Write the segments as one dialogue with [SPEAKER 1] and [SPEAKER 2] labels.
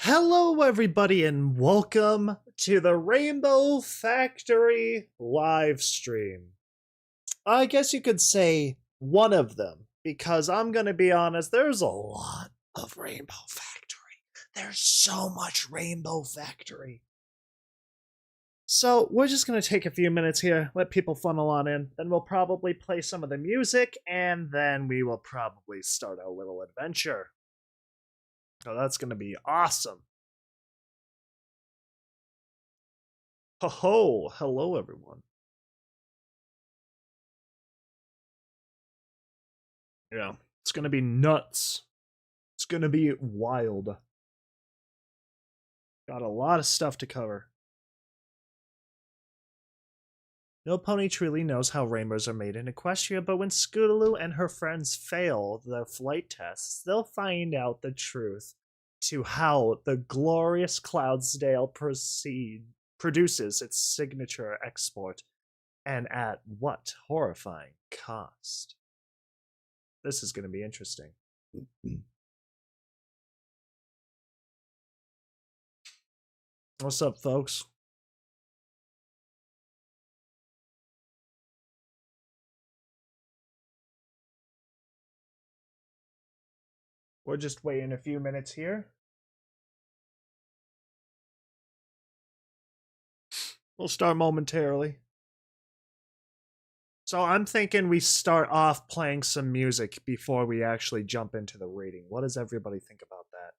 [SPEAKER 1] Hello, everybody, and welcome to the Rainbow Factory live stream. I guess you could say one of them, because I'm going to be honest, there's a lot of Rainbow Factory. There's so much Rainbow Factory. So, we're just going to take a few minutes here, let people funnel on in, then we'll probably play some of the music, and then we will probably start our little adventure. So, that's going to be awesome. Ho, hello everyone. Yeah, it's gonna be nuts. It's gonna be wild. Got a lot of stuff to cover. No pony truly knows how rainbows are made in Equestria, but when Scootaloo and her friends fail their flight tests, they'll find out the truth to how the glorious Cloudsdale produces its signature export, and at what horrifying cost. This is going to be interesting. What's up, folks? We're just waiting a few minutes here. We'll start momentarily. So I'm thinking we start off playing some music before we actually jump into the reading. What does everybody think about that?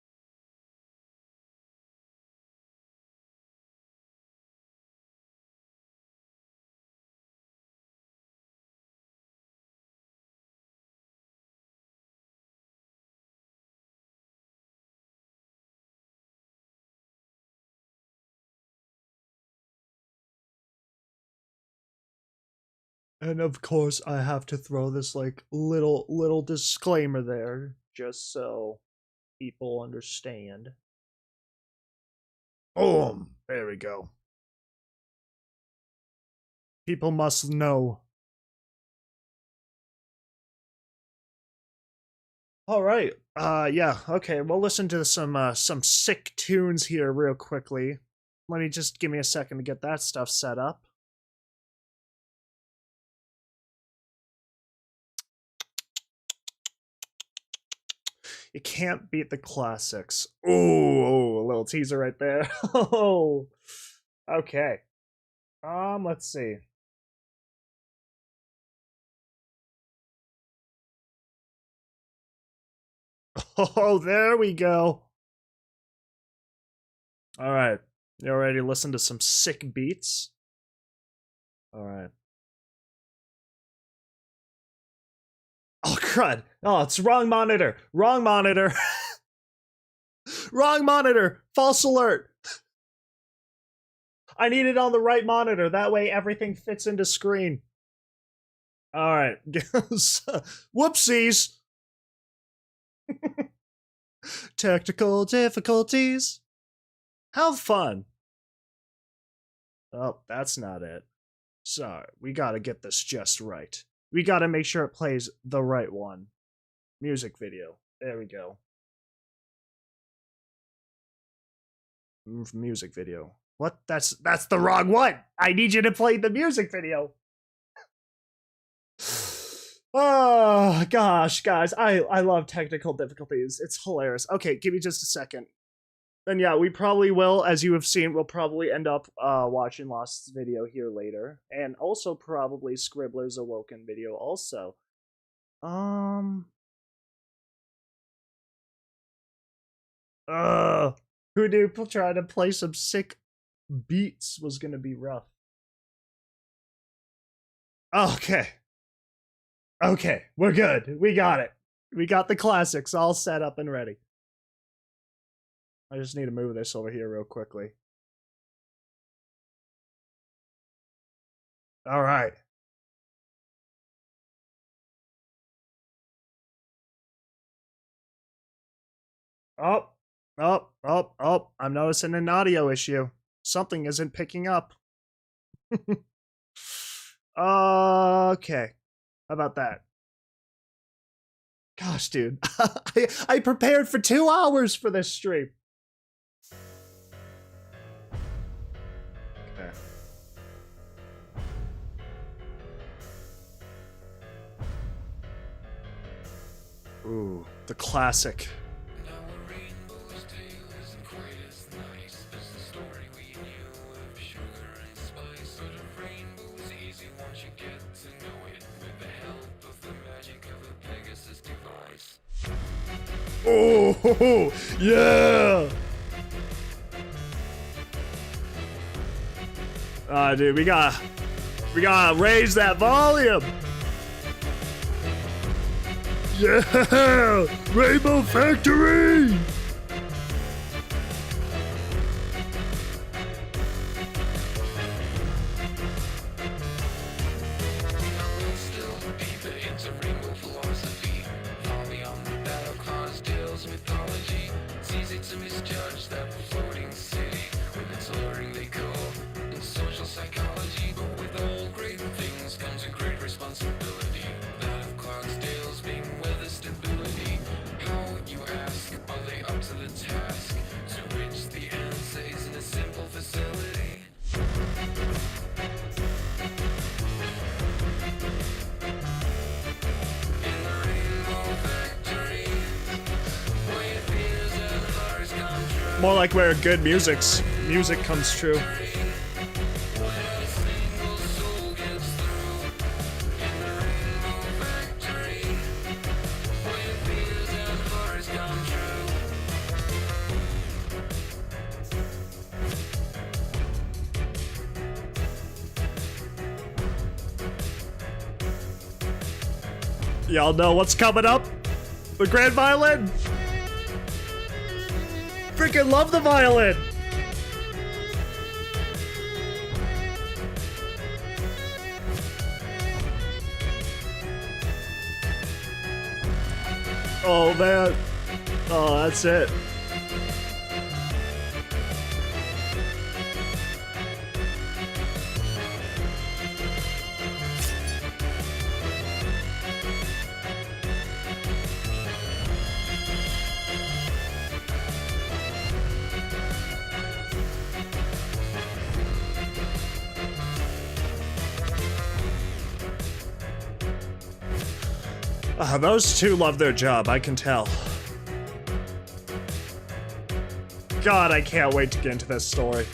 [SPEAKER 1] And of course, I have to throw this like little disclaimer there, just so people understand. Boom! There we go. People must know. All right. Yeah. Okay. We'll listen to some sick tunes here real quickly. Let me just give me a second to get that stuff set up. You can't beat the classics. Ooh, a little teaser right there. Oh, okay. Let's see. Oh, there we go. All right. You already listened to some sick beats? All right. Oh, crud. Oh, it's wrong monitor. Wrong monitor. Wrong monitor. False alert. I need it on the right monitor. That way everything fits into screen. All right. Whoopsies. Technical difficulties. How fun. Oh, that's not it. Sorry, we gotta get this just right. We gotta make sure it plays the right one. Music video. There we go. Music video. What? That's the wrong one. I need you to play the music video. Oh gosh, guys, I love technical difficulties. It's hilarious. Okay, give me just a second. And yeah, we probably will, as you have seen, we'll probably end up watching Lost's video here later, and also probably Scribbler's Awoken video also. Who knew trying to play some sick beats was gonna be rough. Okay. Okay, we're good. We got it. We got the classics all set up and ready. I just need to move this over here real quickly. All right. Oh, I'm noticing an audio issue. Something isn't picking up. Okay. How about that? Gosh, dude. I prepared for 2 hours for this stream. Ooh, the classic. Oh, yeah! Dude, we gotta raise that volume. Yeah! Rainbow Factory! More like where good music comes true. Y'all know what's coming up? The grand violin? Freaking love the violin! Oh man. Oh, that's it. Those two love their job, I can tell. God, I can't wait to get into this story.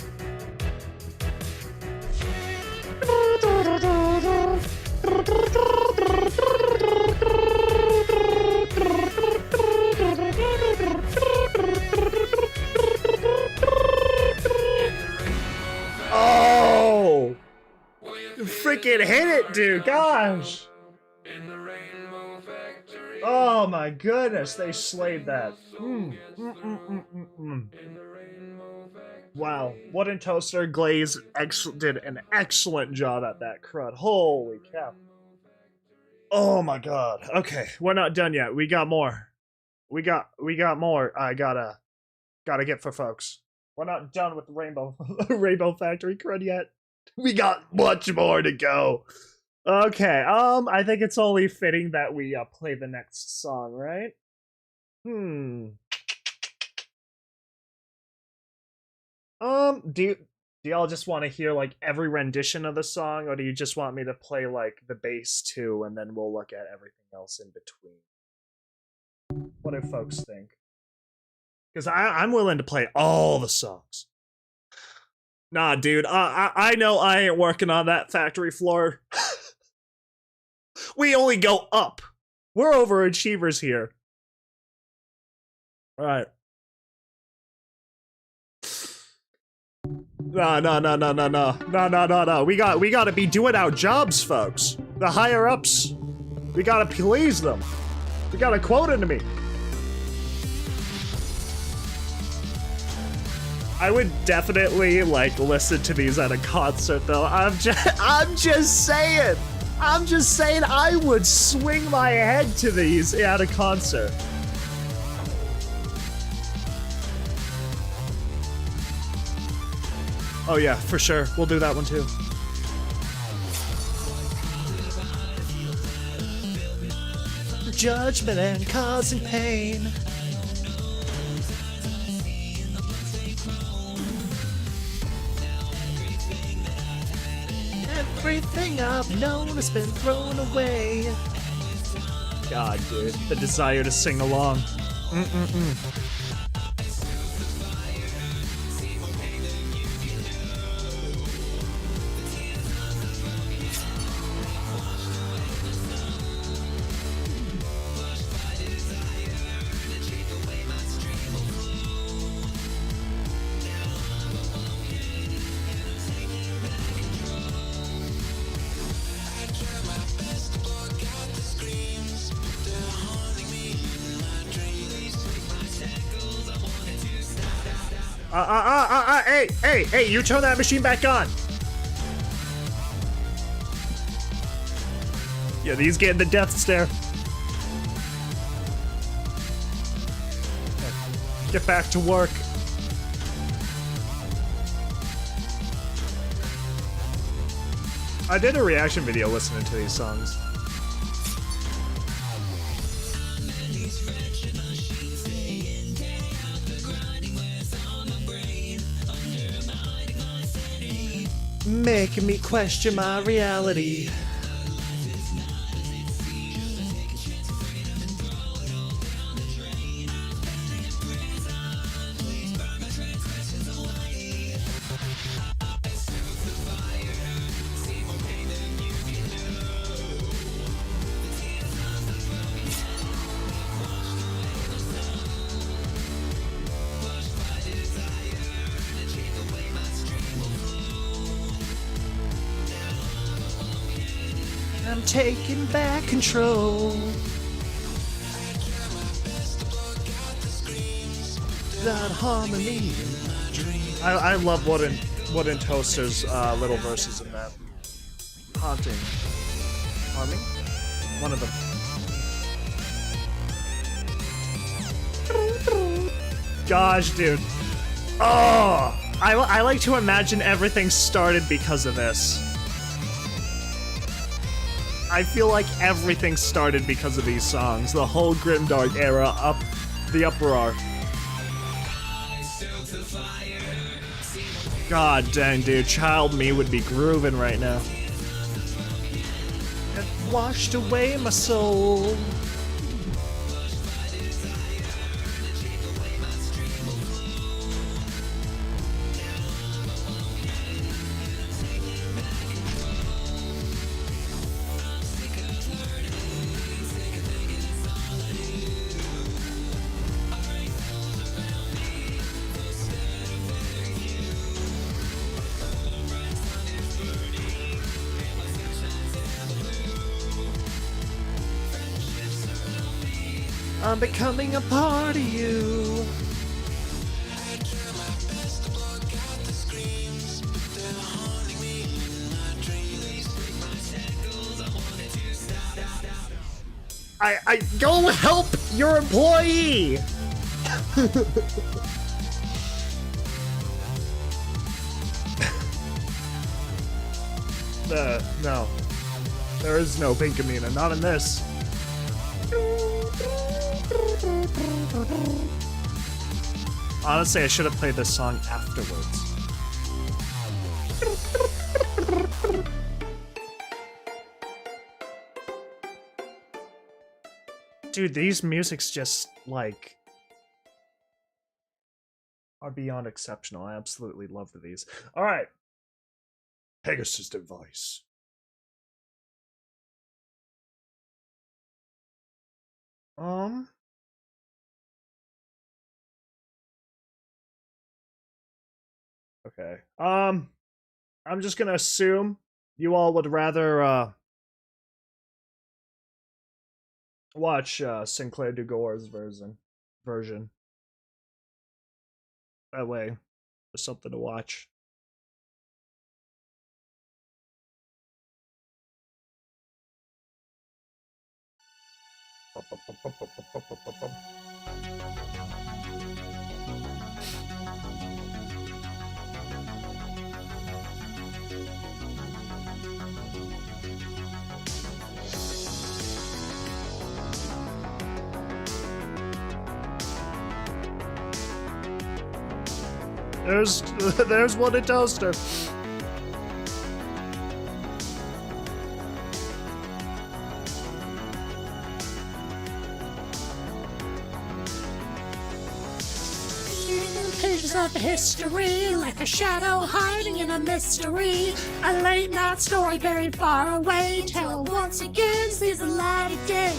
[SPEAKER 1] Oh! You freaking hit it, dude, gosh! Oh my goodness, they slayed that. Wow, Wooden Toaster Glaze did an excellent job at that crud. Holy cow. Oh my god. Okay, we're not done yet. We got more. We got more I gotta get for folks. We're not done with the Rainbow Factory crud yet. We got much more to go. Okay, I think it's only fitting that we play the next song, right? Do y'all just want to hear like every rendition of the song, or do you just want me to play like the bass too, and then we'll look at everything else in between? What do folks think? Because I'm willing to play all the songs. Nah, dude, I know I ain't working on that factory floor. We only go up. We're overachievers here. All right. No. We gotta be doing our jobs, folks. The higher ups, we gotta please them. We gotta quote into me. I would definitely like listen to these at a concert, though. I'm just saying. I would swing my head to these at a concert. Oh yeah, for sure. We'll do that one too. Judgment and causing pain. Everything I've known has been thrown away. God, dude. The desire to sing along. Hey, you turn that machine back on! Yeah, he's getting the death stare. Get back to work. I did a reaction video listening to these songs. Making me question my reality. I'm taking back control. That harmony in my dream. I love what in Toaster's little verses in that. Haunting. Harming? One of them. Gosh, dude. Oh! I like to imagine everything started because of this. I feel like everything started because of these songs. The whole Grimdark era, the uproar. God dang, dude. Child me would be grooving right now. It washed away my soul. I'm becoming a part of you. I go help your employee. No. There is no pink Amina, not in this. Honestly, I should have played this song afterwards. Dude, these musics just, like, are beyond exceptional. I absolutely love these. Alright. Pegasus device. Okay. I'm just gonna assume you all would rather, watch, Sinclair Dugour's version. That way, there's something to watch. There's one in Toaster. pages of history, like a shadow hiding in a mystery. A late night story very far away, tell once again sees the light of day.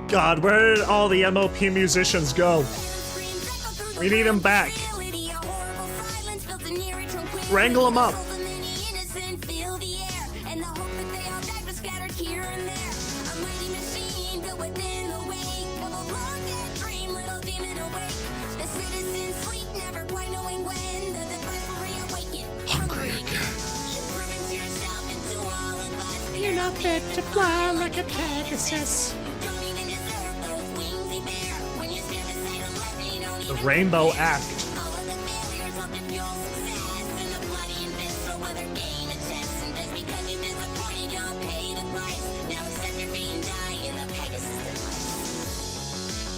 [SPEAKER 1] God, where did all the MLP musicians go? We need them back. Wrangle them up. Hungry again. You're not fit to fly like a Pegasus. The Rainbow Act.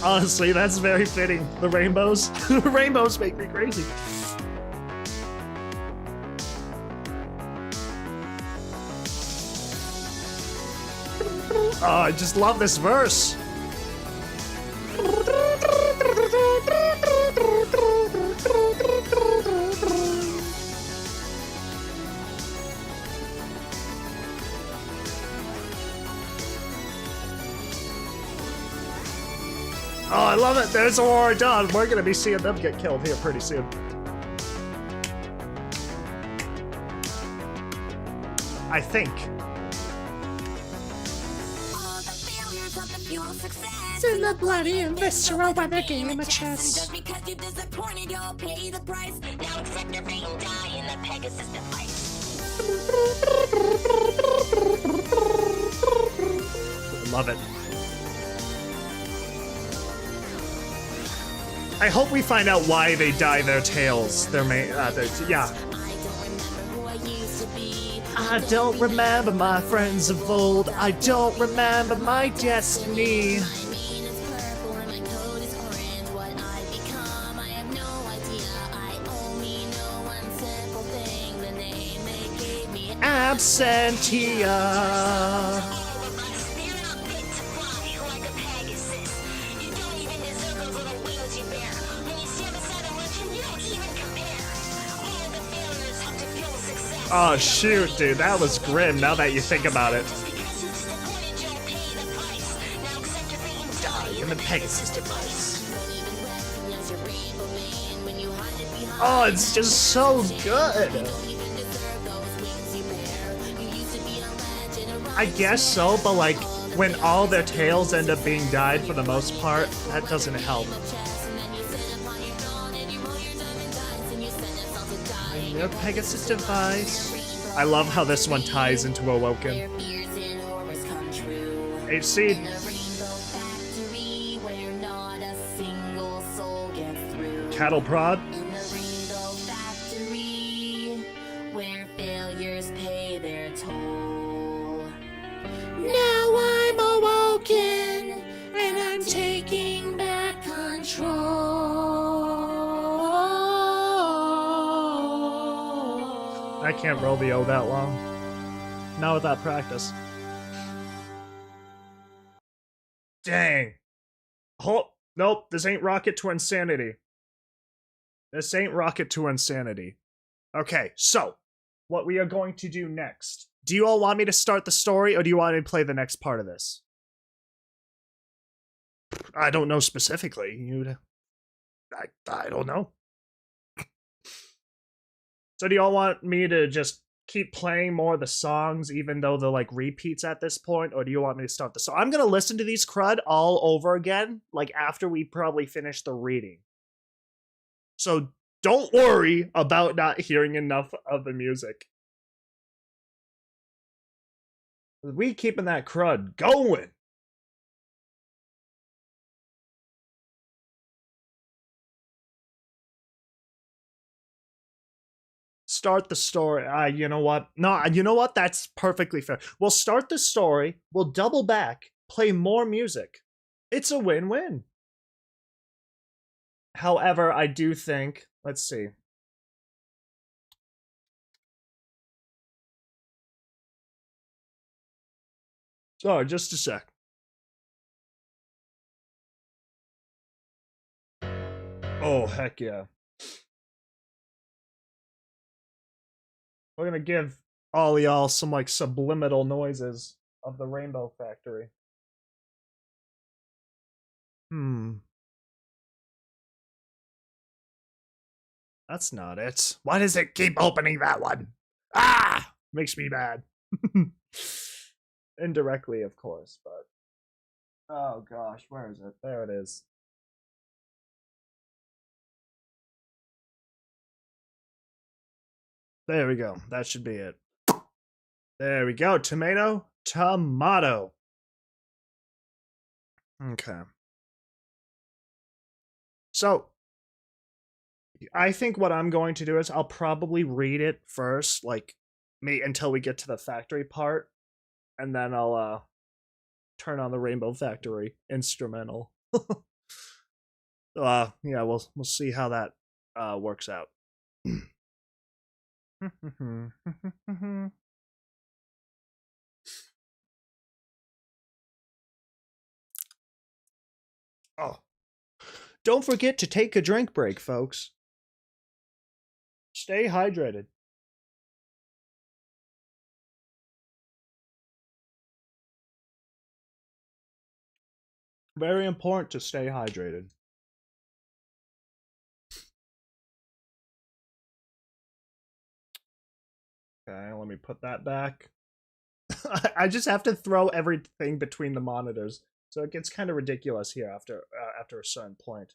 [SPEAKER 1] Honestly, that's very fitting. The rainbows. The rainbows make me crazy. Oh, I just love this verse. Oh, I love it. There's AuroraDawn. We're gonna be seeing them get killed here pretty soon. I think. It's in the bloody and visceral by the game of chess. Just because you disappointed, you'll pay the price. Now accept your fate and die in the Pegasus device. I love it. I hope we find out why they dye their tails. Their yeah. I don't remember my friends of old. I don't remember my destiny. Absentia. Oh shoot, dude, that was grim now that you think about it. Die in the Pegasus device. Oh, it's just so good. I guess so, but like, when all their tails end up being dyed for the most part, that doesn't help. Your Pegasus device. I love how this one ties into Awoken. HC. Cattle prod. Where failures pay their toll. Now I'm awoken and I'm taking back control. I can't roll the O that long. Not without practice. Dang. Oh, nope, this ain't Rocket to Insanity. This ain't Rocket to Insanity. Okay, so, what we are going to do next. Do you all want me to start the story, or do you want me to play the next part of this? I don't know specifically. I don't know. So do y'all want me to just keep playing more of the songs, even though they're like repeats at this point, or do you want me to start the song? I'm gonna listen to these crud all over again, like after we probably finish the reading. So don't worry about not hearing enough of the music. We keeping that crud going. Start the story. You know what? No, you know what? That's perfectly fair. We'll start the story. We'll double back, play more music. It's a win-win. However, I do think, let's see. Oh, just a sec. Oh, heck yeah. We're gonna give all y'all some like subliminal noises of the Rainbow Factory. That's not it. Why does it keep opening that one? Ah! Makes me mad. Indirectly, of course, but. Oh gosh, where is it? There it is. There we go. That should be it. There we go. Tomato. Tomato. Okay. So, I think what I'm going to do is I'll probably read it first, like, me until we get to the factory part, and then I'll turn on the Rainbow Factory instrumental. Yeah, we'll see how that works out. Oh, don't forget to take a drink break, folks. Stay hydrated. Very important to stay hydrated. Okay, let me put that back. I just have to throw everything between the monitors, so it gets kind of ridiculous here after a certain point.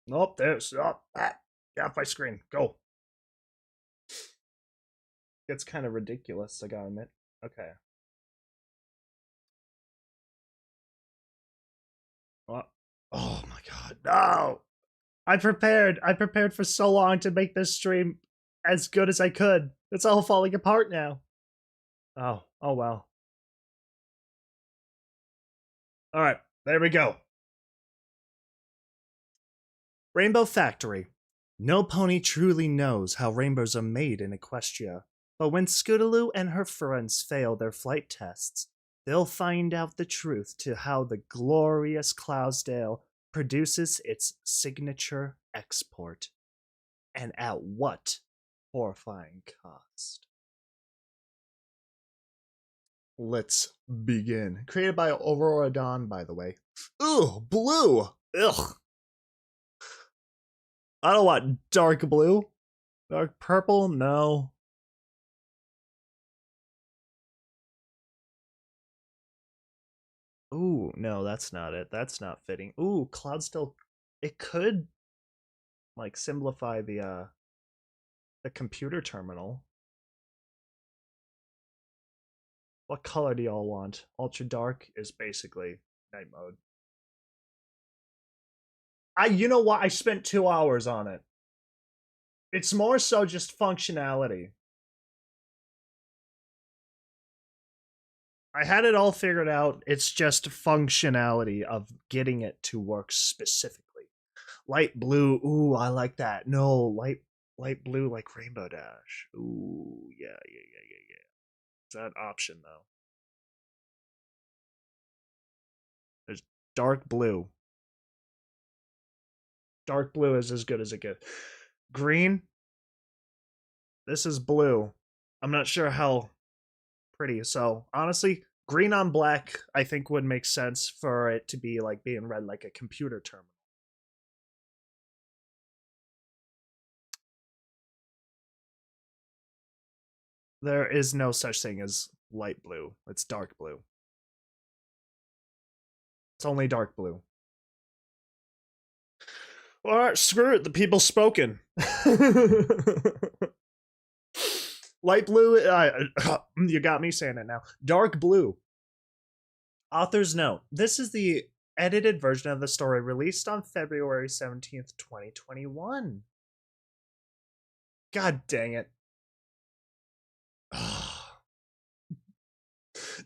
[SPEAKER 1] Nope, there's get off my screen. Go. It's kind of ridiculous, I gotta admit. Okay. What? Oh my god, no! I prepared for so long to make this stream as good as I could. It's all falling apart now. Oh well. Alright, there we go. Rainbow Factory. No pony truly knows how rainbows are made in Equestria, but when Scootaloo and her friends fail their flight tests, they'll find out the truth to how the glorious Cloudsdale produces its signature export, and at what horrifying cost. Let's begin. Created by AuroraDawn, by the way. Ooh, blue! Ugh. I don't want dark blue. Dark purple? No. Ooh, no, that's not it. That's not fitting. Ooh, Cloudsdale. It could like simplify the computer terminal. What color do y'all want? Ultra dark is basically night mode. You know what? I spent 2 hours on it. It's more so just functionality. I had it all figured out. It's just functionality of getting it to work specifically. Light blue. Ooh, I like that. No, light blue like Rainbow Dash. Ooh, yeah. Is that an option though? There's dark blue. Dark blue is as good as it gets. Green. This is blue. I'm not sure how pretty. So honestly, green on black, I think would make sense for it to be like being read like a computer terminal. There is no such thing as light blue. It's dark blue. It's only dark blue. All right, screw it. The people's spoken. Light blue, you got me saying it now. Dark blue. Author's note. This is the edited version of the story released on February 17th, 2021. God dang it.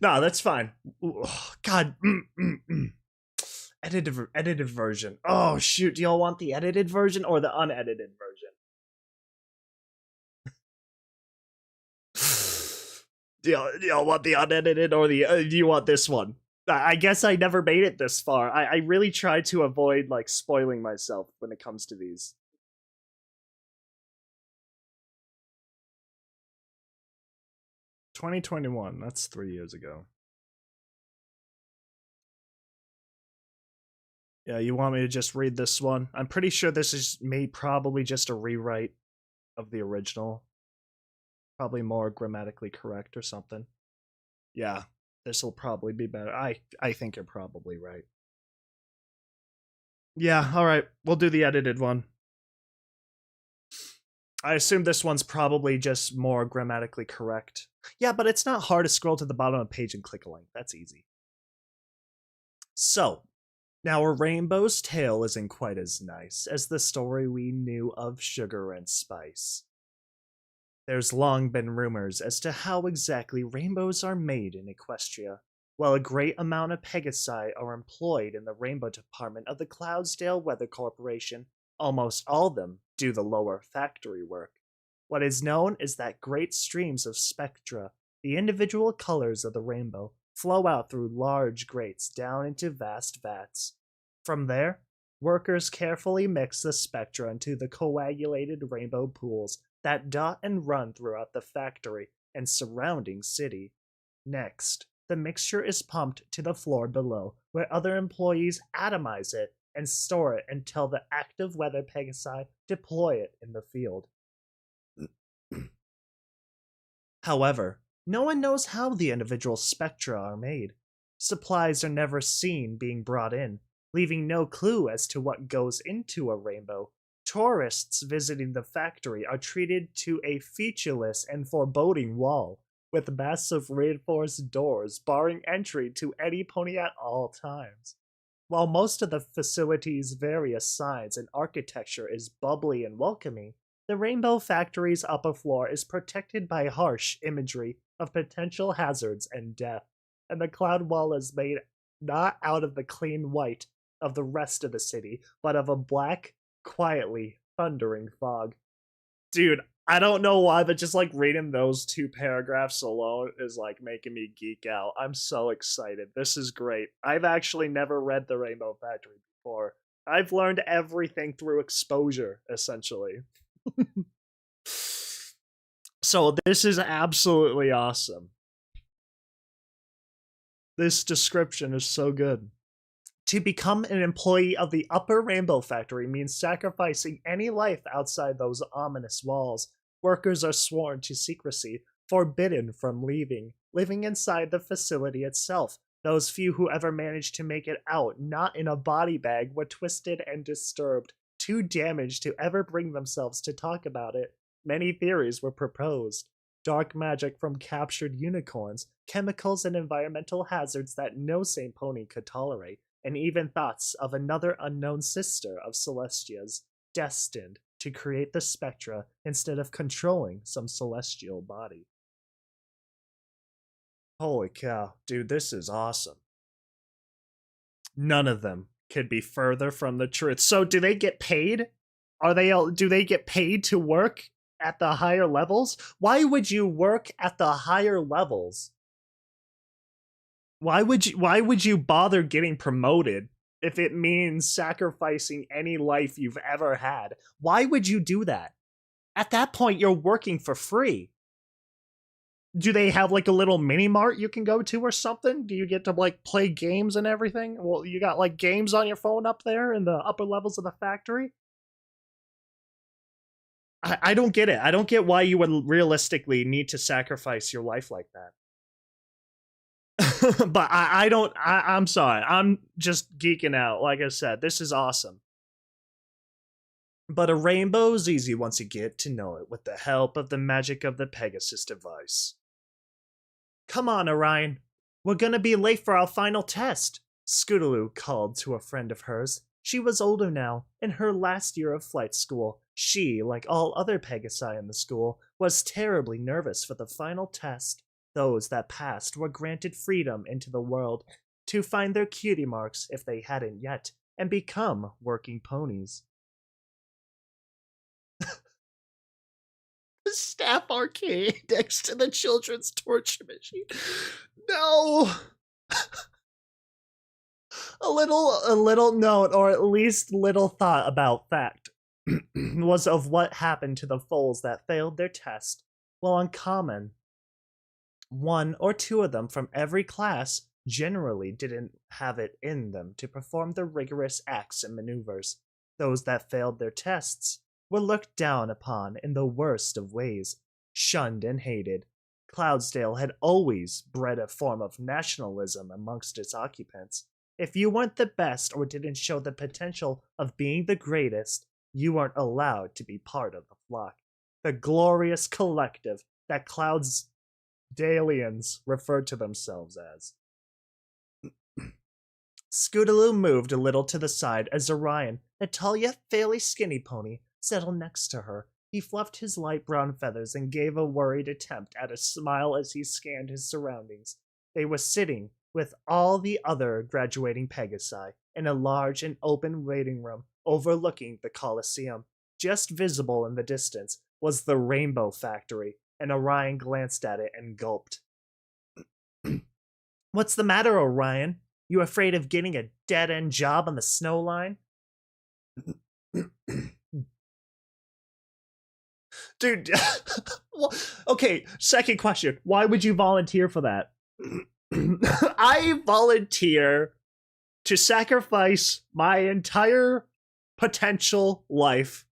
[SPEAKER 1] No, that's fine. God. Edited version. Oh, shoot. Do y'all want the edited version or the unedited version? Do y'all want the unedited or the... do you want this one? I guess I never made it this far. I really try to avoid, like, spoiling myself when it comes to these. $2021. That's 3 years ago. Yeah, you want me to just read this one? I'm pretty sure this is probably just a rewrite of the original. Probably more grammatically correct or something. Yeah, this will probably be better. I think you're probably right. Yeah, alright. We'll do the edited one. I assume this one's probably just more grammatically correct. Yeah, but it's not hard to scroll to the bottom of the page and click a link. That's easy. So, now a rainbow's tale isn't quite as nice as the story we knew of Sugar and Spice. There's long been rumors as to how exactly rainbows are made in Equestria. While a great amount of Pegasi are employed in the rainbow department of the Cloudsdale Weather Corporation, almost all of them do the lower factory work. What is known is that great streams of spectra, the individual colors of the rainbow, flow out through large grates down into vast vats. From there, workers carefully mix the spectra into the coagulated rainbow pools that dot and run throughout the factory and surrounding city. Next, the mixture is pumped to the floor below, where other employees atomize it and store it until the active weather Pegasi deploy it in the field. However, no one knows how the individual spectra are made. Supplies are never seen being brought in, leaving no clue as to what goes into a rainbow. Tourists visiting the factory are treated to a featureless and foreboding wall, with massive reinforced doors barring entry to any pony at all times. While most of the facility's various signs and architecture is bubbly and welcoming, the Rainbow Factory's upper floor is protected by harsh imagery of potential hazards and death, and the cloud wall is made not out of the clean white of the rest of the city, but of a black, quietly thundering fog. Dude, I don't know why, but just like reading those two paragraphs alone is like making me geek out. I'm so excited. This is great. I've actually never read The Rainbow Factory before. I've learned everything through exposure, essentially. So this is absolutely awesome. This description is so good. To become an employee of the Upper Rainbow Factory means sacrificing any life outside those ominous walls. Workers are sworn to secrecy, forbidden from living inside the facility itself. Those few who ever managed to make it out, not in a body bag, were twisted and disturbed, too damaged to ever bring themselves to talk about it. Many theories were proposed. Dark magic from captured unicorns, chemicals and environmental hazards that no sane pony could tolerate, and even thoughts of another unknown sister of Celestia's, destined to create the spectra instead of controlling some celestial body. Holy cow, dude, this is awesome. None of them could be further from the truth. So do they get paid? Do they get paid to work at the higher levels? Why would you work at the higher levels? Why would you bother getting promoted if it means sacrificing any life you've ever had? Why would you do that? At that point, you're working for free. Do they have like a little mini mart you can go to or something? Do you get to like play games and everything? Well, you got like games on your phone up there in the upper levels of the factory? I don't get it. I don't get why you would realistically need to sacrifice your life like that. But I'm sorry. I'm just geeking out. Like I said, this is awesome. But a rainbow's easy once you get to know it with the help of the magic of the Pegasus device. Come on, Orion. We're gonna be late for our final test, Scootaloo called to a friend of hers. She was older now, in her last year of flight school. She, like all other Pegasi in the school, was terribly nervous for the final test. Those that passed were granted freedom into the world to find their cutie marks if they hadn't yet, and become working ponies. The staff arcade next to the children's torture machine. No! A little note, or at least little thought about fact, was of what happened to the foals that failed their test. Well, uncommon. One or two of them from every class generally didn't have it in them to perform the rigorous acts and maneuvers. Those that failed their tests were looked down upon in the worst of ways, shunned and hated. Cloudsdale had always bred a form of nationalism amongst its occupants. If you weren't the best or didn't show the potential of being the greatest, you weren't allowed to be part of the flock. The glorious collective that Cloudsdalians referred to themselves as. Scootaloo moved a little to the side as Orion, a tall yet fairly skinny pony, settled next to her. He fluffed his light brown feathers and gave a worried attempt at a smile as he scanned his surroundings. They were sitting with all the other graduating Pegasi in a large and open waiting room overlooking the Colosseum. Just visible in the distance was the Rainbow Factory, and Orion glanced at it and gulped. What's the matter, Orion? You afraid of getting a dead-end job on the snow line? Dude, okay, second question. Why would you volunteer for that? I volunteer to sacrifice my entire potential life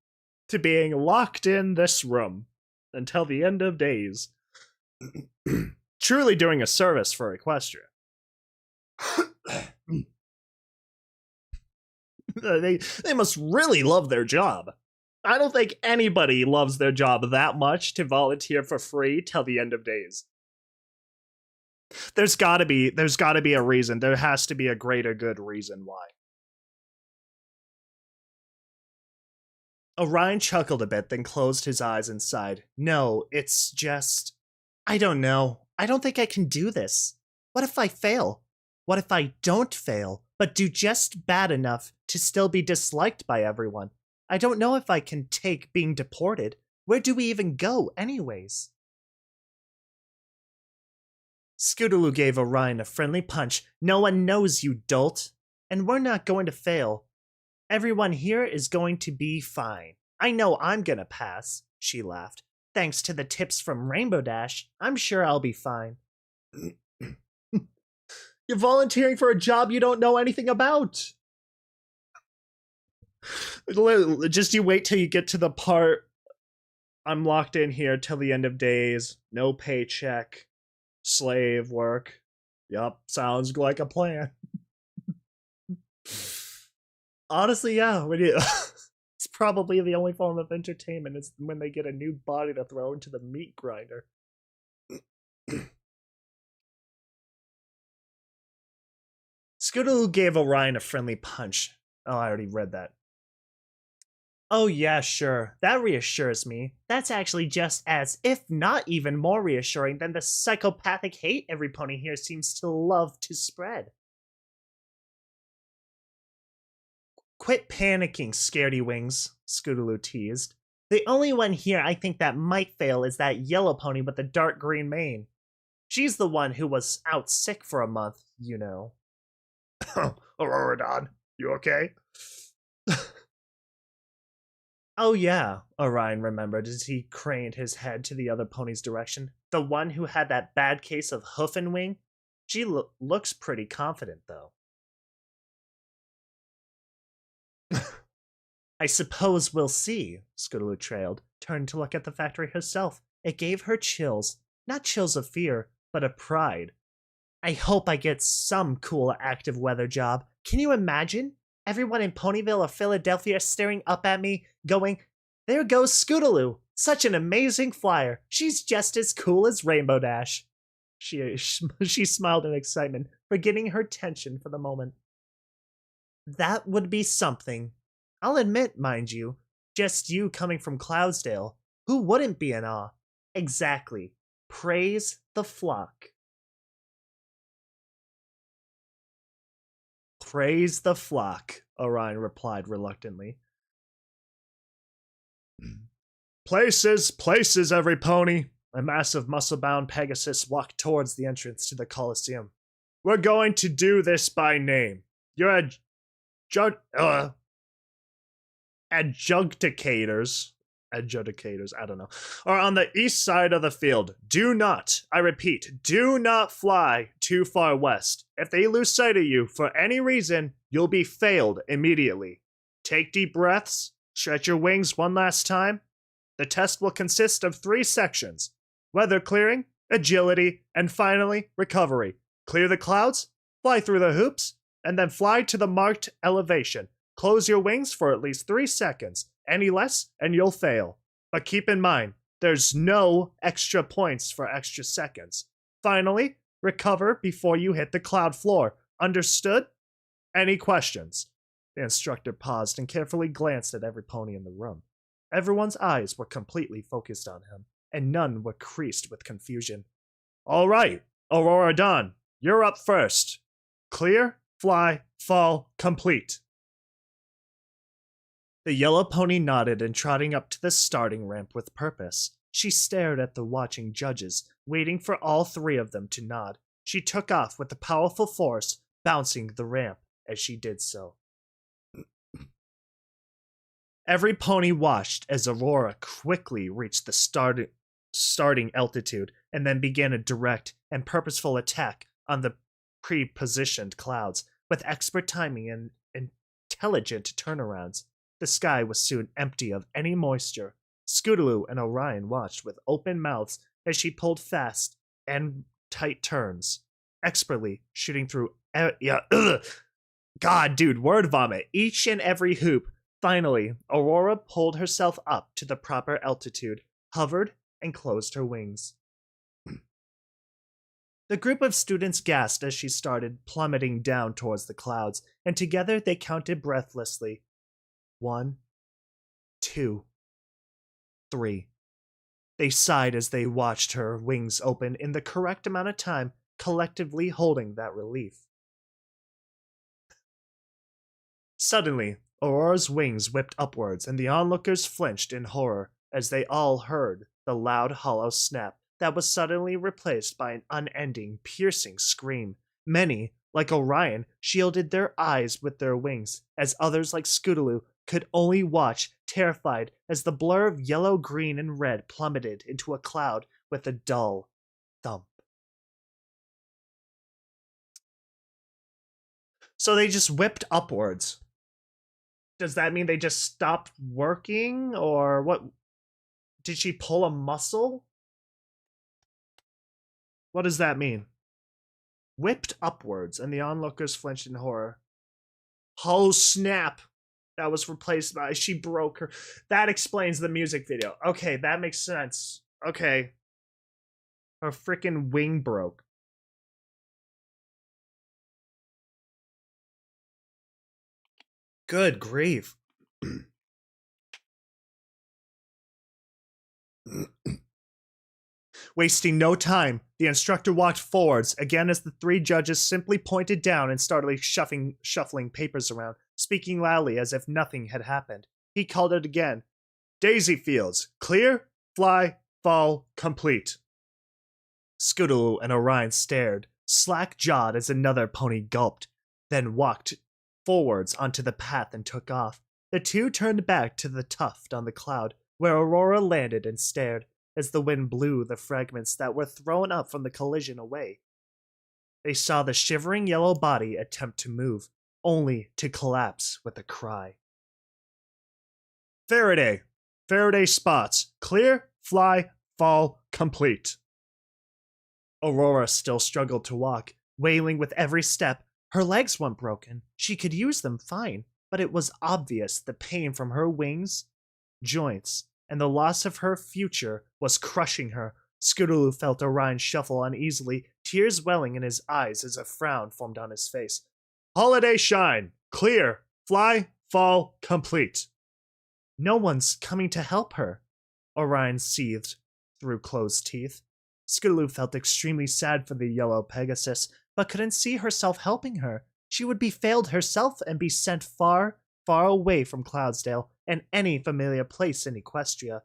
[SPEAKER 1] to being locked in this room until the end of days. Truly doing a service for Equestria. They must really love their job. I don't think anybody loves their job that much to volunteer for free till the end of days. There's gotta be a reason. There has to be a greater good reason why. Orion chuckled a bit, then closed his eyes and sighed. No, it's just... I don't know. I don't think I can do this. What if I fail? What if I don't fail, but do just bad enough to still be disliked by everyone? I don't know if I can take being deported. Where do we even go, anyways? Scootaloo gave Orion a friendly punch. No one knows, you dolt. And we're not going to fail. Everyone here is going to be fine. I know I'm gonna pass, she laughed. Thanks to the tips from Rainbow Dash, I'm sure I'll be fine. You're volunteering for a job you don't know anything about. Just you wait till you get to the part, I'm locked in here till the end of days, no paycheck, slave work. Yup, sounds like a plan. Honestly, yeah, it's probably the only form of entertainment is when they get a new body to throw into the meat grinder. Scootaloo gave Orion a friendly punch. Oh, I already read that. Oh yeah, sure. That reassures me. That's actually just as, if not even more reassuring than the psychopathic hate every pony here seems to love to spread. Quit panicking, scaredy wings, Scootaloo teased. The only one here I think that might fail is that yellow pony with the dark green mane. She's the one who was out sick for a month, you know. AuroraDawn, you okay? Oh yeah, Orion remembered as he craned his head to the other pony's direction. The one who had that bad case of hoof and wing? She looks pretty confident, though. I suppose we'll see, Scootaloo trailed, turned to look at the factory herself. It gave her chills. Not chills of fear, but of pride. I hope I get some cool active weather job. Can you imagine? Everyone in Ponyville or Philadelphia staring up at me, going, "There goes Scootaloo! Such an amazing flyer! She's just as cool as Rainbow Dash!" She smiled in excitement, forgetting her tension for the moment. That would be something. I'll admit, mind you, just you coming from Cloudsdale. Who wouldn't be in awe? Exactly. Praise the flock. Praise the flock, Orion replied reluctantly. Places, places, every pony. A massive muscle-bound Pegasus walked towards the entrance to the Colosseum. We're going to do this by name. Your adjudicators, I don't know, are on the east side of the field. Do not, I repeat, do not fly too far west. If they lose sight of you for any reason, you'll be failed immediately. Take deep breaths, stretch your wings one last time. The test will consist of 3 sections: weather clearing, agility, and finally, recovery. Clear the clouds, fly through the hoops, and then fly to the marked elevation. Close your wings for at least 3 seconds. Any less, and you'll fail. But keep in mind, there's no extra points for extra seconds. Finally, recover before you hit the cloud floor. Understood? Any questions? The instructor paused and carefully glanced at every pony in the room. Everyone's eyes were completely focused on him, and none were creased with confusion. All right, AuroraDawn, you're up first. Clear, fly, fall, complete. The yellow pony nodded and trotting up to the starting ramp with purpose. She stared at the watching judges, waiting for all 3 of them to nod. She took off with a powerful force, bouncing the ramp as she did so. Every pony watched as Aurora quickly reached the starting altitude and then began a direct and purposeful attack on the pre-positioned clouds with expert timing and intelligent turnarounds. The sky was soon empty of any moisture. Scootaloo and Orion watched with open mouths as she pulled fast and tight turns, expertly shooting through God, dude, word vomit. Each and every hoop. Finally, Aurora pulled herself up to the proper altitude, hovered, and closed her wings. The group of students gasped as she started plummeting down towards the clouds, and together they counted breathlessly. 1, 2, 3. They sighed as they watched her wings open in the correct amount of time, collectively holding that relief. Suddenly, Aurora's wings whipped upwards, and the onlookers flinched in horror as they all heard the loud, hollow snap that was suddenly replaced by an unending, piercing scream. Many, like Orion, shielded their eyes with their wings, as others, like Scootaloo, could only watch, terrified, as the blur of yellow, green, and red plummeted into a cloud with a dull thump. So they just whipped upwards. Does that mean they just stopped working, or what? Did she pull a muscle? What does that mean? Whipped upwards, and the onlookers flinched in horror. Oh, snap! That was replaced by she broke her. That explains the music video. Okay, that makes sense. Okay. Her freaking wing broke. Good grief. Wasting no time, the instructor walked forwards again as the 3 judges simply pointed down and started shuffling papers around, speaking loudly as if nothing had happened. He called it again. Daisy Fields, clear, fly, fall, complete. Scootaloo and Orion stared, slack-jawed as another pony gulped, then walked forwards onto the path and took off. The 2 turned back to the tuft on the cloud, where Aurora landed and stared, as the wind blew the fragments that were thrown up from the collision away. They saw the shivering yellow body attempt to move, only to collapse with a cry. Faraday spots, clear, fly, fall, complete. Aurora still struggled to walk, wailing with every step. Her legs weren't broken. She could use them fine. but it was obvious the pain from her wings, joints, and the loss of her future was crushing her. Scootaloo felt Orion shuffle uneasily, tears welling in his eyes as a frown formed on his face. Holiday shine! Clear! Fly! Fall! Complete! No one's coming to help her, Orion seethed through closed teeth. Scootaloo felt extremely sad for the yellow Pegasus, but couldn't see herself helping her. She would be failed herself and be sent far, far away from Cloudsdale and any familiar place in Equestria,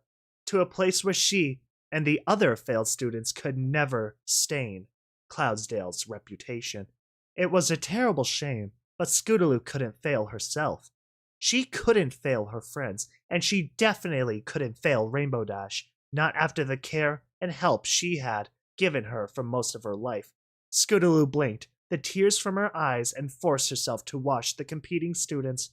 [SPEAKER 1] to a place where she and the other failed students could never stain Cloudsdale's reputation. It was a terrible shame, but Scootaloo couldn't fail herself. She couldn't fail her friends, and she definitely couldn't fail Rainbow Dash, not after the care and help she had given her for most of her life. Scootaloo blinked, the tears from her eyes, and forced herself to watch the competing students.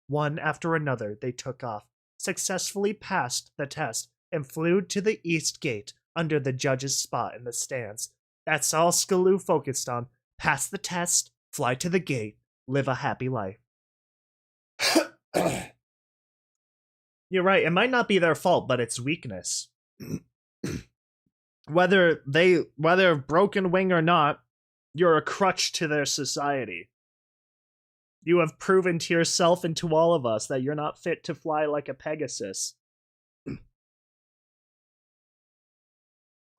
[SPEAKER 1] One after another, they took off, successfully passed the test, and flew to the east gate under the judge's spot in the stands. That's all Scootaloo focused on. Pass the test, fly to the gate, live a happy life. You're right, it might not be their fault, but it's weakness. Whether broken wing or not, you're a crutch to their society. You have proven to yourself and to all of us that you're not fit to fly like a Pegasus.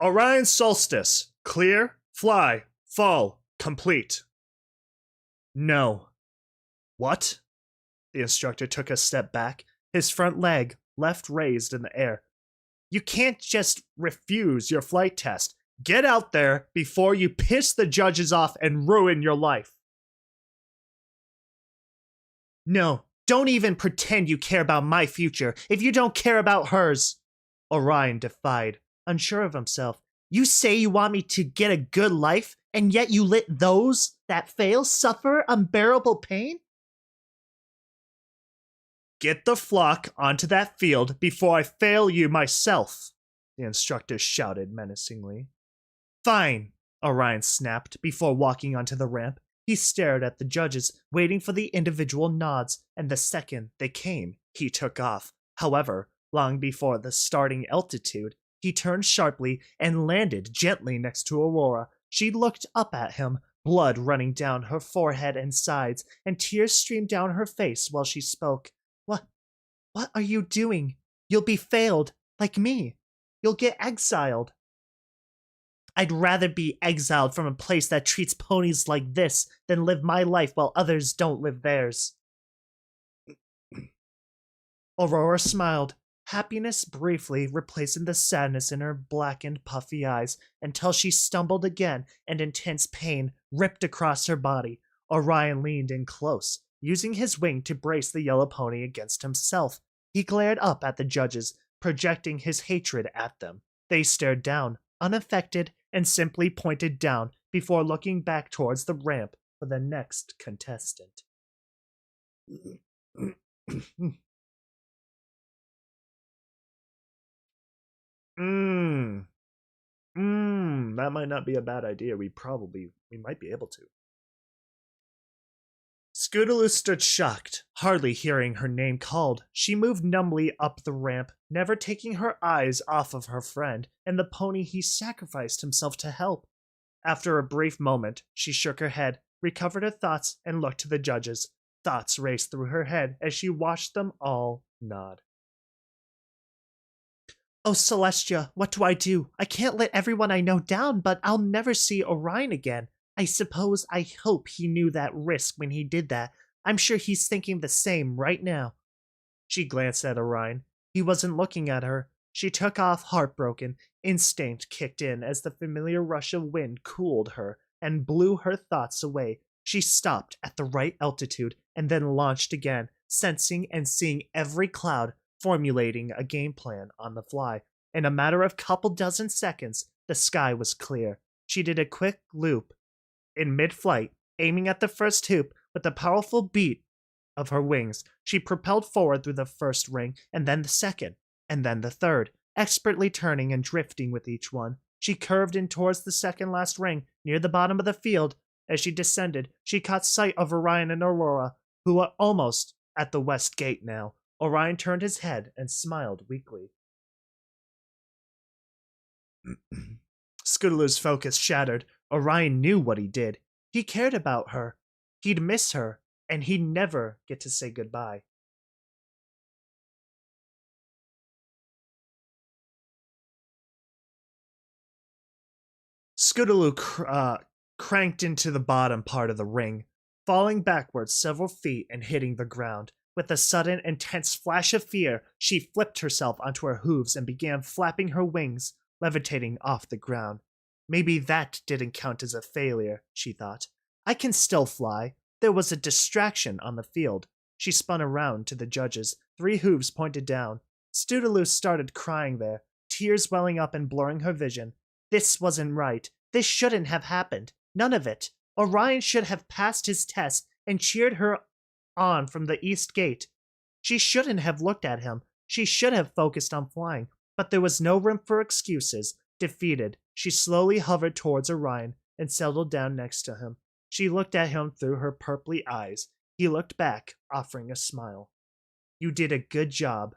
[SPEAKER 1] Orion Solstice. Clear, fly, fall, complete. No. What? The instructor took a step back, his front leg left raised in the air. You can't just refuse your flight test. Get out there before you piss the judges off and ruin your life. No, don't even pretend you care about my future if you don't care about hers. Orion defied, unsure of himself. You say you want me to get a good life, and yet you let those that fail suffer unbearable pain? Get the flock onto that field before I fail you myself, the instructor shouted menacingly. Fine, Orion snapped before walking onto the ramp. He stared at the judges, waiting for the individual nods, and the second they came, he took off. However, long before the starting altitude, he turned sharply and landed gently next to Aurora. She looked up at him, blood running down her forehead and sides, and tears streamed down her face while she spoke. What are you doing? You'll be failed, like me. You'll get exiled. I'd rather be exiled from a place that treats ponies like this than live my life while others don't live theirs. Aurora smiled, happiness briefly replacing the sadness in her blackened, puffy eyes, until she stumbled again and intense pain ripped across her body. Orion leaned in close, using his wing to brace the yellow pony against himself. He glared up at the judges, projecting his hatred at them. They stared down, unaffected, and simply pointed down before looking back towards the ramp for the next contestant. That might not be a bad idea. We might be able to. Scootaloo stood shocked, hardly hearing her name called. She moved numbly up the ramp, never taking her eyes off of her friend and the pony he sacrificed himself to help. After a brief moment, she shook her head, recovered her thoughts, and looked to the judges. Thoughts raced through her head as she watched them all nod. Oh, Celestia, what do I do? I can't let everyone I know down, but I'll never see Orion again. I hope he knew that risk when he did that. I'm sure he's thinking the same right now. She glanced at Orion. He wasn't looking at her. She took off heartbroken. Instinct kicked in as the familiar rush of wind cooled her and blew her thoughts away. She stopped at the right altitude and then launched again, sensing and seeing every cloud, formulating a game plan on the fly. In a matter of couple dozen seconds, the sky was clear. She did a quick loop in mid-flight, aiming at the first hoop with a powerful beat of her wings. She propelled forward through the first ring, and then the second, and then the third, expertly turning and drifting with each one. She curved in towards the second last ring, near the bottom of the field. As she descended, she caught sight of Orion and Aurora, who were almost at the west gate now. Orion turned his head and smiled weakly. Scootaloo's focus shattered. Orion knew what he did. He cared about her. He'd miss her, and he'd never get to say goodbye. Scootaloo cranked into the bottom part of the ring, falling backwards several feet and hitting the ground. With a sudden, intense flash of fear, she flipped herself onto her hooves and began flapping her wings, levitating off the ground. Maybe that didn't count as a failure, she thought. I can still fly. There was a distraction on the field. She spun around to the judges, 3 hooves pointed down. Scootaloo started crying there, tears welling up and blurring her vision. This wasn't right. This shouldn't have happened. None of it. Orion should have passed his test and cheered her on from the east gate. She shouldn't have looked at him. She should have focused on flying. But there was no room for excuses. Defeated, she slowly hovered towards Orion and settled down next to him. She looked at him through her purply eyes. He looked back, offering a smile. You did a good job.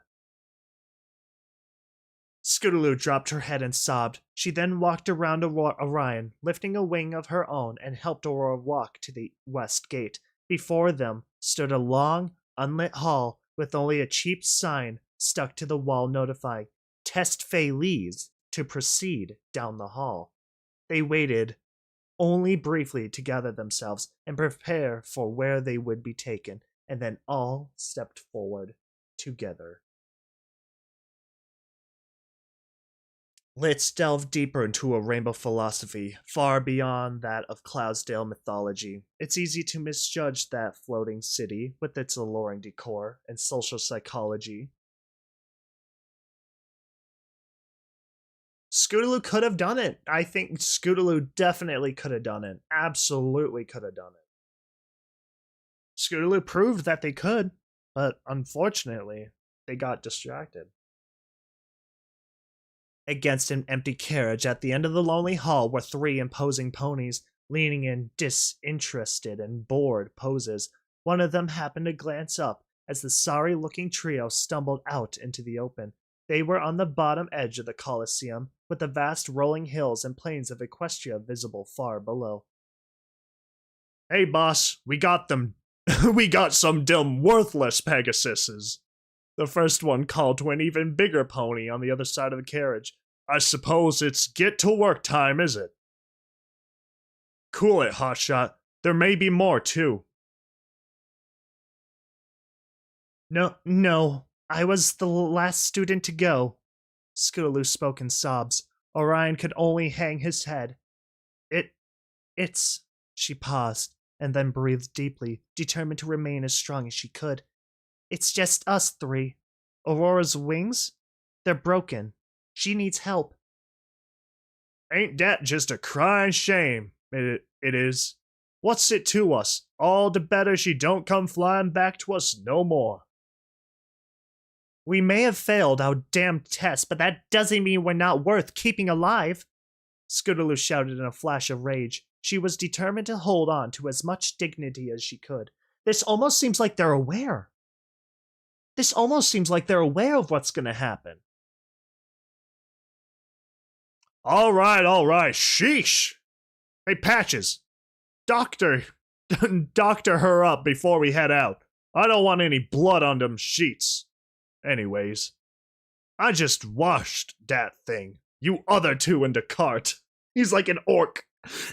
[SPEAKER 1] Scootaloo dropped her head and sobbed. She then walked around Orion, lifting a wing of her own, and helped Aurora walk to the west gate. Before them stood a long, unlit hall with only a cheap sign stuck to the wall notifying Test Feliz to proceed down the hall. They waited only briefly to gather themselves and prepare for where they would be taken, and then all stepped forward together. Let's delve deeper into a rainbow philosophy, far beyond that of Cloudsdale mythology. It's easy to misjudge that floating city with its alluring decor and social psychology. Scootaloo could have done it. I think Scootaloo definitely could have done it. Absolutely could have done it. Scootaloo proved that they could, but unfortunately, they got distracted. Against an empty carriage at the end of the lonely hall were 3 imposing ponies, leaning in disinterested and bored poses. One of them happened to glance up as the sorry-looking trio stumbled out into the open. They were on the bottom edge of the Colosseum, with the vast rolling hills and plains of Equestria visible far below. Hey boss, we got them. We got some dumb worthless Pegasuses. The first one called to an even bigger pony on the other side of the carriage. I suppose it's get to work time, is it? Cool it, Hotshot. There may be more, too. No, I was the last student to go. Scootaloo spoke in sobs. Orion could only hang his head. It's... She paused, and then breathed deeply, determined to remain as strong as she could. It's just us 3. Aurora's wings? They're broken. She needs help. Ain't that just a crying shame? It is. What's it to us? All the better she don't come flying back to us no more. We may have failed our damned test, but that doesn't mean we're not worth keeping alive. Scootaloo shouted in a flash of rage. She was determined to hold on to as much dignity as she could. This almost seems like they're aware. Of what's going to happen. All right, sheesh. Hey, Patches, doctor her up before we head out. I don't want any blood on them sheets. Anyways, I just washed that thing. You other 2 in the cart. He's like an orc.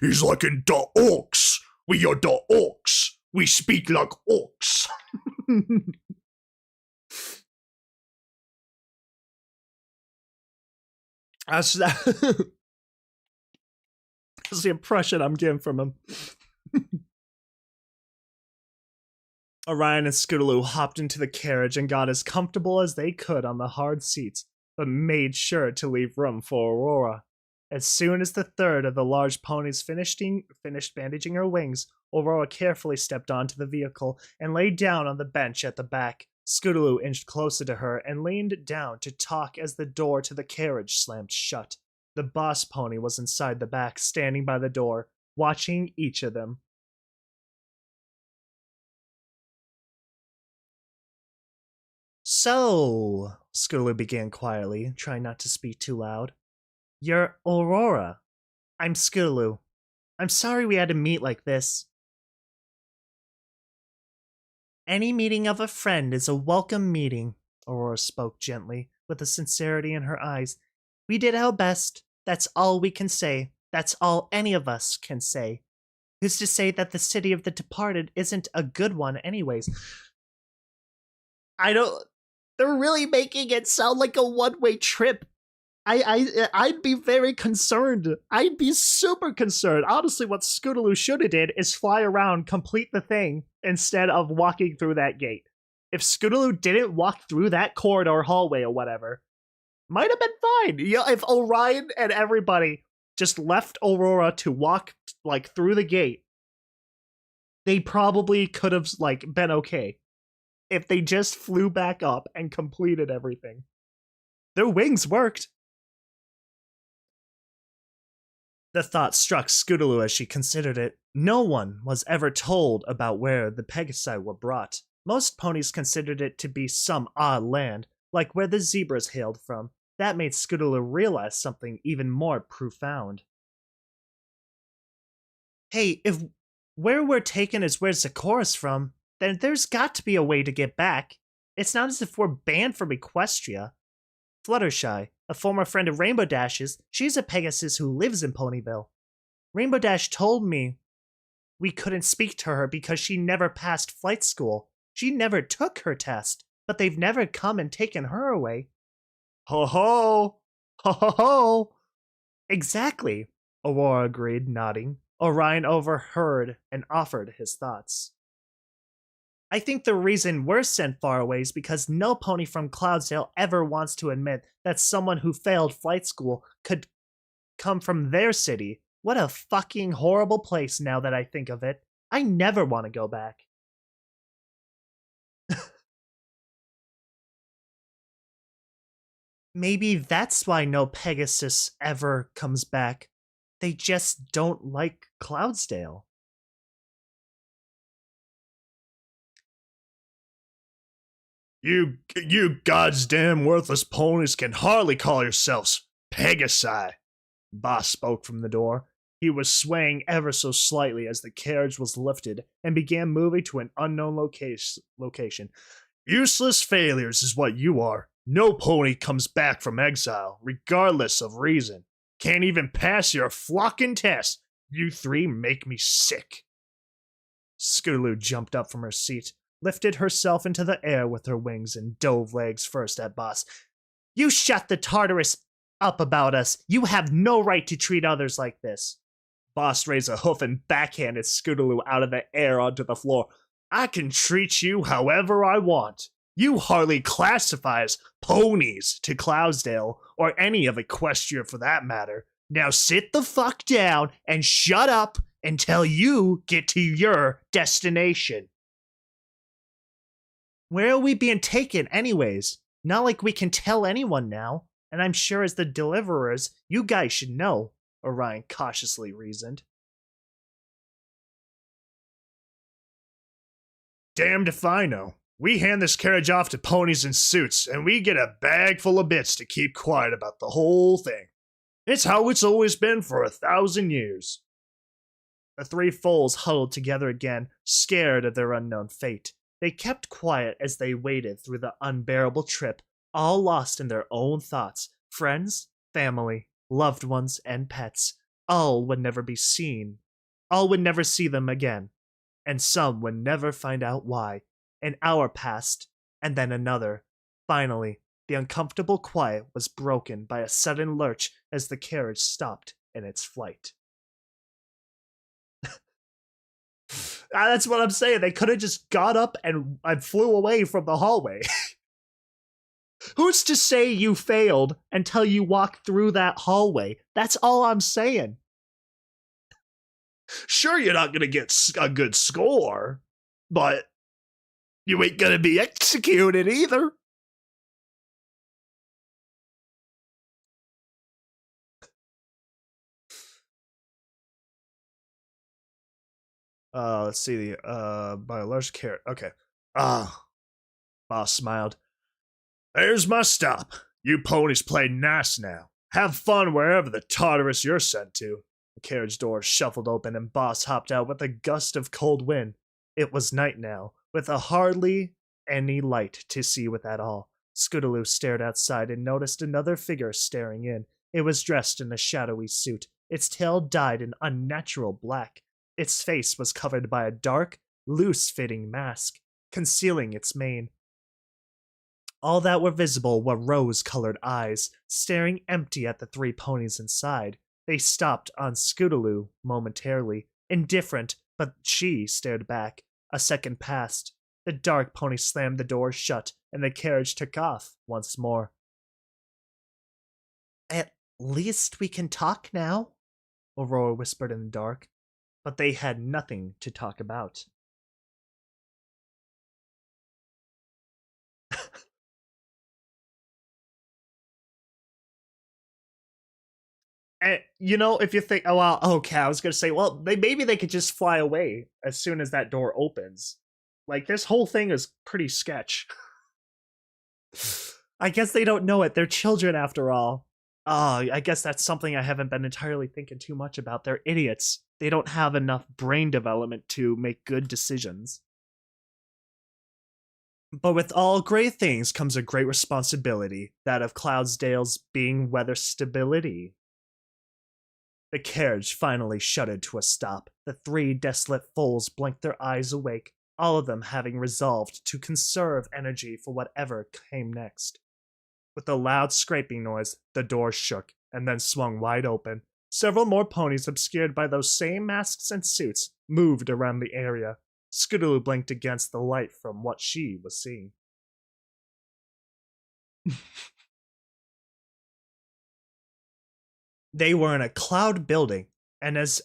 [SPEAKER 1] He's like in the orcs. We are the orcs. We speak like orcs. That's the impression I'm getting from him. Orion and Scootaloo hopped into the carriage and got as comfortable as they could on the hard seats, but made sure to leave room for Aurora. As soon as the third of the large ponies finished bandaging her wings, Aurora carefully stepped onto the vehicle and lay down on the bench at the back. Scootaloo inched closer to her and leaned down to talk as the door to the carriage slammed shut. The boss pony was inside the back, standing by the door, watching each of them. So, Scootaloo began quietly, trying not to speak too loud. You're Aurora. I'm Scootaloo. I'm sorry we had to meet like this. Any meeting of a friend is a welcome meeting, Aurora spoke gently, with a sincerity in her eyes. We did our best. That's all we can say. That's all any of us can say. Who's to say that the city of the departed isn't a good one anyways? I don't... They're really making it sound like a one-way trip. I'd be very concerned. I'd be super concerned. Honestly, what Scootaloo should have did is fly around, complete the thing, instead of walking through that gate. If Scootaloo didn't walk through that corridor, hallway, or whatever, might have been fine. Yeah, if Orion and everybody just left Aurora to walk like through the gate, they probably could have like been okay. If they just flew back up and completed everything. Their wings worked. The thought struck Scootaloo as she considered it. No one was ever told about where the Pegasi were brought. Most ponies considered it to be some odd land, like where the zebras hailed from. That made Scootaloo realize something even more profound. Hey, if where we're taken is where Zikora's from, then there's got to be a way to get back. It's not as if we're banned from Equestria. Fluttershy, a former friend of Rainbow Dash's, she's a Pegasus who lives in Ponyville. Rainbow Dash told me we couldn't speak to her because she never passed flight school. She never took her test, but they've never come and taken her away. Ho ho! Ho ho ho! Exactly, Aurora agreed, nodding. Orion overheard and offered his thoughts. I think the reason we're sent far away is because no pony from Cloudsdale ever wants to admit that someone who failed flight school could come from their city. What a fucking horrible place now that I think of it. I never want to go back. Maybe that's why no Pegasus ever comes back. They just don't like Cloudsdale. You goddamn worthless ponies can hardly call yourselves Pegasi. Boss spoke from the door. He was swaying ever so slightly as the carriage was lifted and began moving to an unknown location. Useless failures is what you are. No pony comes back from exile, regardless of reason. Can't even pass your flocking test. You three make me sick. Scootaloo jumped up from her seat, lifted herself into the air with her wings, and dove legs first at Boss. You shut the Tartarus up about us. You have no right to treat others like this. Boss raised a hoof and backhanded Scootaloo out of the air onto the floor. I can treat you however I want. You hardly classify as ponies to Cloudsdale, or any of Equestria for that matter. Now sit the fuck down and shut up until you get to your destination. Where are we being taken anyways? Not like we can tell anyone now. And I'm sure as the deliverers, you guys should know, Orion cautiously reasoned. Damned if I know. We hand this carriage off to ponies in suits, and we get a bag full of bits to keep quiet about the whole thing. It's how it's always been for 1,000 years. The three foals huddled together again, scared of their unknown fate. They kept quiet as they waded through the unbearable trip, all lost in their own thoughts. Friends, family, loved ones, and pets, all would never be seen. All would never see them again. And some would never find out why. An hour passed, and then another. Finally, the uncomfortable quiet was broken by a sudden lurch as the carriage stopped in its flight. That's what I'm saying. They could have just got up and flew away from the hallway. Who's to say you failed until you walk through that hallway? That's all I'm saying. Sure, you're not going to get a good score, but you ain't going to be executed either. Let's see, by a large carrot. Okay. Boss smiled. There's my stop. You ponies play nice now. Have fun wherever the Tartarus you're sent to. The carriage door shuffled open and Boss hopped out with a gust of cold wind. It was night now, with hardly any light to see with at all. Scootaloo stared outside and noticed another figure staring in. It was dressed in a shadowy suit, its tail dyed an unnatural black. Its face was covered by a dark, loose-fitting mask, concealing its mane. All that were visible were rose-colored eyes, staring empty at the three ponies inside. They stopped on Scootaloo momentarily, indifferent, but she stared back. A second passed. The dark pony slammed the door shut, and the carriage took off once more. At least we can talk now, Aurora whispered in the dark. But they had nothing to talk about. And, if you think, oh, well, okay, I was going to say, well, maybe they could just fly away as soon as that door opens. Like, this whole thing is pretty sketch. I guess they don't know it. They're children after all. I guess that's something I haven't been entirely thinking too much about. They're idiots. They don't have enough brain development to make good decisions. But with all great things comes a great responsibility, that of Cloudsdale's being weather stability. The carriage finally shuddered to a stop. The three desolate foals blinked their eyes awake, all of them having resolved to conserve energy for whatever came next. With a loud scraping noise, the door shook and then swung wide open. Several more ponies, obscured by those same masks and suits, moved around the area. Scootaloo blinked against the light from what she was seeing. They were in a cloud building, and as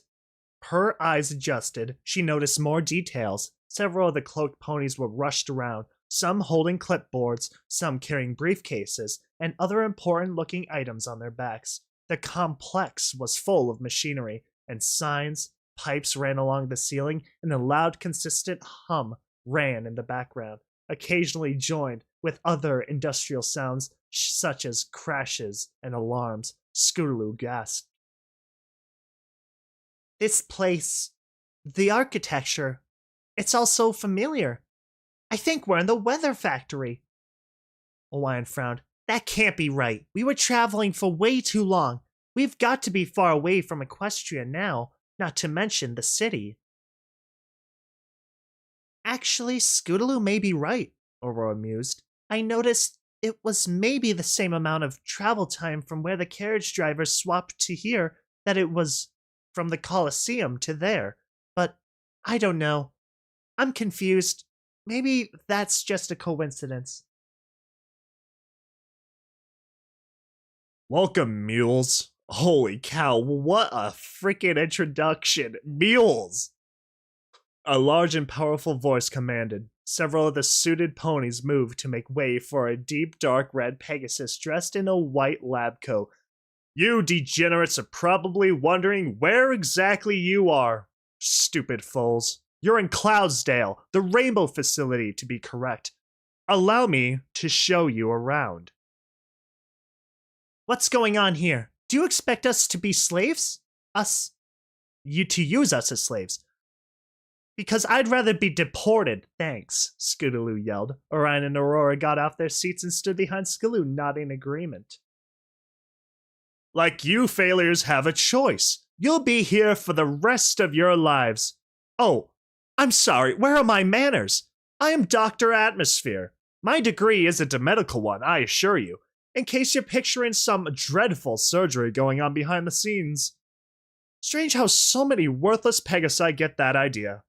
[SPEAKER 1] her eyes adjusted, she noticed more details. Several of the cloaked ponies were rushed around, some holding clipboards, some carrying briefcases, and other important-looking items on their backs. The complex was full of machinery, and signs, pipes ran along the ceiling, and a loud, consistent hum ran in the background, occasionally joined with other industrial sounds such as crashes and alarms. Scootaloo gasped. This place, the architecture, it's all so familiar. I think we're in the weather factory. Orion frowned. That can't be right. We were traveling for way too long. We've got to be far away from Equestria now, not to mention the city. Actually, Scootaloo may be right, Aurora mused. I noticed it was maybe the same amount of travel time from where the carriage driver swapped to here that it was from the Colosseum to there. But I don't know. I'm confused. Maybe that's just a coincidence. Welcome, mules. Holy cow, what a freaking introduction. Mules! A large and powerful voice commanded. Several of the suited ponies moved to make way for a deep dark red Pegasus dressed in a white lab coat. You degenerates are probably wondering where exactly you are. Stupid foals. You're in Cloudsdale, the Rainbow facility to be correct. Allow me to show you around. What's going on here? Do you expect us to be slaves? You to use us as slaves? Because I'd rather be deported, thanks, Scootaloo yelled. Orion and Aurora got off their seats and stood behind Scootaloo, nodding agreement. Like you failures have a choice. You'll be here for the rest of your lives. Oh, I'm sorry, where are my manners? I am Dr. Atmosphere. My degree isn't a medical one, I assure you, in case you're picturing some dreadful surgery going on behind the scenes. Strange how so many worthless Pegasi get that idea.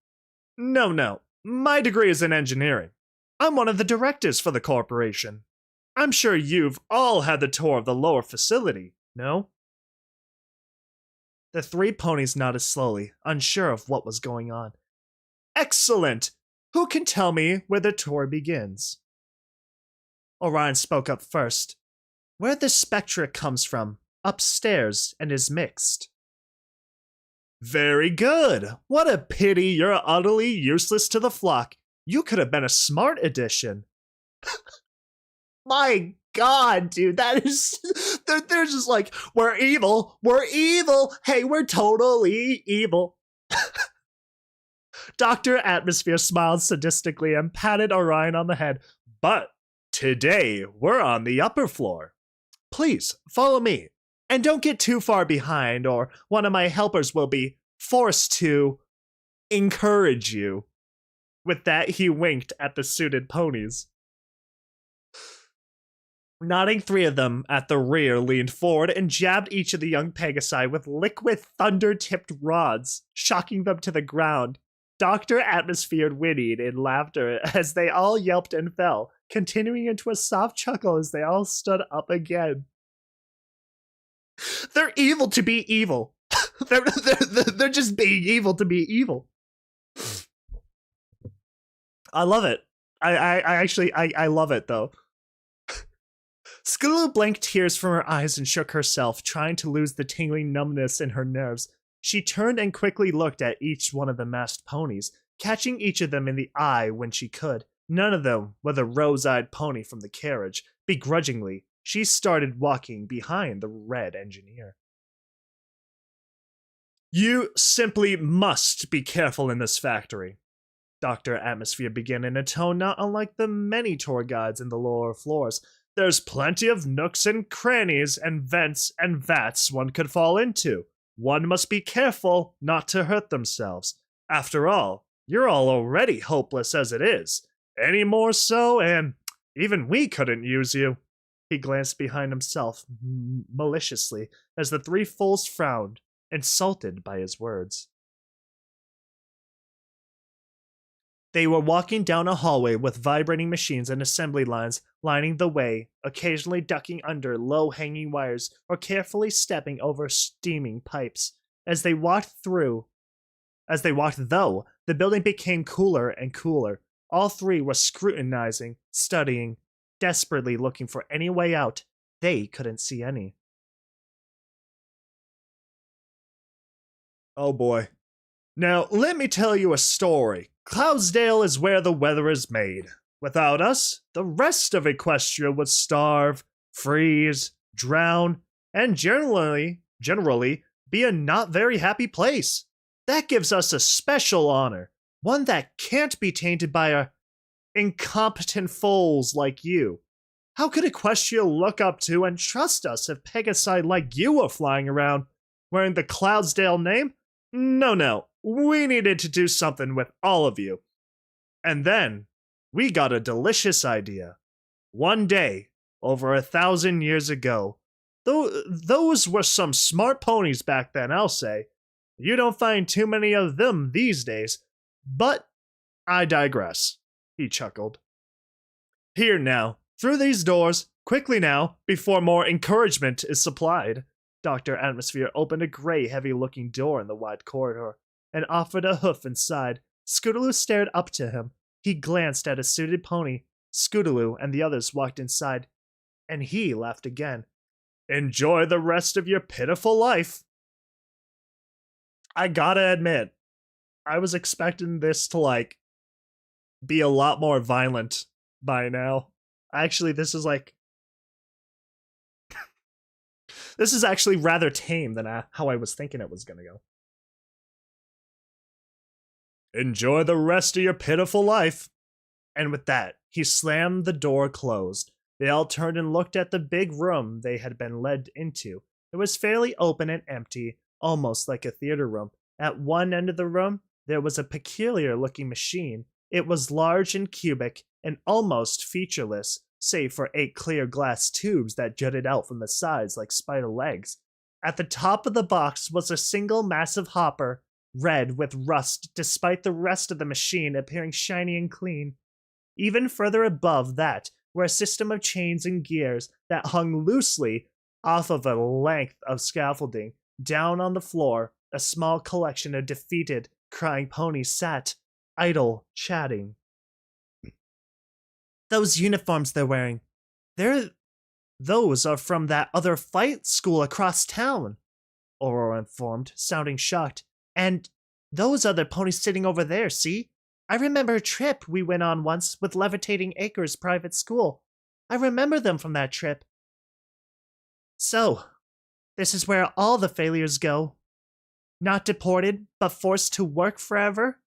[SPEAKER 1] No, my degree is in engineering. I'm one of the directors for the corporation. I'm sure you've all had the tour of the lower facility, no? The three ponies nodded slowly, unsure of what was going on. Excellent! Who can tell me where the tour begins? Orion spoke up first. Where the spectra comes from, upstairs, and is mixed. Very good. What a pity you're utterly useless to the flock. You could have been a smart addition. My God, dude, that is. They're just like, we're evil. We're evil. Hey, we're totally evil. Dr. Atmosphere smiled sadistically and patted Orion on the head. But today, we're on the upper floor. Please, follow me. And don't get too far behind, or one of my helpers will be forced to encourage you. With that, he winked at the suited ponies. Nodding, 3 of them at the rear leaned forward and jabbed each of the young Pegasi with liquid thunder-tipped rods, shocking them to the ground. Dr. Atmosphere whinnied in laughter as they all yelped and fell, continuing into a soft chuckle as they all stood up again. They're evil to be evil. they're just being evil to be evil. I love it. I love it, though. Scootaloo blinked tears from her eyes and shook herself, trying to lose the tingling numbness in her nerves. She turned and quickly looked at each one of the masked ponies, catching each of them in the eye when she could. None of them were the rose-eyed pony from the carriage. Begrudgingly, she started walking behind the red engineer. You simply must be careful in this factory. Dr. Atmosphere began in a tone not unlike the many tour guides in the lower floors. There's plenty of nooks and crannies and vents and vats one could fall into. One must be careful not to hurt themselves. After all, you're all already hopeless as it is. Any more so, and even we couldn't use you. He glanced behind himself maliciously as the 3 fools frowned, insulted by his words. They were walking down a hallway with vibrating machines and assembly lines lining the way, occasionally ducking under low-hanging wires or carefully stepping over steaming pipes. As they walked, though, the building became cooler and cooler. All 3 were scrutinizing, studying, desperately looking for any way out. They couldn't see any. Oh boy. Now, let me tell you a story. Cloudsdale is where the weather is made. Without us, the rest of Equestria would starve, freeze, drown, and generally be a not very happy place. That gives us a special honor, one that can't be tainted by incompetent foals like you. How could Equestria look up to and trust us if Pegasi like you were flying around wearing the Cloudsdale name? No. We needed to do something with all of you. And then, we got a delicious idea. One day, over 1,000 years ago, those were some smart ponies back then, I'll say. You don't find too many of them these days. But, I digress, he chuckled. Here now, through these doors, quickly now, before more encouragement is supplied. Dr. Atmosphere opened a gray, heavy-looking door in the wide corridor and offered a hoof inside. Scootaloo stared up to him. He glanced at a suited pony. Scootaloo and the others walked inside, and he laughed again. Enjoy the rest of your pitiful life. I gotta admit, I was expecting this to, be a lot more violent by now. Actually, this is this is actually rather tame than how I was thinking it was gonna go. Enjoy the rest of your pitiful life. And with that, he slammed the door closed. They all turned and looked at the big room they had been led into. It was fairly open and empty, almost like a theater room. At one end of the room, there was a peculiar-looking machine. It was large and cubic and almost featureless, save for 8 clear glass tubes that jutted out from the sides like spider legs. At the top of the box was a single massive hopper, red with rust despite the rest of the machine appearing shiny and clean. Even further above that were a system of chains and gears that hung loosely off of a length of scaffolding. Down on the floor, a small collection of defeated, crying ponies sat, idle, chatting. Those uniforms they're wearing, those are from that other fight school across town, Aurora informed, sounding shocked. And those other ponies sitting over there, see? I remember a trip we went on once with Levitating Acres Private School. I remember them from that trip. So, this is where all the failures go. Not deported, but forced to work forever?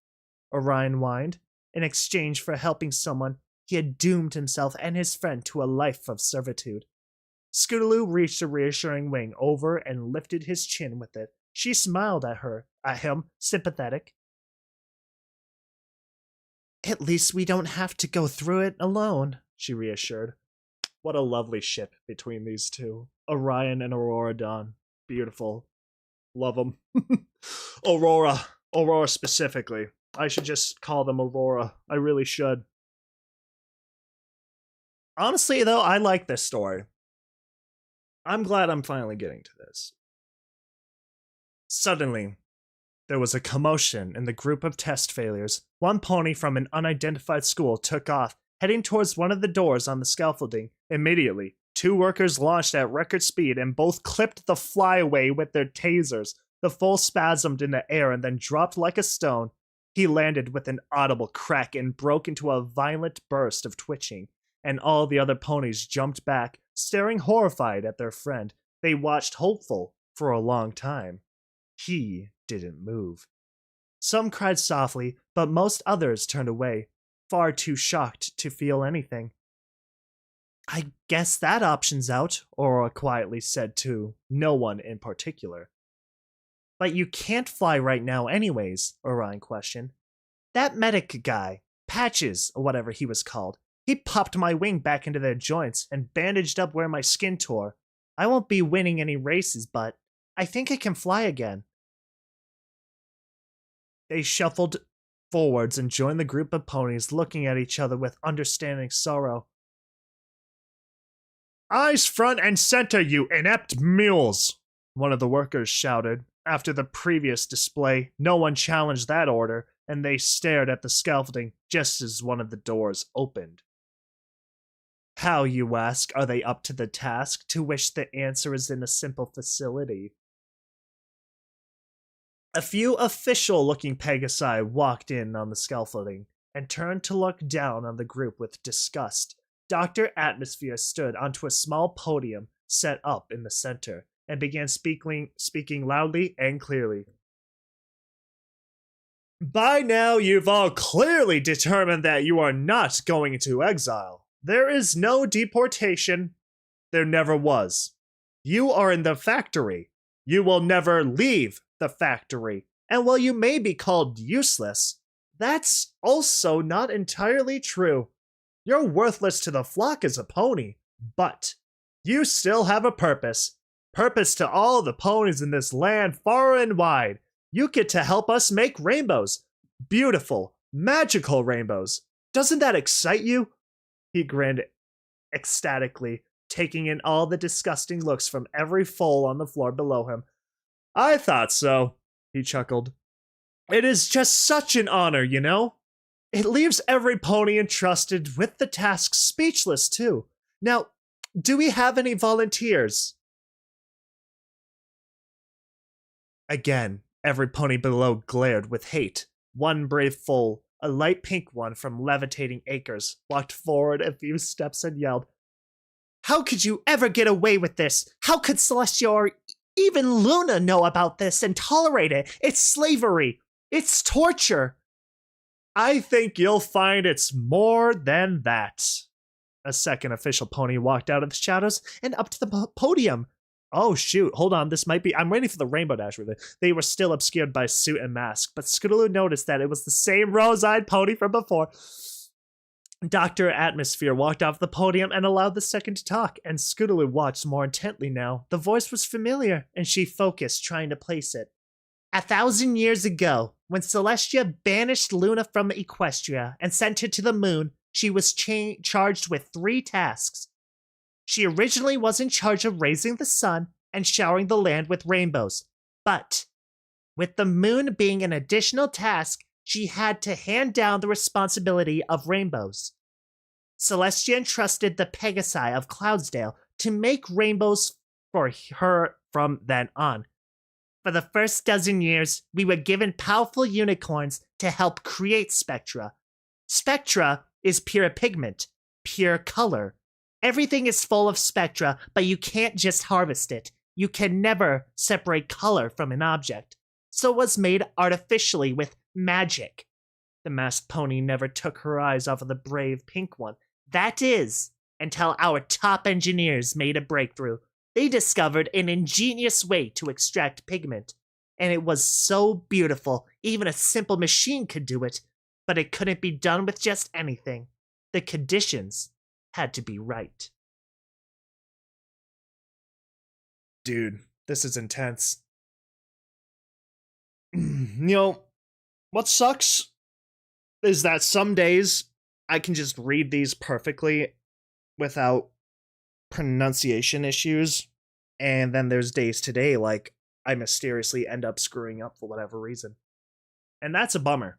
[SPEAKER 1] Orion whined, in exchange for helping someone he had doomed himself and his friend to a life of servitude. Scootaloo reached a reassuring wing over and lifted his chin with it. She smiled at him, sympathetic. At least we don't have to go through it alone, she reassured. What a lovely ship between these two. Orion and AuroraDawn. Beautiful. Love them. Aurora. Aurora specifically. I should just call them Aurora. I really should. Honestly, though, I like this story. I'm glad I'm finally getting to this. Suddenly, there was a commotion in the group of test failures. One pony from an unidentified school took off, heading towards one of the doors on the scaffolding. Immediately, two workers launched at record speed and both clipped the flyaway with their tasers. The foal spasmed in the air and then dropped like a stone. He landed with an audible crack and broke into a violent burst of twitching, and all the other ponies jumped back, staring horrified at their friend. They watched hopeful for a long time. He didn't move. Some cried softly, but most others turned away, far too shocked to feel anything. I guess that option's out, Aurora quietly said to no one in particular. But you can't fly right now anyways, Orion questioned. That medic guy, Patches, or whatever he was called, he popped my wing back into their joints and bandaged up where my skin tore. I won't be winning any races, but I think I can fly again. They shuffled forwards and joined the group of ponies, looking at each other with understanding sorrow. Eyes front and center, you inept mules! One of the workers shouted. After the previous display, no one challenged that order, and they stared at the scaffolding just as one of the doors opened. How, you ask, are they up to the task? To which the answer is in a simple facility. A few official-looking Pegasi walked in on the scaffolding and turned to look down on the group with disgust. Dr. Atmosphere stood onto a small podium set up in the center and began speaking loudly and clearly. By now, you've all clearly determined that you are not going into exile. There is no deportation. There never was. You are in the factory. You will never leave the factory. And while you may be called useless, that's also not entirely true. You're worthless to the flock as a pony, but you still have a purpose. Purpose to all the ponies in this land far and wide. You get to help us make rainbows. Beautiful, magical rainbows. Doesn't that excite you? He grinned ecstatically, taking in all the disgusting looks from every foal on the floor below him. I thought so, he chuckled. It is just such an honor, you know? It leaves every pony entrusted with the task speechless, too. Now, do we have any volunteers? Again, every pony below glared with hate. One brave foal, a light pink one from Levitating Acres, walked forward a few steps and yelled, How could you ever get away with this? How could Celestia or even Luna know about this and tolerate it? It's slavery. It's torture. I think you'll find it's more than that. A second official pony walked out of the shadows and up to the podium. Oh shoot, hold on, this might be— I'm waiting for the Rainbow Dash really. They were still obscured by suit and mask, but Scootaloo noticed that it was the same rose-eyed pony from before. Dr. Atmosphere walked off the podium and allowed the second to talk, and Scootaloo watched more intently now. The voice was familiar, and she focused, trying to place it. 1,000 years ago, when Celestia banished Luna from Equestria and sent her to the moon, she was charged with 3 tasks. She originally was in charge of raising the sun and showering the land with rainbows, but with the moon being an additional task, she had to hand down the responsibility of rainbows. Celestia entrusted the Pegasi of Cloudsdale to make rainbows for her from then on. For the first dozen years, we were given powerful unicorns to help create spectra. Spectra is pure pigment, pure color, Everything is full of spectra, but you can't just harvest it. You can never separate color from an object. So it was made artificially with magic. The masked pony never took her eyes off of the brave pink one. That is, until our top engineers made a breakthrough. They discovered an ingenious way to extract pigment. And it was so beautiful, even a simple machine could do it. But it couldn't be done with just anything. The conditions had to be right. Dude, this is intense. What sucks is that some days I can just read these perfectly without pronunciation issues, and then there's days today like I mysteriously end up screwing up for whatever reason. And that's a bummer.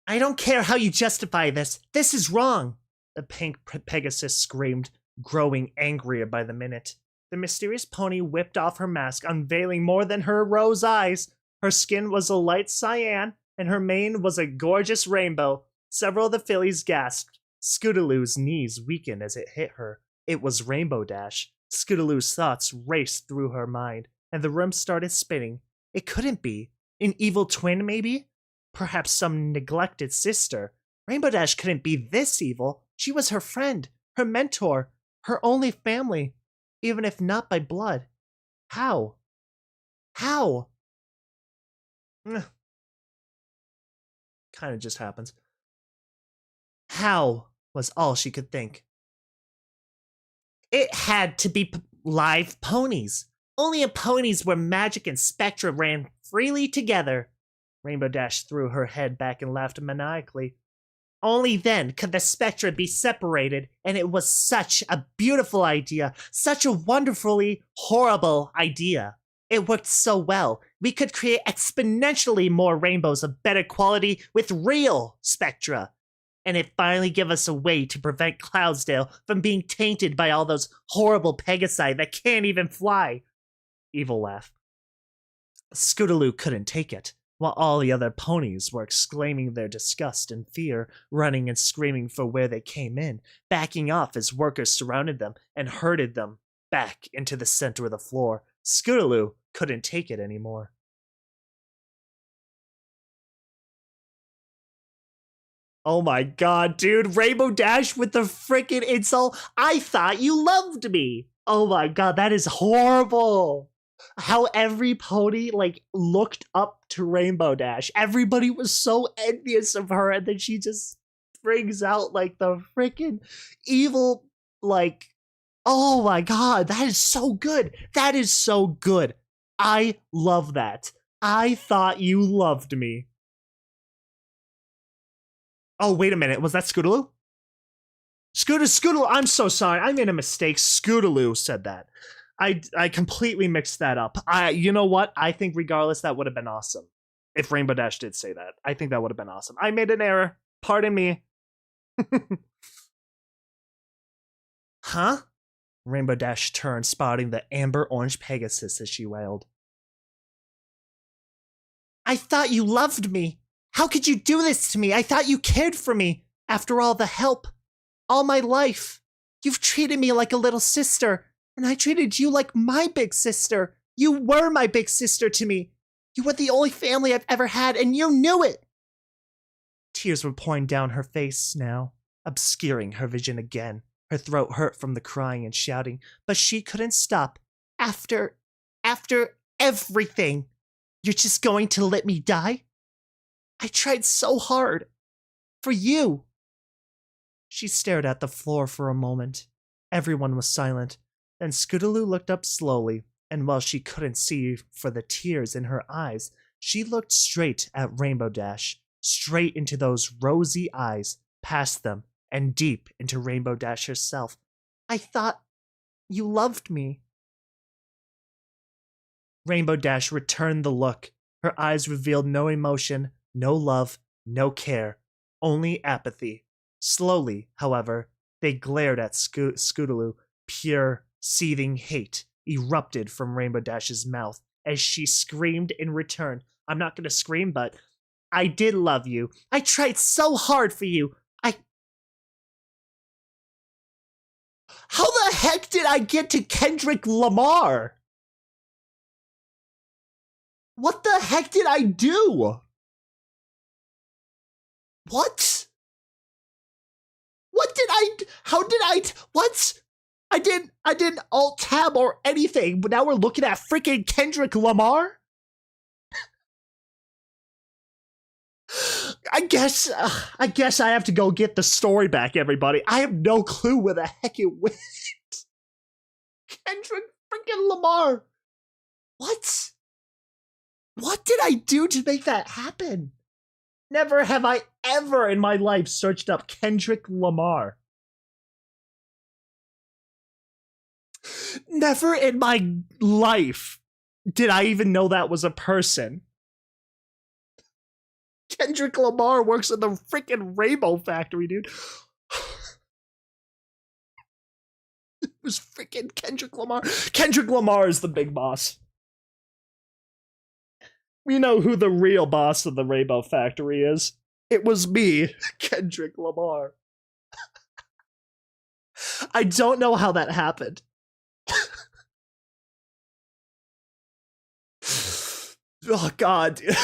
[SPEAKER 1] I don't care how you justify this. This is wrong, the pink Pegasus screamed, growing angrier by the minute. The mysterious pony whipped off her mask, unveiling more than her rose eyes. Her skin was a light cyan, and her mane was a gorgeous rainbow. Several of the fillies gasped. Scootaloo's knees weakened as it hit her. It was Rainbow Dash. Scootaloo's thoughts raced through her mind, and the room started spinning. It couldn't be. An evil twin, maybe? Perhaps some neglected sister. Rainbow Dash couldn't be this evil. She was her friend, her mentor, her only family, even if not by blood. How? How? Kind of just happens. How was all she could think. It had to be live ponies. Only in ponies where magic and spectra ran freely together. Rainbow Dash threw her head back and laughed maniacally. Only then could the spectra be separated, and it was such a beautiful idea, such a wonderfully horrible idea. It worked so well. We could create exponentially more rainbows of better quality with real spectra. And it finally gave us a way to prevent Cloudsdale from being tainted by all those horrible Pegasi that can't even fly. Evil laugh. Scootaloo couldn't take it, while all the other ponies were exclaiming their disgust and fear, running and screaming for where they came in, backing off as workers surrounded them and herded them back into the center of the floor. Scootaloo couldn't take it anymore. Oh my god, dude, Rainbow Dash with the frickin' insult. I thought you loved me. Oh my god, that is horrible. How every pony, looked up to Rainbow Dash. Everybody was so envious of her, and then she just brings out, the frickin' evil, oh my god, that is so good. That is so good. I love that. I thought you loved me. Oh, wait a minute. Was that Scootaloo? Scootaloo. I'm so sorry. I made a mistake. Scootaloo said that. I completely mixed that up. You know what? I think regardless, that would have been awesome. If Rainbow Dash did say that. I think that would have been awesome. I made an error. Pardon me. Huh? Rainbow Dash turned, spotting the amber-orange Pegasus as she wailed. I thought you loved me. How could you do this to me? I thought you cared for me. After all the help. All my life. You've treated me like a little sister. And I treated you like my big sister. You were my big sister to me. You were the only family I've ever had, and you knew it. Tears were pouring down her face now, obscuring her vision again. Her throat hurt from the crying and shouting, but she couldn't stop. After everything, you're just going to let me die? I tried so hard. For you. She stared at the floor for a moment. Everyone was silent. Then Scootaloo looked up slowly, and while she couldn't see for the tears in her eyes, she looked straight at Rainbow Dash, straight into those rosy eyes, past them, and deep into Rainbow Dash herself. I thought you loved me. Rainbow Dash returned the look. Her eyes revealed no emotion, no love, no care, only apathy. Slowly, however, they glared at Scootaloo. Pure, seething hate erupted from Rainbow Dash's mouth as she screamed in return. I'm not going to scream, but I did love you. I tried so hard for you. How the heck did I get to Kendrick Lamar? What the heck did I do? What? What did I, how did I, what? I didn't alt tab or anything, but now we're looking at freaking Kendrick Lamar? I guess I have to go get the story back, everybody. I have no clue where the heck it went. Kendrick freaking Lamar. What? What did I do to make that happen? Never have I ever in my life searched up Kendrick Lamar. Never in my life did I even know that was a person. Kendrick Lamar works in the freaking Rainbow Factory, dude. It was freaking Kendrick Lamar. Kendrick Lamar is the big boss. We know who the real boss of the Rainbow Factory is. It was me, Kendrick Lamar. I don't know how that happened. Oh, God, dude.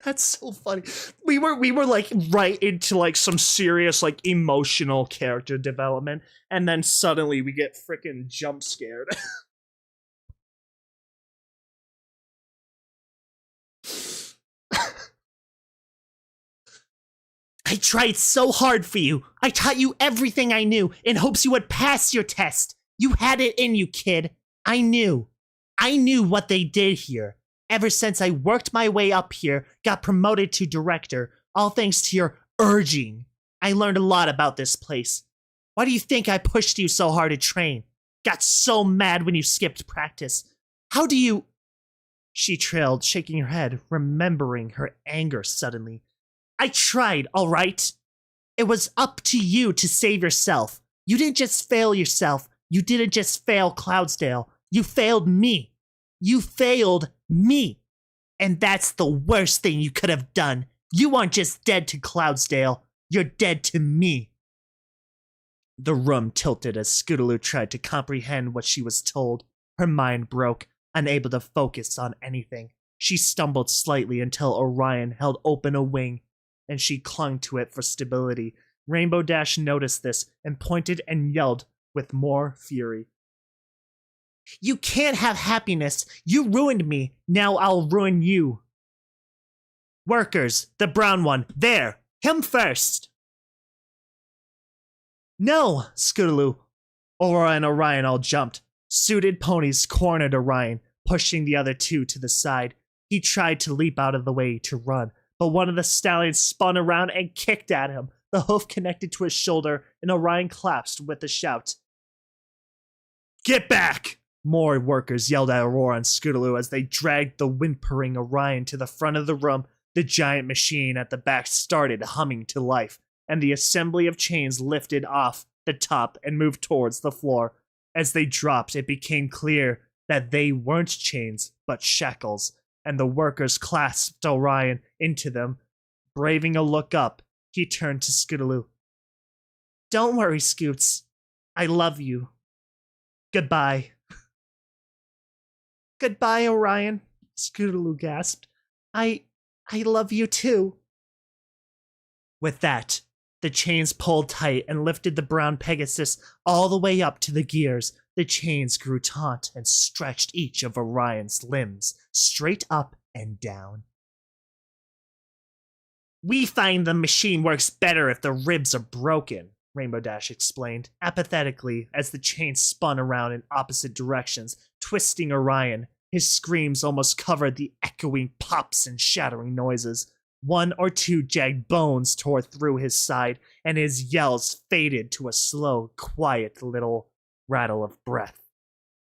[SPEAKER 1] That's so funny. We were like right into like some serious like emotional character development, and then suddenly we get freaking jump scared. I tried so hard for you. I taught you everything I knew in hopes you would pass your test. You had it in you, kid. I knew what they did here. Ever since I worked my way up here, got promoted to director, all thanks to your urging. I learned a lot about this place. Why do you think I pushed you so hard to train? Got so mad when you skipped practice. How do you... She trailed, shaking her head, remembering her anger suddenly. I tried, all right? It was up to you to save yourself. You didn't just fail yourself. You didn't just fail Cloudsdale. You failed me. You failed me. And that's the worst thing you could have done. You aren't just dead to Cloudsdale. You're dead to me. The room tilted as Scootaloo tried to comprehend what she was told. Her mind broke, unable to focus on anything. She stumbled slightly until Orion held open a wing, and she clung to it for stability. Rainbow Dash noticed this and pointed and yelled with more fury. You can't have happiness. You ruined me. Now I'll ruin you. Workers, the brown one, there. Him first. No, Scootaloo. Aurora and Orion all jumped. Suited ponies cornered Orion, pushing the other two to the side. He tried to leap out of the way to run, but one of the stallions spun around and kicked at him. The hoof connected to his shoulder, and Orion collapsed with a shout. Get back! More workers yelled at Aurora and Scootaloo as they dragged the whimpering Orion to the front of the room. The giant machine at the back started humming to life, and the assembly of chains lifted off the top and moved towards the floor. As they dropped, it became clear that they weren't chains, but shackles, and the workers clasped Orion into them. Braving a look up, he turned to Scootaloo. Don't worry, Scoots. I love you. Goodbye. Goodbye, Orion, Scootaloo gasped. I love you too. With that, the chains pulled tight and lifted the brown Pegasus all the way up to the gears. The chains grew taut and stretched each of Orion's limbs straight up and down. We find the machine works better if the ribs are broken, Rainbow Dash explained, apathetically as the chains spun around in opposite directions, twisting Orion. His screams almost covered the echoing pops and shattering noises. One or two jagged bones tore through his side, and his yells faded to a slow, quiet little rattle of breath.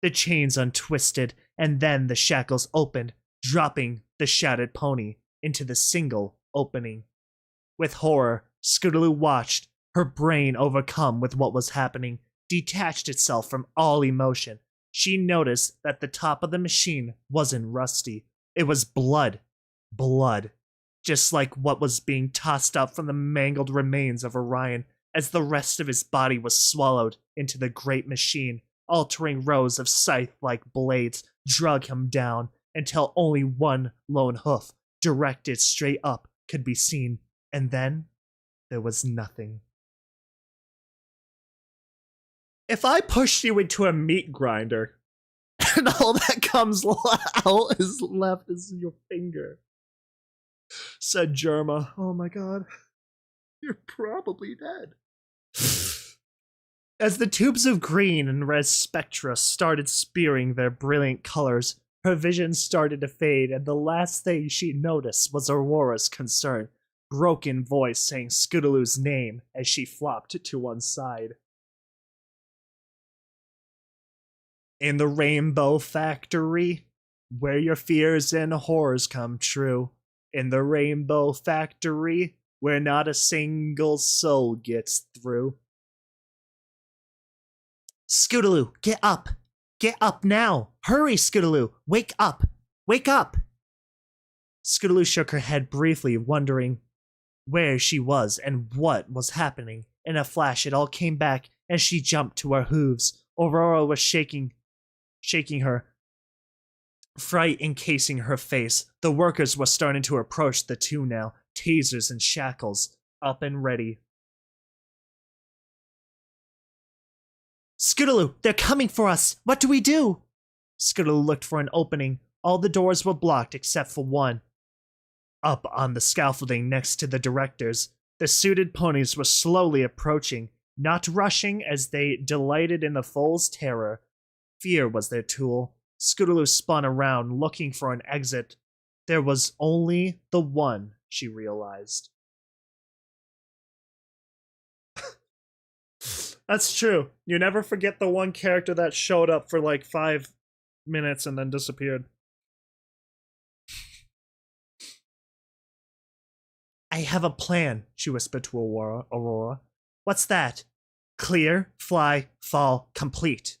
[SPEAKER 1] The chains untwisted, and then the shackles opened, dropping the shattered pony into the single opening. With horror, Scootaloo watched, her brain overcome with what was happening, detached itself from all emotion. She noticed that the top of the machine wasn't rusty. It was blood. Blood. Just like what was being tossed up from the mangled remains of Orion. as the rest of his body was swallowed into the great machine. Altering rows of scythe-like blades drug him down until only one lone hoof, directed straight up, could be seen, and then there was nothing. If I pushed you into a meat grinder, and all that comes out is left is your finger, said Germa. Oh my god. You're probably dead. As the tubes of green and red spectra started spearing their brilliant colors, her vision started to fade, and the last thing she noticed was Aurora's concerned, broken voice saying Scootaloo's name as she flopped to one side. In the Rainbow Factory, where your fears and horrors come true. In the Rainbow Factory, where not a single soul gets through. Scootaloo, get up! Get up now! Hurry, Scootaloo! Wake up! Wake up! Scootaloo shook her head briefly, wondering where she was and what was happening. In a flash, it all came back, and she jumped to her hooves. Aurora was shaking her, fright encasing her face. The workers were starting to approach the two now, tasers and shackles, up and ready. Scootaloo, they're coming for us! What do we do? Scootaloo looked for an opening. All the doors were blocked except for one. Up on the scaffolding next to the directors, the suited ponies were slowly approaching, not rushing as they delighted in the foal's terror. Fear was their tool. Scootaloo spun around, looking for an exit. There was only the one, she realized. That's true. You never forget the one character that showed up for like 5 minutes and then disappeared. I have a plan, she whispered to Aurora. What's that? Clear, fly, fall, complete.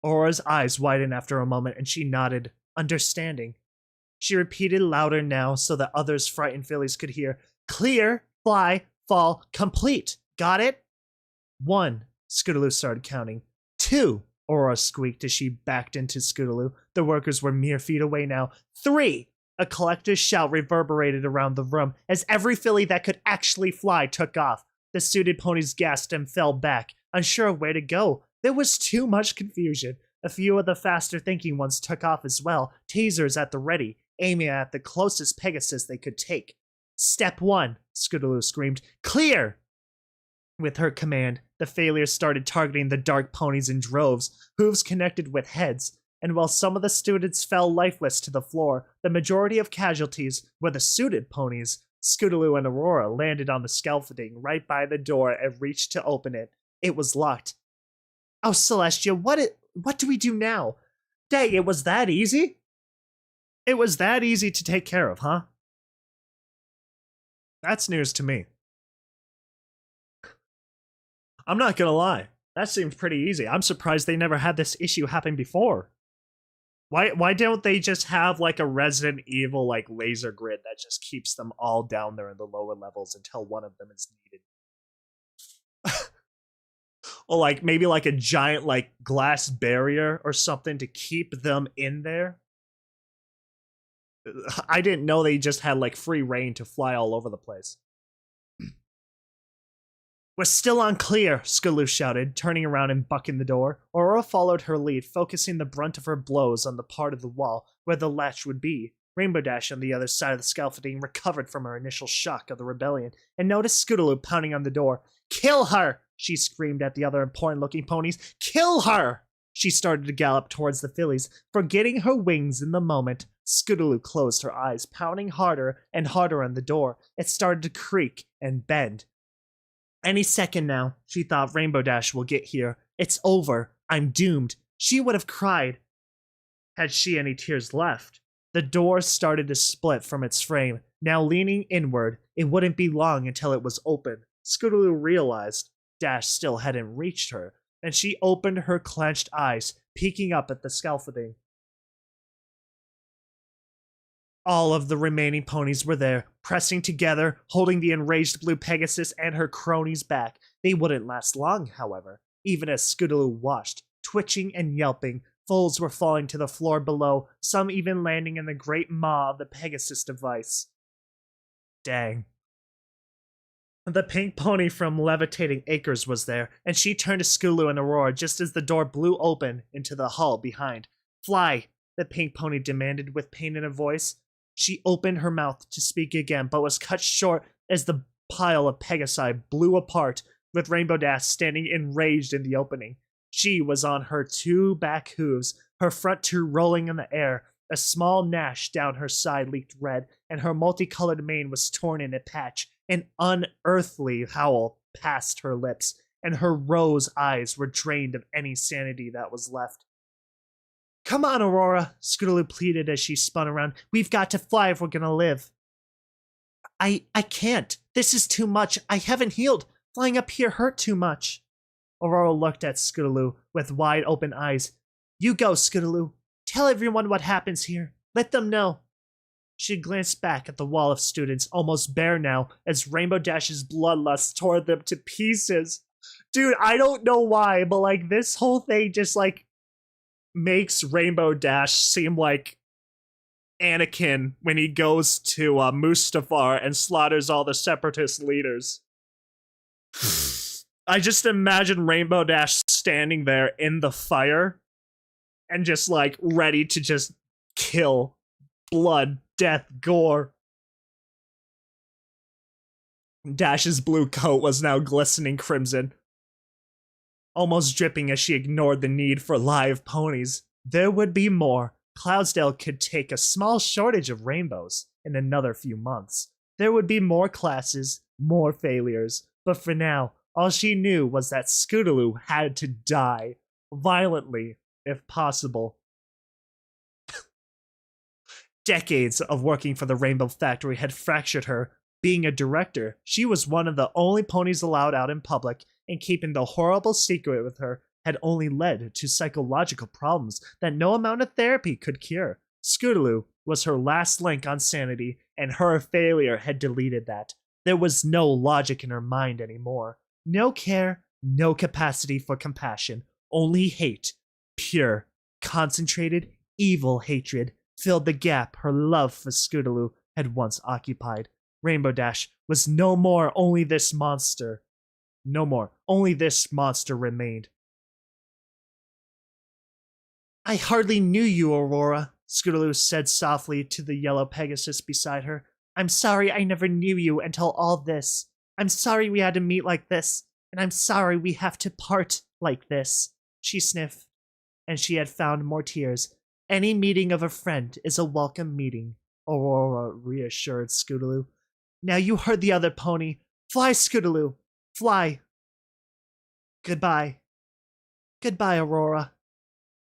[SPEAKER 1] Aurora's eyes widened after a moment and she nodded, understanding. She repeated louder now so that others' frightened fillies could hear. Clear, fly, fall, complete. Got it? 1. Scootaloo started counting. 2. Aurora squeaked as she backed into Scootaloo. The workers were mere feet away now. 3. A collective shout reverberated around the room as every filly that could actually fly took off. The suited ponies gasped and fell back, unsure of where to go. There was too much confusion. A few of the faster-thinking ones took off as well, tasers at the ready, aiming at the closest Pegasus they could take. Step 1, Scootaloo screamed. Clear! With her command, the failures started targeting the dark ponies in droves, hooves connected with heads, and while some of the students fell lifeless to the floor, the majority of casualties were the suited ponies. Scootaloo and Aurora landed on the scaffolding right by the door and reached to open it. It was locked. Oh, Celestia, what do we do now? Dang, it was that easy? It was that easy to take care of, huh? That's news to me. I'm not gonna lie. That seems pretty easy. I'm surprised they never had this issue happen before. Why don't they just have like a Resident Evil like laser grid that just keeps them all down there in the lower levels until one of them is needed? Or like maybe like a giant like glass barrier or something to keep them in there. I didn't know they just had like free reign to fly all over the place. We're still unclear, Scootaloo shouted, turning around and bucking the door. Aurora followed her lead, focusing the brunt of her blows on the part of the wall where the latch would be. Rainbow Dash on the other side of the scaffolding recovered from her initial shock of the rebellion and noticed Scootaloo pounding on the door. Kill her! She screamed at the other important-looking ponies. Kill her! She started to gallop towards the fillies, forgetting her wings in the moment. Scootaloo closed her eyes, pounding harder and harder on the door. It started to creak and bend. Any second now, she thought Rainbow Dash will get here. It's over. I'm doomed. She would have cried had she any tears left. The door started to split from its frame. Now leaning inward, it wouldn't be long until it was open. Scootaloo realized Dash still hadn't reached her, and she opened her clenched eyes, peeking up at the scaffolding. All of the remaining ponies were there, pressing together, holding the enraged blue Pegasus and her cronies back. They wouldn't last long, however. Even as Scootaloo watched, twitching and yelping, foals were falling to the floor below, some even landing in the great maw of the Pegasus device. Dang. The pink pony from Levitating Acres was there, and she turned to Scootaloo and Aurora just as the door blew open into the hall behind. Fly, the pink pony demanded with pain in her voice. She opened her mouth to speak again, but was cut short as the pile of Pegasi blew apart, with Rainbow Dash standing enraged in the opening. She was on her two back hooves, her front two rolling in the air. A small gash down her side leaked red, and her multicolored mane was torn in a patch. An unearthly howl passed her lips, and her rose eyes were drained of any sanity that was left. Come on, Aurora, Scootaloo pleaded as she spun around. We've got to fly if we're gonna live. I can't. This is too much. I haven't healed. Flying up here hurt too much. Aurora looked at Scootaloo with wide open eyes. You go, Scootaloo. Tell everyone what happens here. Let them know. She glanced back at the wall of students, almost bare now, as Rainbow Dash's bloodlust tore them to pieces. Dude, I don't know why, but like this whole thing just like makes Rainbow Dash seem like Anakin when he goes to Mustafar and slaughters all the separatist leaders. I just imagine Rainbow Dash standing there in the fire and just like ready to just kill. Blood, death, gore. Dash's blue coat was now glistening crimson, almost dripping as she ignored the need for live ponies. There would be more. Cloudsdale could take a small shortage of rainbows in another few months. There would be more classes, more failures, but for now, all she knew was that Scootaloo had to die, violently, if possible. Decades of working for the Rainbow Factory had fractured her. Being a director, she was one of the only ponies allowed out in public, and keeping the horrible secret with her had only led to psychological problems that no amount of therapy could cure. Scootaloo was her last link on sanity, and her failure had deleted that. There was no logic in her mind anymore. No care, no capacity for compassion, only hate. Pure, concentrated, evil hatred filled the gap her love for Scootaloo had once occupied. Rainbow Dash was no more, only this monster. No more, only this monster remained. I hardly knew you, Aurora, Scootaloo said softly to the yellow Pegasus beside her. I'm sorry I never knew you until all this. I'm sorry we had to meet like this, and I'm sorry we have to part like this. She sniffed, and she had found more tears. Any meeting of a friend is a welcome meeting, Aurora reassured Scootaloo. Now you heard the other pony. Fly, Scootaloo. Fly. Goodbye. Goodbye, Aurora.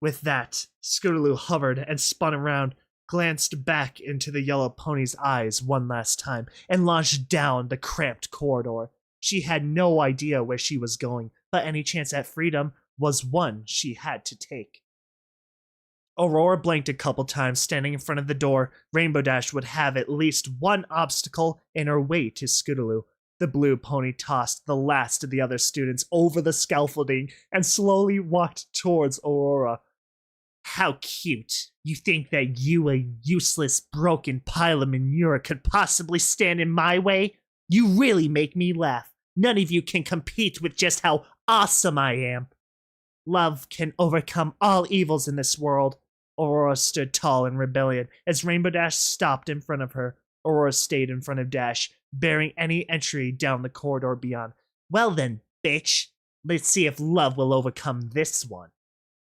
[SPEAKER 1] With that, Scootaloo hovered and spun around, glanced back into the yellow pony's eyes one last time, and launched down the cramped corridor. She had no idea where she was going, but any chance at freedom was one she had to take. Aurora blinked a couple times, standing in front of the door. Rainbow Dash would have at least one obstacle in her way to Scootaloo. The blue pony tossed the last of the other students over the scaffolding and slowly walked towards Aurora. How cute. You think that you, a useless, broken pile of manure, could possibly stand in my way? You really make me laugh. None of you can compete with just how awesome I am. Love can overcome all evils in this world. Aurora stood tall in rebellion as Rainbow Dash stopped in front of her. Aurora stayed in front of Dash, bearing any entry down the corridor beyond. Well then, bitch. Let's see if love will overcome this one.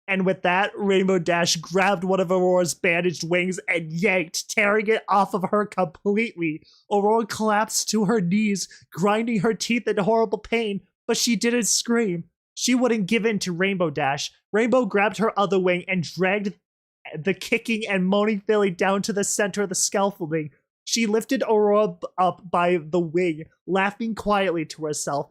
[SPEAKER 1] And with that, Rainbow Dash grabbed one of Aurora's bandaged wings and yanked, tearing it off of her completely. Aurora collapsed to her knees, grinding her teeth in horrible pain, but she didn't scream. She wouldn't give in to Rainbow Dash. Rainbow grabbed her other wing and dragged the kicking and moaning filly down to the center of the scaffolding. She lifted Aurora up by the wing, laughing quietly to herself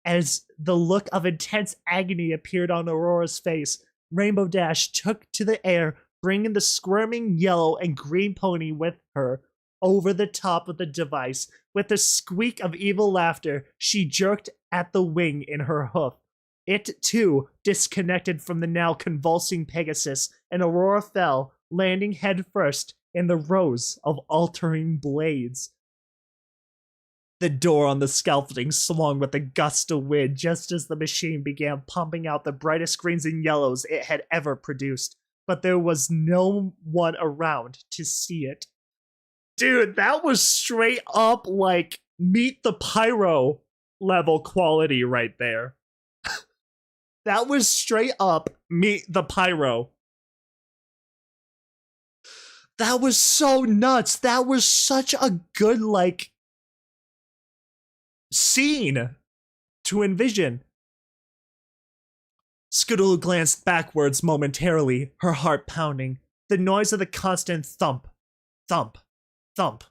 [SPEAKER 1] as the look of intense agony appeared on Aurora's face. Rainbow Dash took to the air, bringing the squirming yellow and green pony with her. over the top of the device. With a squeak of evil laughter, she jerked at the wing in her hoof. It, too, disconnected from the now convulsing Pegasus, and Aurora fell, landing headfirst in the rows of altering blades. The door on the scaffolding swung with a gust of wind just as the machine began pumping out the brightest greens and yellows it had ever produced, but there was no one around to see it. Dude, that was straight up like Meet the Pyro level quality right there. That was straight up Meet the Pyro. That was so nuts. That was such a good, like, scene to envision. Scootaloo glanced backwards momentarily, her heart pounding. The noise of the constant thump, thump, thump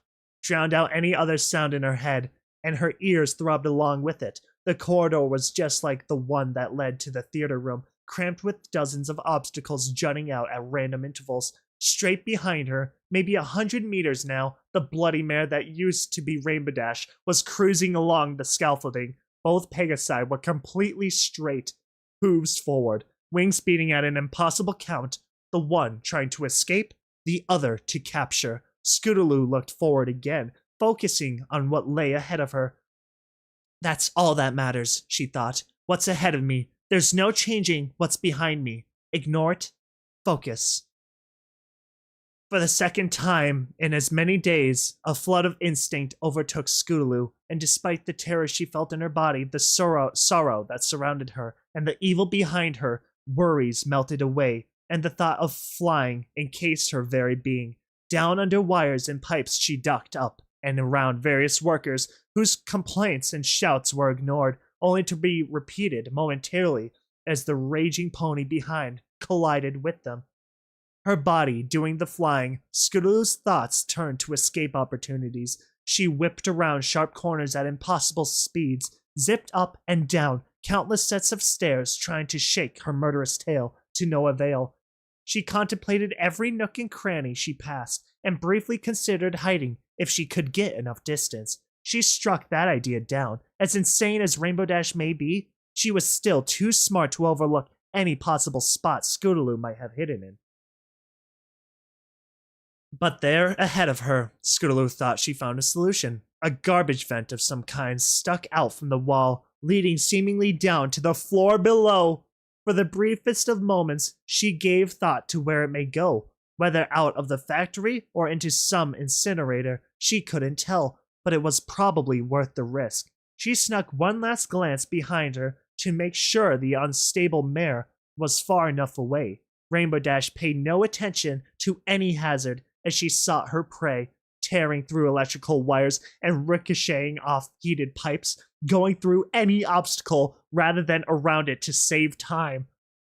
[SPEAKER 1] drowned out any other sound in her head, and her ears throbbed along with it. The corridor was just like the one that led to the theater room, cramped with dozens of obstacles jutting out at random intervals. Straight behind her, maybe 100 meters now, the bloody mare that used to be Rainbow Dash was cruising along the scaffolding. Both Pegasi were completely straight, hooves forward, wings beating at an impossible count, the one trying to escape, the other to capture. Scootaloo looked forward again, focusing on what lay ahead of her. That's all that matters, she thought. What's ahead of me? There's no changing what's behind me. Ignore it. Focus. For the second time in as many days, a flood of instinct overtook Scootaloo, and despite the terror she felt in her body, the sorrow that surrounded her, and the evil behind her, worries melted away, and the thought of flying encased her very being. Down under wires and pipes she ducked up and around various workers whose complaints and shouts were ignored, only to be repeated momentarily as the raging pony behind collided with them. Her body doing the flying, Scootaloo's thoughts turned to escape opportunities. She whipped around sharp corners at impossible speeds, zipped up and down countless sets of stairs trying to shake her murderous tail to no avail. She contemplated every nook and cranny she passed, and briefly considered hiding if she could get enough distance. She struck that idea down. As insane as Rainbow Dash may be, she was still too smart to overlook any possible spot Scootaloo might have hidden in. But there, ahead of her, Scootaloo thought she found a solution. A garbage vent of some kind stuck out from the wall, leading seemingly down to the floor below. For the briefest of moments, she gave thought to where it may go. Whether out of the factory or into some incinerator, she couldn't tell, but it was probably worth the risk. She snuck one last glance behind her to make sure the unstable mare was far enough away. Rainbow Dash paid no attention to any hazard as she sought her prey, tearing through electrical wires and ricocheting off heated pipes, going through any obstacle rather than around it to save time.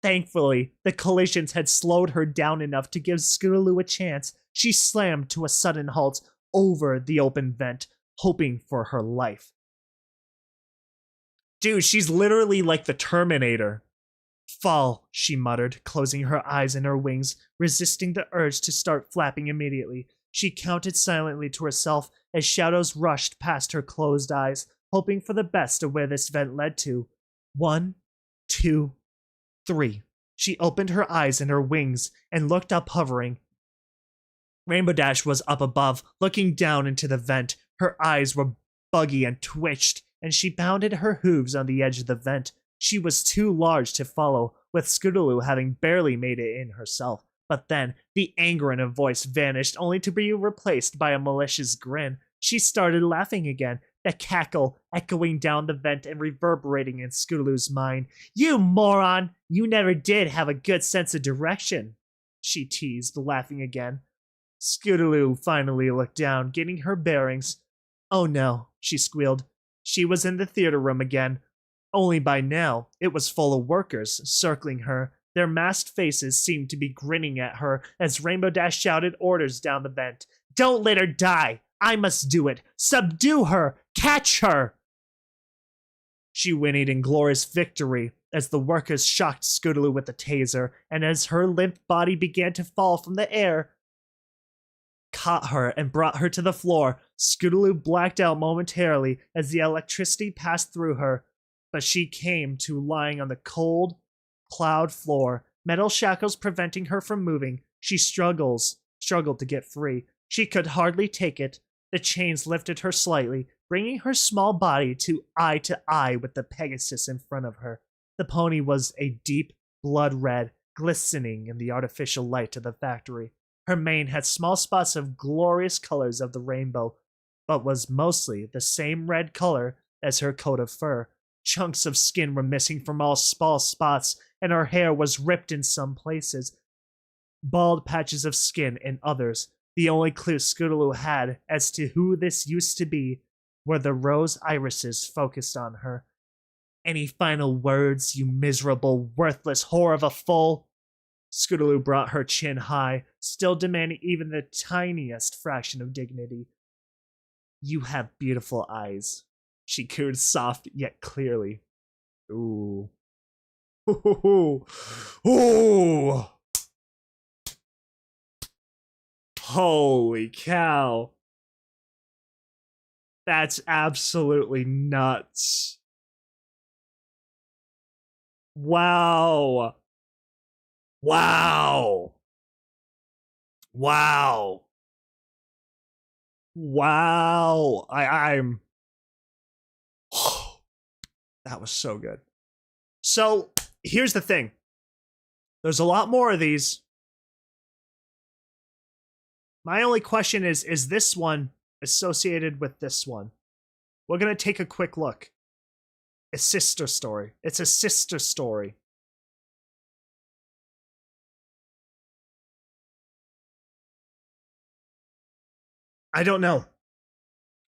[SPEAKER 1] Thankfully, the collisions had slowed her down enough to give Scootaloo a chance. She slammed to a sudden halt over the open vent, hoping for her life. Dude, she's literally like the Terminator. Fall, she muttered, closing her eyes and her wings, resisting the urge to start flapping immediately. She counted silently to herself as shadows rushed past her closed eyes, hoping for the best of where this vent led to. 1, 2, 3. She opened her eyes and her wings and looked up, hovering. Rainbow Dash was up above, looking down into the vent. Her eyes were buggy and twitched, and she pounded her hooves on the edge of the vent. She was too large to follow, with Scootaloo having barely made it in herself. But then, the anger in her voice vanished, only to be replaced by a malicious grin. She started laughing again, the cackle echoing down the vent and reverberating in Scootaloo's mind. "You moron! You never did have a good sense of direction," she teased, laughing again. Scootaloo finally looked down, getting her bearings. "Oh no," she squealed. She was in the theater room again. Only by now, it was full of workers, circling her. Their masked faces seemed to be grinning at her as Rainbow Dash shouted orders down the vent. "Don't let her die! I must do it! Subdue her! Catch her!" She whinnied in glorious victory as the workers shocked Scootaloo with the taser, and as her limp body began to fall from the air. caught her and brought her to the floor. Scootaloo blacked out momentarily as the electricity passed through her, but she came to lying on the cold, plowed floor, metal shackles preventing her from moving. She struggled to get free. She could hardly take it. The chains lifted her slightly, bringing her small body to eye with the Pegasus in front of her. The pony was a deep blood red, glistening in the artificial light of the factory. Her mane had small spots of glorious colors of the rainbow, but was mostly the same red color as her coat of fur. Chunks of skin were missing from all small spots, and her hair was ripped in some places. Bald patches of skin in others. The only clue Scootaloo had as to who this used to be were the rose irises focused on her. Any final words, you miserable, worthless whore of a foal? Scootaloo brought her chin high, still demanding even the tiniest fraction of dignity. You have beautiful eyes, she cooed soft yet clearly. Ooh. Ooh. Ooh. Holy cow. That's absolutely nuts. Wow. Wow. Wow. Wow. I'm that was so good. So, here's the thing. There's a lot more of these. My only question is this one associated with this one? We're going to take a quick look. A sister story. It's a sister story. I don't know.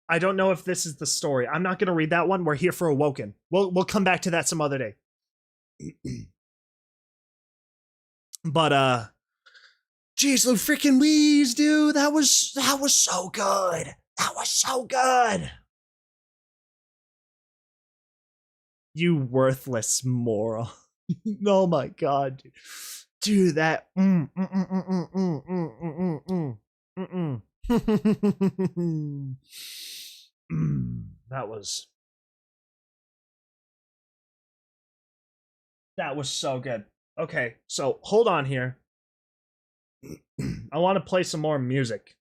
[SPEAKER 1] I don't know if this is the story. I'm not going to read that one. We're here for Awoken. We'll come back to that some other day. But jeez, Lou freaking Louise, dude, that was so good. That was so good. You worthless moron. Oh my god, dude, that that was so good. Okay, so hold on here. I want to play some more music.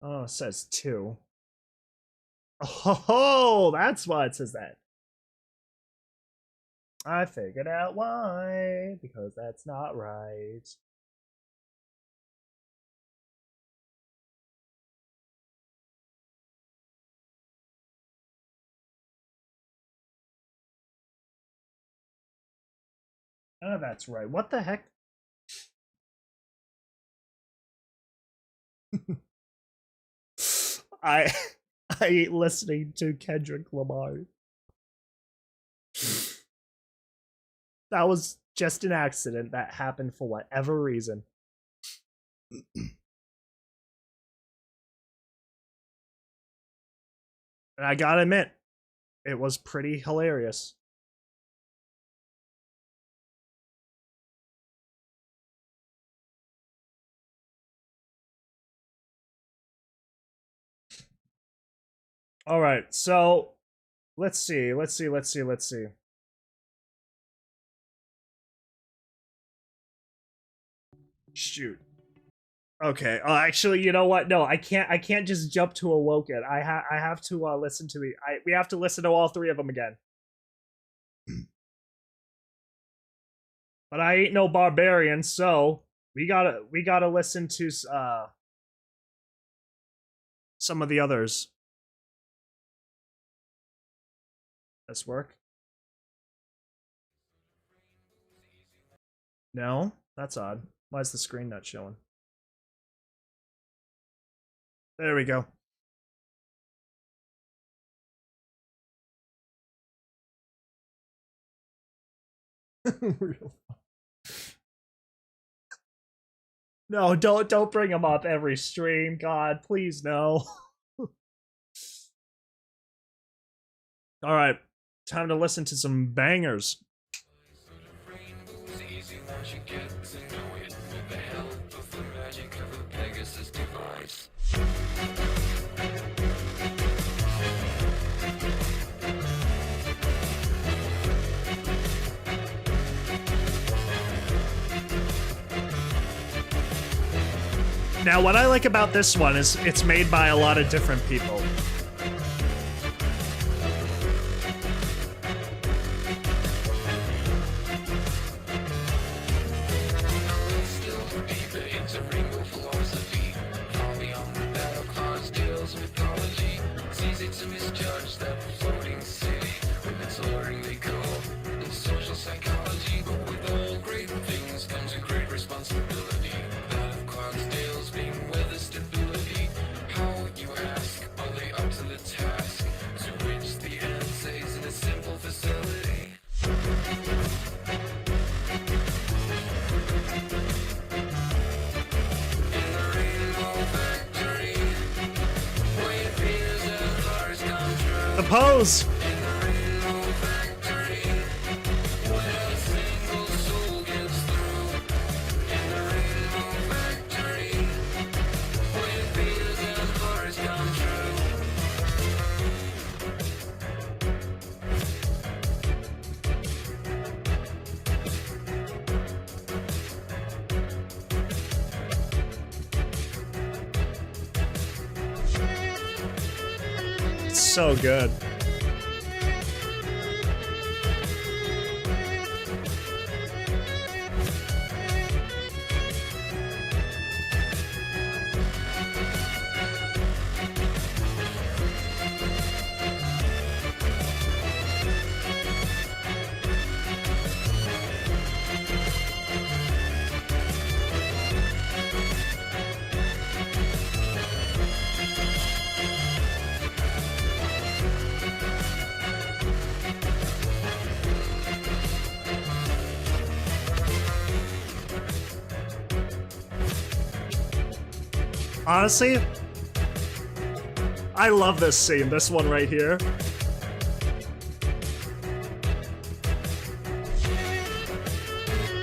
[SPEAKER 1] Oh, it says 2. Oh, that's why it says that. I figured out why, because that's not right. Oh, that's right. What the heck? I I hate listening to Kendrick Lamar. That was just an accident that happened for whatever reason. And I gotta admit, it was pretty hilarious. All right, so let's see. Shoot. Okay. Actually, you know what? No, I can't. I can't just jump to Awoken. I have to listen to the. We have to listen to all 3 of them again. But I ain't no barbarian, so we gotta listen to some of the others. This work? No, that's odd. Why is the screen not showing? There we go. No, don't bring him up every stream. God, please no. All right, time to listen to some bangers. Now, what I like about this one is it's made by a lot of different people. The pose! So good. Honestly, I love this scene, this one right here.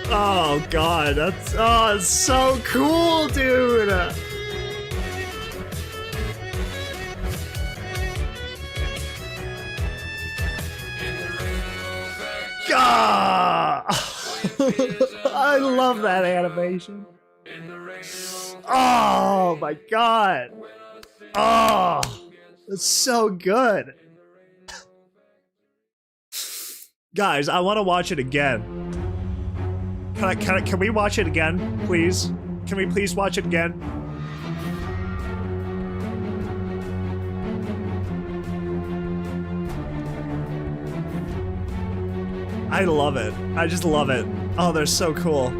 [SPEAKER 1] Oh god, it's so cool, dude. Ah! I love that animation. Oh my god. Oh, it's so good. Guys, I want to watch it again. Can we watch it again, please? Can we please watch it again? I love it. I just love it. Oh, they're so cool.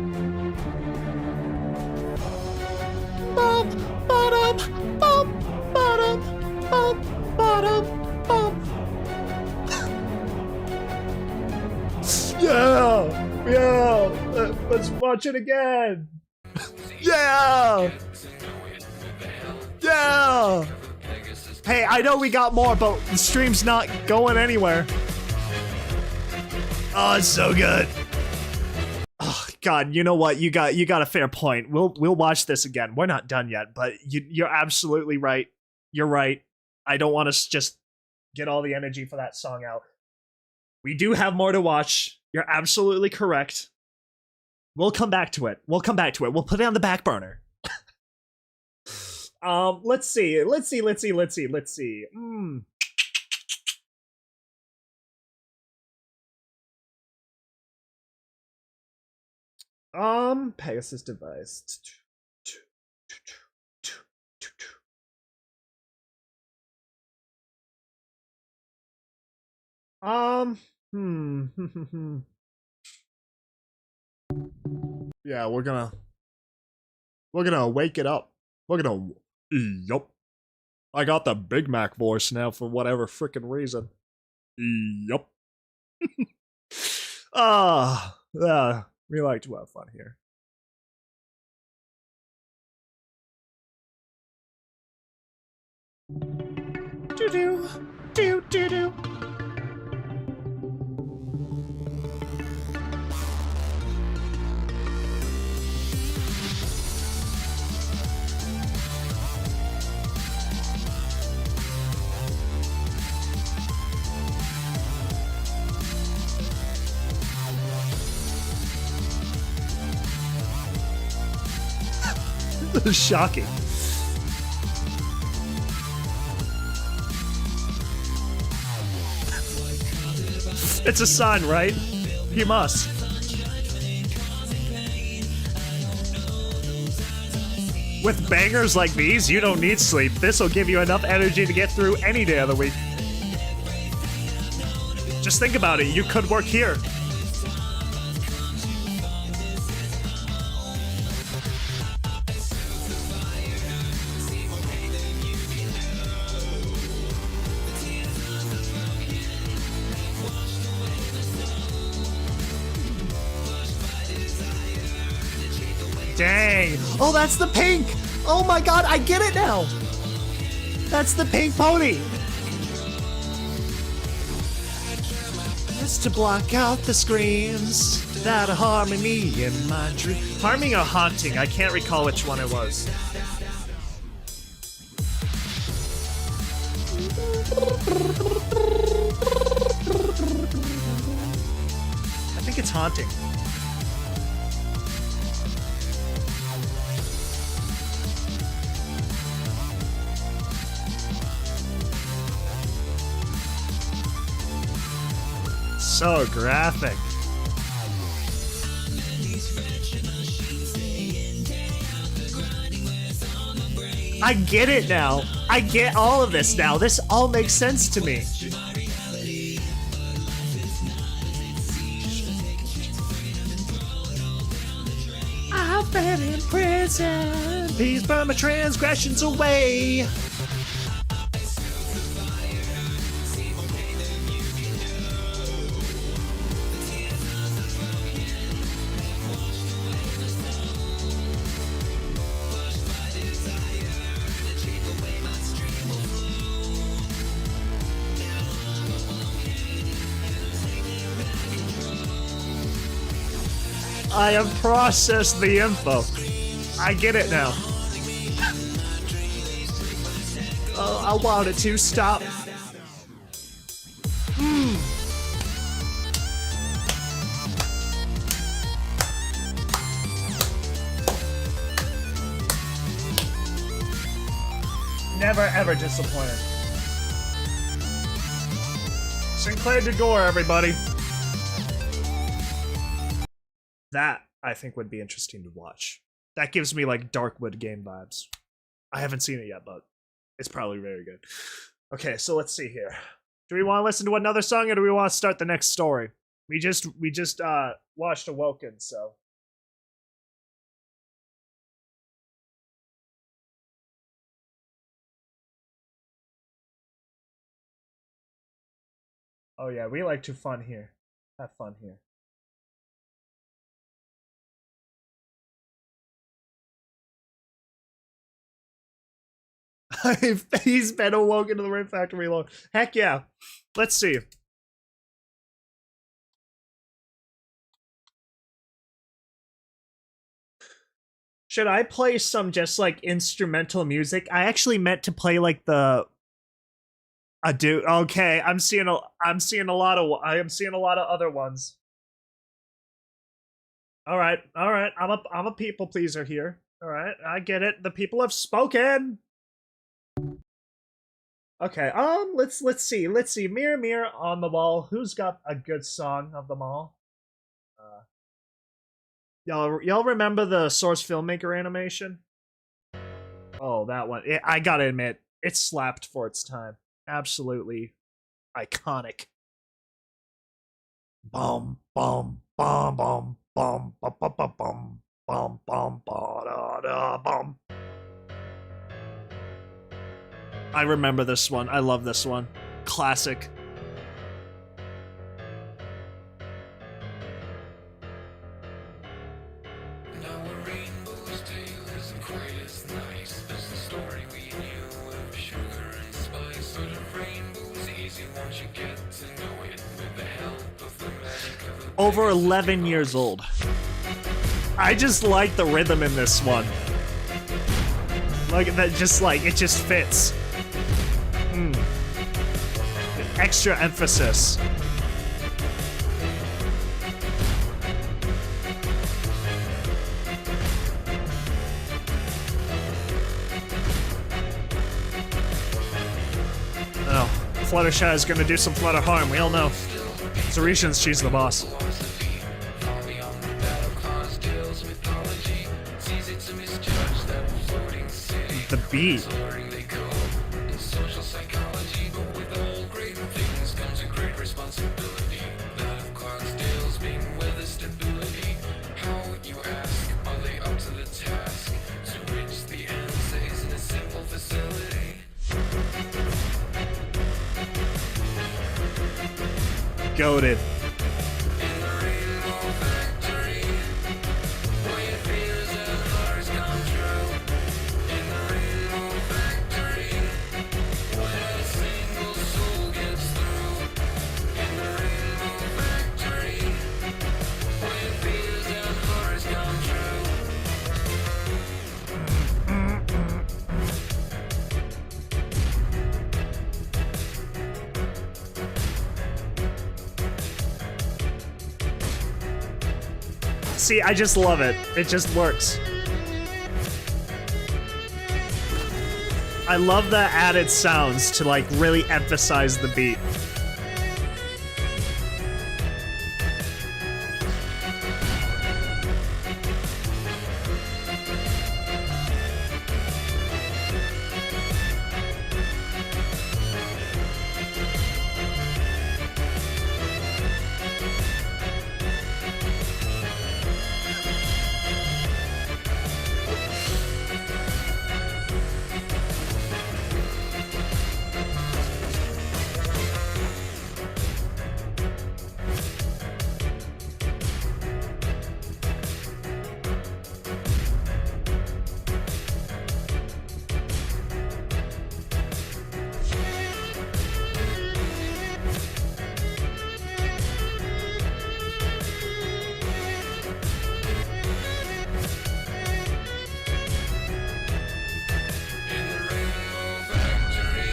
[SPEAKER 1] Yeah, let's watch it again. Yeah, yeah. Hey, I know we got more, but the stream's not going anywhere. Oh, it's so good. Oh God, you know what? You got a fair point. We'll watch this again. We're not done yet, but you're absolutely right. You're right. I don't want to just get all the energy for that song out. We do have more to watch. You're absolutely correct. We'll come back to it. We'll come back to it. We'll put it on the back burner. Let's see. Pegasus device. Yeah, we're gonna wake it up. We're gonna, yup. I got the Big Mac voice now for whatever freaking reason. Yup. We like to have fun here. Do-do, do-do-do. Shocking. It's a sign, right? He must. With bangers like these, you don't need sleep. This'll give you enough energy to get through any day of the week. Just think about it, you could work here. Dang. Oh, that's the pink. Oh my god, I get it now. That's the pink pony. Just to block out the screams that are harming me in my dream. Harming or haunting? I can't recall which one it was. I think it's haunting. So graphic. I get it now. I get all of this now. This all makes sense to me. I've been in prison. Please burn my transgressions away. I have processed the info. I get it now. Oh, I want it to stop. Never ever disappointed. Sinclair DeGore, everybody. That, I think, would be interesting to watch. That gives me, like, Darkwood game vibes. I haven't seen it yet, but it's probably very good. Okay, so let's see here. Do we want to listen to another song, or do we want to start the next story? We just watched Awoken, so... Oh yeah, we like to fun here. Have fun here. He's been awoken to the Rain Factory alone. Heck yeah. Let's see. Should I play some just like instrumental music? I actually meant to play like the okay, I'm seeing a lot of other ones. All right. I'm a people pleaser here. All right, I get it. The people have spoken. Okay, let's see. Mirror, mirror on the wall. Who's got a good song of them all? Y'all remember the Source Filmmaker animation? Oh, that one. I gotta admit, it slapped for its time. Absolutely iconic. Bum bum bum bum bum bum bum bum bum bum bum bum. I remember this one. I love this one. Classic. Over 11 years old. I just like the rhythm in this one. Like that, just like it just fits. Extra emphasis. Oh, Fluttershy is gonna do some Flutter harm. We all know. Zarishan's, she's the boss. The beat. Goated. See, I just love it. It just works. I love the added sounds to like really emphasize the beat.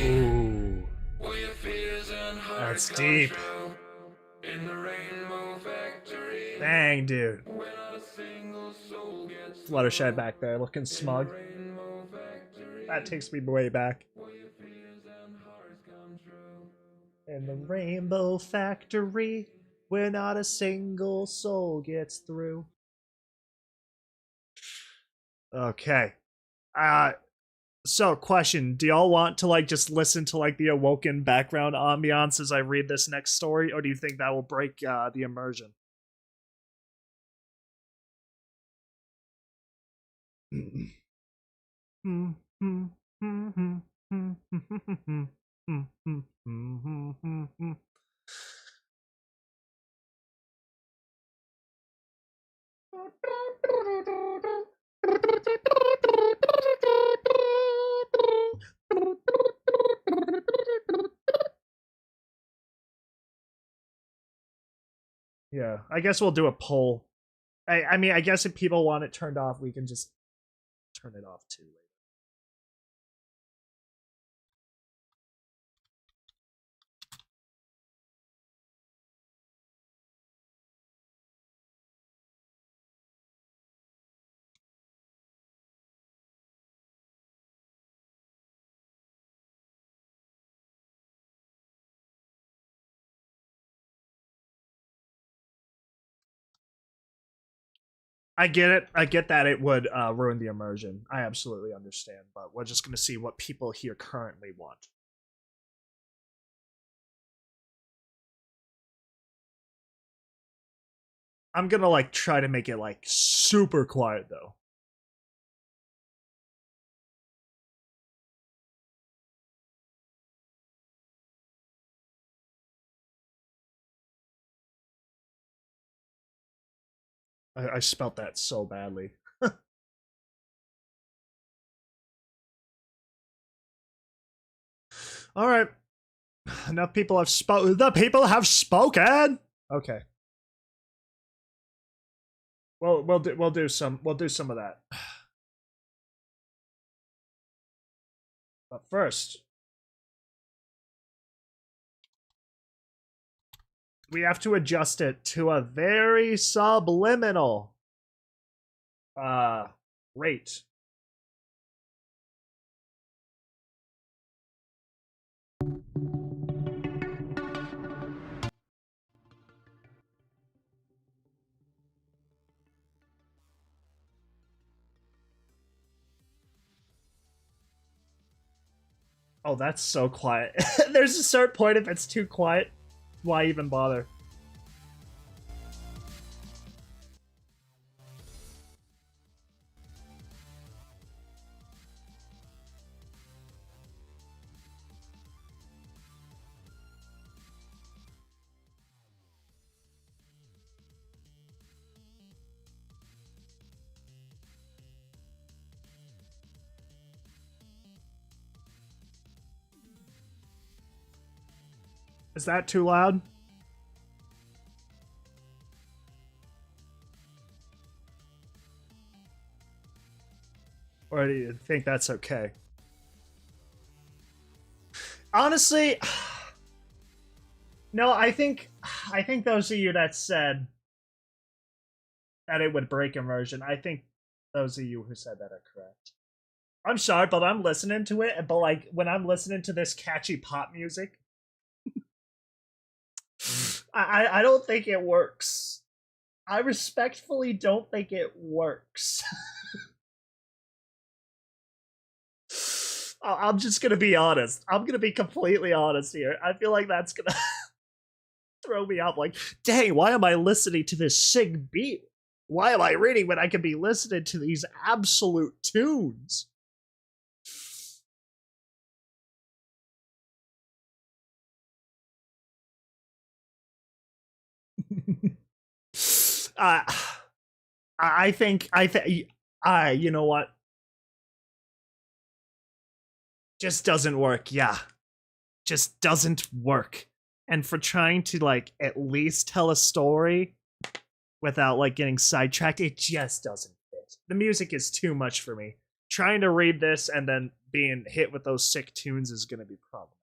[SPEAKER 1] Ooh. That's deep. Dang, dude. Fluttershy back there looking smug. That takes me way back. In the Rainbow Factory, where not a single soul gets through. Okay. So question, do y'all want to like just listen to like the Awoken background ambiance as I read this next story, or do you think that will break the immersion? Yeah, I guess we'll do a poll. I mean, I guess if people want it turned off, we can just turn it off too. I get it. I get that it would ruin the immersion. I absolutely understand, but we're just going to see what people here currently want. I'm going to like try to make it like super quiet though. I spelt that so badly. All right. Enough people have spoken. The people have spoken. Okay. Well, we'll do some of that. But first, we have to adjust it to a very subliminal rate. Oh, that's so quiet. There's a certain point if it's too quiet, why even bother? Is that too loud? Or do you think that's okay? Honestly, no, I think those of you that said that it would break immersion, I think those of you who said that are correct. I'm sorry, but I'm listening to it, but like when I'm listening to this catchy pop music, I don't think it works. I respectfully don't think it works. I'm just gonna be honest. I'm gonna be completely honest here. I feel like that's gonna throw me off. Like, dang, why am I listening to this sick beat? Why am I reading when I could be listening to these absolute tunes? I think you know what? Just doesn't work. Yeah. Just doesn't work. And for trying to like at least tell a story without like getting sidetracked, it just doesn't fit. The music is too much for me. Trying to read this and then being hit with those sick tunes is going to be problematic.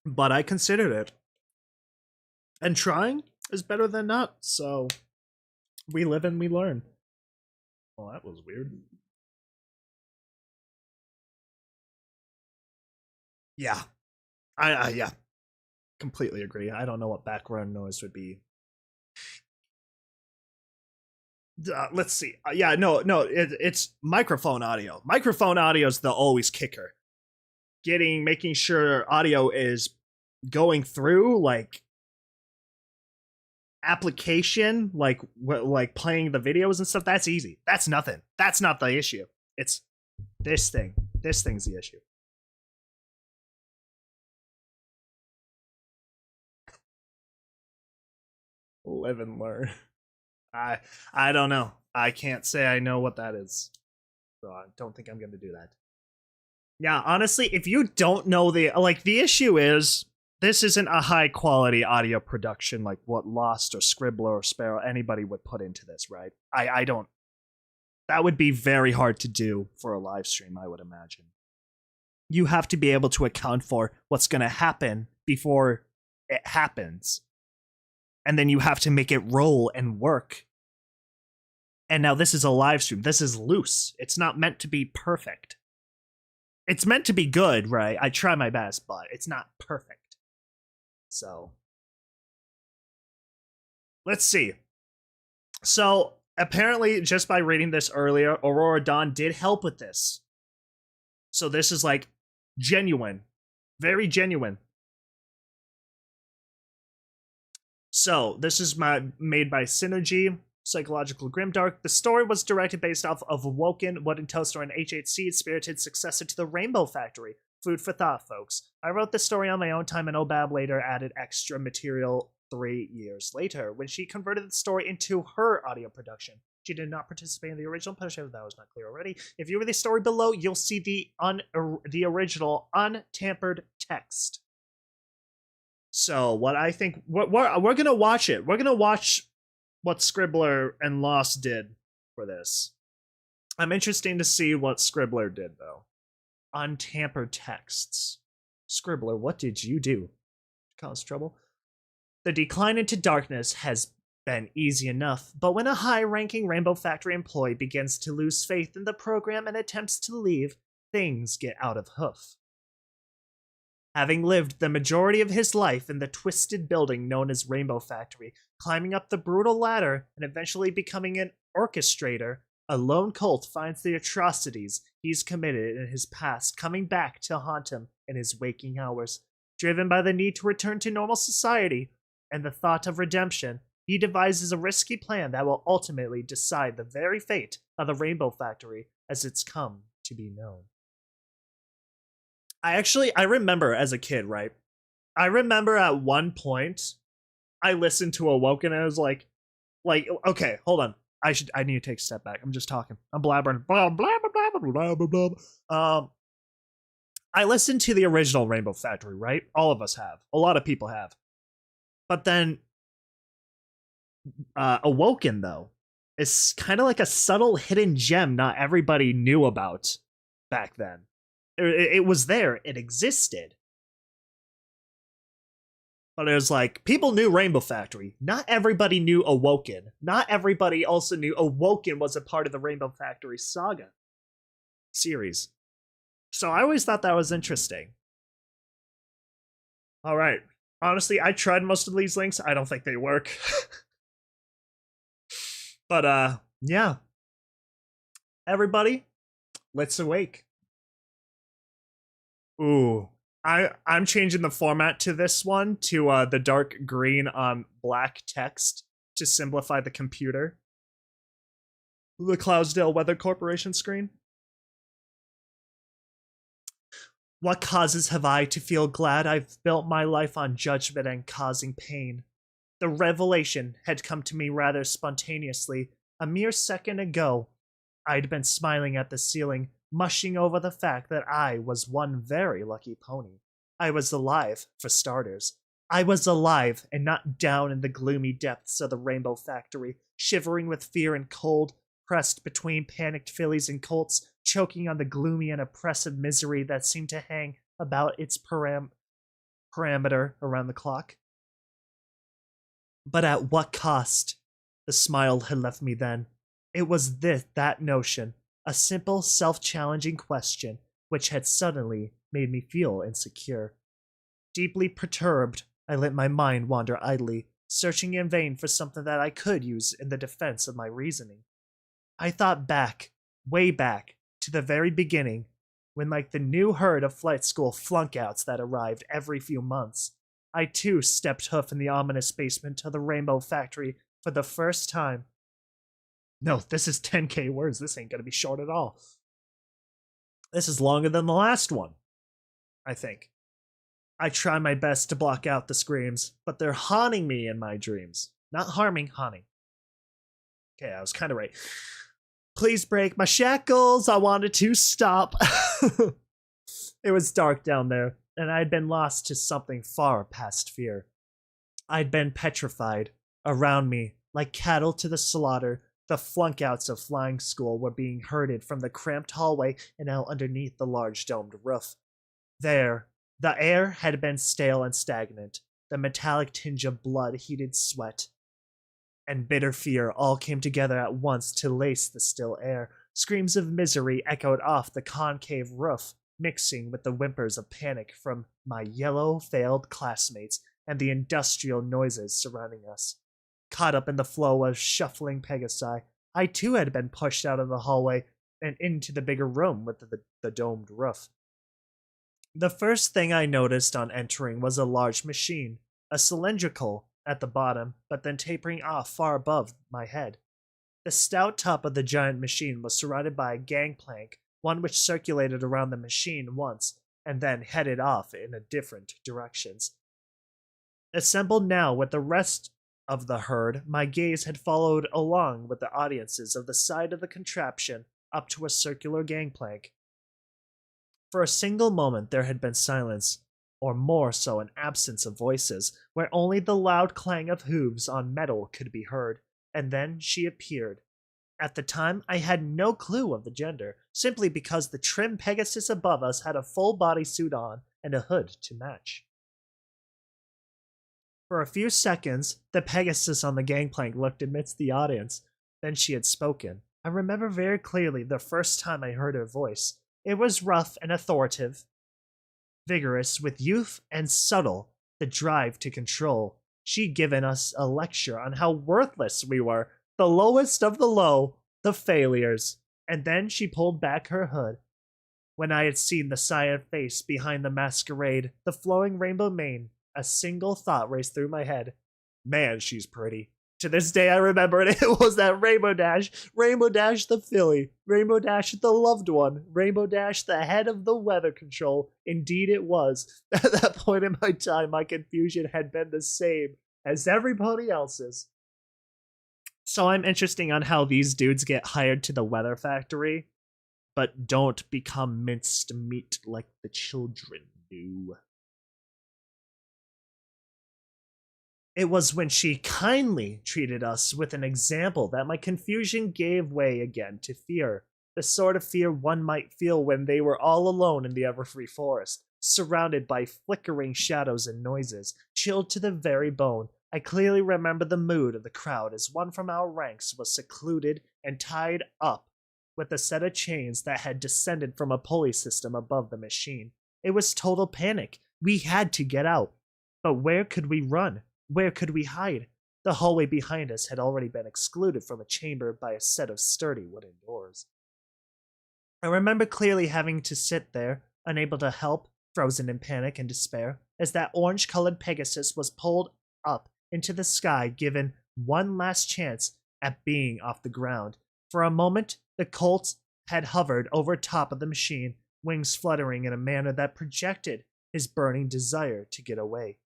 [SPEAKER 1] But I considered it. And trying is better than not, so we live and we learn. Oh, that was weird. Yeah. I yeah. Completely agree. I don't know what background noise would be. Let's see. Yeah, no, it's microphone audio. Microphone audio is the always kicker. Making sure audio is going through like application, like playing the videos and stuff. That's easy. That's nothing. That's not the issue. It's this thing. This thing's the issue. Live and learn. I don't know. I can't say I know what that is. So I don't think I'm going to do that. Yeah, honestly, if you don't know the issue is this isn't a high quality audio production like what Lost or Scribbler or Sparrow anybody would put into this, right? I don't. That would be very hard to do for a live stream, I would imagine. You have to be able to account for what's going to happen before it happens. And then you have to make it roll and work. And now this is a live stream. This is loose. It's not meant to be perfect. It's meant to be good, right? I try my best, but it's not perfect. So, let's see. So, apparently, just by reading this earlier, AuroraDawn did help with this. So this is like genuine. Very genuine. So, this is made by Synergy, Psychological Grimdark. The story was directed based off of Awoken, what Intel Store and H8C's spirited successor to the Rainbow Factory. Food for thought, folks. I wrote this story on my own time, and Obab later added extra material 3 years later when she converted the story into her audio production. She did not participate in the original publishing. That was not clear already. If you read the story below, you'll see the original untampered text. So what I think we're gonna watch it. We're gonna watch what Scribbler and Lost did for this. I'm interested to see what Scribbler did though. Untampered texts. Scribbler, what did you do? Cause trouble? The decline into darkness has been easy enough, but when a high-ranking Rainbow Factory employee begins to lose faith in the program and attempts to leave, things get out of hoof. Having lived the majority of his life in the twisted building known as Rainbow Factory, climbing up the brutal ladder and eventually becoming an orchestrator, a lone cult finds the atrocities he's committed in his past coming back to haunt him in his waking hours. Driven by the need to return to normal society and the thought of redemption, he devises a risky plan that will ultimately decide the very fate of the Rainbow Factory as it's come to be known. I remember as a kid, right? I remember at one point I listened to Awoken and I was like, okay, hold on. I need to take a step back. I'm just talking. I'm blabbering. Blah, blah, blah, blah, blah, blah, blah. I listened to the original Rainbow Factory, right? All of us have. A lot of people have. But then Awoken, though, is kind of like a subtle hidden gem not everybody knew about back then. It was there. It existed. But it was like, people knew Rainbow Factory. Not everybody knew Awoken. Not everybody also knew Awoken was a part of the Rainbow Factory saga series. So I always thought that was interesting. Alright. Honestly, I tried most of these links. I don't think they work. But, yeah. Everybody, let's awake. Ooh. I'm changing the format to this one to the dark green on black text to simplify the computer. The Cloudsdale Weather Corporation screen. What causes have I to feel glad I've built my life on judgment and causing pain? The revelation had come to me rather spontaneously. A mere second ago, I'd been smiling at the ceiling, mushing over the fact that I was one very lucky pony. I was alive, for starters. I was alive and not down in the gloomy depths of the Rainbow Factory, shivering with fear and cold, pressed between panicked fillies and colts, choking on the gloomy and oppressive misery that seemed to hang about its parameter around the clock. But at what cost? The smile had left me then. It was that notion, a simple, self-challenging question, which had suddenly made me feel insecure. Deeply perturbed, I let my mind wander idly, searching in vain for something that I could use in the defense of my reasoning. I thought back, way back, to the very beginning, when like the new herd of flight school flunkouts that arrived every few months, I too stepped hoof in the ominous basement of the Rainbow Factory for the first time. No, this is 10k words. This ain't gonna be short at all. This is longer than the last one, I think. I try my best to block out the screams, but they're haunting me in my dreams. Not harming, haunting. Okay, I was kind of right. Please break my shackles. I wanted to stop. It was dark down there, and I'd been lost to something far past fear. I'd been petrified. Around me, like cattle to the slaughter, the flunkouts of flying school were being herded from the cramped hallway and out underneath the large domed roof. There, the air had been stale and stagnant, the metallic tinge of blood-heated sweat and bitter fear all came together at once to lace the still air. Screams of misery echoed off the concave roof, mixing with the whimpers of panic from my yellow, failed classmates and the industrial noises surrounding us. Caught up in the flow of shuffling Pegasi, I too had been pushed out of the hallway and into the bigger room with the domed roof. The first thing I noticed on entering was a large machine, a cylindrical at the bottom, but then tapering off far above my head. The stout top of the giant machine was surrounded by a gangplank, one which circulated around the machine once, and then headed off in a different directions. Assembled now with the rest of the herd, my gaze had followed along with the audiences of the side of the contraption up to a circular gangplank. For a single moment there had been silence, or more so an absence of voices, where only the loud clang of hooves on metal could be heard, and then she appeared. At the time, I had no clue of the gender, simply because the trim Pegasus above us had a full bodysuit on and a hood to match. For a few seconds, the Pegasus on the gangplank looked amidst the audience. Then she had spoken. I remember very clearly the first time I heard her voice. It was rough and authoritative, vigorous with youth and subtle, the drive to control. She'd given us a lecture on how worthless we were, the lowest of the low, the failures. And then she pulled back her hood. When I had seen the cyan face behind the masquerade, the flowing rainbow mane, a single thought raced through my head. Man, she's pretty. To this day I remember it. It was that Rainbow Dash the filly, Rainbow Dash the loved one, Rainbow Dash the head of the weather control. Indeed it was. At that point in my time, my confusion had been the same as everybody else's. So I'm interested on how these dudes get hired to the weather factory, but don't become minced meat like the children do. It was when she kindly treated us with an example that my confusion gave way again to fear, the sort of fear one might feel when they were all alone in the Everfree Forest, surrounded by flickering shadows and noises, chilled to the very bone. I clearly remember the mood of the crowd as one from our ranks was secluded and tied up with a set of chains that had descended from a pulley system above the machine. It was total panic. We had to get out. But where could we run? Where could we hide? The hallway behind us had already been excluded from a chamber by a set of sturdy wooden doors. I remember clearly having to sit there, unable to help, frozen in panic and despair, as that orange-colored Pegasus was pulled up into the sky, given one last chance at being off the ground. For a moment, the Colt had hovered over top of the machine, wings fluttering in a manner that projected his burning desire to get away.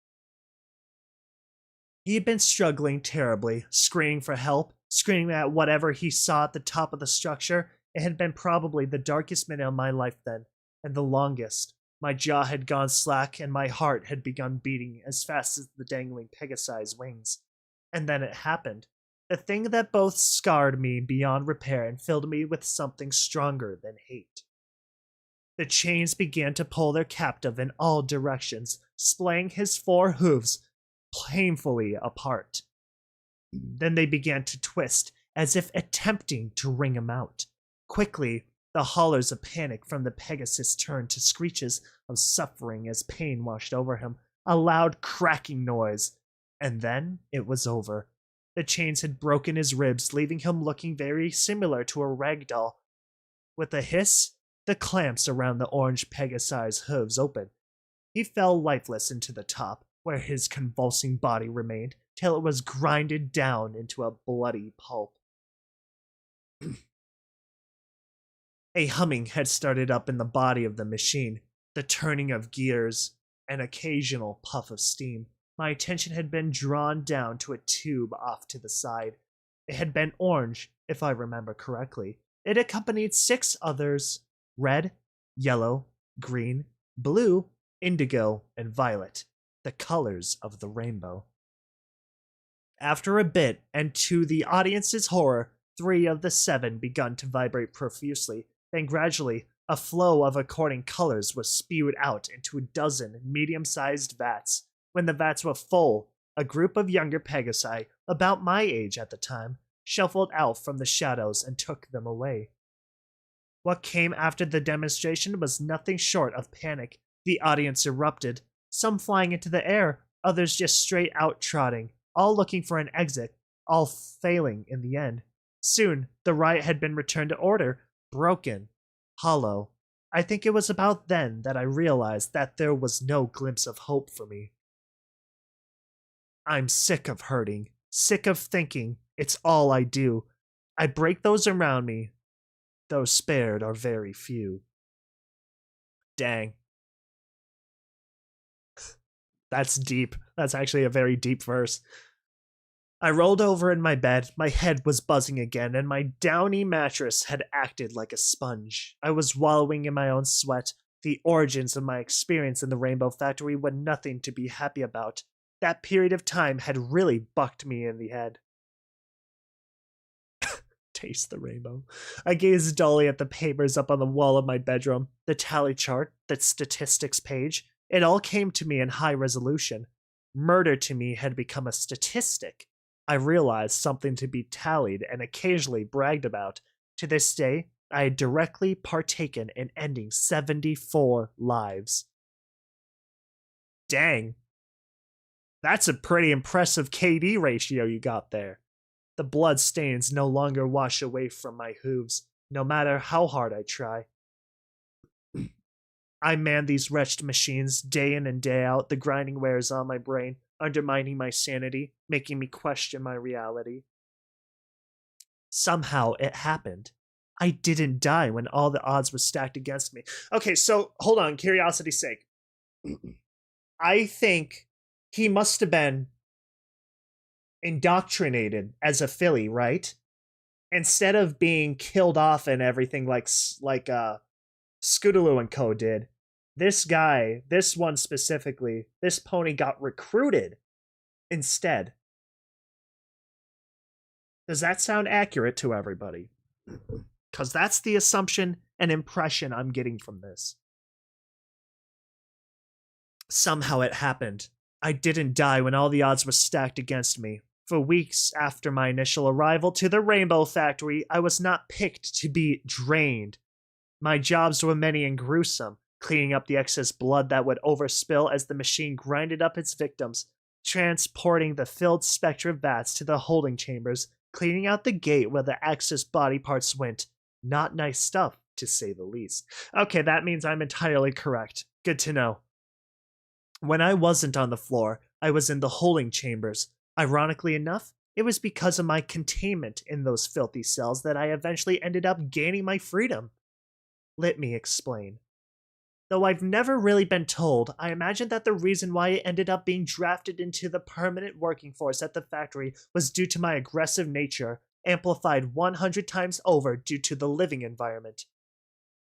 [SPEAKER 1] He had been struggling terribly, screaming for help, screaming at whatever he saw at the top of the structure. It had been probably the darkest minute of my life then, and the longest. My jaw had gone slack, and my heart had begun beating as fast as the dangling Pegasi's wings. And then it happened. The thing that both scarred me beyond repair and filled me with something stronger than hate. The chains began to pull their captive in all directions, splaying his four hooves painfully apart. Then they began to twist, as if attempting to wring him out. Quickly, the hollers of panic from the Pegasus turned to screeches of suffering as pain washed over him, a loud cracking noise. And then it was over. The chains had broken his ribs, leaving him looking very similar to a rag doll. With a hiss, the clamps around the orange Pegasi's hooves opened. He fell lifeless into the top, where his convulsing body remained, till it was grinded down into a bloody pulp. A humming had started up in the body of the machine, the turning of gears, an occasional puff of steam. My attention had been drawn down to a tube off to the side. It had been orange, if I remember correctly. It accompanied 6 others: red, yellow, green, blue, indigo, and violet, the colors of the rainbow. After a bit, and to the audience's horror, 3 of the 7 begun to vibrate profusely. Then gradually, a flow of according colors was spewed out into a dozen medium-sized vats. When the vats were full, a group of younger Pegasi, about my age at the time, shuffled out from the shadows and took them away. What came after the demonstration was nothing short of panic. The audience erupted, some flying into the air, others just straight out trotting, all looking for an exit, all failing in the end. Soon, the riot had been returned to order, broken, hollow. I think it was about then that I realized that there was no glimpse of hope for me. I'm sick of hurting, sick of thinking it's all I do. I break those around me. Those spared are very few. Dang. That's deep. That's actually a very deep verse. I rolled over in my bed, my head was buzzing again, and my downy mattress had acted like a sponge. I was wallowing in my own sweat. The origins of my experience in the Rainbow Factory were nothing to be happy about. That period of time had really bucked me in the head. Taste the rainbow. I gazed dully at the papers up on the wall of my bedroom, the tally chart, the statistics page. It all came to me in high resolution. Murder to me had become a statistic. I realized something to be tallied and occasionally bragged about. To this day, I had directly partaken in ending 74 lives. Dang. That's a pretty impressive KD ratio you got there. The blood stains no longer wash away from my hooves, no matter how hard I try. I man these wretched machines day in and day out. The grinding wears on my brain, undermining my sanity, making me question my reality. Somehow it happened. I didn't die when all the odds were stacked against me. Okay, so hold on, curiosity's sake. I think he must have been indoctrinated as a filly, right? Instead of being killed off and everything like Scootaloo and Co. did, this guy, this one specifically, this pony got recruited instead. Does that sound accurate to everybody? Because that's the assumption and impression I'm getting from this. Somehow it happened. I didn't die when all the odds were stacked against me. For weeks after my initial arrival to the Rainbow Factory, I was not picked to be drained. My jobs were many and gruesome, cleaning up the excess blood that would overspill as the machine grinded up its victims, transporting the filled spectra vats to the holding chambers, cleaning out the gate where the excess body parts went. Not nice stuff, to say the least. Okay, that means I'm entirely correct. Good to know. When I wasn't on the floor, I was in the holding chambers. Ironically enough, it was because of my containment in those filthy cells that I eventually ended up gaining my freedom. Let me explain. Though I've never really been told, I imagine that the reason why I ended up being drafted into the permanent working force at the factory was due to my aggressive nature, amplified 100 times over due to the living environment.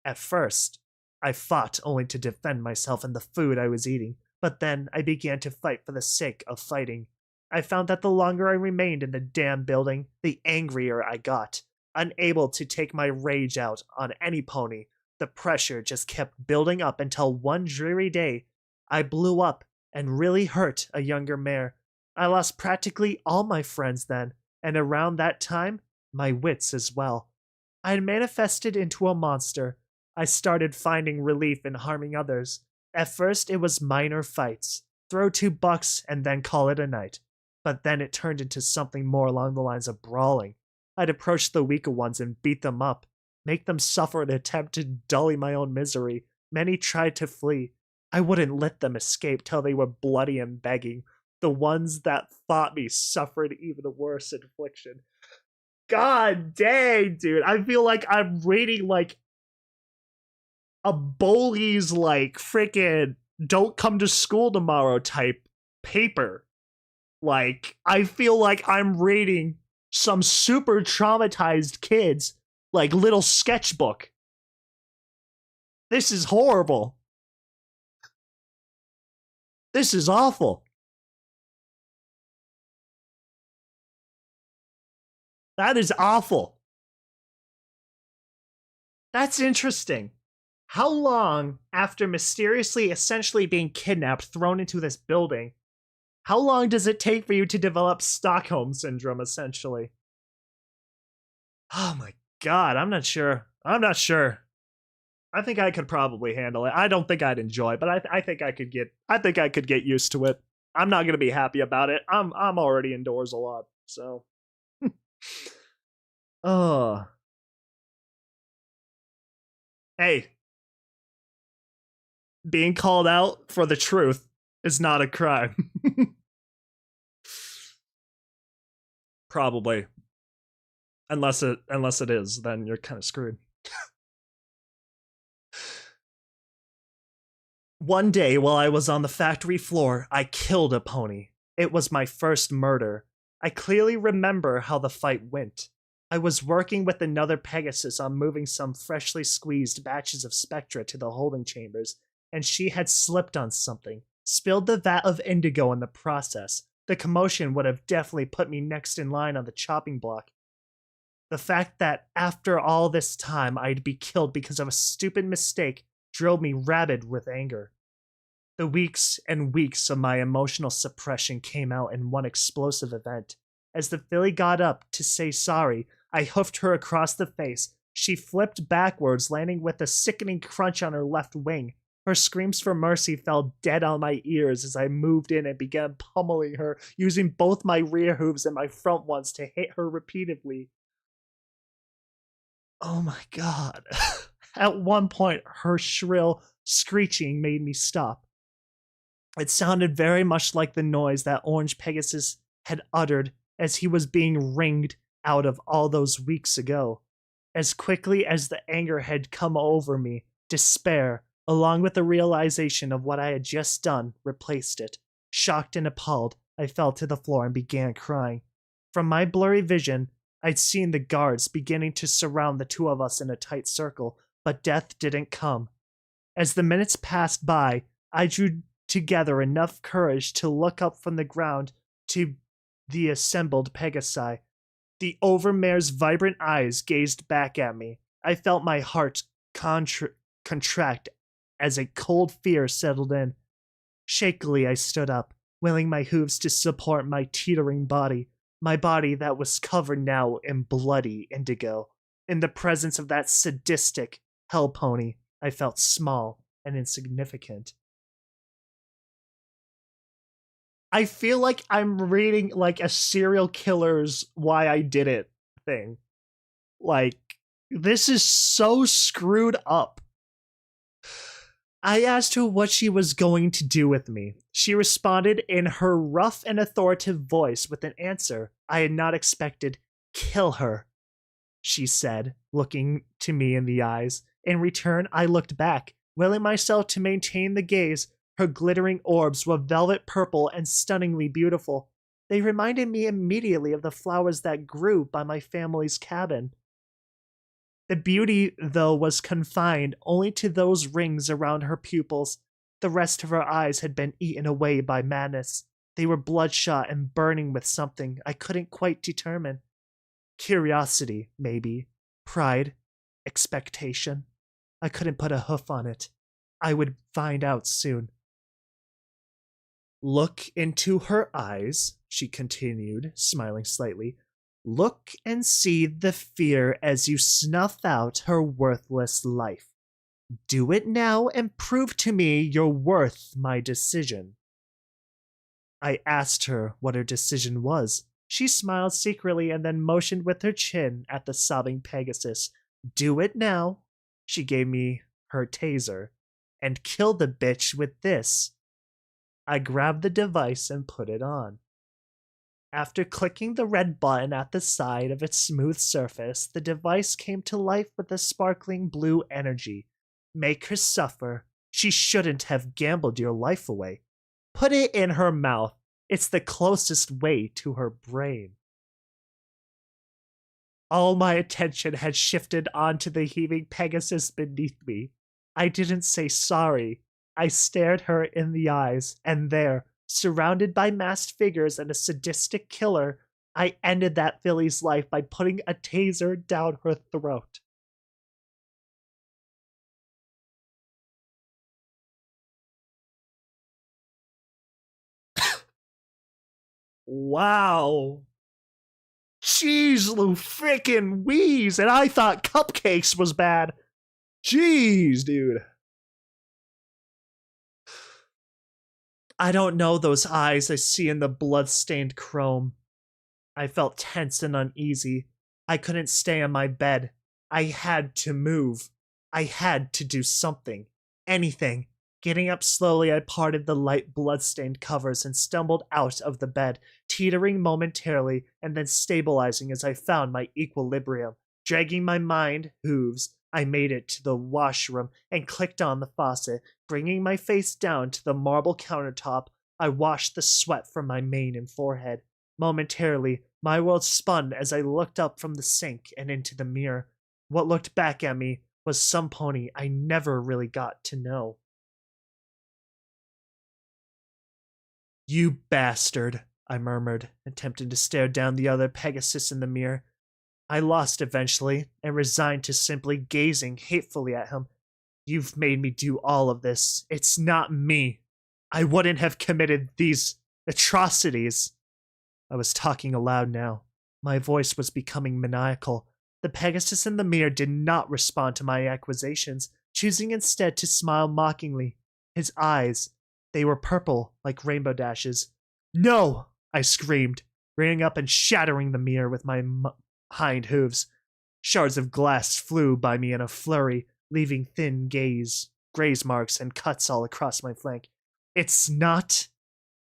[SPEAKER 1] At first, I fought only to defend myself and the food I was eating, but then I began to fight for the sake of fighting. I found that the longer I remained in the damn building, the angrier I got. Unable to take my rage out on any pony, the pressure just kept building up until one dreary day, I blew up and really hurt a younger mare. I lost practically all my friends then, and around that time, my wits as well. I had manifested into a monster. I started finding relief in harming others. At first, it was minor fights. Throw 2 bucks and then call it a night. But then it turned into something more along the lines of brawling. I'd approach the weaker ones and beat them up, make them suffer an attempt to dully my own misery. Many tried to flee. I wouldn't let them escape till they were bloody and begging. The ones that fought me suffered even worse affliction. God dang, dude. I feel like I'm reading like a bully's like freaking don't come to school tomorrow type paper. Like, I feel like I'm reading some super traumatized kids, like, little sketchbook. This is horrible. This is awful. That is awful. That's interesting. How long after mysteriously, essentially being kidnapped, thrown into this building, how long does it take for you to develop Stockholm Syndrome, essentially? Oh my god, I'm not sure. I think I could probably handle it. I don't think I'd enjoy it, but I think I could get used to it. I'm not gonna be happy about it. I'm already indoors a lot, so. Oh. Hey, being called out for the truth is not a crime. Probably. Unless it is, then you're kind of screwed. One day while I was on the factory floor, I killed a pony. It was my first murder. I clearly remember how the fight went. I was working with another Pegasus on moving some freshly squeezed batches of Spectra to the holding chambers, and she had slipped on something, spilled the vat of indigo in the process. The commotion would have definitely put me next in line on the chopping block. The fact that after all this time I'd be killed because of a stupid mistake drove me rabid with anger. The weeks and weeks of my emotional suppression came out in one explosive event. As the filly got up to say sorry, I hoofed her across the face. She flipped backwards, landing with a sickening crunch on her left wing. Her screams for mercy fell dead on my ears as I moved in and began pummeling her, using both my rear hooves and my front ones to hit her repeatedly. Oh my god. At one point, her shrill screeching made me stop. It sounded very much like the noise that Orange Pegasus had uttered as he was being wringed out of all those weeks ago. As quickly as the anger had come over me, despair, along with the realization of what I had just done, replaced it. Shocked and appalled, I fell to the floor and began crying. From my blurry vision, I'd seen the guards beginning to surround the two of us in a tight circle, but death didn't come. As the minutes passed by, I drew together enough courage to look up from the ground to the assembled Pegasi. The overmare's vibrant eyes gazed back at me. I felt my heart contract as a cold fear settled in. Shakily, I stood up, willing my hooves to support my teetering body, my body that was covered now in bloody indigo. In the presence of that sadistic hell pony, I felt small and insignificant. I feel like I'm reading like a serial killer's why I did it thing. Like, this is so screwed up. I asked her what she was going to do with me. She responded in her rough and authoritative voice with an answer I had not expected. Kill her, she said, looking to me in the eyes. In return, I looked back, willing myself to maintain the gaze. Her glittering orbs were velvet purple and stunningly beautiful. They reminded me immediately of the flowers that grew by my family's cabin. The beauty, though, was confined only to those rings around her pupils. The rest of her eyes had been eaten away by madness. They were bloodshot and burning with something I couldn't quite determine. Curiosity, maybe. Pride. Expectation. I couldn't put a hoof on it. I would find out soon. Look into her eyes, she continued, smiling slightly. Look and see the fear as you snuff out her worthless life. Do it now and prove to me you're worth my decision. I asked her what her decision was. She smiled secretly and then motioned with her chin at the sobbing Pegasus. Do it now. She gave me her taser. And kill the bitch with this. I grabbed the device and put it on. After clicking the red button at the side of its smooth surface, the device came to life with a sparkling blue energy. Make her suffer. She shouldn't have gambled your life away. Put it in her mouth. It's the closest way to her brain. All my attention had shifted onto the heaving Pegasus beneath me. I didn't say sorry. I stared her in the eyes, and there, surrounded by masked figures and a sadistic killer, I ended that filly's life by putting a taser down her throat. Wow. Jeez, Lou frickin' wheeze, and I thought cupcakes was bad. Jeez, dude. I don't know those eyes I see in the blood-stained chrome. I felt tense and uneasy. I couldn't stay on my bed. I had to move. I had to do something. Anything. Getting up slowly, I parted the light blood-stained covers and stumbled out of the bed, teetering momentarily and then stabilizing as I found my equilibrium. Dragging my mind, hooves, I made it to the washroom and clicked on the faucet, bringing my face down to the marble countertop. I washed the sweat from my mane and forehead. Momentarily, my world spun as I looked up from the sink and into the mirror. What looked back at me was some pony I never really got to know. "You bastard," I murmured, attempting to stare down the other Pegasus in the mirror. I lost eventually and resigned to simply gazing hatefully at him. "You've made me do all of this. It's not me. I wouldn't have committed these atrocities." I was talking aloud now. My voice was becoming maniacal. The Pegasus in the mirror did not respond to my accusations, choosing instead to smile mockingly. His eyes, they were purple like rainbow dashes. "No!" I screamed, rearing up and shattering the mirror with my hind hooves. Shards of glass flew by me in a flurry, leaving thin graze marks and cuts all across my flank. "It's not..."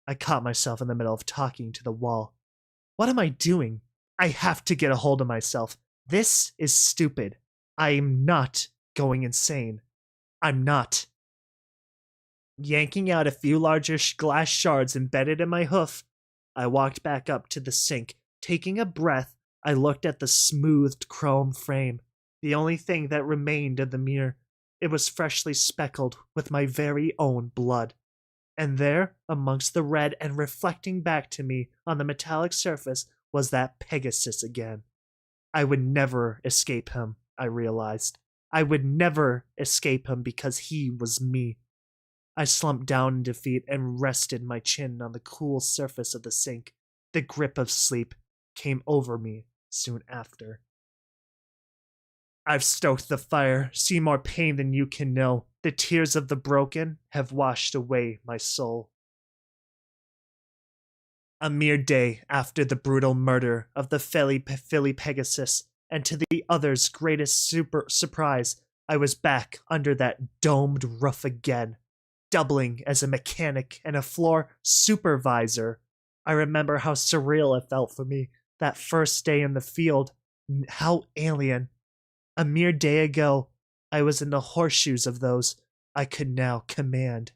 [SPEAKER 1] I caught myself in the middle of talking to the wall. What am I doing? I have to get a hold of myself. This is stupid. I'm not going insane. I'm not. Yanking out a few larger glass shards embedded in my hoof, I walked back up to the sink. Taking a breath, I looked at the smoothed chrome frame, the only thing that remained of the mirror. It was freshly speckled with my very own blood. And there, amongst the red and reflecting back to me on the metallic surface, was that Pegasus again. I would never escape him, I realized. I would never escape him because he was me. I slumped down in defeat and rested my chin on the cool surface of the sink. The grip of sleep came over me soon after. I've stoked the fire, seen more pain than you can know. The tears of the broken have washed away my soul. A mere day after the brutal murder of the Philly Pegasus, and to the other's greatest surprise, I was back under that domed roof again, doubling as a mechanic and a floor supervisor. I remember how surreal it felt for me that first day in the field, how alien. A mere day ago, I was in the horseshoes of those I could now command.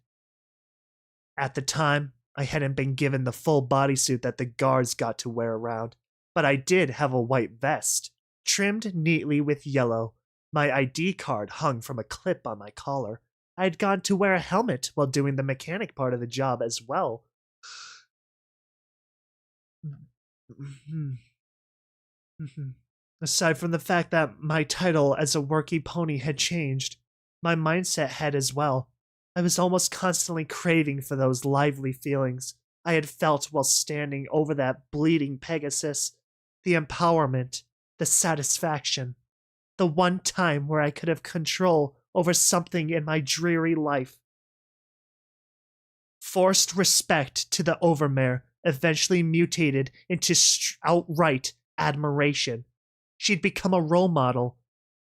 [SPEAKER 1] At the time, I hadn't been given the full bodysuit that the guards got to wear around, but I did have a white vest, trimmed neatly with yellow. My ID card hung from a clip on my collar. I had gone to wear a helmet while doing the mechanic part of the job as well. Aside from the fact that my title as a worky pony had changed, my mindset had as well. I was almost constantly craving for those lively feelings I had felt while standing over that bleeding Pegasus. The empowerment, the satisfaction, the one time where I could have control over something in my dreary life. Forced respect to the overmare eventually mutated into outright admiration. She'd become a role model.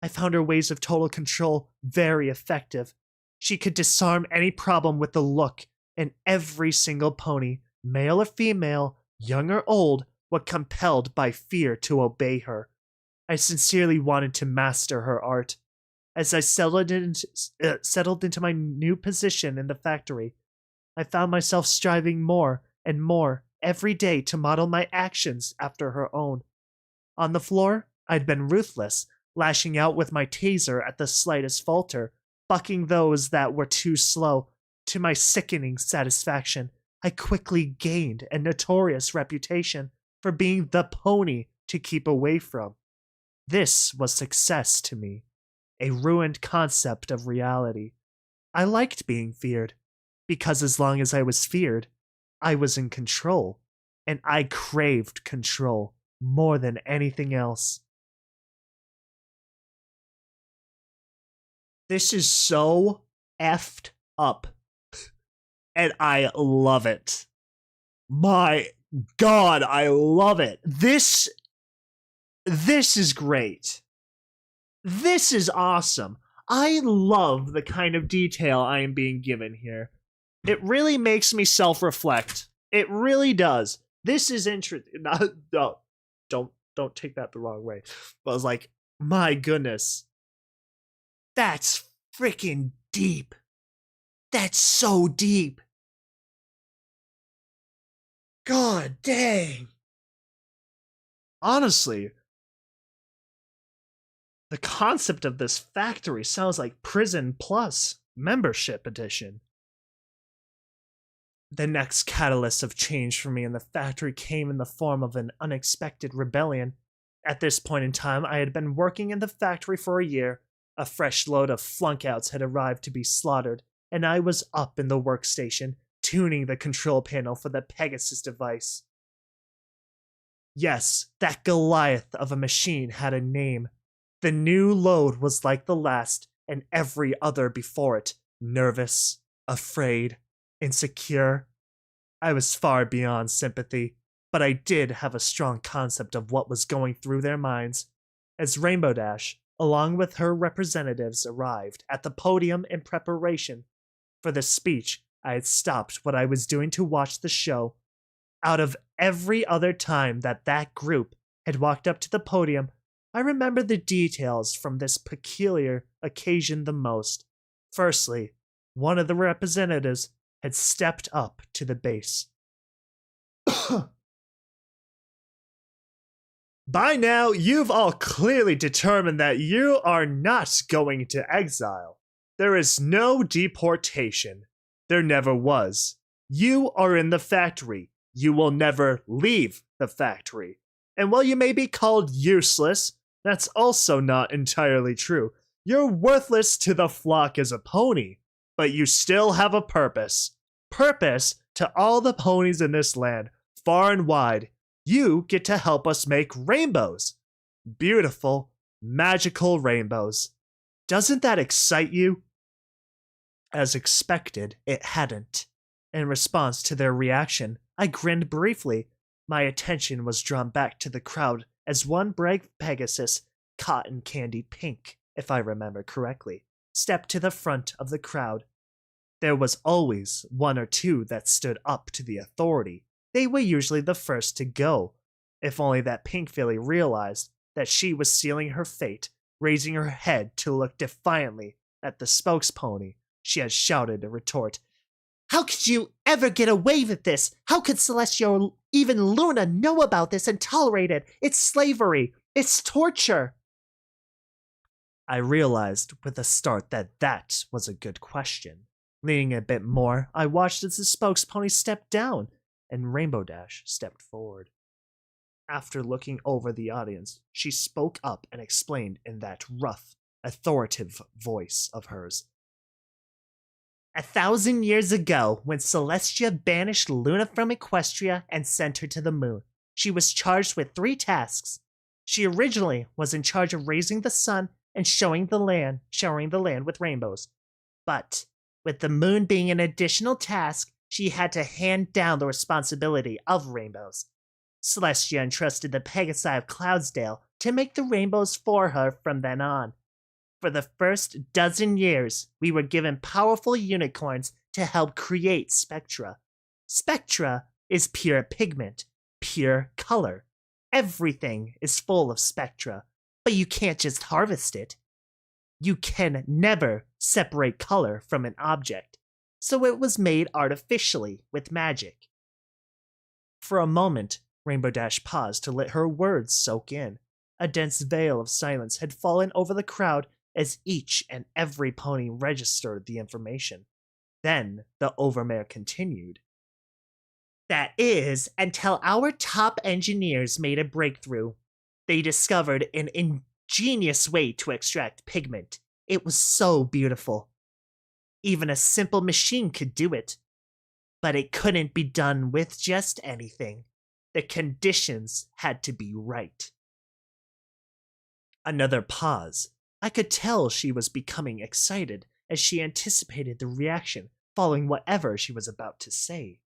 [SPEAKER 1] I found her ways of total control very effective. She could disarm any problem with the look, and every single pony, male or female, young or old, was compelled by fear to obey her. I sincerely wanted to master her art. As I settled into my new position in the factory, I found myself striving more and more every day to model my actions after her own. On the floor, I'd been ruthless, lashing out with my taser at the slightest falter, bucking those that were too slow. To my sickening satisfaction, I quickly gained a notorious reputation for being the pony to keep away from. This was success to me, a ruined concept of reality. I liked being feared, because as long as I was feared, I was in control, and I craved control more than anything else. This is so effed up, and I love it. My God, I love it. This is great. This is awesome. I love the kind of detail I am being given here. It really makes me self-reflect. It really does. This is interesting. No, don't take that the wrong way. But I was like, my goodness. That's freaking deep. That's so deep. God dang. Honestly, the concept of this factory sounds like Prison Plus Membership Edition. The next catalyst of change for me in the factory came in the form of an unexpected rebellion. At this point in time, I had been working in the factory for a year. A fresh load of flunkouts had arrived to be slaughtered, and I was up in the workstation, tuning the control panel for the Pegasus device. Yes, that Goliath of a machine had a name. The new load was like the last and every other before it. Nervous, afraid, insecure. I was far beyond sympathy, but I did have a strong concept of what was going through their minds. As Rainbow Dash, along with her representatives, arrived at the podium in preparation for the speech, I had stopped what I was doing to watch the show. Out of every other time that group had walked up to the podium, I remember the details from this peculiar occasion the most. Firstly, one of the representatives had stepped up to the base. By now, you've all clearly determined that you are not going to exile. There is no deportation. There never was. You are in the factory. You will never leave the factory. And while you may be called useless, that's also not entirely true. You're worthless to the flock as a pony, but you still have a purpose. Purpose to all the ponies in this land, far and wide. You get to help us make rainbows. Beautiful, magical rainbows. Doesn't that excite you? As expected, it hadn't. In response to their reaction, I grinned briefly. My attention was drawn back to the crowd as one brave Pegasus, cotton candy pink, if I remember correctly, stepped to the front of the crowd. There was always one or two that stood up to the authority. They were usually the first to go. If only that pink filly realized that she was sealing her fate, raising her head to look defiantly at the spokespony, she had shouted a retort. How could you ever get away with this? How could Celestia or even Luna know about this and tolerate it? It's slavery. It's torture. I realized with a start that was a good question. Leaning a bit more, I watched as the spokespony stepped down and Rainbow Dash stepped forward. After looking over the audience, she spoke up and explained in that rough, authoritative voice of hers. 1,000 years ago, when Celestia banished Luna from Equestria and sent her to the moon, she was charged with 3 tasks. She originally was in charge of raising the sun and showering the land with rainbows. But with the moon being an additional task, she had to hand down the responsibility of rainbows. Celestia entrusted the Pegasi of Cloudsdale to make the rainbows for her from then on. For the first dozen years, we were given powerful unicorns to help create spectra. Spectra is pure pigment, pure color. Everything is full of spectra, but you can't just harvest it. You can never separate color from an object, so it was made artificially with magic. For a moment, Rainbow Dash paused to let her words soak in. A dense veil of silence had fallen over the crowd as each and every pony registered the information. Then the Overmare continued. That is, until our top engineers made a breakthrough. They discovered an ingenious way to extract pigment. It was so beautiful. Even a simple machine could do it. But it couldn't be done with just anything. The conditions had to be right. Another pause. I could tell she was becoming excited as she anticipated the reaction following whatever she was about to say.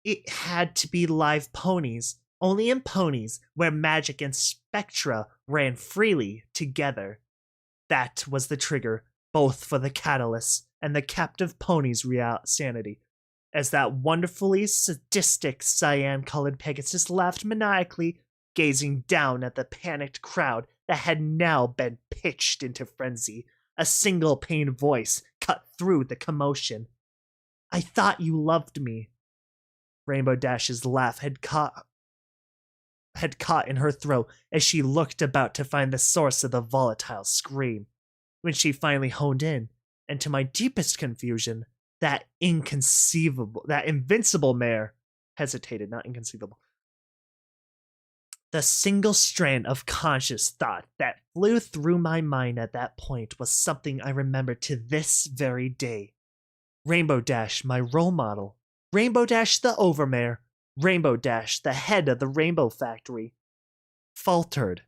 [SPEAKER 1] It had to be live ponies, only in ponies where magic and spectra ran freely together. That was the trigger, both for the catalysts and the captive pony's sanity, as that wonderfully sadistic cyan-colored Pegasus laughed maniacally, gazing down at the panicked crowd that had now been pitched into frenzy. A single pained voice cut through the commotion. I thought you loved me. Rainbow Dash's laugh had caught in her throat as she looked about to find the source of the volatile scream. When she finally honed in, and to my deepest confusion, that invincible mare hesitated, not inconceivable. The single strand of conscious thought that flew through my mind at that point was something I remember to this very day. Rainbow Dash, my role model. Rainbow Dash the overmare. Rainbow Dash, the head of the Rainbow Factory. Faltered.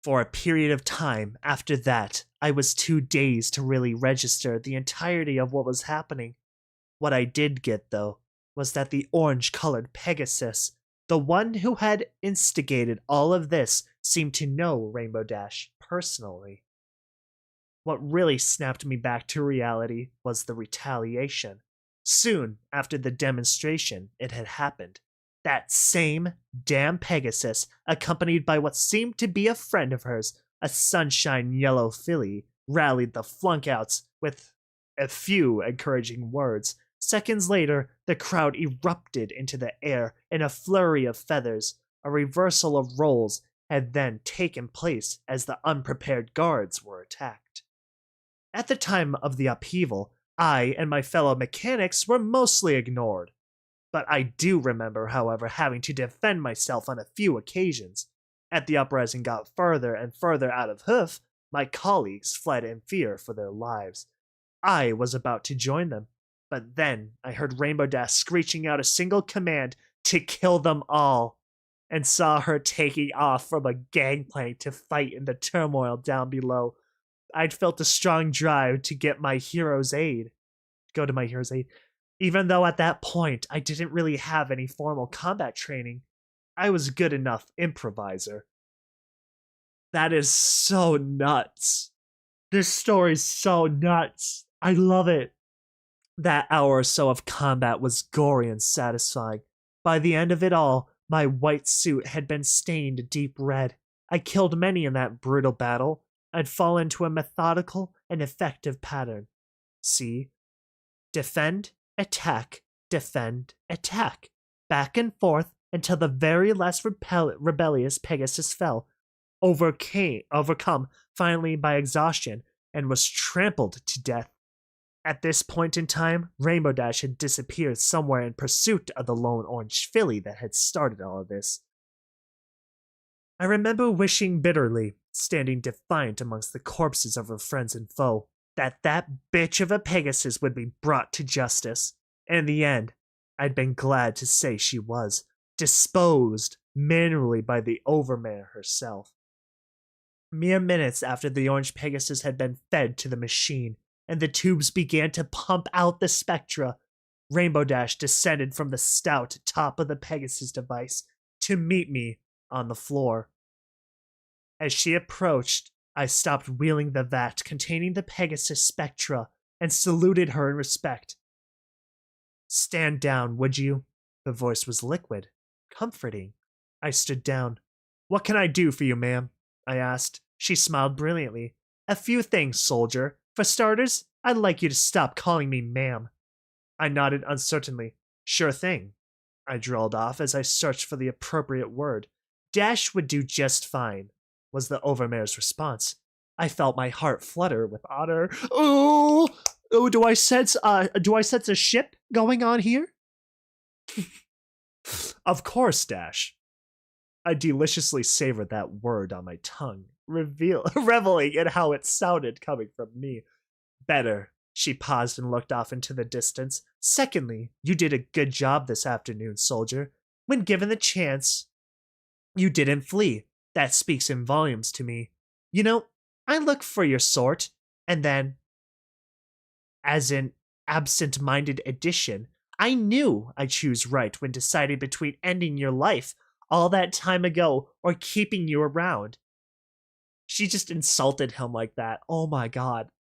[SPEAKER 1] For a period of time after that, I was too dazed to really register the entirety of what was happening. What I did get, though, was that the orange-colored Pegasus, the one who had instigated all of this, seemed to know Rainbow Dash personally. What really snapped me back to reality was the retaliation. Soon after the demonstration, it had happened. That same damn Pegasus, accompanied by what seemed to be a friend of hers, a sunshine yellow filly, rallied the flunkouts with a few encouraging words. Seconds later, the crowd erupted into the air in a flurry of feathers. A reversal of roles had then taken place as the unprepared guards were attacked. At the time of the upheaval, I and my fellow mechanics were mostly ignored. But I do remember, however, having to defend myself on a few occasions. As the uprising got further and further out of hoof, my colleagues fled in fear for their lives. I was about to join them, but then I heard Rainbow Dash screeching out a single command to kill them all, and saw her taking off from a gangplank to fight in the turmoil down below. I'd felt a strong drive to go to my hero's aid. Even though at that point I didn't really have any formal combat training, I was good enough improviser. That is so nuts. This story's so nuts. I love it. That hour or so of combat was gory and satisfying. By the end of it all, my white suit had been stained deep red. I killed many in that brutal battle. I'd fall into a methodical and effective pattern. See? Defend, attack, defend, attack. Back and forth until the very last rebellious Pegasus fell, overcome finally by exhaustion, and was trampled to death. At this point in time, Rainbow Dash had disappeared somewhere in pursuit of the lone orange filly that had started all of this. I remember wishing bitterly, standing defiant amongst the corpses of her friends and foe, that bitch of a Pegasus would be brought to justice. And in the end, I'd been glad to say she was, disposed manually by the overmare herself. Mere minutes after the orange Pegasus had been fed to the machine, and the tubes began to pump out the spectra, Rainbow Dash descended from the stout top of the Pegasus device to meet me on the floor. As she approached, I stopped wheeling the vat containing the Pegasus spectra and saluted her in respect. "Stand down, would you?" The voice was liquid, comforting. I stood down. "What can I do for you, ma'am?" I asked. She smiled brilliantly. "A few things, soldier. For starters, I'd like you to stop calling me ma'am." I nodded uncertainly. "Sure thing," I drawled off as I searched for the appropriate word. "Dash would do just fine," was the overmare's response. I felt my heart flutter with honor. Oh, do I sense a ship going on here? Of course, Dash. I deliciously savored that word on my tongue, reveling in how it sounded coming from me. "Better." She paused and looked off into the distance. "Secondly, you did a good job this afternoon, soldier. When given the chance, you didn't flee. That speaks in volumes to me. You know, I look for your sort, and then, as an absent-minded addition, I knew I choose right when deciding between ending your life all that time ago or keeping you around." She just insulted him like that. Oh my god.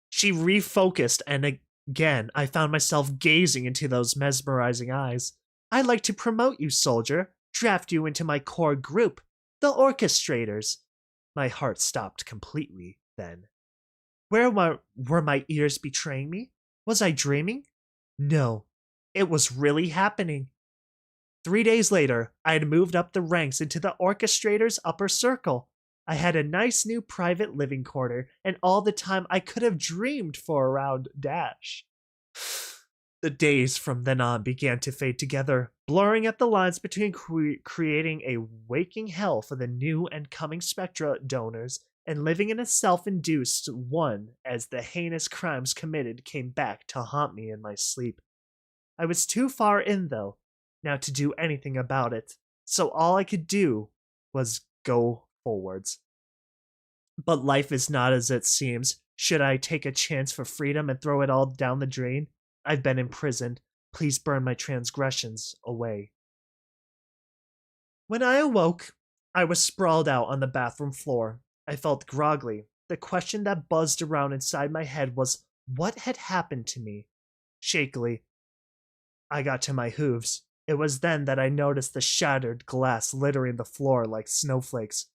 [SPEAKER 1] She refocused, and again, I found myself gazing into those mesmerizing eyes. "I'd like to promote you, soldier. draft you into my core group, the Orchestrators. My heart stopped completely then. Were my ears betraying me? Was I dreaming? No, it was really happening. 3 days later, I had moved up the ranks into the Orchestrator's upper circle. I had a nice new private living quarter, and all the time I could have dreamed for around Dash. The days from then on began to fade together, blurring at the lines between creating a waking hell for the new and coming Spectra donors and living in a self-induced one as the heinous crimes committed came back to haunt me in my sleep. I was too far in, though, now to do anything about it, so all I could do was go forwards. But life is not as it seems. Should I take a chance for freedom and throw it all down the drain? I've been imprisoned. Please burn my transgressions away. When I awoke, I was sprawled out on the bathroom floor. I felt groggy. The question that buzzed around inside my head was, what had happened to me? Shakily, I got to my hooves. It was then that I noticed the shattered glass littering the floor like snowflakes.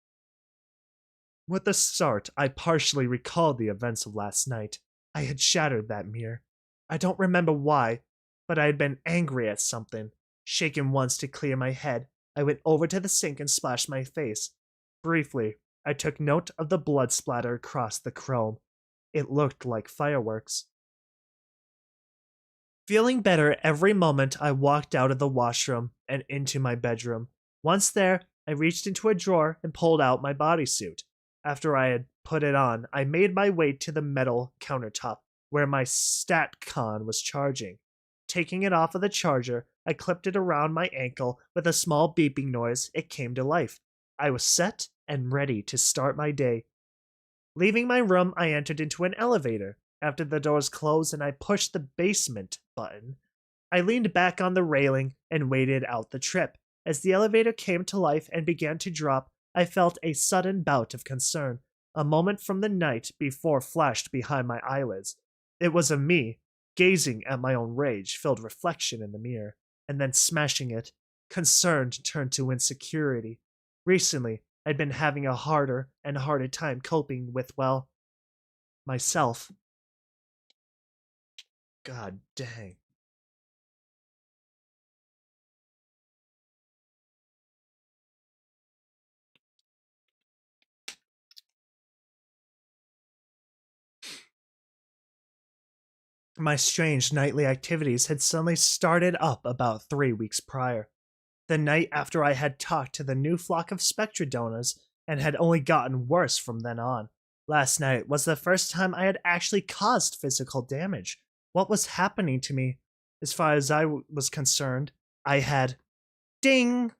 [SPEAKER 1] With a start, I partially recalled the events of last night. I had shattered that mirror. I don't remember why, but I had been angry at something. Shaken once to clear my head, I went over to the sink and splashed my face. Briefly, I took note of the blood splatter across the chrome. It looked like fireworks. Feeling better every moment, I walked out of the washroom and into my bedroom. Once there, I reached into a drawer and pulled out my bodysuit. After I had put it on, I made my way to the metal countertop where my StatCon was charging. Taking it off of the charger, I clipped it around my ankle. With a small beeping noise, it came to life. I was set and ready to start my day. Leaving my room, I entered into an elevator. After the doors closed and I pushed the basement button, I leaned back on the railing and waited out the trip. As the elevator came to life and began to drop, I felt a sudden bout of concern. A moment from the night before flashed behind my eyelids. It was of me, gazing at my own rage-filled reflection in the mirror, and then smashing it. Concerned turned to insecurity. Recently, I'd been having a harder and harder time coping with, well, myself. God dang. My strange nightly activities had suddenly started up about 3 weeks prior. The night after I had talked to the new flock of Spectra donors, and had only gotten worse from then on. Last night was the first time I had actually caused physical damage. What was happening to me? As far as I was concerned, I had... Ding!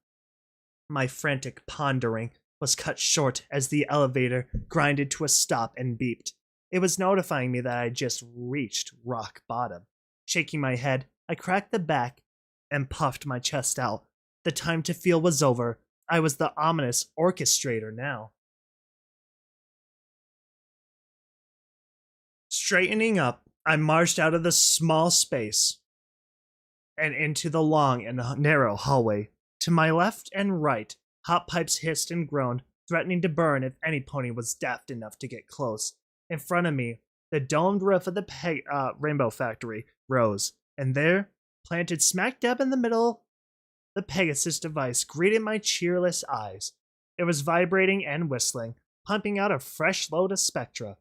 [SPEAKER 1] My frantic pondering was cut short as the elevator grinded to a stop and beeped. It was notifying me that I just reached rock bottom. Shaking my head, I cracked the back and puffed my chest out. The time to feel was over. I was the ominous orchestrator now. Straightening up, I marched out of the small space and into the long and narrow hallway. To my left and right, hot pipes hissed and groaned, threatening to burn if any pony was daft enough to get close. In front of me, the domed roof of the Rainbow Factory rose, and there, planted smack dab in the middle, the Pegasus device greeted my cheerless eyes. It was vibrating and whistling, pumping out a fresh load of spectra.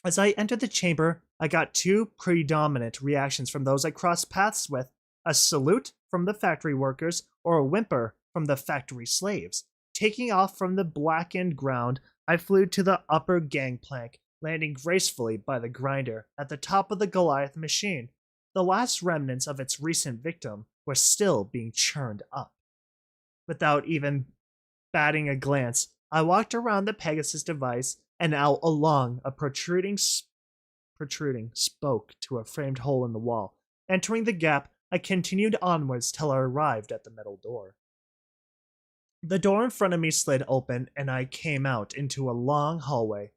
[SPEAKER 1] As I entered the chamber, I got two predominant reactions from those I crossed paths with: a salute from the factory workers or a whimper from the factory slaves. Taking off from the blackened ground, I flew to the upper gangplank, landing gracefully by the grinder at the top of the Goliath machine. The last remnants of its recent victim were still being churned up. Without even batting a glance, I walked around the Pegasus device and out along a protruding spoke to a framed hole in the wall. Entering the gap, I continued onwards till I arrived at the metal door. The door in front of me slid open, and I came out into a long hallway.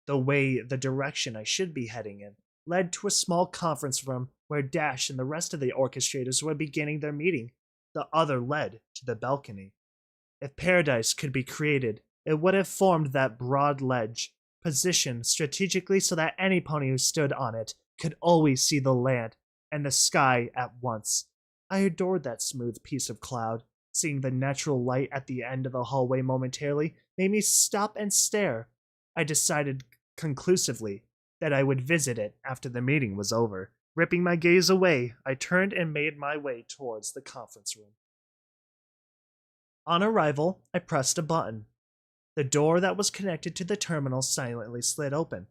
[SPEAKER 1] The direction I should be heading in led to a small conference room where Dash and the rest of the orchestrators were beginning their meeting. the other led to the balcony. If paradise could be created, it would have formed that broad ledge, positioned strategically so that any pony who stood on it could always see the land and the sky at once. I adored that smooth piece of cloud. Seeing the natural light at the end of the hallway momentarily made me stop and stare. I decided conclusively that I would visit it after the meeting was over. Ripping my gaze away, I turned and made my way towards the conference room. On arrival, I pressed a button. The door that was connected to the terminal silently slid open.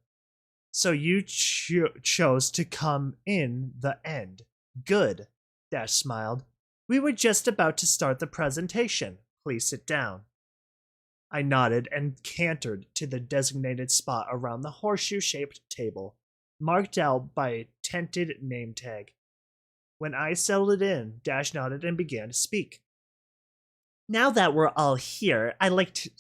[SPEAKER 1] So you chose to come in the end. Good, Dash smiled. We were just about to start the presentation. Please sit down. I nodded and cantered to the designated spot around the horseshoe-shaped table, marked out by a tinted name tag. When I settled in, Dash nodded and began to speak. Now that we're all here, I'd like to...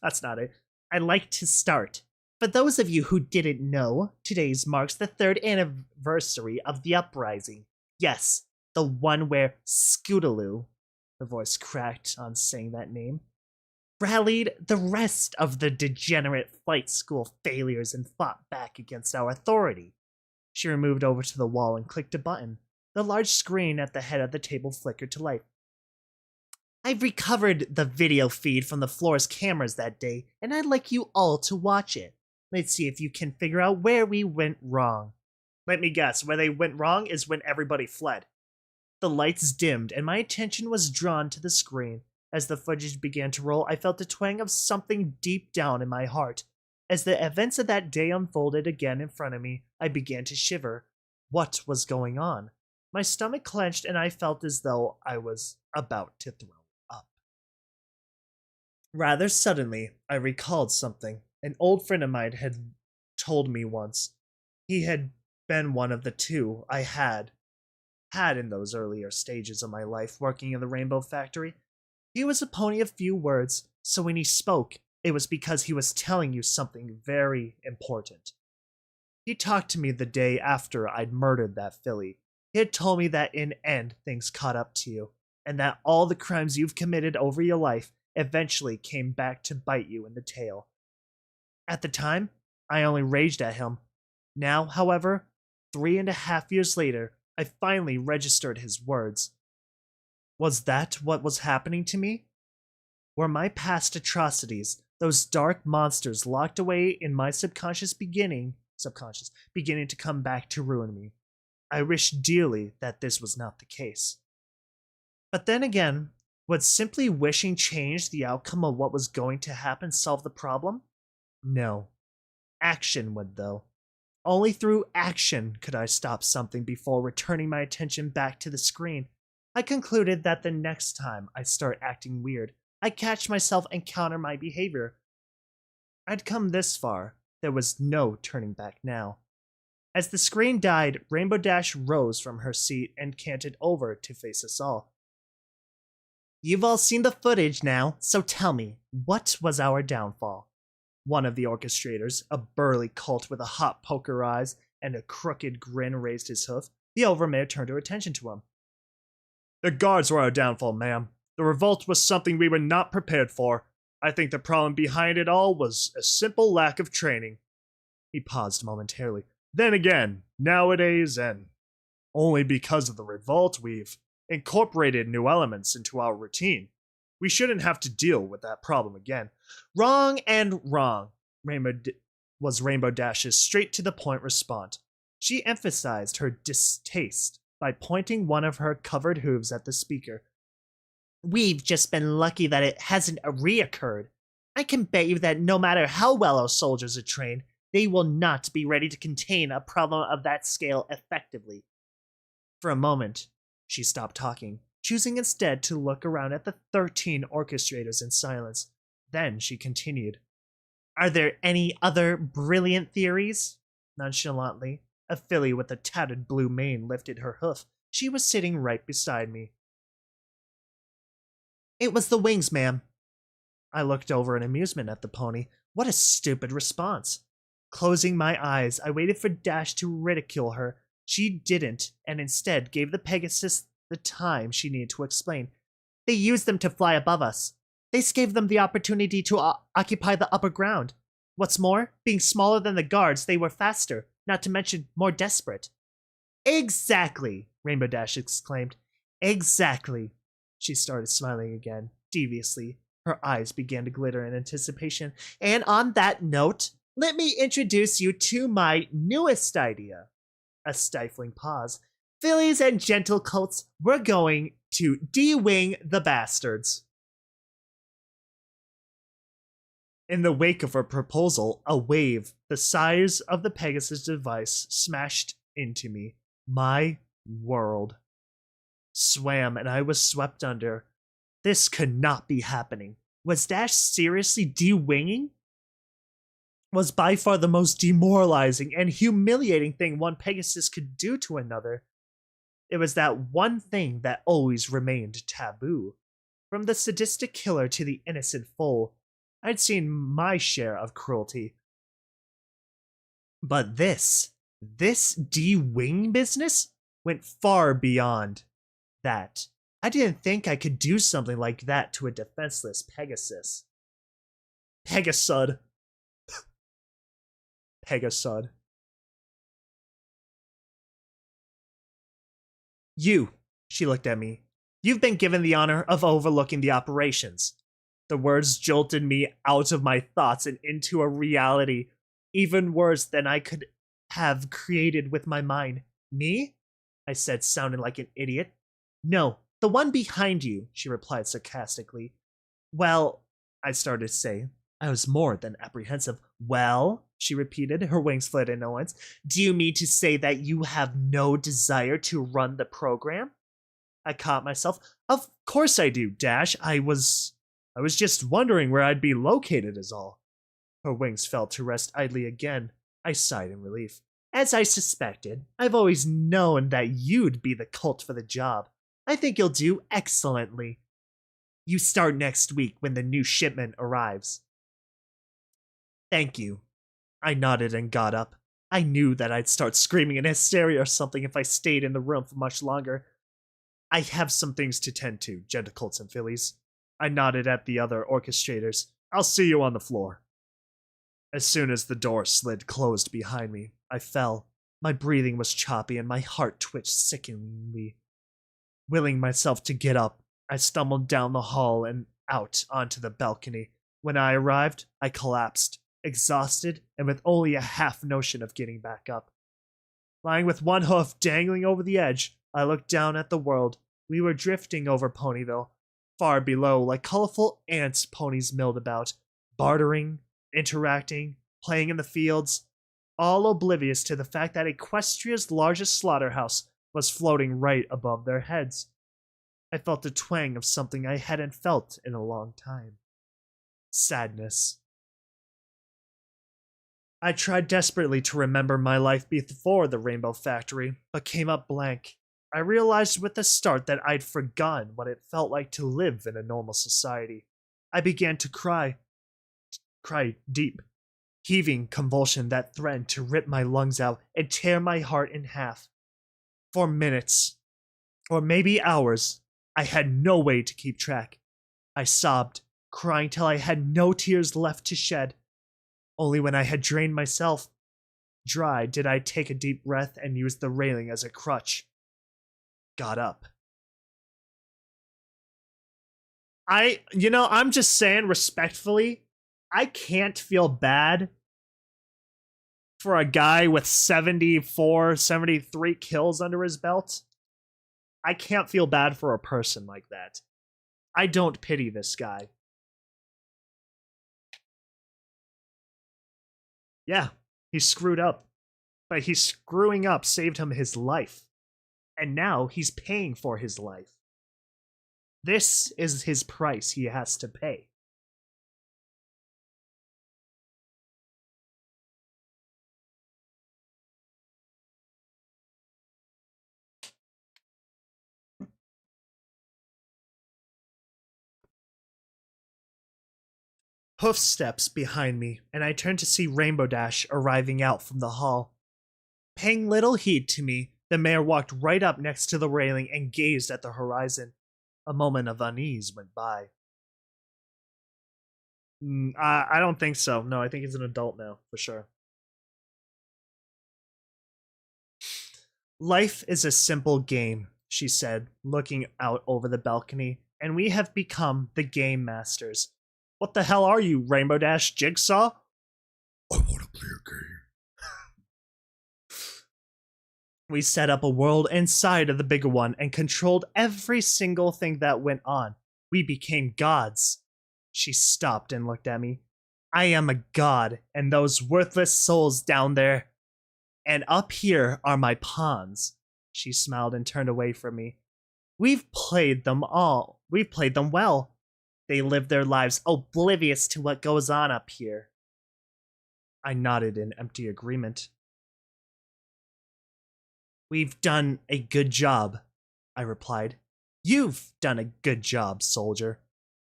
[SPEAKER 1] That's not it. I'd like to start. For those of you who didn't know, today's marks the 3rd anniversary of the uprising. Yes, the one where Scootaloo, her voice cracked on saying that name, rallied the rest of the degenerate flight school failures and fought back against our authority. She moved over to the wall and clicked a button. The large screen at the head of the table flickered to life. I've recovered the video feed from the floor's cameras that day, and I'd like you all to watch it. Let's see if you can figure out where we went wrong. Let me guess, where they went wrong is when everybody fled. The lights dimmed, and my attention was drawn to the screen. As the footage began to roll, I felt a twang of something deep down in my heart. As the events of that day unfolded again in front of me, I began to shiver. What was going on? My stomach clenched, and I felt as though I was about to throw up. Rather suddenly, I recalled something an old friend of mine had told me once. He had been one of the two I had in those earlier stages of my life working in the Rainbow Factory. He was a pony of few words, so when he spoke, it was because he was telling you something very important. He talked to me the day after I'd murdered that filly. He had told me that in end things caught up to you, and that all the crimes you've committed over your life eventually came back to bite you in the tail. At the time, I only raged at him. Now, however, 3.5 years later, I finally registered his words. Was that what was happening to me? Were my past atrocities, those dark monsters locked away in my subconscious beginning to come back to ruin me? I wished dearly that this was not the case. But then again, would simply wishing change the outcome of what was going to happen solve the problem? No. Action would, though. Only through action could I stop something before returning my attention back to the screen. I concluded that the next time I start acting weird, I catch myself and counter my behavior. I'd come this far. There was no turning back now. As the screen died, Rainbow Dash rose from her seat and canted over to face us all. You've all seen the footage now, so tell me, what was our downfall? One of the orchestrators, a burly colt with a hot poker eyes and a crooked grin, raised his hoof. The overmare turned her attention to him. The guards were our downfall, ma'am. The revolt was something we were not prepared for. I think the problem behind it all was a simple lack of training. He paused momentarily. Then again, nowadays, and only because of the revolt, we've incorporated new elements into our routine. We shouldn't have to deal with that problem again. Wrong and wrong, was Rainbow Dash's straight-to-the-point response. She emphasized her distaste by pointing one of her covered hooves at the speaker. We've just been lucky that it hasn't reoccurred. I can bet you that no matter how well our soldiers are trained, they will not be ready to contain a problem of that scale effectively. For a moment, she stopped talking, choosing instead to look around at the 13 orchestrators in silence. Then she continued. Are there any other brilliant theories? Nonchalantly, a filly with a tattered blue mane lifted her hoof. She was sitting right beside me. It was the wings, ma'am. I looked over in amusement at the pony. What a stupid response. Closing my eyes, I waited for Dash to ridicule her. She didn't, and instead gave the Pegasus the time she needed to explain. They used them to fly above us. This gave them the opportunity to occupy the upper ground. What's more, being smaller than the guards, they were faster, not to mention more desperate. Exactly, Rainbow Dash exclaimed. Exactly. She started smiling again, deviously. Her eyes began to glitter in anticipation. And on that note, let me introduce you to my newest idea. A stifling pause. Fillies and gentle colts, we're going to de-wing the bastards. In the wake of her proposal, a wave the size of the Pegasus device smashed into me. My world swam and I was swept under. This could not be happening. Was Dash seriously de-winging? Was by far the most demoralizing and humiliating thing one Pegasus could do to another. It was that one thing that always remained taboo. From the sadistic killer to the innocent foal, I'd seen my share of cruelty. But this de-wing business went far beyond that. I didn't think I could do something like that to a defenseless Pegasus. Pegasud. Pegasud. You, she looked at me. You've been given the honor of overlooking the operations. The words jolted me out of my thoughts and into a reality even worse than I could have created with my mind. Me? I said, sounding like an idiot. No, the one behind you, she replied sarcastically. Well, I started to say. I was more than apprehensive. Well, she repeated, her wings fluttered in annoyance. Do you mean to say that you have no desire to run the program? I caught myself. Of course I do, Dash. I was just wondering where I'd be located is all. Her wings fell to rest idly again. I sighed in relief. As I suspected, I've always known that you'd be the cult for the job. I think you'll do excellently. You start next week when the new shipment arrives. Thank you. I nodded and got up. I knew that I'd start screaming in hysteria or something if I stayed in the room for much longer. I have some things to tend to, gentle colts and fillies. I nodded at the other orchestrators. I'll see you on the floor. As soon as the door slid closed behind me, I fell. My breathing was choppy and my heart twitched sickeningly. Willing myself to get up, I stumbled down the hall and out onto the balcony. When I arrived, I collapsed, exhausted and with only a half notion of getting back up. Lying with one hoof dangling over the edge, I looked down at the world. We were drifting over Ponyville. Far below, like colorful ants, ponies milled about, bartering, interacting, playing in the fields, all oblivious to the fact that Equestria's largest slaughterhouse was floating right above their heads. I felt a twang of something I hadn't felt in a long time. Sadness. I tried desperately to remember my life before the Rainbow Factory, but came up blank. I realized with the start that I'd forgotten what it felt like to live in a normal society. I began to cry deep, heaving convulsion that threatened to rip my lungs out and tear my heart in half. For minutes, or maybe hours, I had no way to keep track. I sobbed, crying till I had no tears left to shed. Only when I had drained myself dry did I take a deep breath and use the railing as a crutch. Got up. I'm just saying respectfully, I can't feel bad for a guy with 74, 73 kills under his belt. I can't feel bad for a person like that. I don't pity this guy. Yeah, he screwed up. But his screwing up saved him his life. And now he's paying for his life. This is his price he has to pay. Hoof steps behind me, and I turned to see Rainbow Dash arriving out from the hall. Paying little heed to me, The mayor walked right up next to the railing and gazed at the horizon. A moment of unease went by. I don't think so. No, I think he's an adult now, for sure. Life is a simple game, she said, looking out over the balcony, and we have become the game masters. What the hell are you, Rainbow Dash Jigsaw?
[SPEAKER 2] I want to play a game.
[SPEAKER 1] We set up a world inside of the bigger one and controlled every single thing that went on. We became gods. She stopped and looked at me. I am a god, and those worthless souls down there. And up here are my pawns. She smiled and turned away from me. We've played them all. We've played them well. They live their lives oblivious to what goes on up here. I nodded in empty agreement. We've done a good job, I replied. You've done a good job, soldier.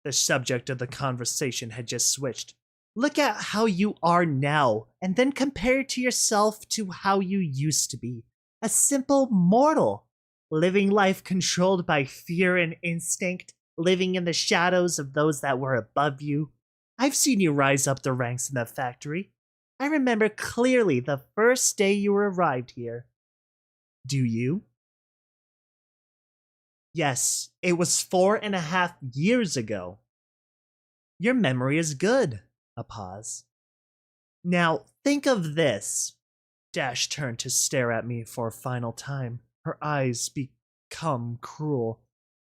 [SPEAKER 1] The subject of the conversation had just switched. Look at how you are now, and then compare it to yourself to how you used to be. A simple mortal, living life controlled by fear and instinct, living in the shadows of those that were above you. I've seen you rise up the ranks in the factory. I remember clearly the first day you arrived here. Do you? Yes, it was 4.5 years ago. Your memory is good. A pause. Now, think of this. Dash turned to stare at me for a final time. Her eyes become cruel.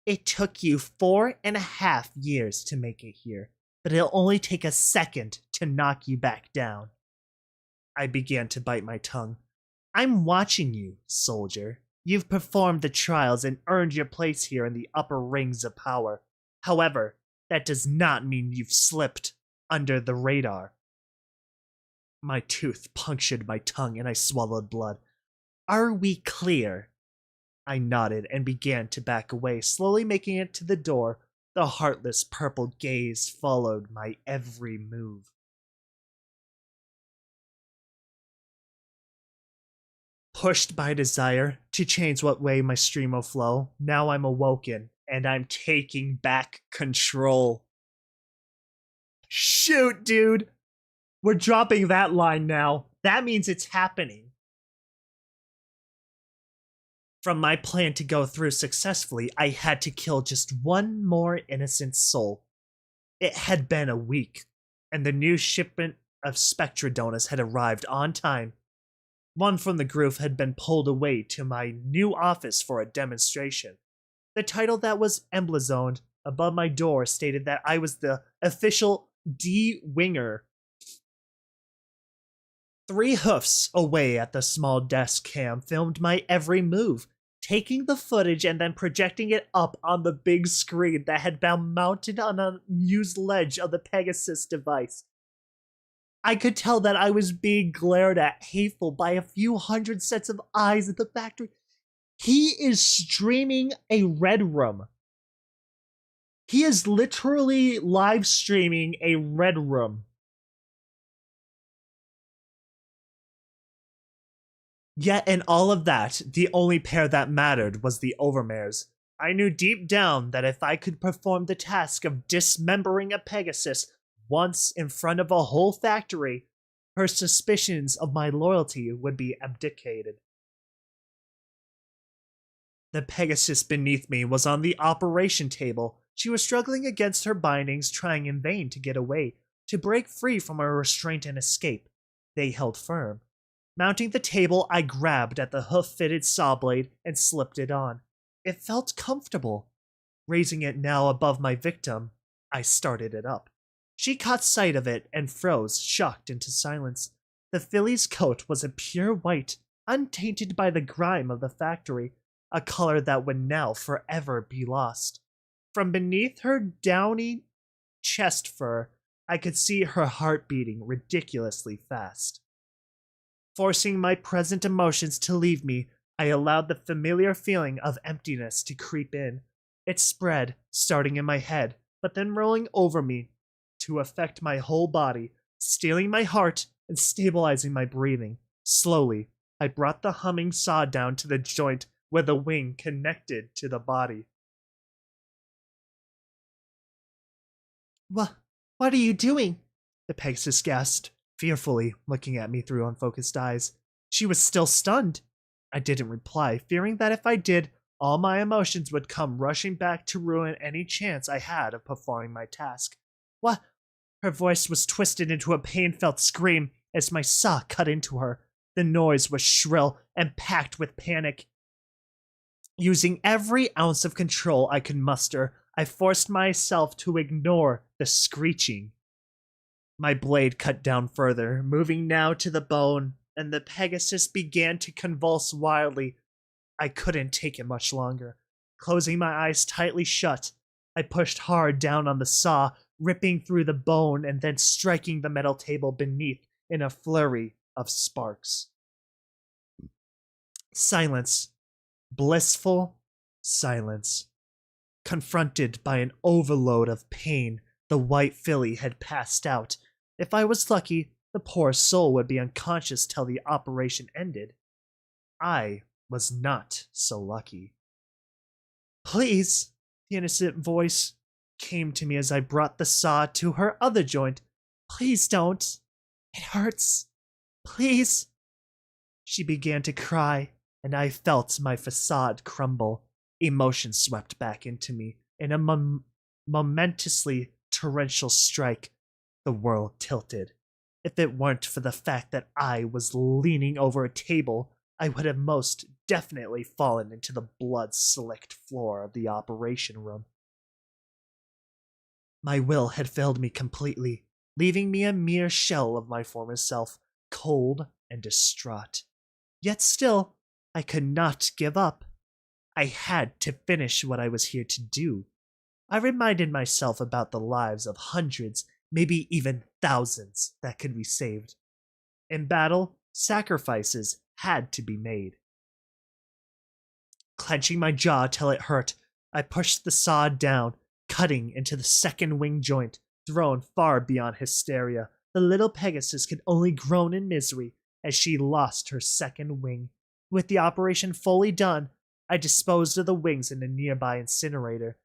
[SPEAKER 1] It took you 4.5 years to make it here, but it'll only take a second to knock you back down. I began to bite my tongue. I'm watching you, soldier. You've performed the trials and earned your place here in the upper rings of power. However, that does not mean you've slipped under the radar. My tooth punctured my tongue and I swallowed blood. Are we clear? I nodded and began to back away, slowly making it to the door. The heartless purple gaze followed my every move. Pushed by desire to change what way my stream will flow, now I'm awoken and I'm taking back control. Shoot, dude! We're dropping that line now. That means it's happening. From my plan to go through successfully, I had to kill just one more innocent soul. It had been a week, and the new shipment of Spectrodonas had arrived on time. One from the group had been pulled away to my new office for a demonstration. The title that was emblazoned above my door stated that I was the official D-Winger. 3 hoofs away at the small desk cam filmed my every move, taking the footage and then projecting it up on the big screen that had been mounted on a used ledge of the Pegasus device. I could tell that I was being glared at hateful by a few hundred sets of eyes at the factory. He is streaming a Red Room. He is literally live streaming a Red Room. Yet in all of that, the only pair that mattered was the Overmares. I knew deep down that if I could perform the task of dismembering a Pegasus once in front of a whole factory, her suspicions of my loyalty would be abdicated. The Pegasus beneath me was on the operation table. She was struggling against her bindings, trying in vain to get away, to break free from her restraint and escape. They held firm. Mounting the table, I grabbed at the hoof-fitted saw blade and slipped it on. It felt comfortable. Raising it now above my victim, I started it up. She caught sight of it and froze, shocked into silence. The filly's coat was a pure white, untainted by the grime of the factory, a color that would now forever be lost. From beneath her downy chest fur, I could see her heart beating ridiculously fast. Forcing my present emotions to leave me, I allowed the familiar feeling of emptiness to creep in. It spread, starting in my head, but then rolling over me to affect my whole body, stealing my heart and stabilizing my breathing. Slowly, I brought the humming saw down to the joint where the wing connected to the body. What are you doing? The Pegasus gasped, fearfully, looking at me through unfocused eyes. She was still stunned. I didn't reply, fearing that if I did, all my emotions would come rushing back to ruin any chance I had of performing my task. What? Her voice was twisted into a pain-felt scream as my saw cut into her. The noise was shrill and packed with panic. Using every ounce of control I could muster, I forced myself to ignore the screeching. My blade cut down further, moving now to the bone, and the Pegasus began to convulse wildly. I couldn't take it much longer. Closing my eyes tightly shut, I pushed hard down on the saw, ripping through the bone and then striking the metal table beneath in a flurry of sparks. Silence. Blissful silence. Confronted by an overload of pain, the white filly had passed out. If I was lucky, the poor soul would be unconscious till the operation ended. I was not so lucky. Please, the innocent voice came to me as I brought the saw to her other joint. Please don't. It hurts. Please. She began to cry, and I felt my facade crumble. Emotion swept back into me in a momentously torrential strike. The world tilted. If it weren't for the fact that I was leaning over a table, I would have most definitely fallen into the blood-slicked floor of the operation room. My will had failed me completely, leaving me a mere shell of my former self, cold and distraught. Yet still, I could not give up. I had to finish what I was here to do. I reminded myself about the lives of hundreds, maybe even thousands, that could be saved. In battle, sacrifices had to be made. Clenching my jaw till it hurt, I pushed the saw down, cutting into the second wing joint, thrown far beyond hysteria. The little Pegasus could only groan in misery as she lost her second wing. With the operation fully done, I disposed of the wings in a nearby incinerator.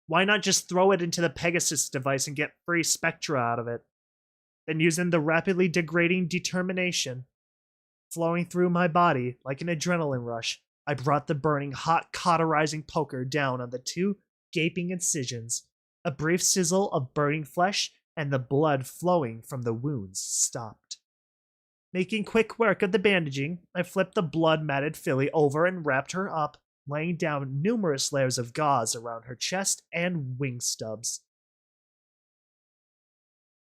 [SPEAKER 1] Why not just throw it into the Pegasus device and get free spectra out of it? Then using the rapidly degrading determination flowing through my body like an adrenaline rush, I brought the burning, hot, cauterizing poker down on the two gaping incisions. A brief sizzle of burning flesh and the blood flowing from the wounds stopped. Making quick work of the bandaging, I flipped the blood-matted filly over and wrapped her up, laying down numerous layers of gauze around her chest and wing stubs.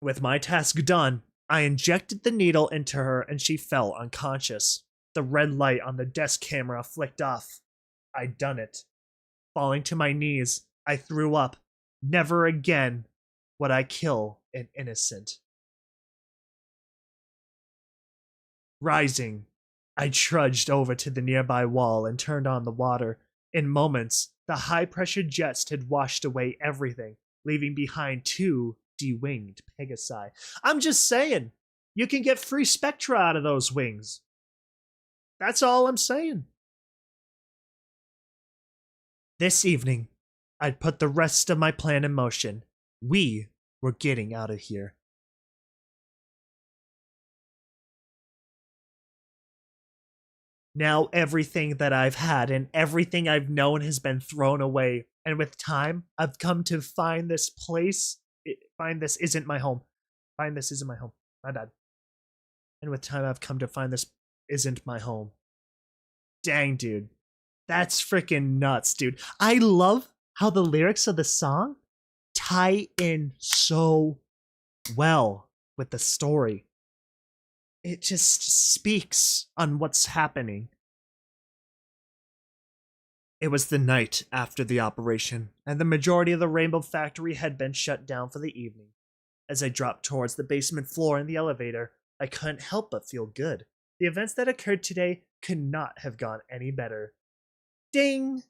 [SPEAKER 1] With my task done, I injected the needle into her and she fell unconscious. The red light on the desk camera flicked off. I'd done it. Falling to my knees, I threw up. Never again would I kill an innocent. Rising, I trudged over to the nearby wall and turned on the water. In moments, the high-pressure jets had washed away everything, leaving behind two de-winged Pegasi. I'm just saying, you can get free spectra out of those wings. That's all I'm saying. This evening, I'd put the rest of my plan in motion. We were getting out of here. Now everything that I've had and everything I've known has been thrown away. And with time, I've come to find this place. Find this isn't my home. Find this isn't my home. My bad. And with time, I've come to find this isn't my home. Dang, dude. That's freaking nuts, dude. I love how the lyrics of the song tie in so well with the story. It just speaks on what's happening. It was the night after the operation, and the majority of the Rainbow Factory had been shut down for the evening. As I dropped towards the basement floor in the elevator, I couldn't help but feel good. The events that occurred today could not have gone any better. Ding!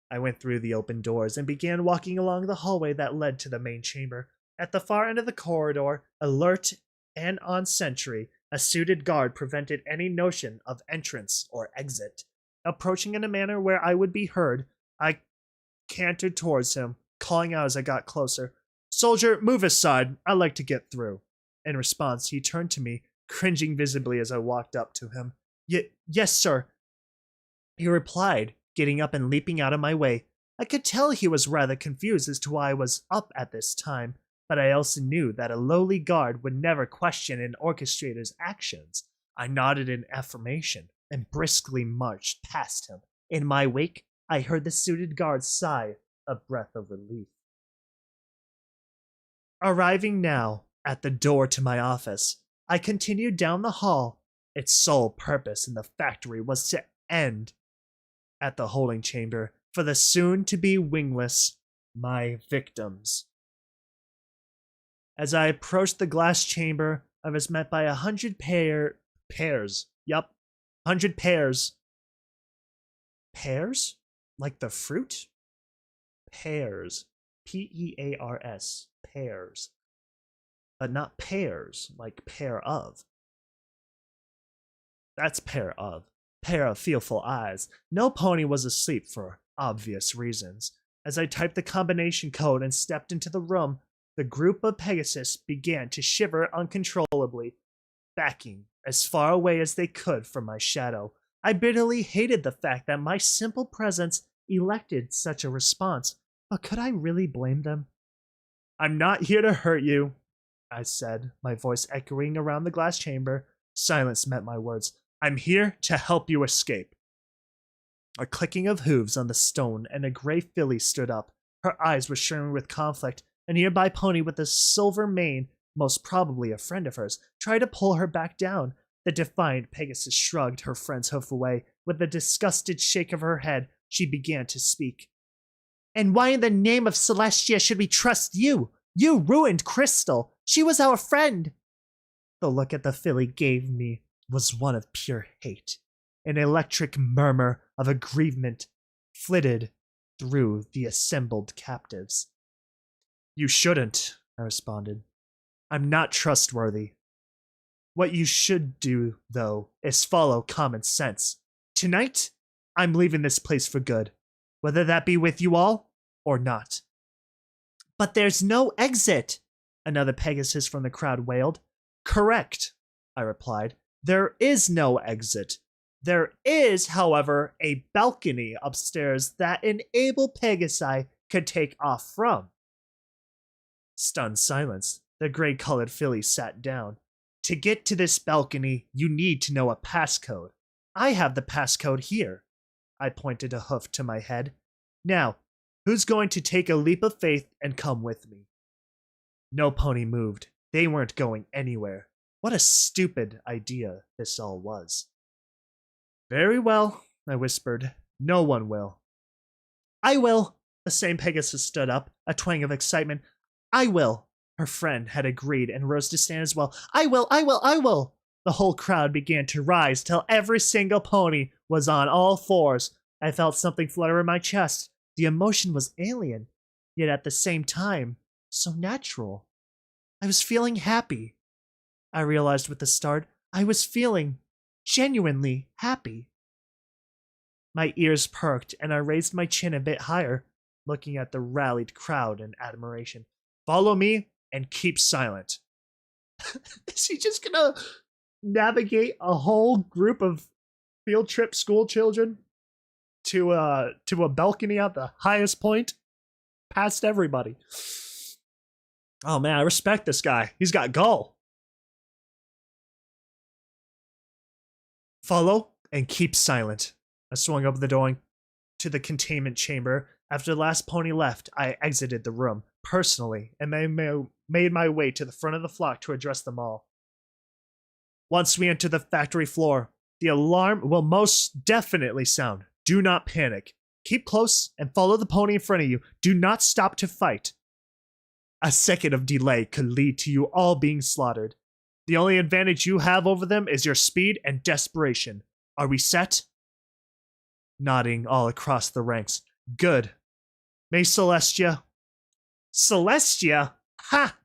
[SPEAKER 1] I went through the open doors and began walking along the hallway that led to the main chamber. At the far end of the corridor, alert and on sentry, A suited guard prevented any notion of entrance or exit. Approaching in a manner where I would be heard, I cantered towards him, calling out as I got closer, "Soldier, move aside. I'd like to get through." In response, he turned to me, cringing visibly as I walked up to him. Yes, sir," he replied, getting up and leaping out of my way. I could tell he was rather confused as to why I was up at this time, but I also knew that a lowly guard would never question an orchestrator's actions. I nodded in affirmation and briskly marched past him. In my wake, I heard the suited guard sigh a breath of relief. Arriving now at the door to my office, I continued down the hall. Its sole purpose in the factory was to end at the holding chamber for the soon-to-be wingless, my victims. As I approached the glass chamber, I was met by 100 pairs. Yup, 100 pairs. Pears? Like the fruit? Pears. Pears. Pears. But not pairs, like pair of. That's pair of fearful eyes. No pony was asleep for obvious reasons. As I typed the combination code and stepped into the room, the group of Pegasus began to shiver uncontrollably, backing as far away as they could from my shadow. I bitterly hated the fact that my simple presence elected such a response, but could I really blame them? "I'm not here to hurt you," I said, my voice echoing around the glass chamber. Silence met my words. "I'm here to help you escape." A clicking of hooves on the stone and a gray filly stood up. Her eyes were shining with conflict. A nearby pony with a silver mane, most probably a friend of hers, tried to pull her back down. The defiant Pegasus shrugged her friend's hoof away. With a disgusted shake of her head, she began to speak. "And why in the name of Celestia should we trust you? You ruined Crystal. She was our friend." The look at the filly gave me was one of pure hate. An electric murmur of aggrievement flitted through the assembled captives. "You shouldn't," I responded. "I'm not trustworthy. What you should do, though, is follow common sense. Tonight, I'm leaving this place for good, whether that be with you all or not." "But there's no exit," another Pegasus from the crowd wailed. "Correct," I replied. "There is no exit. There is, however, a balcony upstairs that an able Pegasi could take off from." Stunned silence. The gray-colored filly sat down. "To get to this balcony, you need to know a passcode. I have the passcode here." I pointed a hoof to my head. "Now, who's going to take a leap of faith and come with me?" No pony moved. They weren't going anywhere. What a stupid idea this all was. "Very well," I whispered. "No one will." "I will." The same Pegasus stood up, a twang of excitement. "I will." Her friend had agreed and rose to stand as well. "I will, I will, I will." The whole crowd began to rise till every single pony was on all fours. I felt something flutter in my chest. The emotion was alien, yet at the same time, so natural. I was feeling happy. I realized with a start, I was feeling genuinely happy. My ears perked and I raised my chin a bit higher, looking at the rallied crowd in admiration. "Follow me and keep silent." Is he just gonna navigate a whole group of field trip school children to a balcony at the highest point past everybody? Oh man, I respect this guy. He's got gall. "Follow and keep silent." I swung open the door to the containment chamber. After the last pony left, I exited the room personally and made my way to the front of the flock to address them all. "Once we enter the factory floor, the alarm will most definitely sound. Do not panic. Keep close and follow the pony in front of you. Do not stop to fight. A second of delay could lead to you all being slaughtered. The only advantage you have over them is your speed and desperation. Are we set?" Nodding all across the ranks. "Good. May Celestia..." "Celestia? Ha!"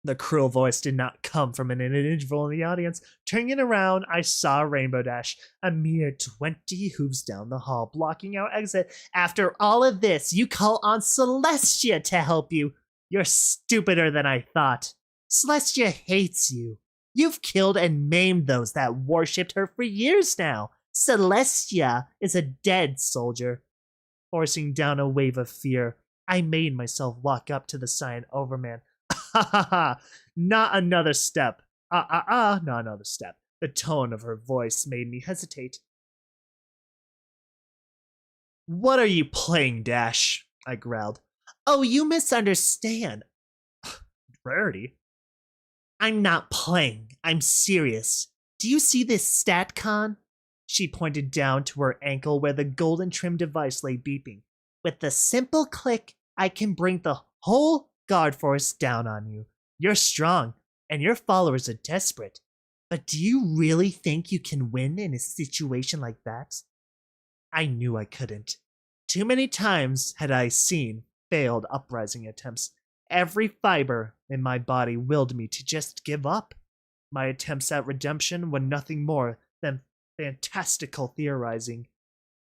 [SPEAKER 1] The cruel voice did not come from an individual in the audience. Turning around, I saw Rainbow Dash, a mere 20 hooves down the hall, blocking our exit. After all of this, you call on Celestia to help you. You're stupider than I thought. Celestia hates you. You've killed and maimed those that worshipped her for years now. Celestia is a dead soldier. Forcing down a wave of fear, I made myself walk up to the Cyan Overman. Ha ha ha! Not another step. Not another step. The tone of her voice made me hesitate. What are you playing, Dash? I growled. Oh, you misunderstand. Rarity. I'm not playing. I'm serious. Do you see this StatCon? She pointed down to her ankle where the golden trim device lay beeping. With a simple click, I can bring the whole guard force down on you. You're strong, and your followers are desperate. But do you really think you can win in a situation like that? I knew I couldn't. Too many times had I seen failed uprising attempts. Every fiber in my body willed me to just give up. My attempts at redemption were nothing more than fantastical theorizing.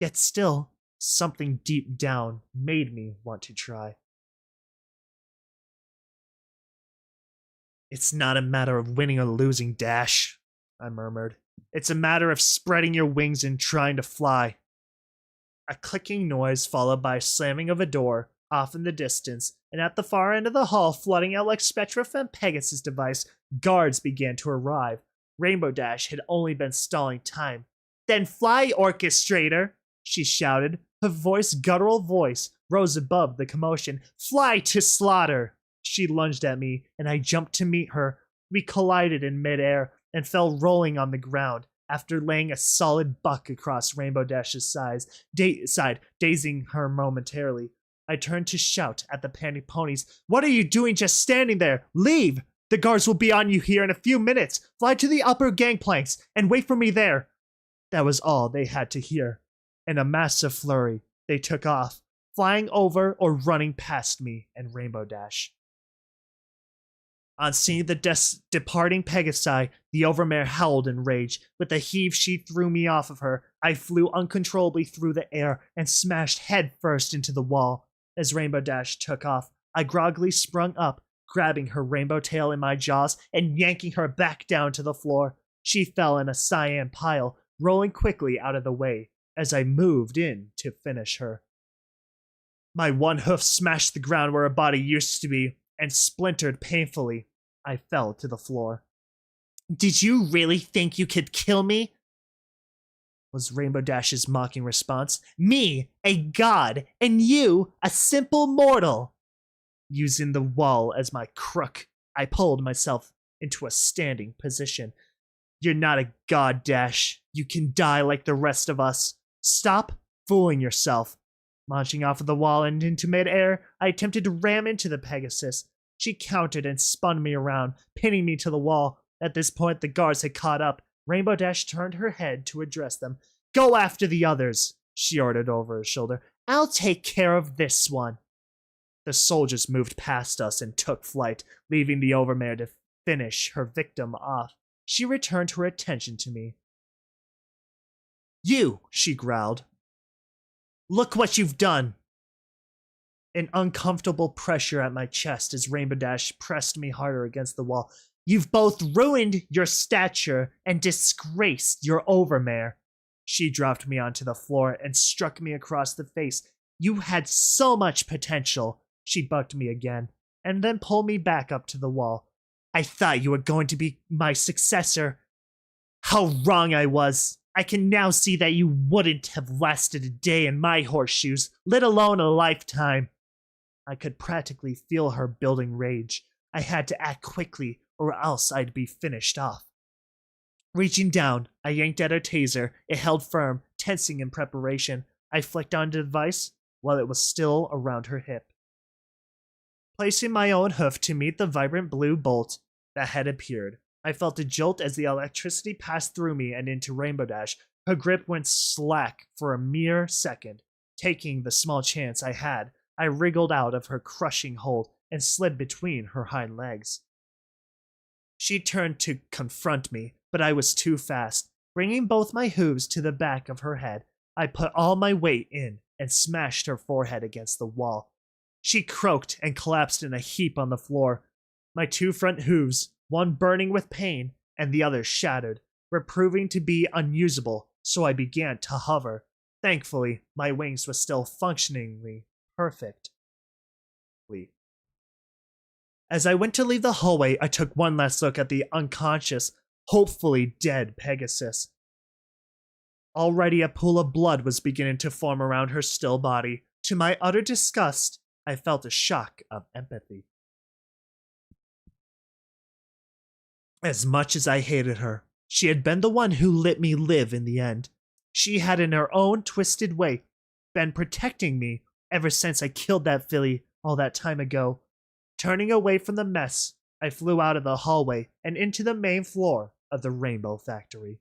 [SPEAKER 1] Yet still, something deep down made me want to try. It's not a matter of winning or losing, Dash, I murmured. It's a matter of spreading your wings and trying to fly. A clicking noise followed by a slamming of a door off in the distance, and at the far end of the hall, flooding out like Spectra from Pegasus device, guards began to arrive. Rainbow Dash had only been stalling time. Then fly, orchestrator, she shouted. Her guttural voice rose above the commotion. Fly to slaughter! She lunged at me, and I jumped to meet her. We collided in midair and fell rolling on the ground after laying a solid buck across Rainbow Dash's side, dazing her momentarily. I turned to shout at the panicked ponies. What are you doing just standing there? Leave! The guards will be on you here in a few minutes. Fly to the upper gangplanks and wait for me there. That was all they had to hear. In a massive flurry, they took off, flying over or running past me and Rainbow Dash. On seeing the departing Pegasi, the Overmare howled in rage. With a heave, she threw me off of her. I flew uncontrollably through the air and smashed head first into the wall. As Rainbow Dash took off, I groggily sprung up, grabbing her rainbow tail in my jaws and yanking her back down to the floor. She fell in a cyan pile, rolling quickly out of the way as I moved in to finish her. My one hoof smashed the ground where her body used to be and splintered painfully. I fell to the floor. Did you really think you could kill me? Was Rainbow Dash's mocking response. Me, a god, and you, a simple mortal. Using the wall as my crook, I pulled myself into a standing position. You're not a god, Dash. You can die like the rest of us. Stop fooling yourself. Launching off of the wall and into midair, I attempted to ram into the Pegasus. She countered and spun me around, pinning me to the wall. At this point, the guards had caught up. Rainbow Dash turned her head to address them. Go after the others, she ordered over her shoulder. I'll take care of this one. The soldiers moved past us and took flight, leaving the Overmare to finish her victim off. She returned her attention to me. You, she growled. Look what you've done. An uncomfortable pressure at my chest as Rainbow Dash pressed me harder against the wall. You've both ruined your stature and disgraced your Overmare. She dropped me onto the floor and struck me across the face. You had so much potential. She bucked me again, and then pulled me back up to the wall. I thought you were going to be my successor. How wrong I was. I can now see that you wouldn't have lasted a day in my horseshoes, let alone a lifetime. I could practically feel her building rage. I had to act quickly, or else I'd be finished off. Reaching down, I yanked at her taser. It held firm, tensing in preparation. I flicked on the device while it was still around her hip. Placing my own hoof to meet the vibrant blue bolt that had appeared, I felt a jolt as the electricity passed through me and into Rainbow Dash. Her grip went slack for a mere second. Taking the small chance I had, I wriggled out of her crushing hold and slid between her hind legs. She turned to confront me, but I was too fast. Bringing both my hooves to the back of her head, I put all my weight in and smashed her forehead against the wall. She croaked and collapsed in a heap on the floor. My two front hooves, one burning with pain and the other shattered, were proving to be unusable, so I began to hover. Thankfully, my wings were still functioningly perfectly. As I went to leave the hallway, I took one last look at the unconscious, hopefully dead Pegasus. Already a pool of blood was beginning to form around her still body. To my utter disgust, I felt a shock of empathy. As much as I hated her, she had been the one who let me live in the end. She had, in her own twisted way, been protecting me ever since I killed that filly all that time ago. Turning away from the mess, I flew out of the hallway and into the main floor of the Rainbow Factory.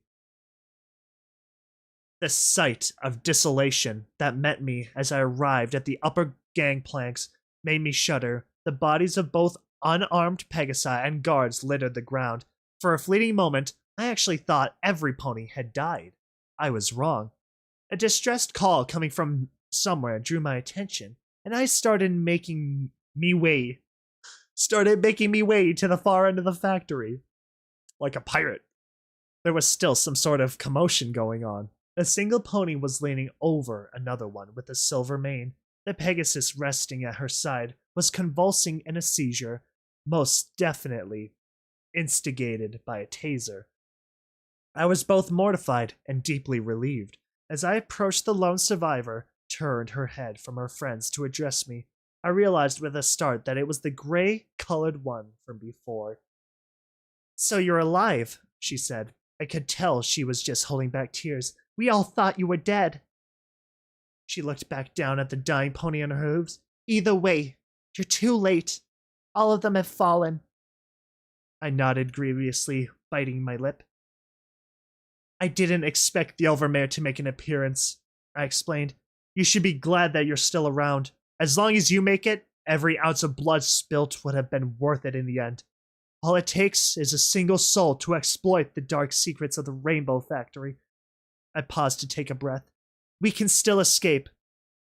[SPEAKER 1] The sight of desolation that met me as I arrived at the upper gangplanks made me shudder. The bodies of both unarmed Pegasi and guards littered the ground. For a fleeting moment, I actually thought every pony had died. I was wrong. A distressed call coming from somewhere drew my attention, and I started making me way to the far end of the factory. Like a pirate. There was still some sort of commotion going on. A single pony was leaning over another one with a silver mane. The Pegasus resting at her side was convulsing in a seizure, most definitely instigated by a taser. I was both mortified and deeply relieved. As I approached, the lone survivor turned her head from her friends to address me. I realized with a start that it was the gray-colored one from before. "So you're alive," she said. I could tell she was just holding back tears. "We all thought you were dead." She looked back down at the dying pony on her hooves. "Either way, you're too late. All of them have fallen." I nodded grievously, biting my lip. "I didn't expect the overmare to make an appearance," I explained. "You should be glad that you're still around. As long as you make it, every ounce of blood spilt would have been worth it in the end. All it takes is a single soul to exploit the dark secrets of the Rainbow Factory." I paused to take a breath. "We can still escape,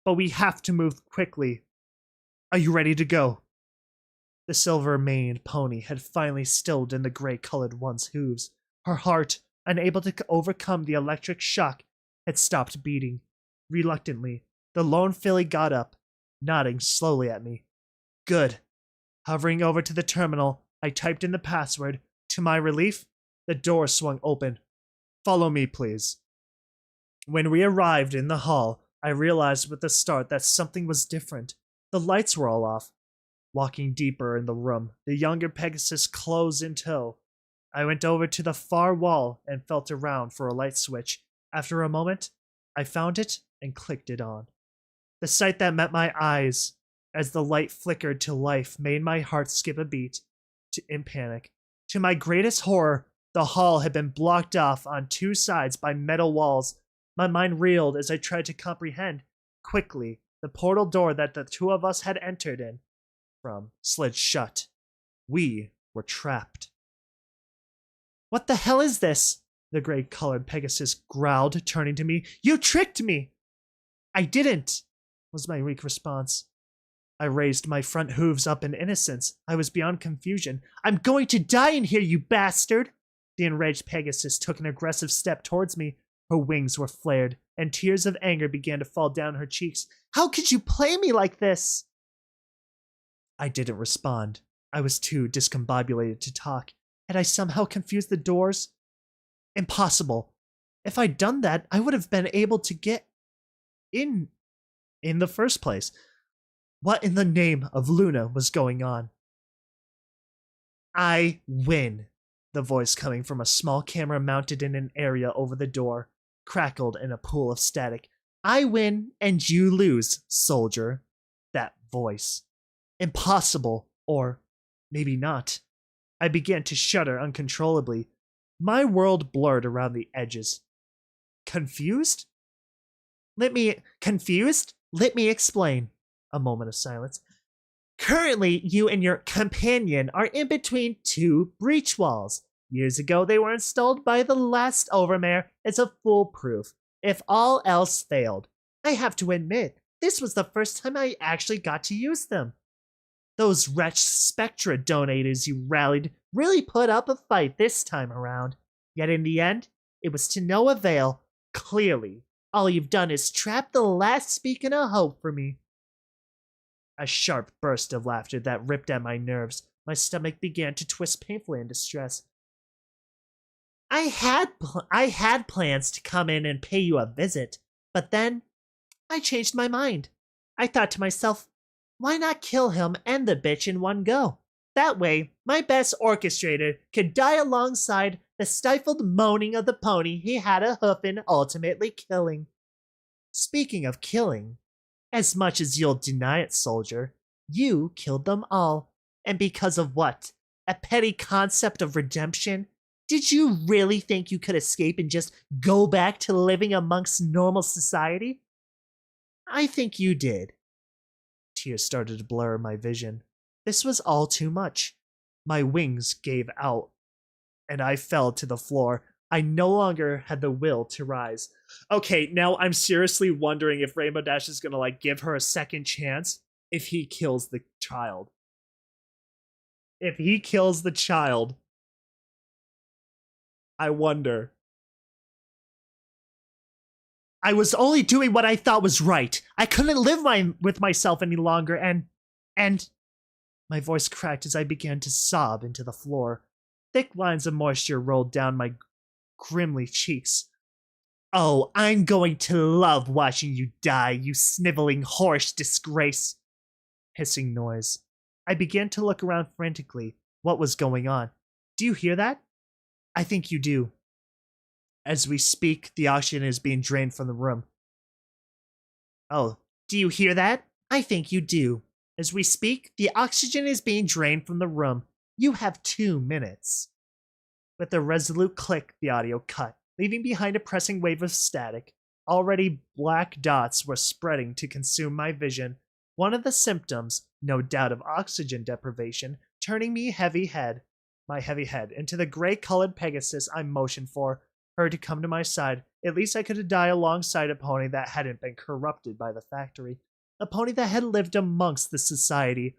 [SPEAKER 1] but we have to move quickly. Are you ready to go?" The silver-maned pony had finally stilled in the gray-colored one's hooves. Her heart, unable to overcome the electric shock, had stopped beating. Reluctantly, the lone filly got up, nodding slowly at me. "Good." Hovering over to the terminal, I typed in the password. To my relief, the door swung open. "Follow me, please." When we arrived in the hall, I realized with a start that something was different. The lights were all off. Walking deeper in the room, the younger Pegasus close in tow. I went over to the far wall and felt around for a light switch. After a moment, I found it and clicked it on. The sight that met my eyes as the light flickered to life made my heart skip a beat in panic. To my greatest horror, the hall had been blocked off on two sides by metal walls. My mind reeled as I tried to comprehend. Quickly, the portal door that the two of us had entered in from slid shut. We were trapped. "What the hell is this?" the gray-colored Pegasus growled, turning to me. "You tricked me!" "I didn't," was my weak response. I raised my front hooves up in innocence. I was beyond confusion. "I'm going to die in here, you bastard!" The enraged Pegasus took an aggressive step towards me. Her wings were flared, and tears of anger began to fall down her cheeks. "How could you play me like this?" I didn't respond. I was too discombobulated to talk. Had I somehow confused the doors? Impossible. If I'd done that, I would have been able to get in the first place. What in the name of Luna was going on? "I win," the voice coming from a small camera mounted in an area over the door crackled in a pool of static. "I win and you lose, soldier." That voice. Impossible, or maybe not. I began to shudder uncontrollably. My world blurred around the edges. Confused? Let me explain. A moment of silence. Currently, you and your companion are in between two breach walls. Years ago, they were installed by the last Overmare as a foolproof if all else failed. I have to admit, this was the first time I actually got to use them. Those wretched Spectra donators you rallied really put up a fight this time around. Yet in the end, it was to no avail. Clearly, all you've done is trap the last beacon of hope for me. A sharp burst of laughter that ripped at my nerves. My stomach began to twist painfully in distress. I had plans to come in and pay you a visit, but then I changed my mind. I thought to myself, why not kill him and the bitch in one go? That way, my best orchestrator could die alongside the stifled moaning of the pony he had a hoof in ultimately killing. Speaking of killing, as much as you'll deny it, soldier, you killed them all. And because of what? A petty concept of redemption? Did you really think you could escape and just go back to living amongst normal society? I think you did. Tears started to blur my vision. This was all too much. My wings gave out, and I fell to the floor. I no longer had the will to rise. Okay, now I'm seriously wondering if Rainbow Dash is gonna give her a second chance if he kills the child. If he kills the child, I wonder. I was only doing what I thought was right. I couldn't live with myself any longer, and my voice cracked as I began to sob into the floor. Thick lines of moisture rolled down my grimly cheeks. Oh, I'm going to love watching you die, you sniveling horse disgrace. Hissing noise. I began to look around frantically. What was going on? Do you hear that? I think you do. As we speak, the oxygen is being drained from the room. Oh, do you hear that? I think you do. As we speak, the oxygen is being drained from the room. You have 2 minutes. With a resolute click, the audio cut, leaving behind a pressing wave of static. Already black dots were spreading to consume my vision. One of the symptoms, no doubt of oxygen deprivation, turning my heavy head into the gray-colored Pegasus I motioned for her to come to my side. At least I could die alongside a pony that hadn't been corrupted by the factory. A pony that had lived amongst the society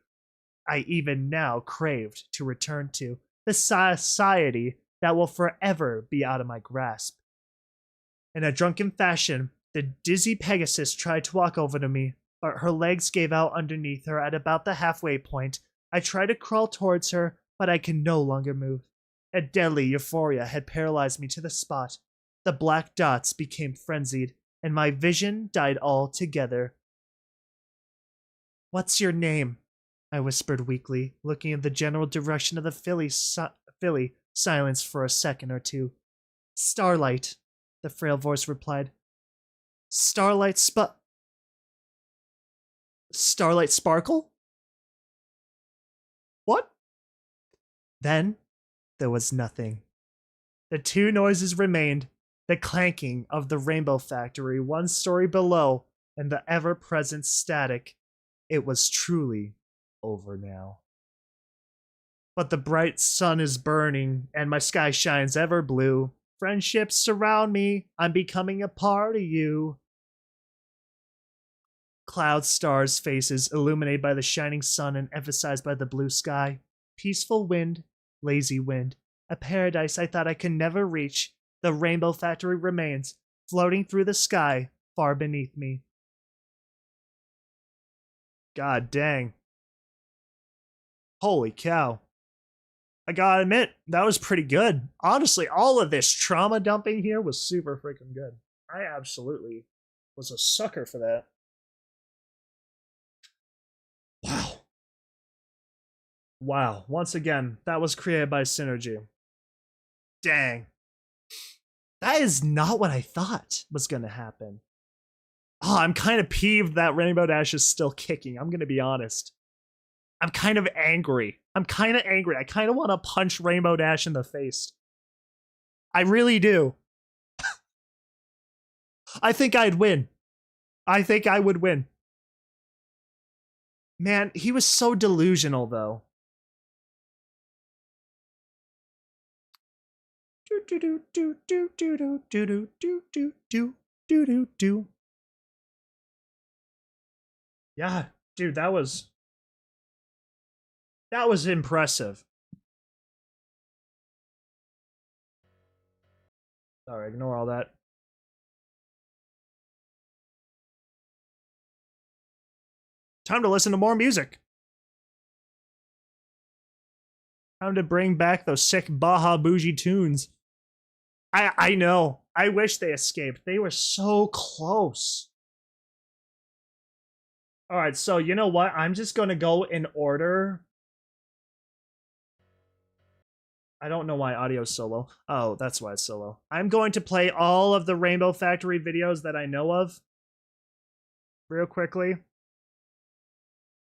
[SPEAKER 1] I even now craved to return to. The society that will forever be out of my grasp. In a drunken fashion, the dizzy Pegasus tried to walk over to me, but her legs gave out underneath her at about the halfway point. I tried to crawl towards her, but I could no longer move. A deadly euphoria had paralyzed me to the spot. The black dots became frenzied, and my vision died altogether. What's your name? I whispered weakly, looking in the general direction of the filly, silenced for a second or two. Starlight, the frail voice replied. Starlight Sparkle? What? Then there was nothing. The 2 noises remained, the clanking of the Rainbow Factory 1 story below, and the ever-present static. It was truly over now. But the bright sun is burning, and my sky shines ever blue. Friendships surround me, I'm becoming a part of you. Clouds, stars, faces, illuminated by the shining sun and emphasized by the blue sky. Peaceful wind, lazy wind. A paradise I thought I could never reach. The Rainbow Factory remains, floating through the sky, far beneath me. God dang. Holy cow. I gotta admit, that was pretty good. Honestly, all of this trauma dumping here was super freaking good. I absolutely was a sucker for that. Wow. Wow. Once again, that was created by Synergy. Dang. That is not what I thought was going to happen. Oh, I'm kind of peeved that Rainbow Dash is still kicking. I'm going to be honest. I'm kind of angry. I kind of want to punch Rainbow Dash in the face. I really do. I think I'd win. I think I would win. Man, he was so delusional, though. Yeah, dude, that was impressive. Sorry, ignore all that. Time to listen to more music. Time to bring back those sick Baja Bougie tunes. I know. I wish they escaped. They were so close. All right, so you know what? I'm just going to go in order. I don't know why audio's solo. Oh, that's why it's solo. I'm going to play all of the Rainbow Factory videos that I know of real quickly.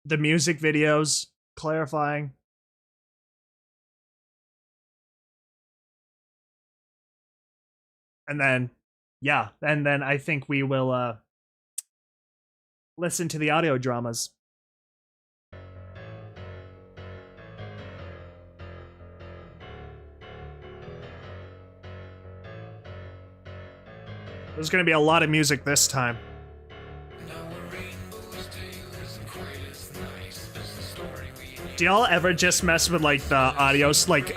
[SPEAKER 1] The music videos, clarifying. And then, yeah, and then I think we will listen to the audio dramas. There's going to be a lot of music this time. Do y'all ever just mess with like the audio, like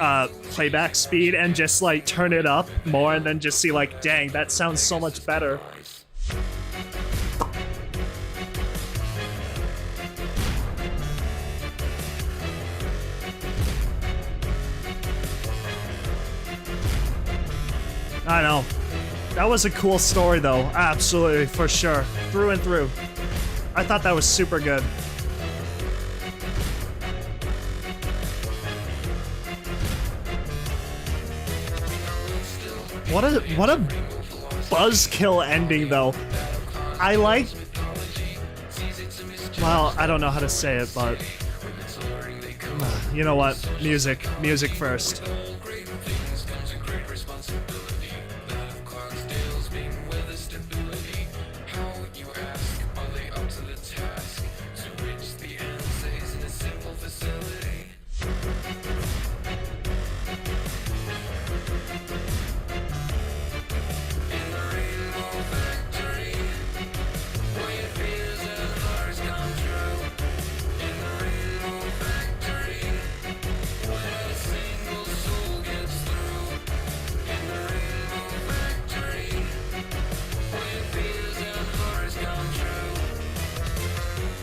[SPEAKER 1] playback speed and just like turn it up more and then just see like, dang, that sounds so much better. I know. That was a cool story though, absolutely, for sure. Through and through. I thought that was super good. What a buzzkill ending though. I like, well, I don't know how to say it, but you know what? Music first.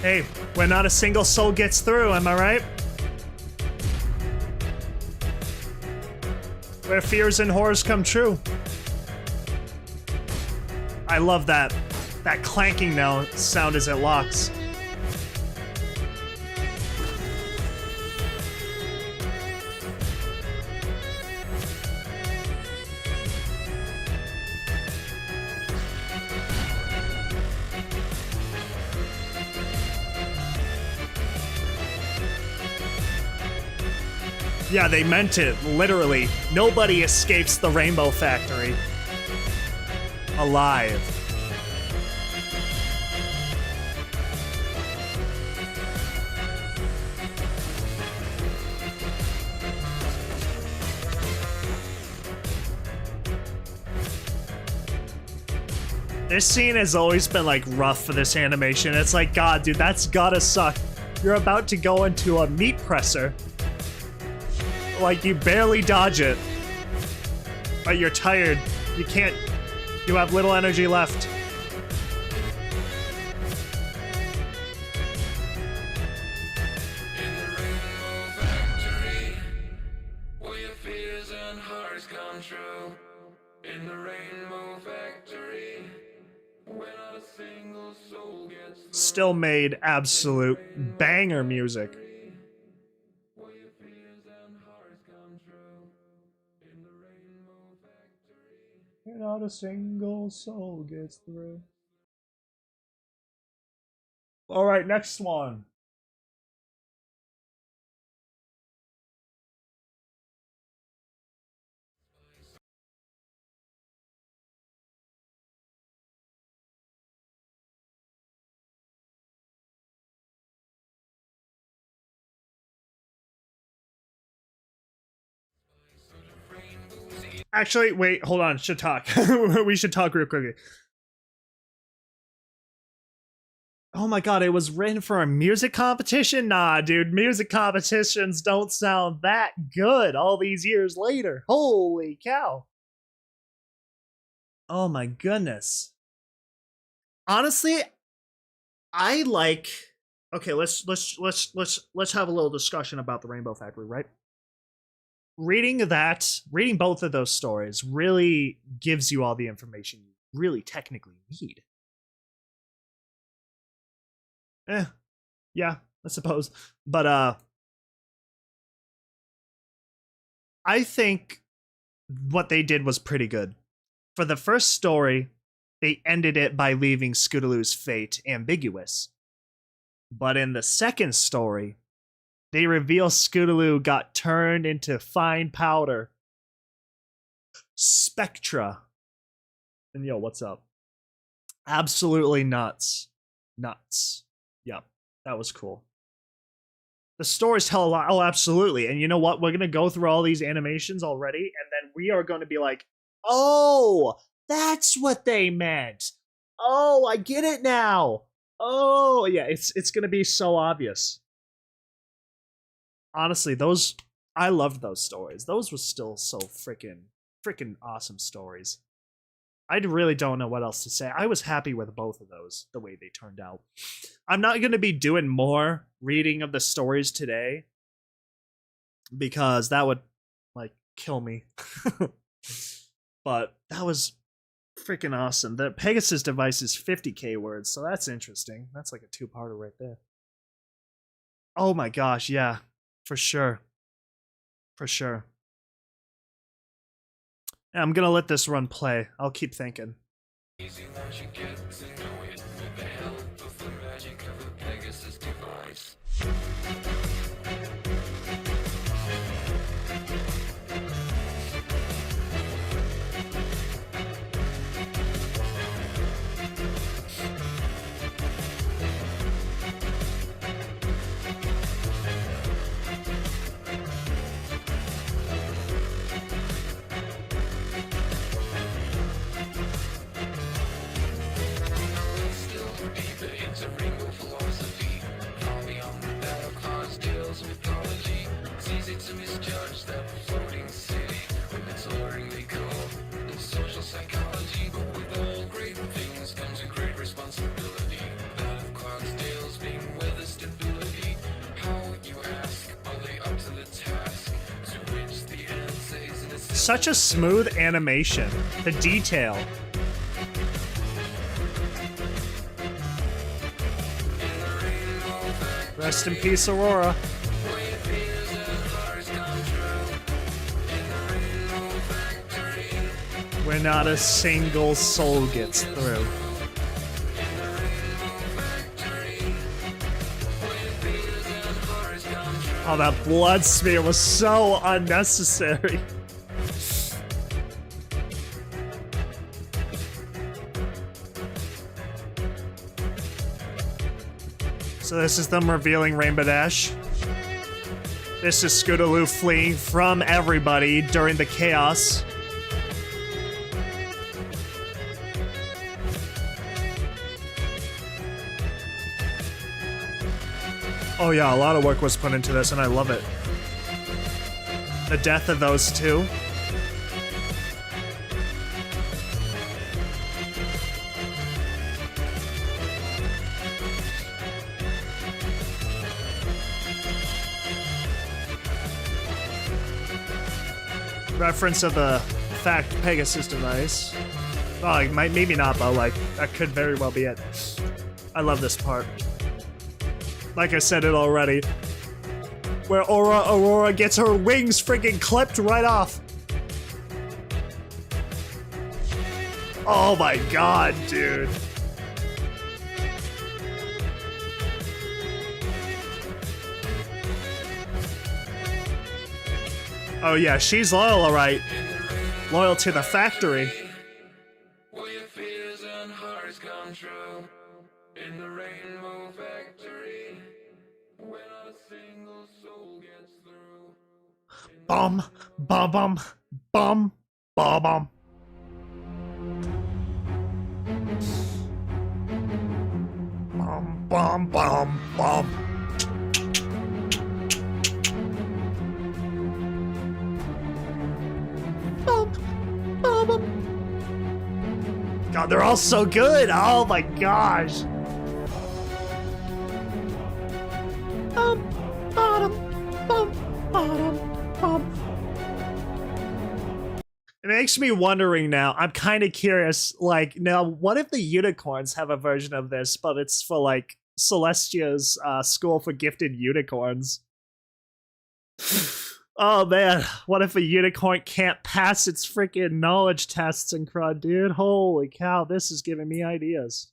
[SPEAKER 1] Hey, where not a single soul gets through, am I right? Where fears and horrors come true. I love that clanking now sound as it locks. Yeah, they meant it, literally. Nobody escapes the Rainbow Factory alive. This scene has always been like rough for this animation. It's like, God, dude, that's gotta suck. You're about to go into a meat presser. Like, you barely dodge it. But you're tired. You can't... You have little energy left.
[SPEAKER 3] In the Rainbow Factory, where your fears and hearts come true. In the Rainbow Factory, where not a single soul gets through.
[SPEAKER 1] Still made absolute banger music. Not a single soul gets through. All right, next one. Actually, wait, hold on. Should talk. We should talk real quickly. Oh my god, it was written for a music competition? Nah, dude, music competitions don't sound that good all these years later. Holy cow. Oh my goodness. Honestly, I like okay, let's have a little discussion about the Rainbow Factory, right? Reading both of those stories really gives you all the information you really technically need. Yeah, I suppose. But I think what they did was pretty good. For the first story, they ended it by leaving Scootaloo's fate ambiguous. But in the second story, they reveal Scootaloo got turned into fine powder. Spectra. And yo, what's up? Absolutely nuts. Nuts. Yep, that was cool. The stories tell a lot. Oh, absolutely. And you know what? We're going to go through all these animations already, and then we are going to be like, oh, that's what they meant. Oh, I get it now. Oh, yeah, it's going to be so obvious. Honestly, I loved those stories. Those were still so freaking awesome stories. I really don't know what else to say. I was happy with both of those, the way they turned out. I'm not going to be doing more reading of the stories today because that would, like, kill me. But that was freaking awesome. The Pegasus device is 50k words, so that's interesting. That's like a two-parter right there. Oh my gosh, yeah. For sure. For sure. I'm gonna let this run play. I'll keep thinking.
[SPEAKER 3] Easy once you get to know it with the help of the magic of a Pegasus device. To misjudge that floating city with its alluringly cool and social psychology, but with all great things comes a great responsibility. That of Clogsdale's being weather stability. How, you ask, are they up to the task? To which the answer is in a
[SPEAKER 1] Such a smooth animation. The detail. Rest in peace, Aurora. Where not a single soul gets through. Oh, that blood smear was so unnecessary. So this is them revealing Rainbow Dash. This is Scootaloo fleeing from everybody during the chaos. Oh yeah, a lot of work was put into this, and I love it. The death of those two. Reference of the fact Pegasus device. Oh, maybe not, but like, that could very well be it. I love this part. Like I said it already. Where Aurora gets her wings freaking clipped right off. Oh my god, dude. Oh yeah, she's loyal, alright. Loyal to the factory.
[SPEAKER 3] will your fears and hearts come true in the Rainbow Factory, where not a single soul gets through.
[SPEAKER 1] Bum, bum, bum, bum, Bum. Bum. God, they're all so good. Oh my gosh. It makes me wondering now. I'm kind of curious. Like, now, what if the unicorns have a version of this, but it's for like Celestia's school for gifted unicorns? Oh man, what if a unicorn can't pass its freaking knowledge tests and crud, dude? Holy cow, this is giving me ideas.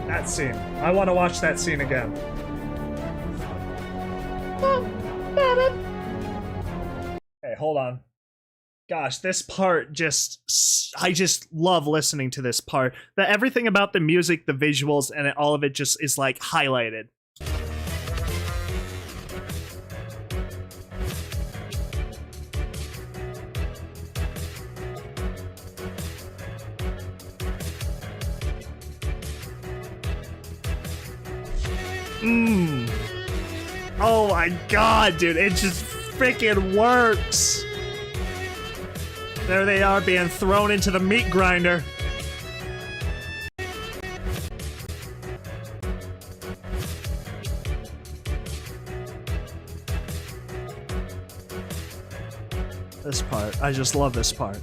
[SPEAKER 1] That scene. I want to watch that scene again. Hey, hold on. Gosh, this part I just love listening to this part. Everything about the music, the visuals, and all of it just is like highlighted. Oh my god, dude, it just freaking works. There they are being thrown into the meat grinder. This part, I just love this part.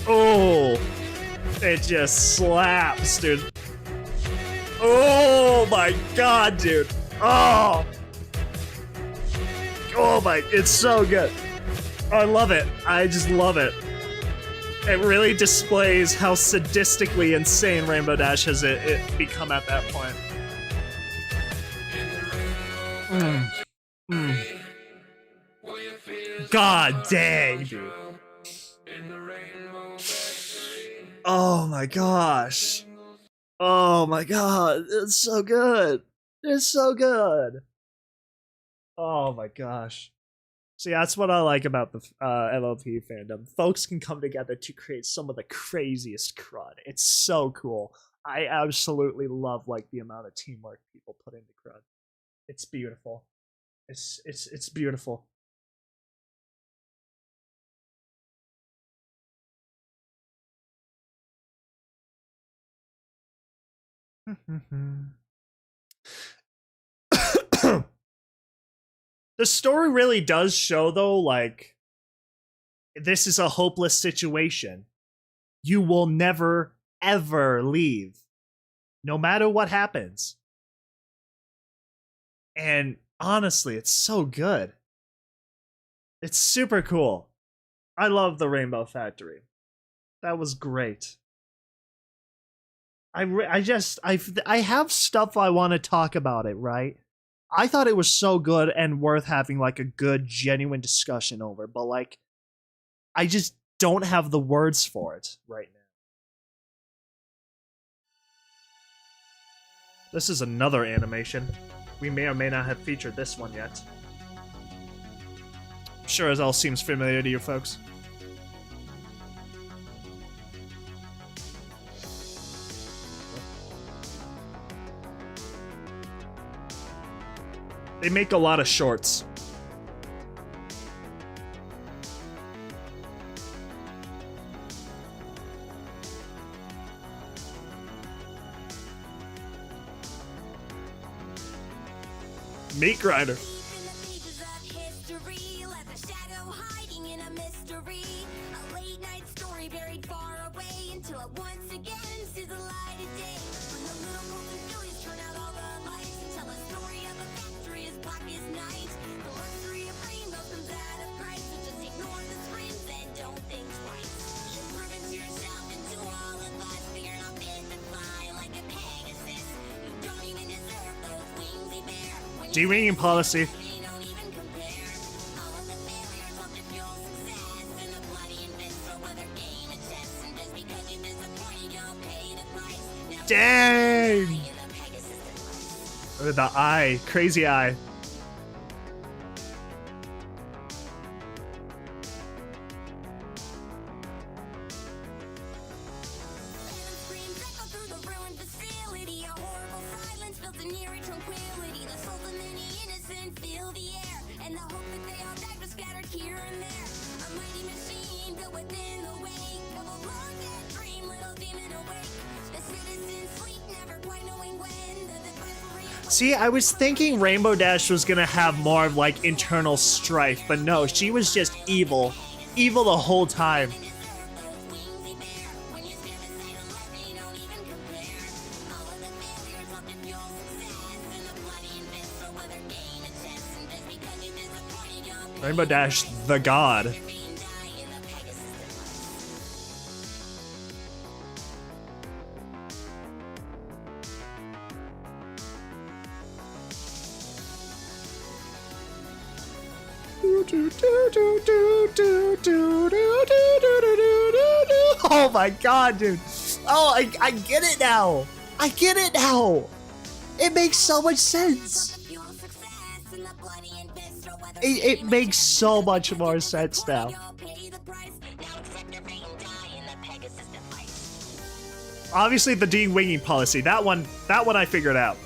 [SPEAKER 1] Oh, it just slaps, dude. Oh my god, dude. Oh. Oh my, it's so good. I love it. I just love it. It really displays how sadistically insane Rainbow Dash has it become at that point. God dang, dude. Oh my gosh. Oh my god, it's so good. It's so good. Oh my gosh. See, that's what I like about the MLP fandom. Folks can come together to create some of the craziest crud. It's so cool. I absolutely love like the amount of teamwork people put into crud. It's beautiful. It's beautiful. The story really does show, though, like, this is a hopeless situation. You will never, ever leave, no matter what happens. And honestly, it's so good. It's super cool. I love the Rainbow Factory. That was great. I have stuff I want to talk about it, right? I thought it was so good and worth having like a good, genuine discussion over, but like, I just don't have the words for it right now. This is another animation. We may or may not have featured this one yet. I'm sure it all seems familiar to you folks. They make a lot of shorts. Meat grinder. D-ringing policy. Dang! The eye, crazy eye. See, I was thinking Rainbow Dash was gonna have more of like internal strife, but no, she was just evil. Evil the whole time. Rainbow Dash, the god. Oh my god, dude. Oh, I get it now. I get it now. It makes so much sense. It makes so much more sense now. Obviously the de-winging policy. That one I figured out.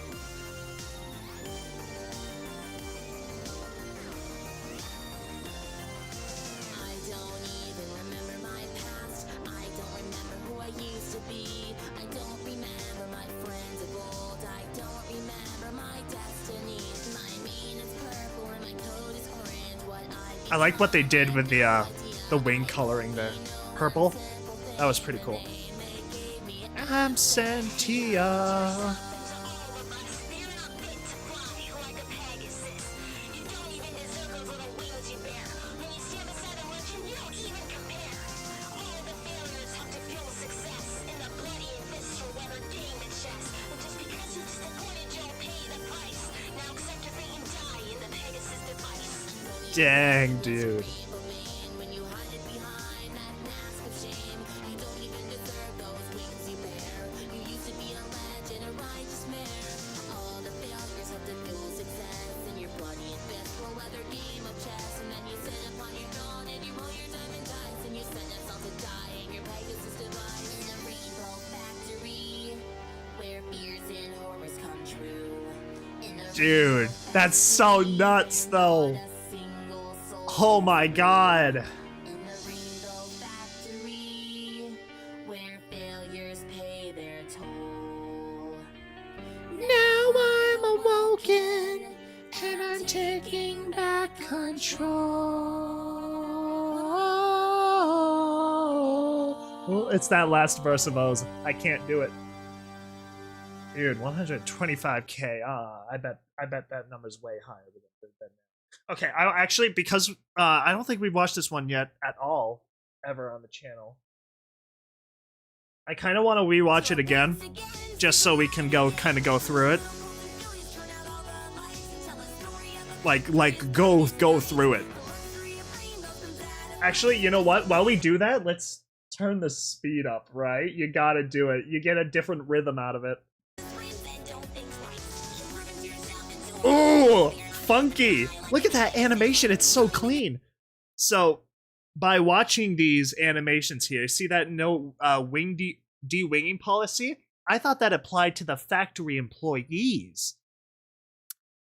[SPEAKER 1] I like what they did with the wing coloring there. Purple. That was pretty cool. I'm Sentia. Dang, dude. Dude, that's so nuts, though. Oh my god. Now I'm awoken and I'm taking back control. Well, it's that last verse of O's. I can't do it. Dude, 125k. I bet that number's way higher than that. Okay, I actually, because I don't think we've watched this one yet at all, ever on the channel. I kind of want to rewatch it again, just so we can kind of go through it. Like go through it. Actually, you know what? While we do that, let's turn the speed up, right? You gotta do it. You get a different rhythm out of it. Ooh! Funky. Look at that animation. It's so clean. So by watching these animations here, see that no wing de-winging policy? I thought that applied to the factory employees.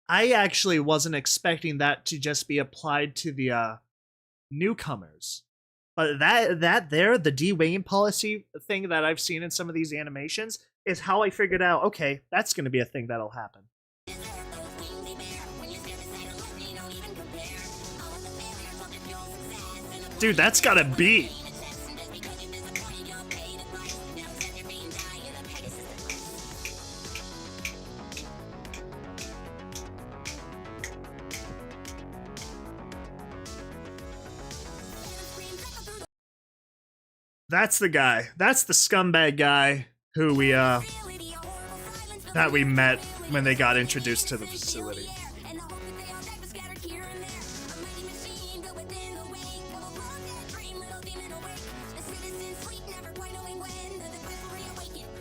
[SPEAKER 1] I actually wasn't expecting that to just be applied to the newcomers. But the de-winging policy thing that I've seen in some of these animations is how I figured out, okay, that's going to be a thing that'll happen. Dude, that's gotta be. That's the guy. That's the scumbag guy who that we met when they got introduced to the facility.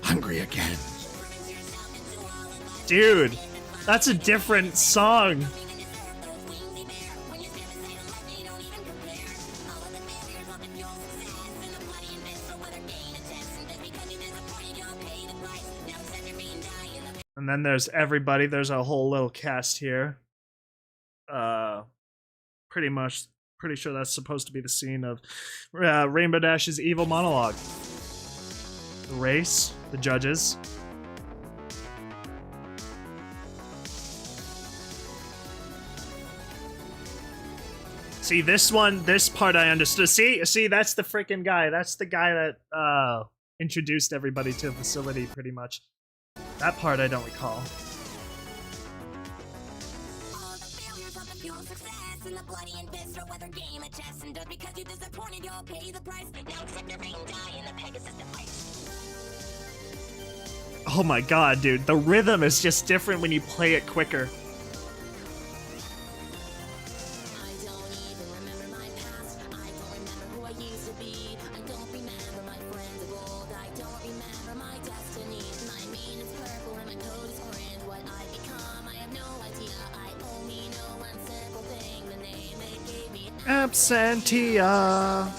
[SPEAKER 2] Hungry me again.
[SPEAKER 1] Dude, that's a different song. And then there's everybody. There's a whole little cast here. Pretty sure that's supposed to be the scene of Rainbow Dash's evil monologue. The race, the judges. See, this part I understood. See, that's the freaking guy. That's the guy that introduced everybody to the facility, pretty much. That part I don't recall. Oh my god, dude. The rhythm is just different when you play it quicker. Absentia.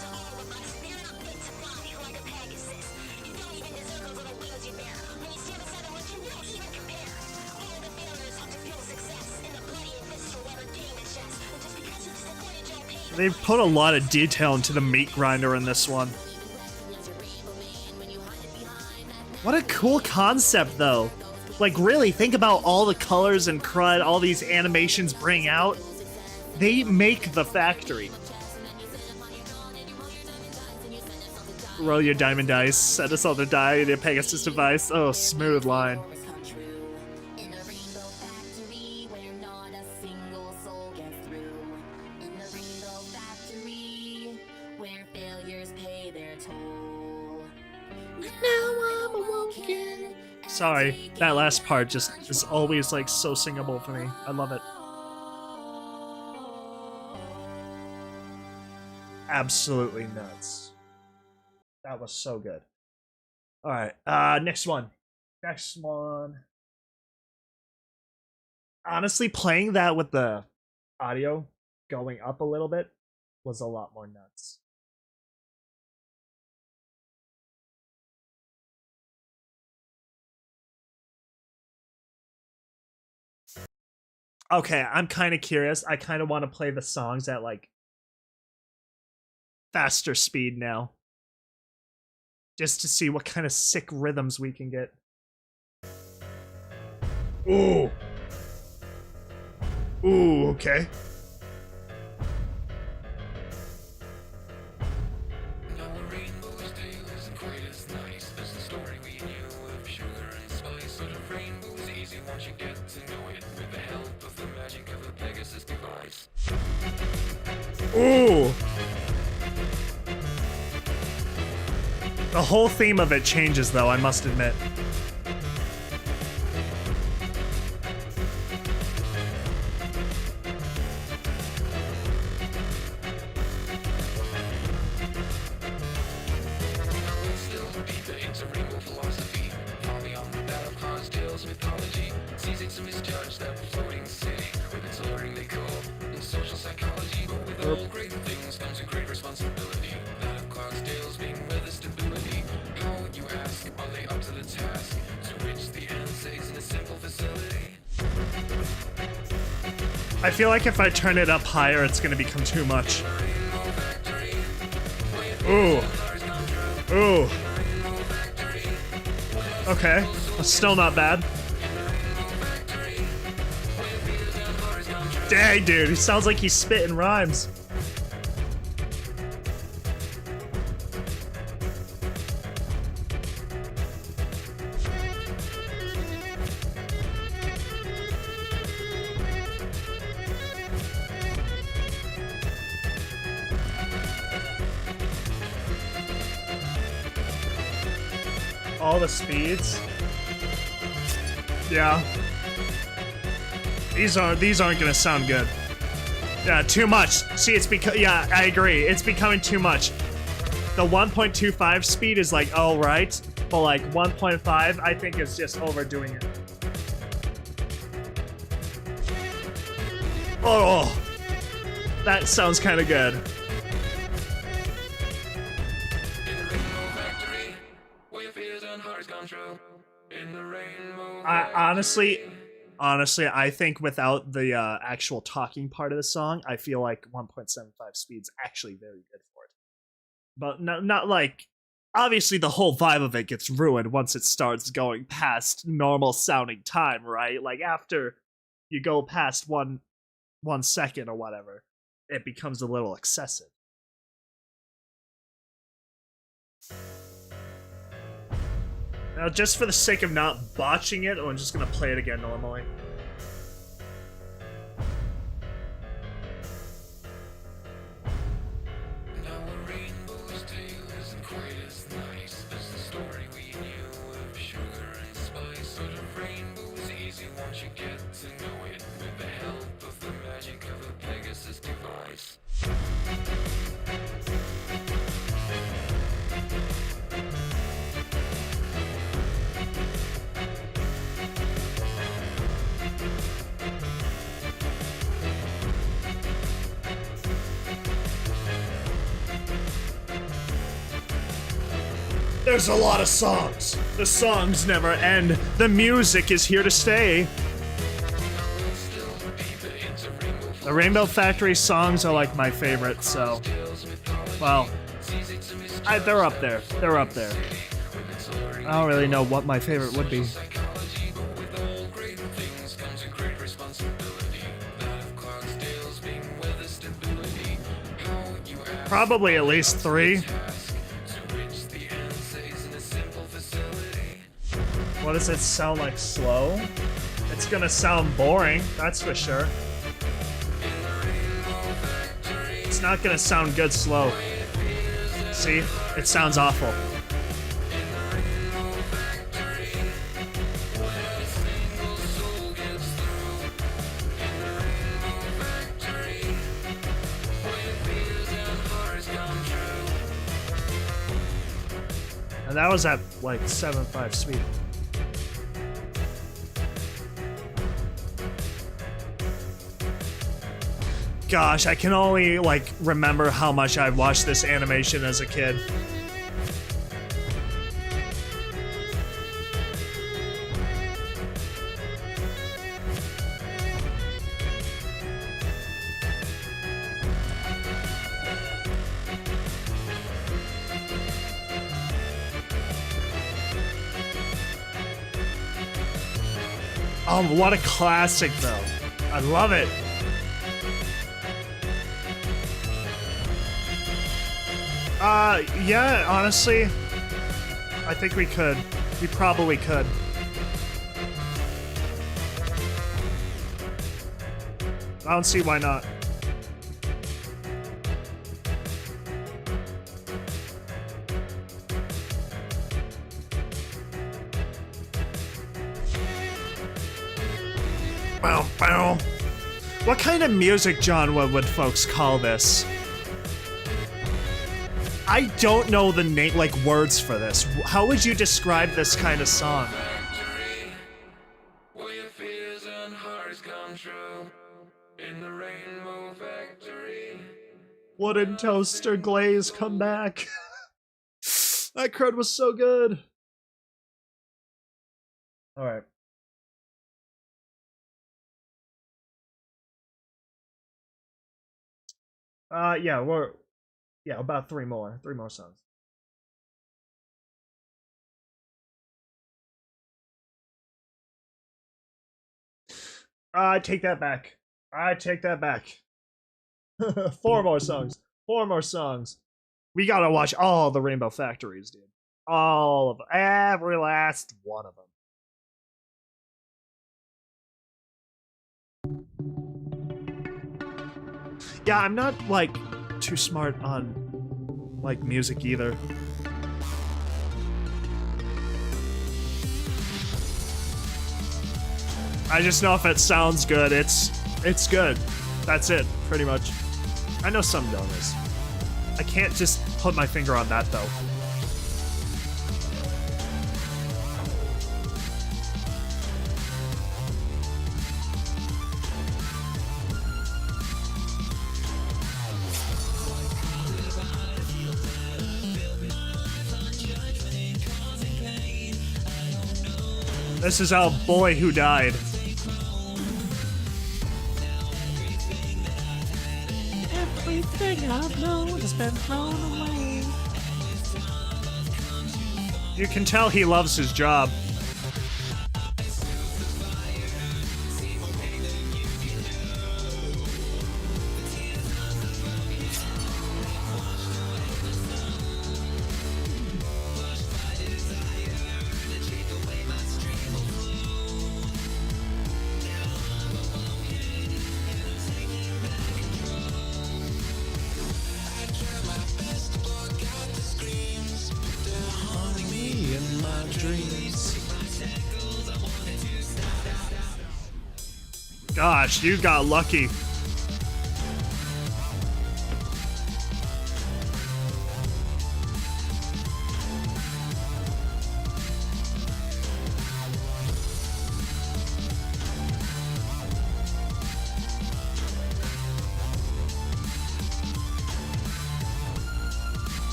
[SPEAKER 1] They've put a lot of detail into the meat grinder in this one. What a cool concept, though. Like, really, think about all the colors and crud all these animations bring out. They make the factory. Roll your diamond dice. Set us all to die in a Pegasus device. Oh, smooth line. Sorry, that last part just is always like so singable for me. I love it. Absolutely nuts. That was so good. All right, next one. Honestly, playing that with the audio going up a little bit was a lot more nuts. Okay, I'm kind of curious. I kind of want to play the songs at like faster speed now. Just to see what kind of sick rhythms we can get. Ooh. Ooh, okay. Ooh. The whole theme of it changes, though, I must admit. I feel like if I turn it up higher, it's gonna become too much. Ooh. Ooh. Okay. Still not bad. Dang, dude. He sounds like he's spitting rhymes. All the speeds. Yeah. These aren't gonna sound good. Yeah, too much. See, it's yeah, I agree. It's becoming too much. The 1.25 speed is like, all right, but like 1.5 I think is just overdoing it. Oh, that sounds kind of good.
[SPEAKER 3] In the rainbow factory, where your fears and hearts come true. In the rainbow
[SPEAKER 1] Honestly, I think without the actual talking part of the song, I feel like 1.75 speed's actually very good for it. But not like, obviously the whole vibe of it gets ruined once it starts going past normal sounding time, right? Like after you go past 1 second or whatever, it becomes a little excessive. Now, just for the sake of not botching it, I'm just gonna play it again normally.
[SPEAKER 3] Now a rainbow's tale isn't quite as nice as the story we knew of sugar and spice. But a rainbow is easy once you get to know it, with the help of the magic of a Pegasus device.
[SPEAKER 1] There's a lot of songs. The songs never end. The music is here to stay. The Rainbow Factory songs are like my favorite, so... Well, they're up there. They're up there. I don't really know what my favorite would be. Probably at least 3. What does it sound like slow? It's gonna sound boring, that's for sure. It's not gonna sound good slow. See? It sounds awful. And that was at like 7.5 speed. Gosh, I can only like remember how much I watched this animation as a kid. Oh, what a classic though. I love it. Yeah, honestly, I think we could. We probably could. I don't see why not. Bow, bow. What kind of music genre would folks call this? I don't know the name, like words for this. How would you describe this kind of song?
[SPEAKER 3] Factory, where your fears and hearts come true. In the rainbow factory.
[SPEAKER 1] Wooden toaster glaze, come back. That crud was so good. All right. Yeah, about 3 more songs. I take that back. 4 more songs. 4 more songs. We gotta watch all the Rainbow Factories, dude. All of them. Every last one of them. Yeah, I'm not, like, too smart on, like, music either. I just know if it sounds good, it's good. That's it, pretty much. I know some don't is. I can't just put my finger on that, though. This is our boy who died. Everything I've known has been thrown away. You can tell he loves his job. Gosh, you got lucky.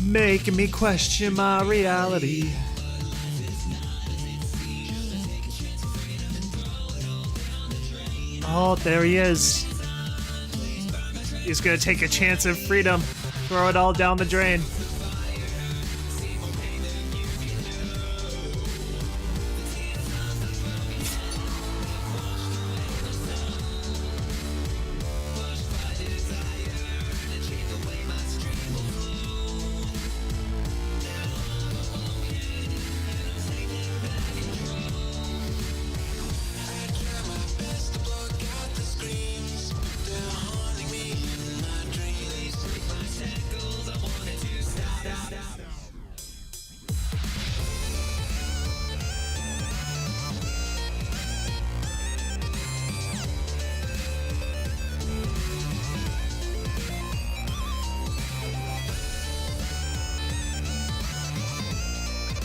[SPEAKER 1] Making me question my reality. Oh, there he is. He's gonna take a chance of freedom. Throw it all down the drain.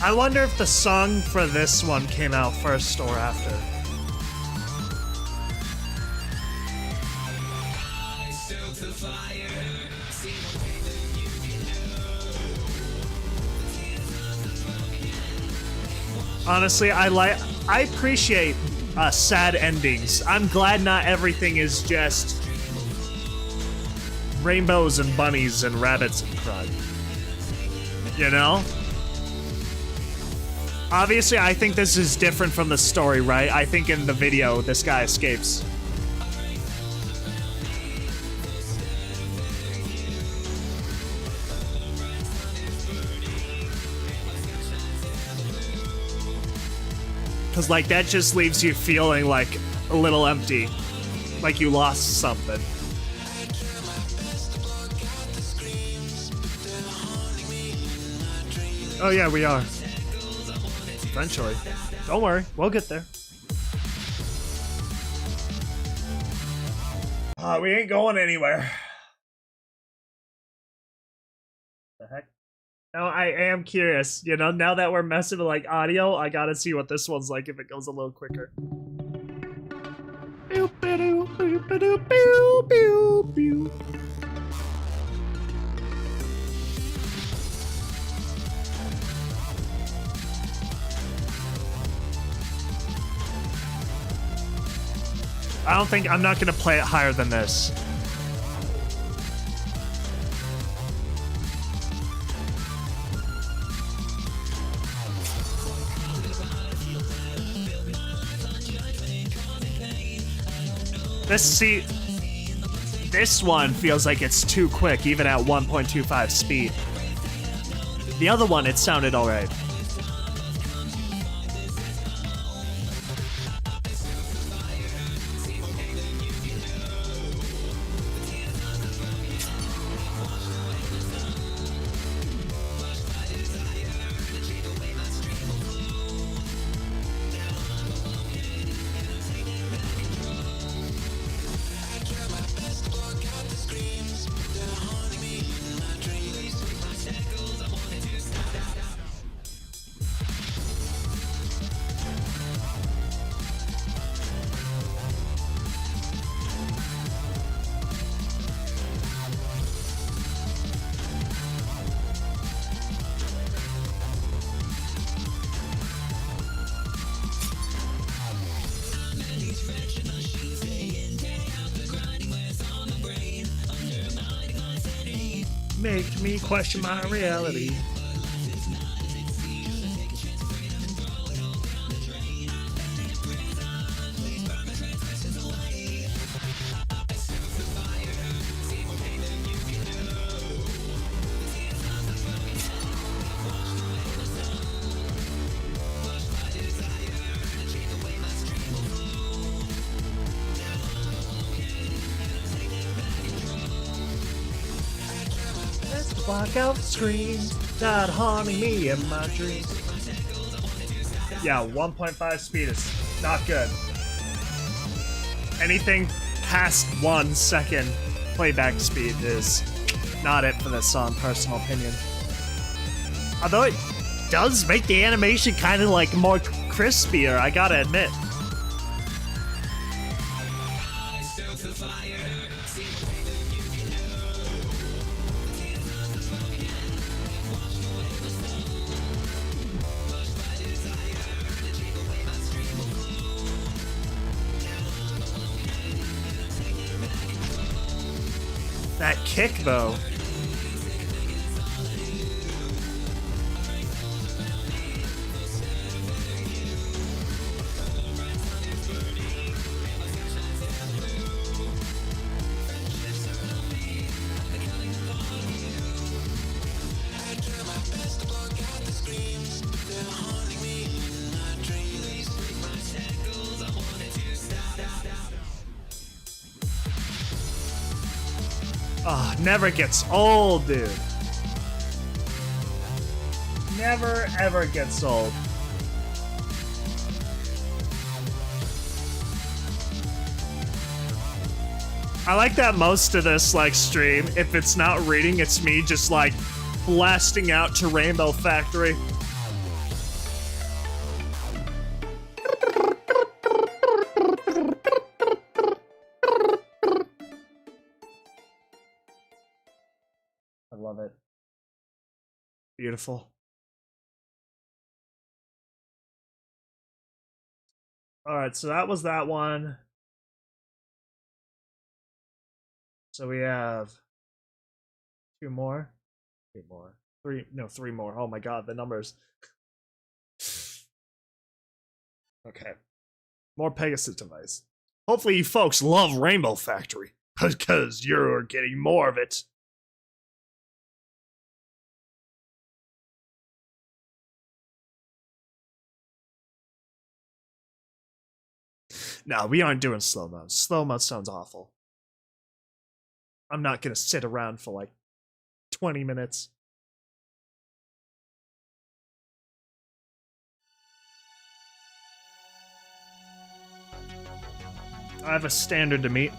[SPEAKER 1] I wonder if the song for this one came out first or after. Honestly, I appreciate sad endings. I'm glad not everything is just rainbows and bunnies and rabbits and crud. You know? Obviously, I think this is different from the story, right? I think in the video, this guy escapes. Because, like, that just leaves you feeling, like, a little empty. Like you lost something. Oh, yeah, we are. Eventually. Don't worry, we'll get there. We ain't going anywhere. The heck? No, I am curious. You know, now that we're messing with like audio, I gotta see what this one's like if it goes a little quicker. Pew, pew, pew, pew, pew, pew, pew. I'm not gonna play it higher than this. This one feels like it's too quick, even at 1.25 speed. The other one, it sounded alright. Make me question my reality. Block out the screens, not harming me in my dreams. Yeah, 1.5 speed is not good. Anything past 1 second playback speed is not it for this song, personal opinion. Although it does make the animation kind of like more crispier, I gotta admit. That kick, though. Oh, never gets old, dude. Never, ever gets old. I like that most of this, like, stream, if it's not reading, it's me just, like, blasting out to Rainbow Factory. I love it. Beautiful. Alright, so that was that one. So we have two more. Three more. Oh my god, the numbers. Okay. More Pegasus device. Hopefully you folks love Rainbow Factory, because you're getting more of it. No, we aren't doing slow-mo. Slow-mo sounds awful. I'm not gonna sit around for like 20 minutes. I have a standard to meet.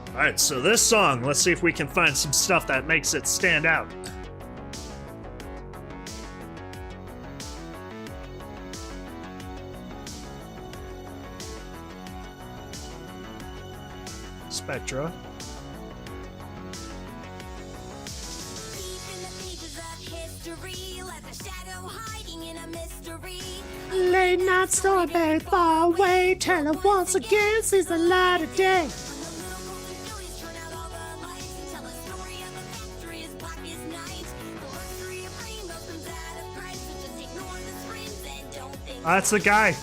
[SPEAKER 1] Alright, so this song, let's see if we can find some stuff that makes it stand out. Spectra. Late night story very far away. Tell her once again sees the light of day. That's the guy.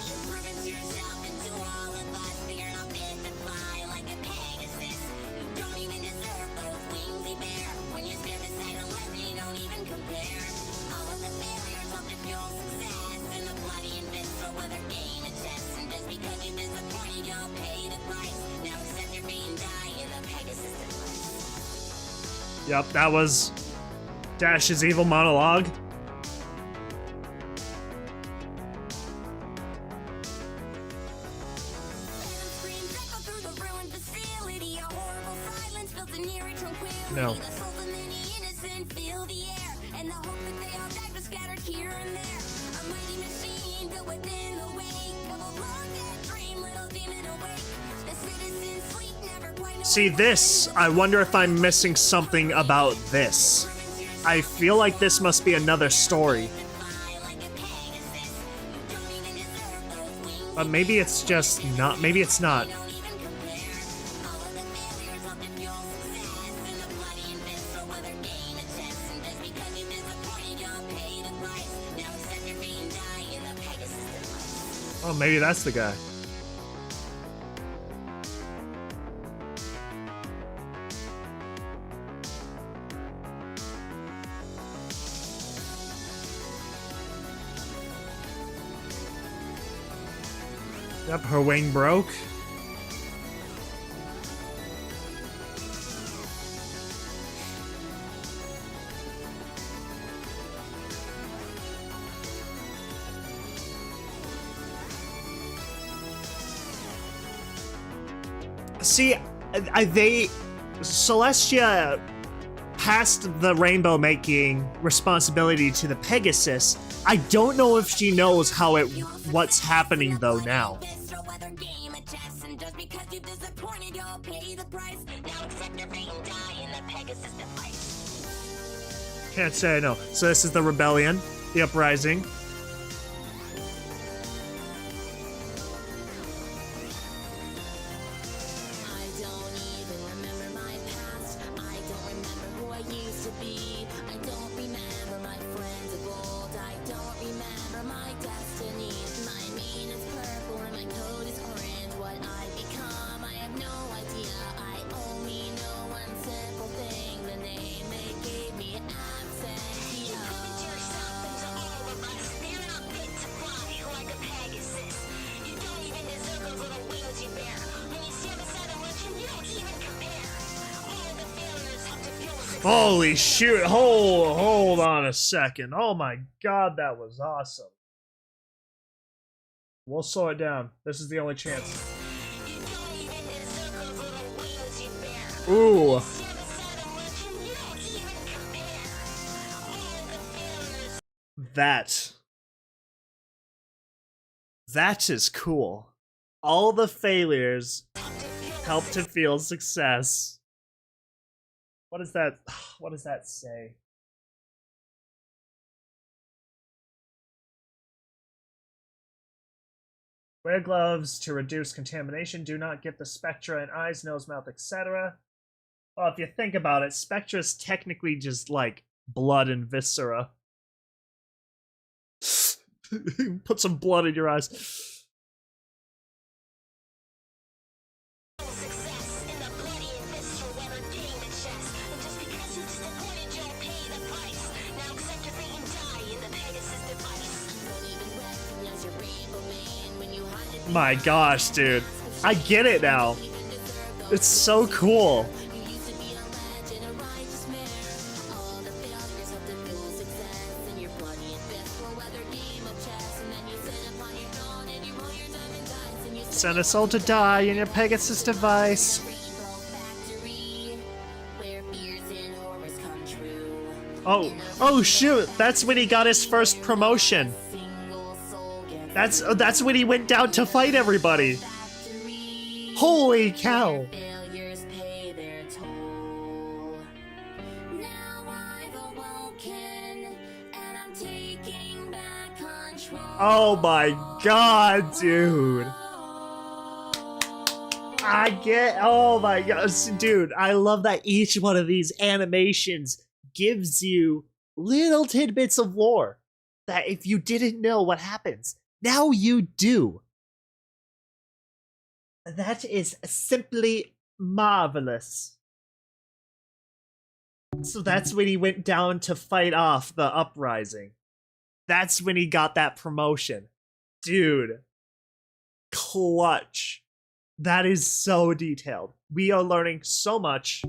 [SPEAKER 1] Yep, that was Dash's evil monologue. No. See this, I wonder if I'm missing something about this. I feel like this must be another story. But maybe it's just not. Maybe it's not. Oh, maybe that's the guy. Yep, her wing broke. See, Celestia passed the rainbow making responsibility to the Pegasus. I don't know if she knows what's happening though now. Can't say I know. So this is the rebellion, the uprising. Holy shoot, hold on a second. Oh my god, that was awesome. We'll slow it down. This is the only chance. Ooh. That is cool. All the failures help to feel success. What does that say? Wear gloves to reduce contamination. Do not get the spectra in eyes, nose, mouth, etc. Well, if you think about it, spectra is technically just like blood and viscera. Put some blood in your eyes. My gosh, dude. I get it now. It's so cool. Send us all to die in your Pegasus device. Oh shoot, that's when he got his first promotion. That's when he went down to fight everybody. Holy cow. Oh my god, dude. Oh my gosh, dude, I love that each one of these animations gives you little tidbits of lore that if you didn't know what happens, now you do. That is simply marvelous. So that's when he went down to fight off the uprising. That's when he got that promotion. Dude. Clutch. That is so detailed. We are learning so much.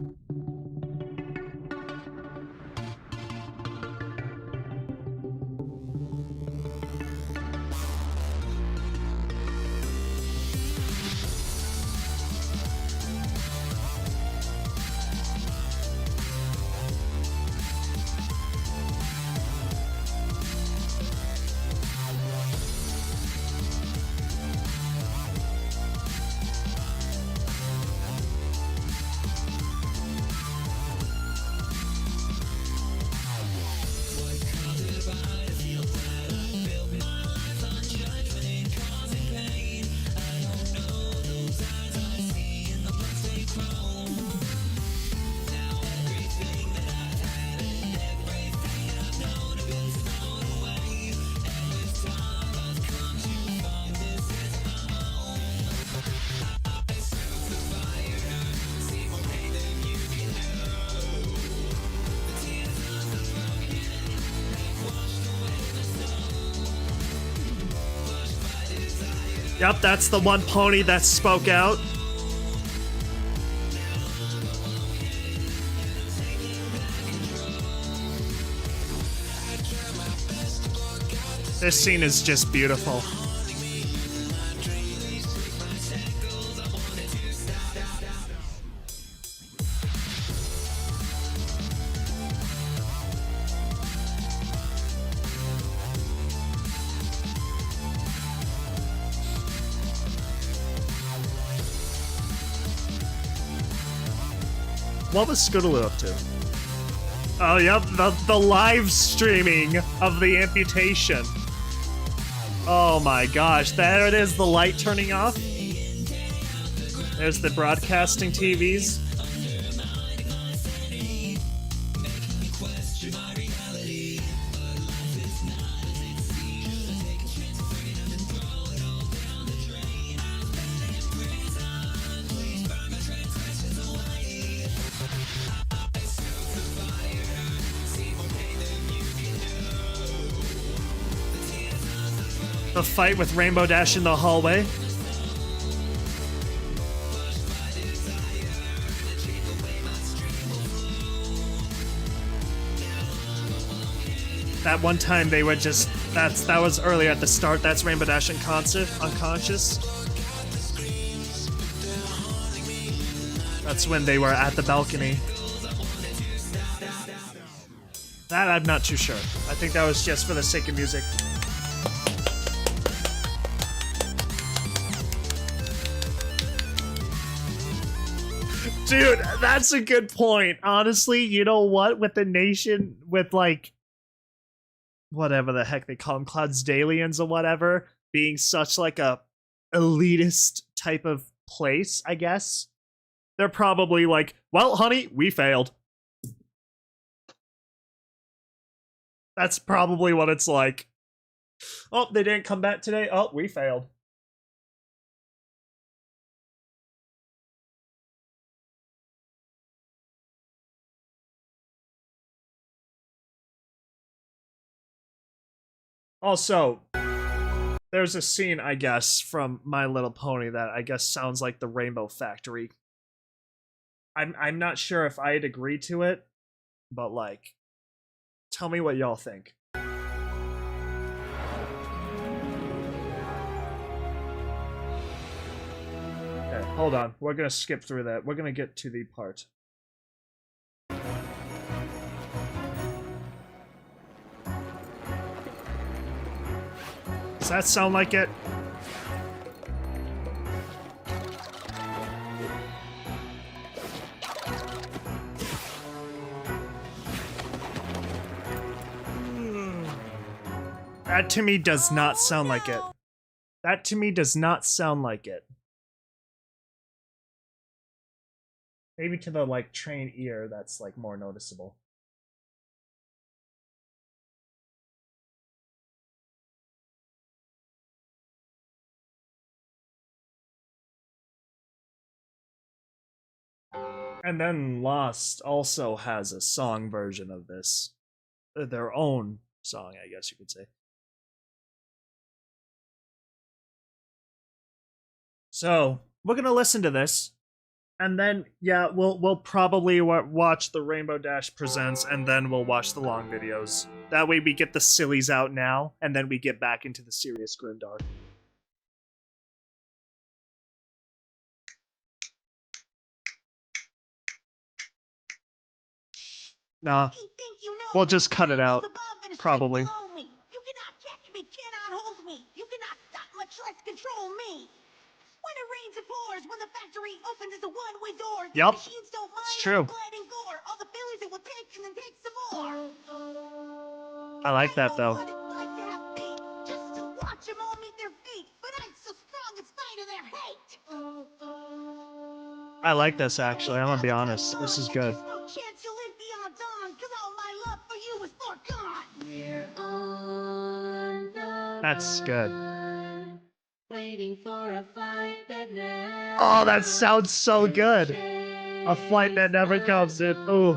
[SPEAKER 1] Yep, that's the one pony that spoke out. This scene is just beautiful. What was Scootaloo up to? Oh, yep, the live streaming of the amputation. Oh my gosh, there it is, the light turning off. There's the broadcasting TVs. The fight with Rainbow Dash in the hallway. That one time they were just, that was earlier at the start. That's Rainbow Dash unconscious. That's when they were at the balcony. That I'm not too sure. I think that was just for the sake of music. Dude, that's a good point. Honestly, you know what? With the nation, with like, whatever the heck they call them, Cloudsdalians or whatever, being such like a elitist type of place, I guess, they're probably like, well, honey, we failed. That's probably what it's like. Oh, they didn't come back today? Oh, we failed. Also, there's a scene, I guess, from My Little Pony that I guess sounds like the Rainbow Factory. I'm not sure if I'd agree to it, but like, tell me what y'all think. Okay, hold on. We're gonna skip through that. We're gonna get to the part. Does that sound like it? That to me does not sound like it. That to me does not sound like it. Maybe to the like trained ear that's like more noticeable. And then Lost also has a song version of this. Their own song, I guess you could say. So, we're gonna listen to this. And then, yeah, we'll probably watch the Rainbow Dash Presents, and then we'll watch the long videos. That way we get the sillies out now, and then we get back into the serious Grimdark. Nah, we'll just cut it out, probably.
[SPEAKER 4] You cannot catch me, cannot hold me. You cannot stop, much less control me. When it rains and pours, when the factory opens its a one-way door,
[SPEAKER 1] Yep,
[SPEAKER 4] machines don't mind
[SPEAKER 1] it's true.
[SPEAKER 4] blood and gore. All the feelings it would take and then take some more.
[SPEAKER 1] I like that though.
[SPEAKER 4] What it's like to have faith, just to watch them all meet their fate. But I'm so strong in spite of their hate.
[SPEAKER 1] I like this actually, I'm gonna be honest. This is good.
[SPEAKER 4] There's no chance you'll live beyond dawn, 'cause all my love for you is forgone. We're on the
[SPEAKER 1] That's good.
[SPEAKER 4] run, waiting for a flight that never
[SPEAKER 1] Oh, that sounds so good. A flight that never comes in. Ooh.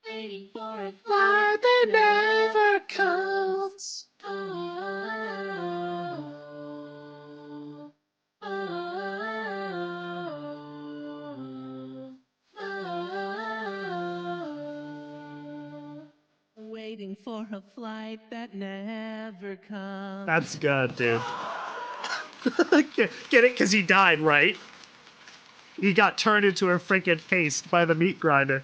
[SPEAKER 4] waiting for a
[SPEAKER 1] Flight that never comes.
[SPEAKER 5] Waiting for a flight that never comes.
[SPEAKER 1] That's good, dude. Get it? Because he died, right? He got turned into a freaking paste by the meat grinder.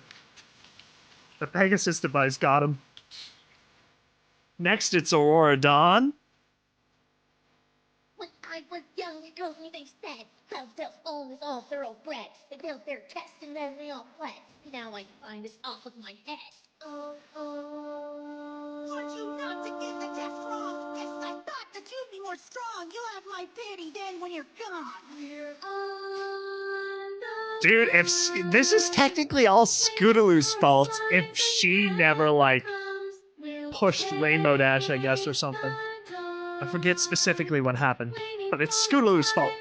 [SPEAKER 1] The Pegasus device got him. Next, it's AuroraDawn.
[SPEAKER 4] When I was young, the girls me they said, Cloudtail's own is all thoroughbred. They built their tests and then they all fled. Now I find this off of my head. Want you not to get the test wrong? Yes, I thought that you'd be more strong. You'll have my pity then when you're gone.
[SPEAKER 1] Dude, this is technically all Scootaloo's fault if she never, like, pushed Rainbow Dash, I guess, or something. I forget specifically what happened, but it's Scootaloo's fault.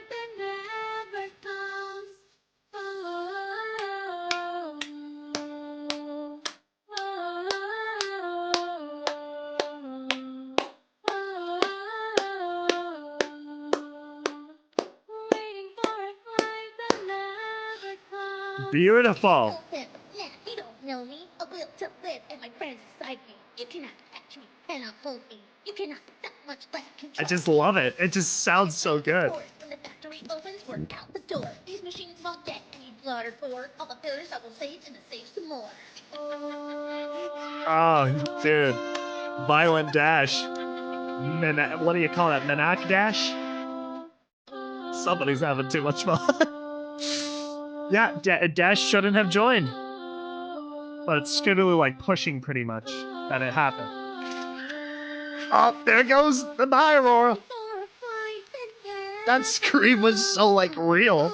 [SPEAKER 1] Beautiful.
[SPEAKER 4] You don't know me. A will to live and my friends beside me. You cannot catch me, cannot hold me. You cannot that much less control.
[SPEAKER 1] I just love it. It just sounds so good.
[SPEAKER 4] When the factory opens, we're out the door. These machines won't get any blood or gore. All the pillars I will save and save some more.
[SPEAKER 1] Oh, dude. Violent dash. What do you call that? Menac dash? Somebody's having too much fun. Yeah, Dash shouldn't have joined. But it's Scootaloo, like, pushing pretty much that it happened. Oh, there goes the bye, Aurora. That scream was so, like, real.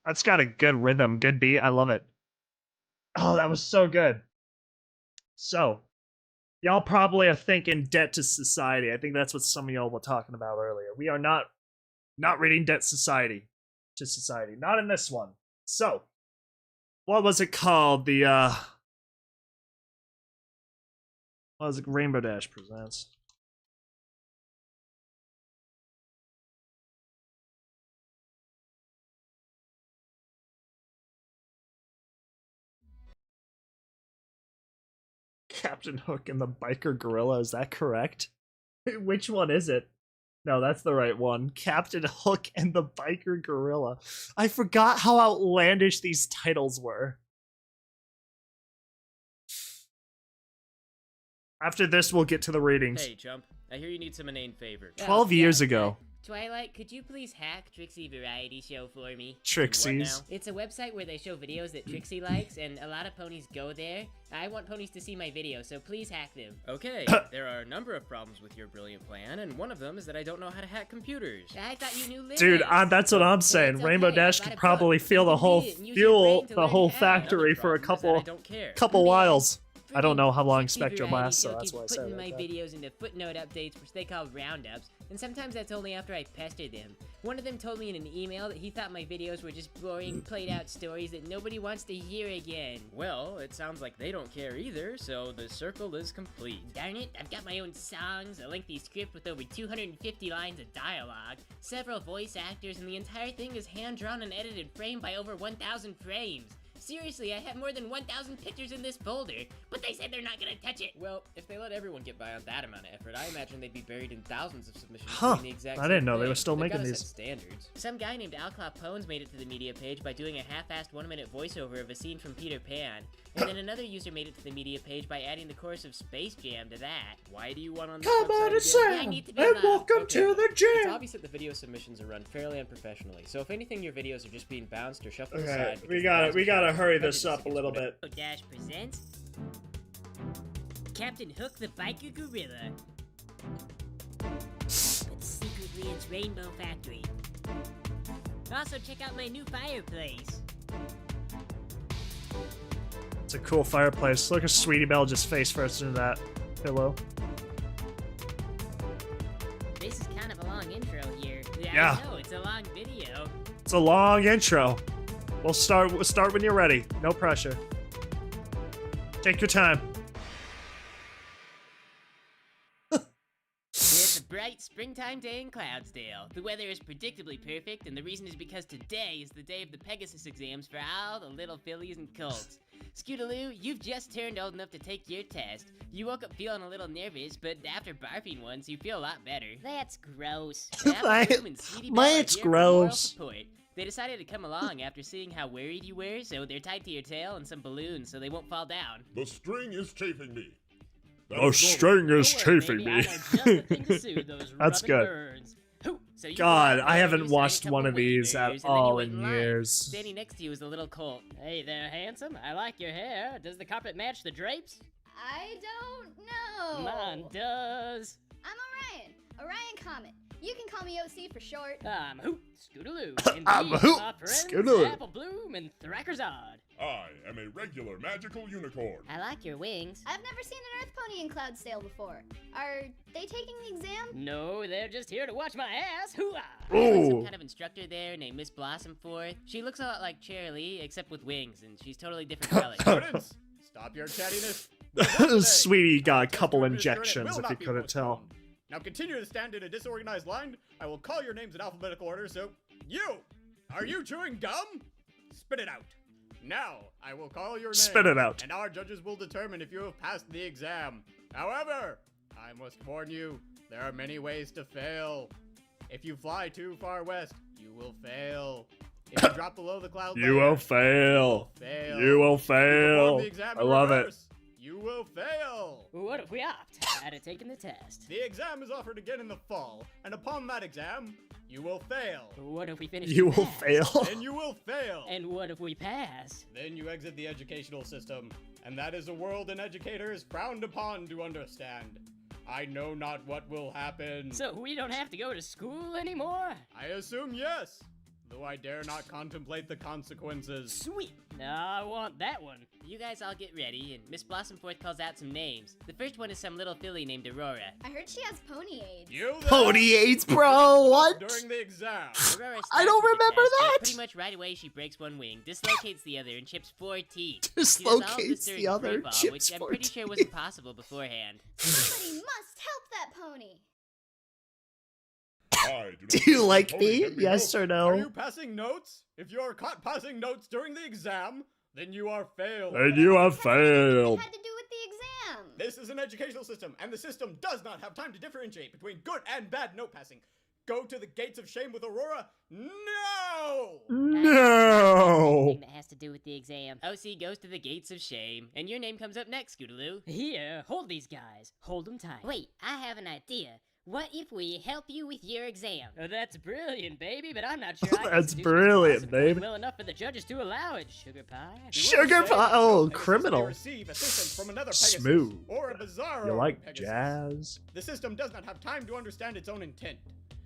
[SPEAKER 1] That's got a good rhythm, good beat. I love it. Oh, that was so good. So, y'all probably are thinking Debt to Society. I think that's what some of y'all were talking about earlier. We are not reading Debt Society to Society. Not in this one. So, what was it called? What was it? Rainbow Dash Presents. Captain Hook and the Biker Gorilla, is that correct? Which one is it? No, that's the right one. Captain Hook and the Biker Gorilla. I forgot how outlandish these titles were. After this, we'll get to the ratings.
[SPEAKER 6] Hey, Chump. I hear you need some inane favors.
[SPEAKER 1] 12 years ago.
[SPEAKER 7] Twilight, could you please hack Trixie Variety Show for me?
[SPEAKER 1] Trixies.
[SPEAKER 7] It's a website where they show videos that Trixie likes, and a lot of ponies go there. I want ponies to see my videos, so please hack them.
[SPEAKER 6] Okay, there are a number of problems with your brilliant plan, and one of them is that I don't know how to hack computers.
[SPEAKER 7] I thought you knew Linux.
[SPEAKER 1] Dude, that's what I'm saying.
[SPEAKER 7] It's
[SPEAKER 1] Rainbow
[SPEAKER 7] okay,
[SPEAKER 1] Dash
[SPEAKER 7] I
[SPEAKER 1] could
[SPEAKER 7] bought a
[SPEAKER 1] probably
[SPEAKER 7] book.
[SPEAKER 1] fuel
[SPEAKER 7] You
[SPEAKER 1] the
[SPEAKER 7] can
[SPEAKER 1] whole
[SPEAKER 7] read it and use your brain to learn
[SPEAKER 1] whole
[SPEAKER 7] how.
[SPEAKER 1] factory
[SPEAKER 6] Another
[SPEAKER 1] for a
[SPEAKER 6] problem is that I
[SPEAKER 1] couple
[SPEAKER 6] don't care.
[SPEAKER 1] whiles. I don't know how long
[SPEAKER 7] Trixie
[SPEAKER 1] Spectrum
[SPEAKER 7] Variety
[SPEAKER 1] lasts, so
[SPEAKER 7] Show
[SPEAKER 1] that's
[SPEAKER 7] keeps
[SPEAKER 1] why I said
[SPEAKER 7] putting
[SPEAKER 1] it like
[SPEAKER 7] my
[SPEAKER 1] that.
[SPEAKER 7] videos into footnote updates, which they call roundups, and sometimes that's only after I pester them. One of them told me in an email that he thought my videos were just boring, played-out stories that nobody wants to hear again.
[SPEAKER 6] Well, it sounds like they don't care either, so the circle is complete.
[SPEAKER 7] Darn it, I've got my own songs, a lengthy script with over 250 lines of dialogue, several voice actors, and the entire thing is hand-drawn and edited frame by over 1,000 frames. Seriously, I have more than 1,000 pictures in this folder, but they said they're not gonna touch it.
[SPEAKER 6] Well, if they let everyone get by on that amount of effort, I imagine they'd be buried in thousands of submissions
[SPEAKER 1] Huh,
[SPEAKER 6] doing the exact
[SPEAKER 1] I didn't
[SPEAKER 6] same
[SPEAKER 1] know they
[SPEAKER 6] thing.
[SPEAKER 1] were still
[SPEAKER 6] They've
[SPEAKER 1] making
[SPEAKER 6] gotta
[SPEAKER 1] these.
[SPEAKER 6] set standards.
[SPEAKER 7] Some guy named Alclop Pones made it to the media page by doing a half-assed 1-minute voiceover of a scene from Peter Pan, and then another user made it to the media page by adding the chorus of Space Jam to that.
[SPEAKER 6] Why do you want on this
[SPEAKER 1] Come
[SPEAKER 6] website
[SPEAKER 1] on,
[SPEAKER 6] again?
[SPEAKER 1] Sam,
[SPEAKER 7] I need to be
[SPEAKER 1] and
[SPEAKER 7] loved.
[SPEAKER 1] welcome
[SPEAKER 6] Okay,
[SPEAKER 1] to the
[SPEAKER 6] It's
[SPEAKER 1] gym.
[SPEAKER 6] obvious that the video submissions are run fairly unprofessionally, so if anything your videos are just being bounced or shuffled
[SPEAKER 1] Okay,
[SPEAKER 6] aside...
[SPEAKER 1] we
[SPEAKER 6] because the
[SPEAKER 1] gotta
[SPEAKER 6] browser
[SPEAKER 1] hurry
[SPEAKER 6] prejudice
[SPEAKER 1] this up a
[SPEAKER 6] against
[SPEAKER 1] little
[SPEAKER 6] whatever-
[SPEAKER 1] bit.
[SPEAKER 7] Dash presents Captain Hook the Biker Gorilla. Let's secretly Actually, it's Rainbow Factory. Also, check out my new fireplace.
[SPEAKER 1] It's a cool fireplace. Look at Sweetie Belle just face first into that pillow.
[SPEAKER 7] This is kind of a long intro here.
[SPEAKER 1] Yeah.
[SPEAKER 7] I know, it's a long video.
[SPEAKER 1] It's a long intro. We'll start when you're ready. No pressure. Take your time.
[SPEAKER 7] It's a bright springtime day in Cloudsdale. The weather is predictably perfect, and the reason is because today is the day of the Pegasus exams for all the little fillies and colts. Scootaloo, you've just turned old enough to take your test. You woke up feeling a little nervous, but after barfing once, you feel a lot better. That's gross.
[SPEAKER 1] It's gross.
[SPEAKER 7] They decided to come along after seeing how worried you were, so they're tied to your tail and some balloons so they won't fall down.
[SPEAKER 2] The string is chafing me.
[SPEAKER 1] The string is chafing me. That's good. God, I haven't watched one of these at all in years.
[SPEAKER 7] Standing next to you is a little colt. Hey there, handsome. I like your hair. Does the carpet match the drapes?
[SPEAKER 8] I don't know.
[SPEAKER 7] Mine does.
[SPEAKER 8] I'm Orion Comet. You can call me OC for short.
[SPEAKER 7] I'm Hoot Scootaloo. And
[SPEAKER 1] I'm
[SPEAKER 7] these
[SPEAKER 1] Hoot
[SPEAKER 7] are my friends,
[SPEAKER 1] Scootaloo.
[SPEAKER 7] Apple Bloom and Thrackerzard.
[SPEAKER 2] I am a regular magical unicorn.
[SPEAKER 7] I like your wings.
[SPEAKER 8] I've never seen an Earth Pony in Cloudsdale before. Are they taking the exam?
[SPEAKER 7] No, they're just here to watch my ass. Hoo-ah!
[SPEAKER 1] Ooh.
[SPEAKER 7] There's like some kind of instructor there named Miss Blossomforth. She looks a lot like Cheerilee, except with wings, and she's totally different color.
[SPEAKER 9] Students, stop your chattiness.
[SPEAKER 1] Sweetie got a couple
[SPEAKER 9] Test period
[SPEAKER 1] injections
[SPEAKER 9] will
[SPEAKER 1] if
[SPEAKER 9] not
[SPEAKER 1] you
[SPEAKER 9] be
[SPEAKER 1] couldn't tell.
[SPEAKER 9] postponed. Now continue to stand in a disorganized line. I will call your names in alphabetical order, so you! Are you chewing gum? Spit it out. Now, I will call your name.
[SPEAKER 1] Spit it out.
[SPEAKER 9] And our judges will determine if you have passed the exam. However, I must warn you, there are many ways to fail. If you fly too far west, you will fail. If you drop below the cloud
[SPEAKER 1] You will fail.
[SPEAKER 9] fail.
[SPEAKER 1] You will
[SPEAKER 9] If you perform
[SPEAKER 1] fail.
[SPEAKER 9] the exam
[SPEAKER 1] I
[SPEAKER 9] in
[SPEAKER 1] love it.
[SPEAKER 9] reverse, you will fail.
[SPEAKER 7] What if we opt out of taking the test?
[SPEAKER 9] The exam is offered again in the fall, and upon that exam, you will fail.
[SPEAKER 7] What if we finish
[SPEAKER 1] You
[SPEAKER 7] the
[SPEAKER 1] will
[SPEAKER 7] test?
[SPEAKER 1] fail.
[SPEAKER 9] Then you will fail.
[SPEAKER 7] And what if we pass?
[SPEAKER 9] Then you exit the educational system, and that is a world an educator is frowned upon to understand. I know not what will happen.
[SPEAKER 7] So we don't have to go to school anymore?
[SPEAKER 9] I assume yes, though I dare not contemplate the consequences.
[SPEAKER 7] Sweet. I want that one. You guys all get ready, and Miss Blossomforth calls out some names. The first one is some little filly named Aurora.
[SPEAKER 8] I heard she has pony AIDS.
[SPEAKER 9] You there?
[SPEAKER 1] Pony AIDS, bro. What?
[SPEAKER 9] During the exam.
[SPEAKER 7] Aurora
[SPEAKER 1] I don't
[SPEAKER 7] starts with the
[SPEAKER 1] remember
[SPEAKER 7] test, but
[SPEAKER 1] that.
[SPEAKER 7] Pretty much right away, she breaks one wing, dislocates the other, and chips 4 teeth.
[SPEAKER 1] Dislocates
[SPEAKER 7] She does all of this during
[SPEAKER 1] the other,
[SPEAKER 7] free fall,
[SPEAKER 1] chips
[SPEAKER 7] which I'm
[SPEAKER 1] 4
[SPEAKER 7] pretty sure
[SPEAKER 1] teeth.
[SPEAKER 7] wasn't possible beforehand.
[SPEAKER 8] Somebody must help that pony.
[SPEAKER 2] I
[SPEAKER 1] Do
[SPEAKER 2] not
[SPEAKER 1] you
[SPEAKER 2] think
[SPEAKER 1] like
[SPEAKER 2] the pony
[SPEAKER 1] me?
[SPEAKER 2] can be
[SPEAKER 1] Yes
[SPEAKER 2] helped.
[SPEAKER 1] or
[SPEAKER 9] Are you
[SPEAKER 1] no?
[SPEAKER 9] passing notes? If you are caught passing notes during the exam, then you are failed.
[SPEAKER 1] And you have
[SPEAKER 8] It
[SPEAKER 1] failed.
[SPEAKER 8] had to do with the exam.
[SPEAKER 9] This is an educational system, and the system does not have time to differentiate between good and bad note passing. Go to the gates of shame with Aurora? No!
[SPEAKER 1] No.
[SPEAKER 7] Anything that has to do with the exam. OC goes to the gates of shame, and your name comes up next, Scootaloo. Here, hold these guys. Hold them tight.
[SPEAKER 10] Wait, I have an idea. What if we help you with your exam?
[SPEAKER 7] That's brilliant, baby, but I'm not sure I can
[SPEAKER 1] That's
[SPEAKER 7] seduce
[SPEAKER 1] brilliant,
[SPEAKER 7] Miss Blossomforth
[SPEAKER 1] babe.
[SPEAKER 7] well enough for the judges to allow it, sugar pie.
[SPEAKER 1] Sugar pie. Oh, criminal.
[SPEAKER 9] Receive assistance from another Pegasus
[SPEAKER 1] Smooth.
[SPEAKER 9] or a bizarro
[SPEAKER 1] You like
[SPEAKER 9] Pegasus.
[SPEAKER 1] jazz?
[SPEAKER 9] The system does not have time to understand its own intent.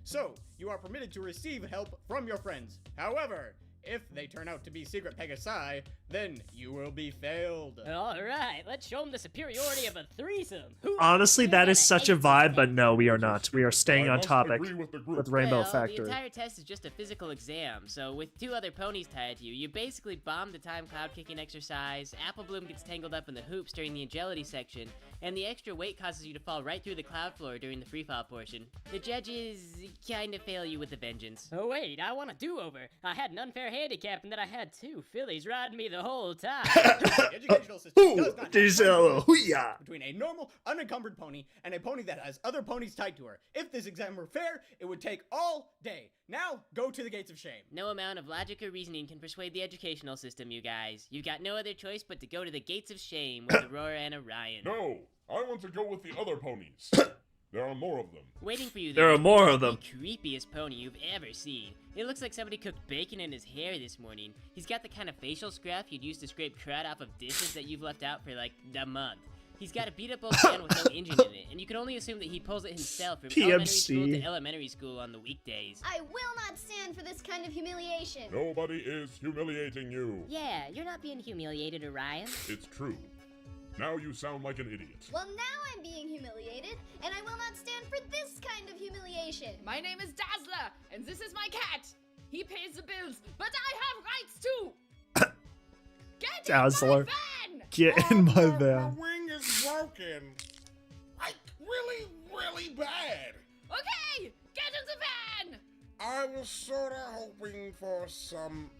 [SPEAKER 9] So, you are permitted to receive help from your friends. However, if they turn out to be secret Pegasi, then you will be failed.
[SPEAKER 7] Alright, let's show them the superiority of a threesome.
[SPEAKER 1] Honestly, that is such a vibe, but no, we are not. We are staying
[SPEAKER 2] I
[SPEAKER 1] on
[SPEAKER 2] must
[SPEAKER 1] topic
[SPEAKER 2] agree with the group.
[SPEAKER 1] with Rainbow
[SPEAKER 7] Well,
[SPEAKER 1] Factory.
[SPEAKER 7] the entire test is just a physical exam, so with 2 other ponies tied to you, you basically bomb the time cloud kicking exercise, Apple Bloom gets tangled up in the hoops during the agility section, and the extra weight causes you to fall right through the cloud floor during the free fall portion. The judges kinda fail you with a vengeance. Oh wait, I want a do-over. I had an unfair handicap in that I had 2 fillies riding me the whole time.
[SPEAKER 9] The educational system does not have
[SPEAKER 1] This,
[SPEAKER 9] time to
[SPEAKER 1] hoo-yah.
[SPEAKER 9] between a normal, unencumbered pony and a pony that has other ponies tied to her. If this exam were fair, it would take all day. Now, go to the gates of shame.
[SPEAKER 7] No amount of logic or reasoning can persuade the educational system, you guys. You've got no other choice but to go to the gates of shame with Aurora and Orion.
[SPEAKER 2] No, I want to go with the other ponies. There are more of them.
[SPEAKER 7] Waiting for you
[SPEAKER 1] There are more of
[SPEAKER 7] the
[SPEAKER 1] them.
[SPEAKER 7] creepiest pony you've ever seen. It looks like somebody cooked bacon in his hair this morning. He's got the kind of facial scruff you'd use to scrape crud off of dishes that you've left out for like a month. He's got a beat-up old van with no engine in it, and you can only assume that he pulls it himself from elementary school to elementary school on the weekdays.
[SPEAKER 8] I will not stand for this kind of humiliation.
[SPEAKER 2] Nobody is humiliating you.
[SPEAKER 10] Yeah, you're not being humiliated, Orion.
[SPEAKER 2] It's true. Now you sound like an idiot.
[SPEAKER 8] Well, now I'm being humiliated, and I will not stand for this kind of humiliation.
[SPEAKER 11] My name is Dazzler, and this is my cat. He pays the bills, but I have rights too. Get
[SPEAKER 1] Dazzler.
[SPEAKER 11] in my van!
[SPEAKER 1] Get in my van.
[SPEAKER 12] My wing is broken. Like, really, really bad.
[SPEAKER 11] Okay, get in the van!
[SPEAKER 12] I was sorta hoping for some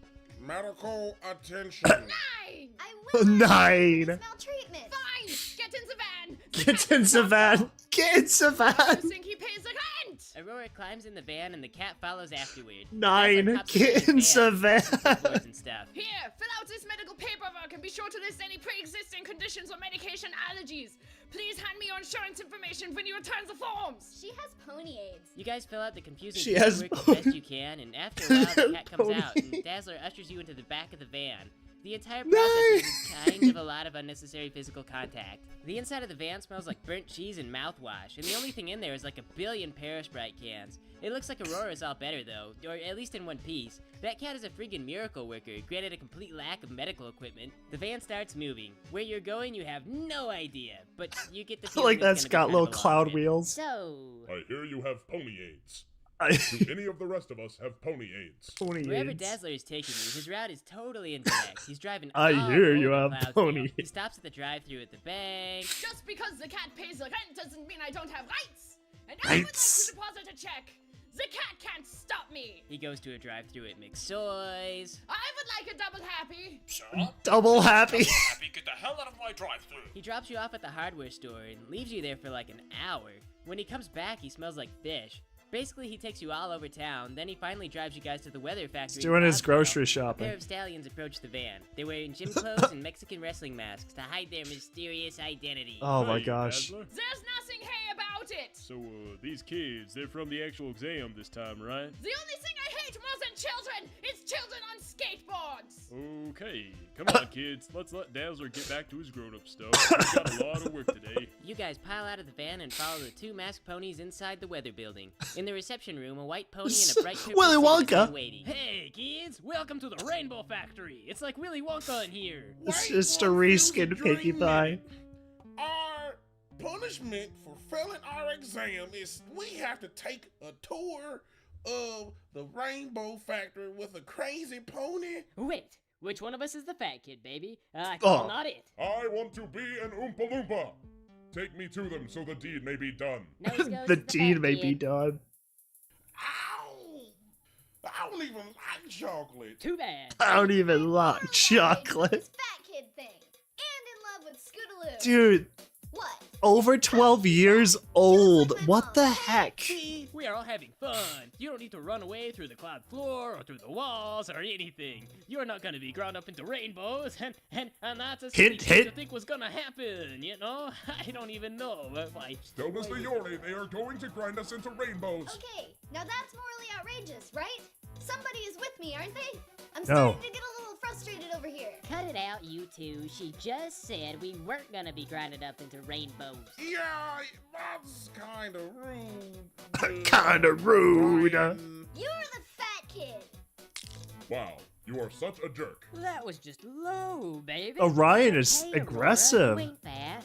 [SPEAKER 12] medical attention.
[SPEAKER 11] 9!
[SPEAKER 8] I will not
[SPEAKER 1] 9.
[SPEAKER 8] stand for this maltreatment.
[SPEAKER 11] Fine, get in the van!
[SPEAKER 1] Get in the van. Get in the
[SPEAKER 11] I
[SPEAKER 1] van.
[SPEAKER 11] think he pays the rent!
[SPEAKER 7] Aurora climbs in the van and the cat follows afterward.
[SPEAKER 1] 9.
[SPEAKER 7] Dazzler hops
[SPEAKER 1] Get
[SPEAKER 7] into
[SPEAKER 1] in
[SPEAKER 7] his
[SPEAKER 1] the
[SPEAKER 7] van,
[SPEAKER 1] van.
[SPEAKER 7] boards and stuff.
[SPEAKER 11] Here, fill out this medical paperwork and be sure to list any pre-existing conditions or medication allergies. Please hand me your insurance information when you return the forms.
[SPEAKER 8] She has pony AIDS.
[SPEAKER 7] You guys fill out the confusing
[SPEAKER 1] She has
[SPEAKER 7] paperwork as best you can, and after a while the cat comes out, and
[SPEAKER 1] Pony.
[SPEAKER 7] Dazzler ushers you into the back of the van. The entire process is kind of a lot of unnecessary physical contact. The inside of the van smells like burnt cheese and mouthwash, and the only thing in there is like a billion Sprite cans. It looks like Aurora's all better though, or at least in one piece. That cat is a friggin' miracle worker, granted a complete lack of medical equipment. The van starts moving. Where you're going, you have no idea, but you get the feeling
[SPEAKER 1] Like
[SPEAKER 7] it's
[SPEAKER 1] that's
[SPEAKER 7] gonna be
[SPEAKER 1] got
[SPEAKER 7] kind
[SPEAKER 1] little
[SPEAKER 7] of a long
[SPEAKER 1] cloud
[SPEAKER 7] trip.
[SPEAKER 1] wheels.
[SPEAKER 10] So,
[SPEAKER 2] I hear you have pony AIDS.
[SPEAKER 1] I-
[SPEAKER 2] Do any of the rest of us have pony AIDS?
[SPEAKER 1] Pony
[SPEAKER 7] Wherever
[SPEAKER 1] AIDS.
[SPEAKER 7] Dazzler is taking you, his route is totally incorrect. He's driving
[SPEAKER 1] I
[SPEAKER 7] all
[SPEAKER 1] hear you
[SPEAKER 7] over
[SPEAKER 1] have
[SPEAKER 7] Cloudsdale.
[SPEAKER 1] pony.
[SPEAKER 7] He stops at the drive-thru at the bank.
[SPEAKER 11] Just because the cat pays the rent doesn't mean I don't have rights. And I would like
[SPEAKER 1] Rights.
[SPEAKER 11] to deposit a check. The cat can't stop me.
[SPEAKER 7] He goes to a drive-thru at McSoy's.
[SPEAKER 11] I would like a double happy.
[SPEAKER 12] Sure.
[SPEAKER 1] Double happy.
[SPEAKER 12] Happy, get the hell out of my drive-thru.
[SPEAKER 7] He drops you off at the hardware store and leaves you there for like an hour. When he comes back, he smells like fish. Basically, he takes you all over town, then he finally drives you guys to the weather factory.
[SPEAKER 1] He's doing his
[SPEAKER 7] Cloudsdale.
[SPEAKER 1] grocery
[SPEAKER 7] A
[SPEAKER 1] shopping.
[SPEAKER 7] pair of stallions approach the van. They're wearing gym clothes and Mexican wrestling masks to hide their mysterious identity.
[SPEAKER 1] Oh my
[SPEAKER 13] Hey,
[SPEAKER 1] gosh.
[SPEAKER 13] Dazzler.
[SPEAKER 11] There's nothing hey about it.
[SPEAKER 13] So, these kids, they're from the actual exam this time, right?
[SPEAKER 11] The only thing I hate more than children is children on skateboards.
[SPEAKER 13] Okay, come on, kids. Let's let Dazzler get back to his grown-up stuff. We've got a lot of work today.
[SPEAKER 7] You guys pile out of the van and follow the two masked ponies inside the weather building. In the reception room, a white pony and a bright purple
[SPEAKER 1] Willy
[SPEAKER 7] citizen
[SPEAKER 1] Wonka.
[SPEAKER 7] are waiting.
[SPEAKER 6] Hey, kids! Welcome to the Rainbow Factory! It's like Willy Wonka in here!
[SPEAKER 1] It's
[SPEAKER 12] Wait
[SPEAKER 1] just a
[SPEAKER 12] one
[SPEAKER 1] reskin
[SPEAKER 12] filthy
[SPEAKER 1] Pinkie
[SPEAKER 12] dream
[SPEAKER 1] Pie.
[SPEAKER 12] minute. Our punishment for failing our exam is we have to take a tour of the Rainbow Factory with a crazy pony.
[SPEAKER 10] wait, which one of us is the fat kid, baby? I call
[SPEAKER 1] Oh.
[SPEAKER 10] not it.
[SPEAKER 2] I want to be an Oompa Loompa. Take me to them so the deed may be done.
[SPEAKER 10] Nose goes
[SPEAKER 1] The
[SPEAKER 10] to
[SPEAKER 1] deed
[SPEAKER 10] fat
[SPEAKER 1] may
[SPEAKER 10] kid.
[SPEAKER 1] be done.
[SPEAKER 12] Ow! I don't even like chocolate.
[SPEAKER 10] Too bad.
[SPEAKER 1] I don't even like
[SPEAKER 8] This
[SPEAKER 1] chocolate.
[SPEAKER 8] fat kid thing. And in love with Scootaloo.
[SPEAKER 1] Dude,
[SPEAKER 8] What?
[SPEAKER 1] over 12 years old. What the heck?
[SPEAKER 6] See, we are all having fun. You don't need to run away through the cloud floor or through the walls or anything. You're not gonna be ground up into rainbows, and that's a silly
[SPEAKER 1] Hint,
[SPEAKER 6] thing to
[SPEAKER 1] hint.
[SPEAKER 6] think was gonna happen, you know? I don't even know if I...
[SPEAKER 2] Tell Mr. Yori they are going to grind us into rainbows.
[SPEAKER 8] Okay, now that's morally outrageous, right? Somebody is with me, aren't they? I'm
[SPEAKER 1] No.
[SPEAKER 8] starting to get a little frustrated over here.
[SPEAKER 10] Cut it out, you two. She just said we weren't gonna be grinded up into rainbows.
[SPEAKER 12] Yeah, that's kind of rude.
[SPEAKER 1] Kinda rude.
[SPEAKER 12] Brian.
[SPEAKER 8] You're the fat kid.
[SPEAKER 2] Wow, you are such a jerk.
[SPEAKER 10] That was just low, baby.
[SPEAKER 1] Orion is
[SPEAKER 10] Hey, Aurora,
[SPEAKER 1] aggressive.
[SPEAKER 10] you ain't fat.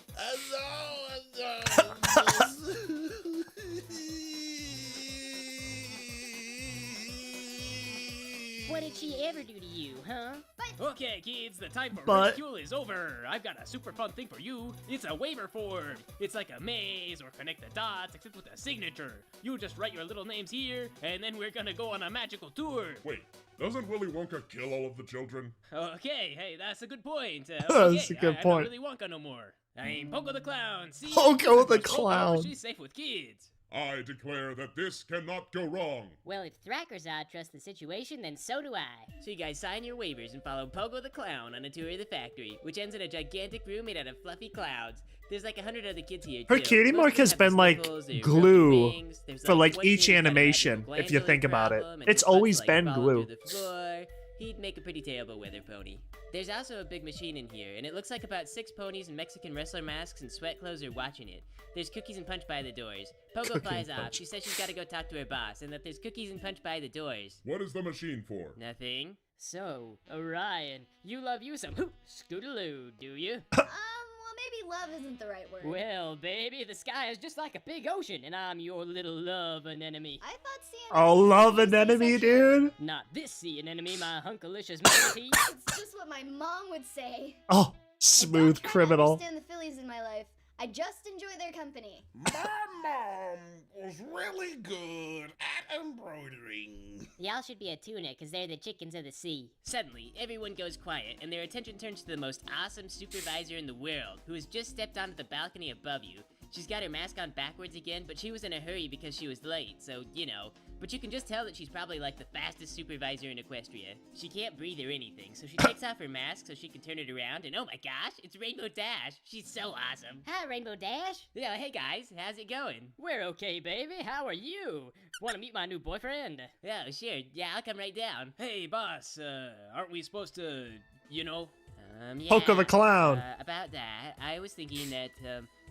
[SPEAKER 10] What did she ever do to you, huh?
[SPEAKER 6] Okay, kids, the time for
[SPEAKER 1] But-
[SPEAKER 6] ridicule is over. I've got a super fun thing for you. It's a waiver form. It's like a maze or connect the dots, except with a signature. You just write your little names here, and then we're gonna go on a magical tour.
[SPEAKER 2] Wait, doesn't Willy Wonka kill all of the children?
[SPEAKER 6] Okay, hey, that's a good point.
[SPEAKER 1] That's
[SPEAKER 6] Okay,
[SPEAKER 1] a good
[SPEAKER 6] I'm
[SPEAKER 1] point.
[SPEAKER 6] not really Wonka no more. I'm Pogo the Clown. See,
[SPEAKER 1] Pogo the
[SPEAKER 6] Pogo,
[SPEAKER 1] Clown.
[SPEAKER 6] She's safe with kids.
[SPEAKER 2] I declare that this cannot go wrong.
[SPEAKER 10] Well, if Thrakkerzod trusts the situation, then so do I.
[SPEAKER 7] So you guys sign your waivers and follow Pogo the Clown on a tour of the factory, which ends in a gigantic room made out of fluffy clouds. There's like 100 other kids here,
[SPEAKER 1] Her
[SPEAKER 7] too.
[SPEAKER 1] cutie
[SPEAKER 7] Most
[SPEAKER 1] mark
[SPEAKER 7] of them
[SPEAKER 1] has
[SPEAKER 7] have
[SPEAKER 1] been, like,
[SPEAKER 7] sniffles, they're
[SPEAKER 1] glue
[SPEAKER 7] broken wings, there's,
[SPEAKER 1] for, like,
[SPEAKER 7] one
[SPEAKER 1] each
[SPEAKER 7] kid who's got a
[SPEAKER 1] animation,
[SPEAKER 7] magical
[SPEAKER 1] if you
[SPEAKER 7] glandular
[SPEAKER 1] think about it.
[SPEAKER 7] problem, and
[SPEAKER 1] It's
[SPEAKER 7] his butt's,
[SPEAKER 1] always
[SPEAKER 7] like,
[SPEAKER 1] been
[SPEAKER 7] falling
[SPEAKER 1] glue.
[SPEAKER 7] through the floor. he'd make a pretty terrible weather pony. There's also a big machine in here, and it looks like about 6 ponies in Mexican wrestler masks and sweat clothes are watching it. There's cookies and punch by the doors. Pogo flies off. She says she's gotta go talk to her boss, and that there's cookies and punch by the doors.
[SPEAKER 2] What is the machine for?
[SPEAKER 7] Nothing.
[SPEAKER 6] So, Orion, you love you some Scootaloo, do you?
[SPEAKER 8] Well, maybe love isn't the right word.
[SPEAKER 6] Well, baby, the sky is just like a big ocean, and I'm your little love anemone.
[SPEAKER 8] I thought sea
[SPEAKER 1] Oh, love anemone, dude.
[SPEAKER 6] Not this sea anemone, my hunkalicious manatee.
[SPEAKER 8] It's just what my mom would say.
[SPEAKER 1] Oh, smooth criminal.
[SPEAKER 8] I don't understand the Phillies in my life. I just enjoy their company.
[SPEAKER 12] My mom was really good at embroidering.
[SPEAKER 7] Y'all should be a tuna, because they're the chickens of the sea. Suddenly, everyone goes quiet, and their attention turns to the most awesome supervisor in the world, who has just stepped onto the balcony above you. She's got her mask on backwards again, but she was in a hurry because she was late, so, you know. But you can just tell that she's probably like the fastest supervisor in Equestria. She can't breathe or anything, so she takes off her mask so she can turn it around, and oh my gosh, it's Rainbow Dash. She's so awesome. Hi, Rainbow Dash.
[SPEAKER 6] Yeah, hey guys, how's it going? We're okay, baby. How are you? Want to meet my new boyfriend?
[SPEAKER 7] Oh, sure. Yeah, I'll come right down.
[SPEAKER 6] Hey, boss, aren't we supposed to, you know?
[SPEAKER 7] Yeah.
[SPEAKER 1] Poco the clown.
[SPEAKER 7] About that, I was thinking that,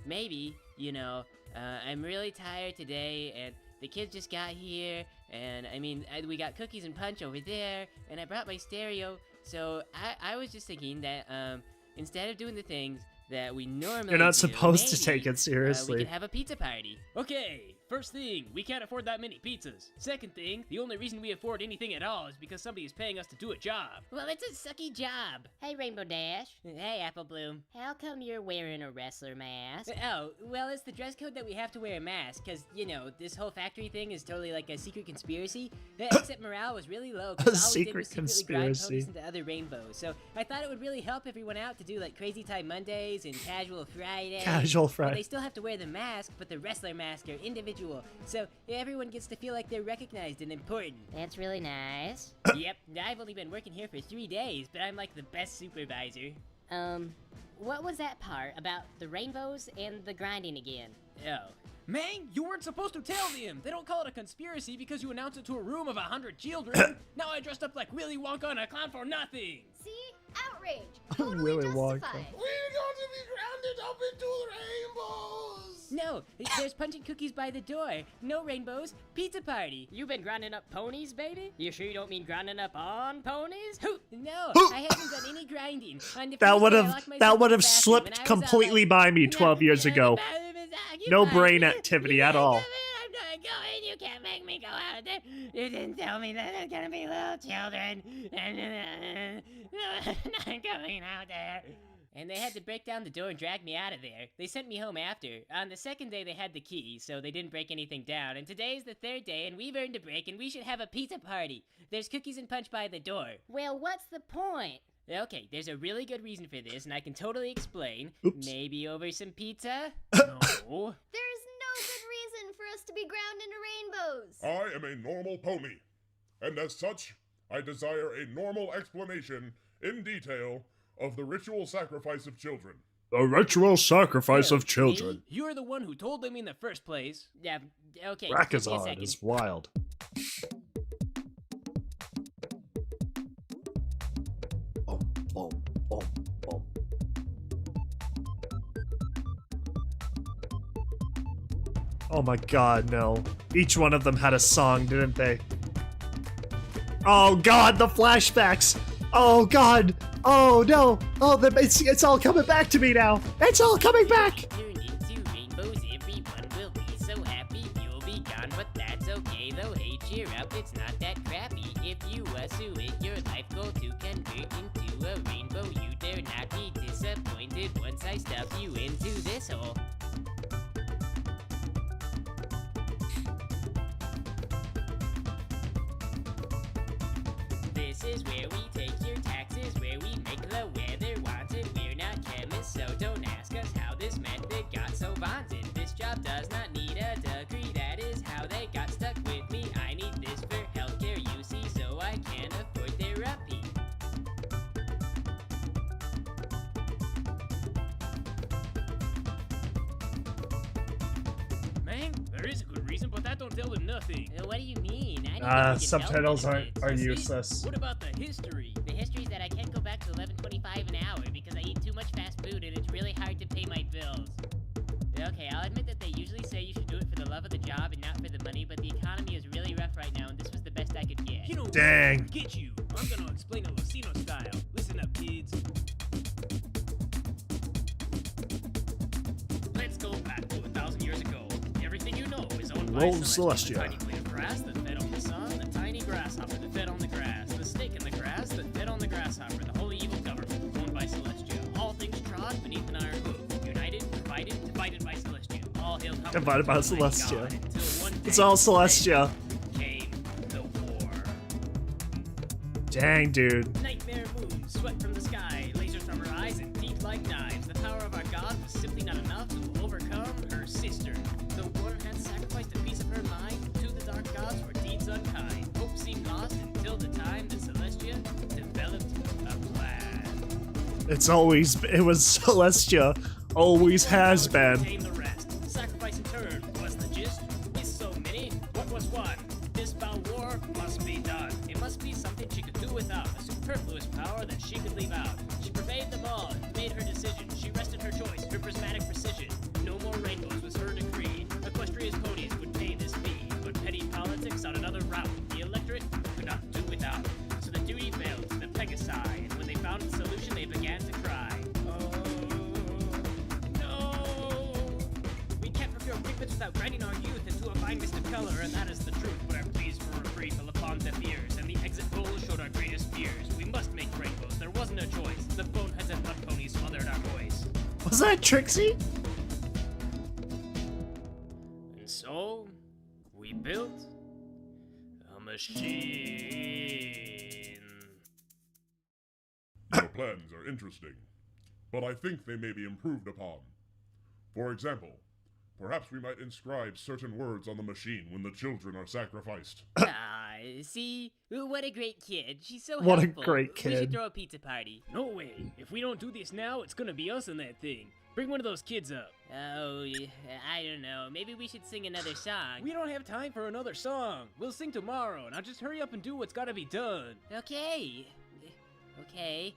[SPEAKER 7] maybe, you know, I'm really tired today, and the kids just got here, and I mean, we got cookies and punch over there, and I brought my stereo, so I was just thinking that, instead of doing the things that we normally
[SPEAKER 1] You're not
[SPEAKER 7] do,
[SPEAKER 1] supposed to
[SPEAKER 7] maybe,
[SPEAKER 1] take it seriously.
[SPEAKER 7] we could have a pizza party.
[SPEAKER 6] Okay, first thing, we can't afford that many pizzas. Second thing, the only reason we afford anything at all is because somebody is paying us to do a job.
[SPEAKER 7] Well, it's a sucky job. Hey, Rainbow Dash. Hey, Apple Bloom. How come you're wearing a wrestler mask? Oh, well, it's the dress code that we have to wear a mask, because, you know, this whole factory thing is totally like a secret conspiracy, except morale was really low, because all we did was secretly grind ponies into other rainbows, so I thought it would really help everyone out to do, like, Crazy Time Mondays and Casual Fridays.
[SPEAKER 1] Casual Friday.
[SPEAKER 7] Well, they still have to wear the mask, but the wrestler masks are individual, so everyone gets to feel like they're recognized and important. That's really nice. Yep, I've only been working here for 3 days, but I'm like the best supervisor. What was that part about the rainbows and the grinding again?
[SPEAKER 6] Oh. Mang, you weren't supposed to tell them! They don't call it a conspiracy because you announced it to a room of 100 children! Now I dressed up like Willy Wonka and a clown for nothing!
[SPEAKER 8] See? Outrage. Totally
[SPEAKER 1] Willy Wonka.
[SPEAKER 8] justified.
[SPEAKER 12] We're going to be grounded up into the rainbows.
[SPEAKER 7] No, there's punching cookies by the door. No rainbows. Pizza party.
[SPEAKER 6] You been grinding up ponies, baby? You sure you don't mean grinding up on ponies?
[SPEAKER 7] No, I haven't done any grinding.
[SPEAKER 1] That would have slipped completely by me 12 years ago. No brain activity at all.
[SPEAKER 7] I'm not going. You can't make me go out there. You didn't tell me that there's gonna be little children. I'm going out there. And they had to break down the door and drag me out of there. They sent me home after. On the second day, they had the key, so they didn't break anything down. And today's the third day, and we've earned a break, and we should have a pizza party. There's cookies and punch by the door.
[SPEAKER 10] Well, what's the point?
[SPEAKER 7] Okay, there's a really good reason for this, and I can totally explain.
[SPEAKER 1] Oops.
[SPEAKER 7] Maybe over some pizza?
[SPEAKER 6] No.
[SPEAKER 8] There's no good reason for us to be ground into rainbows.
[SPEAKER 2] I am a normal pony, and as such, I desire a normal explanation, in detail, of the ritual sacrifice of children.
[SPEAKER 1] The ritual sacrifice of children.
[SPEAKER 6] You're the one who told them in the first place.
[SPEAKER 7] Yeah, okay.
[SPEAKER 1] Rakazan is wild. Oh my god, no. Each one of them had a song, didn't they? Oh god, the flashbacks! Oh god! Oh no! Oh, it's all coming back to me now! It's all coming back!
[SPEAKER 7] Turn into rainbows, everyone will be so happy. You'll be gone, but that's okay though. Hey, cheer up, it's not that crappy. If you assume it, your life goal to convert into a rainbow, you dare not be disappointed once I stuff you into this hole. This is where we take your taxes, where we make the weather wanted. We're not chemists, so don't ask us how this method got so vaunted. This job does not need a degree, that is how they got stuck with me. I need this for healthcare, you see, so I can afford therapy.
[SPEAKER 6] Man, there is a good reason, but that don't tell them nothing.
[SPEAKER 7] What do you mean? I
[SPEAKER 1] Subtitles are useless.
[SPEAKER 6] What about the history?
[SPEAKER 7] The history is that I can't go back to 11.25 an hour because I eat too much fast food and it's really hard to pay my bills. Okay, I'll admit that they usually say you should do it for the love of the job and not for the money, but the economy is really rough right now and this was the best I could get.
[SPEAKER 6] You know,
[SPEAKER 1] Dang.
[SPEAKER 6] Get you. I'm gonna explain it Latino style. Listen up, kids. Let's go back to 1,000 years ago. Everything you know is owned by
[SPEAKER 1] Roll
[SPEAKER 6] Celestia.
[SPEAKER 1] Celestia.
[SPEAKER 6] The tiny blade of grass that fed on the sun, the tiny grasshopper that fed on the grass, the snake in the grass that fed on the grasshopper, the whole evil government owned by Celestia. All things trod beneath an iron hoof. United, divided by Celestia. All hail Company,
[SPEAKER 1] Divided by
[SPEAKER 6] Almighty
[SPEAKER 1] Celestia.
[SPEAKER 6] God, until one
[SPEAKER 1] It's
[SPEAKER 6] day
[SPEAKER 1] all Celestia.
[SPEAKER 6] came the war.
[SPEAKER 1] Dang, dude.
[SPEAKER 6] Nightmare moons swept from the sky, lasers from her eyes and teeth like knives. The power of our god was simply not enough to overcome her sister. The one had sacrificed a piece of her mind to the dark gods for deeds unkind. Hope seemed lost until the time that Celestia developed a plan.
[SPEAKER 1] It was Celestia. Always has been.
[SPEAKER 6] Contain the rest. Sacrifice in turn was the gist. Is so many. What was one? This foul war must be done. It must be something she could do without. A superfluous power that she could leave out. She pervaded them all and made her decision. She rested her choice, her prismatic precision. No more rainbows was her decree. Equestria's ponies would pay this fee. But petty politics on another route. The electorate could not do without. So the duty failed to the Pegasi. And when they found a solution, they began to cry. Without grinding our youth into a fine mist of color, and that is the truth. But our pleas for reprieve fell upon deaf ears, and the exit goal showed our greatest fears. We must make rainbows, there wasn't a choice. The boneheads and blood ponies smothered our voice.
[SPEAKER 1] Was that Trixie?
[SPEAKER 6] And so, we built a machine.
[SPEAKER 2] Your plans are interesting, but I think they may be improved upon. For example, perhaps we might inscribe certain words on the machine when the children are sacrificed.
[SPEAKER 7] See? What a great kid. She's so
[SPEAKER 1] What a
[SPEAKER 7] helpful.
[SPEAKER 1] great
[SPEAKER 7] We should
[SPEAKER 1] kid.
[SPEAKER 7] throw a pizza party.
[SPEAKER 6] No way. If we don't do this now, it's gonna be us and that thing. Bring one of those kids up.
[SPEAKER 7] Oh, I don't know. Maybe we should sing another song.
[SPEAKER 6] We don't have time for another song. We'll sing tomorrow. Now just hurry up and do what's gotta be done.
[SPEAKER 7] Okay. Okay.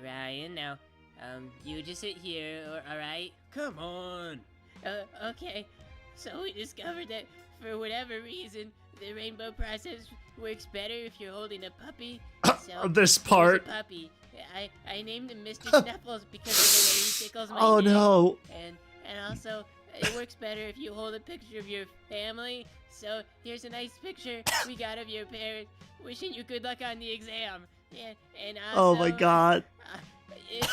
[SPEAKER 7] Ryan, now, you just sit here, alright?
[SPEAKER 6] Come on.
[SPEAKER 7] Okay. So we discovered that, for whatever reason, the rainbow process works better if you're holding a puppy. So
[SPEAKER 1] This
[SPEAKER 7] here's
[SPEAKER 1] part.
[SPEAKER 7] a puppy. I named him Mr. Snuffles because of the way he tickles my
[SPEAKER 1] Oh
[SPEAKER 7] neck.
[SPEAKER 1] no.
[SPEAKER 7] And also, it works better if you hold a picture of your family. So here's a nice picture we got of your parents, wishing you good luck on the exam. Yeah, and also,
[SPEAKER 1] Oh my god.
[SPEAKER 7] it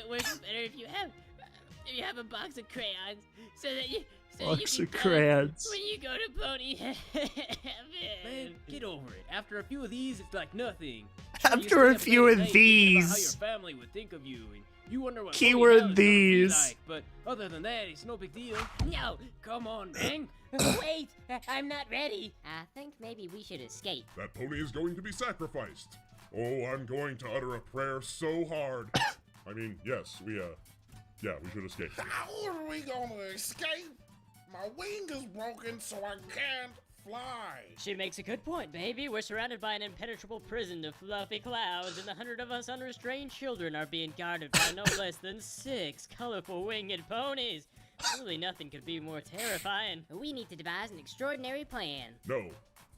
[SPEAKER 7] works better if you have a box of crayons, so that you
[SPEAKER 1] Box
[SPEAKER 7] can
[SPEAKER 1] of
[SPEAKER 7] color
[SPEAKER 1] crayons.
[SPEAKER 7] when you go to Pony Heaven.
[SPEAKER 6] Man, get over it. After a few of these, it's like nothing.
[SPEAKER 1] After a few of
[SPEAKER 6] How your
[SPEAKER 1] these.
[SPEAKER 6] family would think of you, and you wonder what
[SPEAKER 1] Keyword
[SPEAKER 6] Pony Hell is gonna be
[SPEAKER 1] these.
[SPEAKER 6] like, but other than that, it's no big deal.
[SPEAKER 7] No,
[SPEAKER 6] Come on, Bang.
[SPEAKER 7] wait, I'm not ready.
[SPEAKER 10] I think maybe we should escape.
[SPEAKER 2] That pony is going to be sacrificed. Oh, I'm going to utter a prayer so hard. I mean, yes, we should escape.
[SPEAKER 12] How are we gonna escape? My wing is broken, so I can't fly.
[SPEAKER 10] She makes a good point, baby. We're surrounded by an impenetrable prison of fluffy clouds, and 100 of us unrestrained children are being guarded by no less than 6 colorful winged ponies. Really, nothing could be more terrifying.
[SPEAKER 7] We need to devise an extraordinary plan.
[SPEAKER 2] No,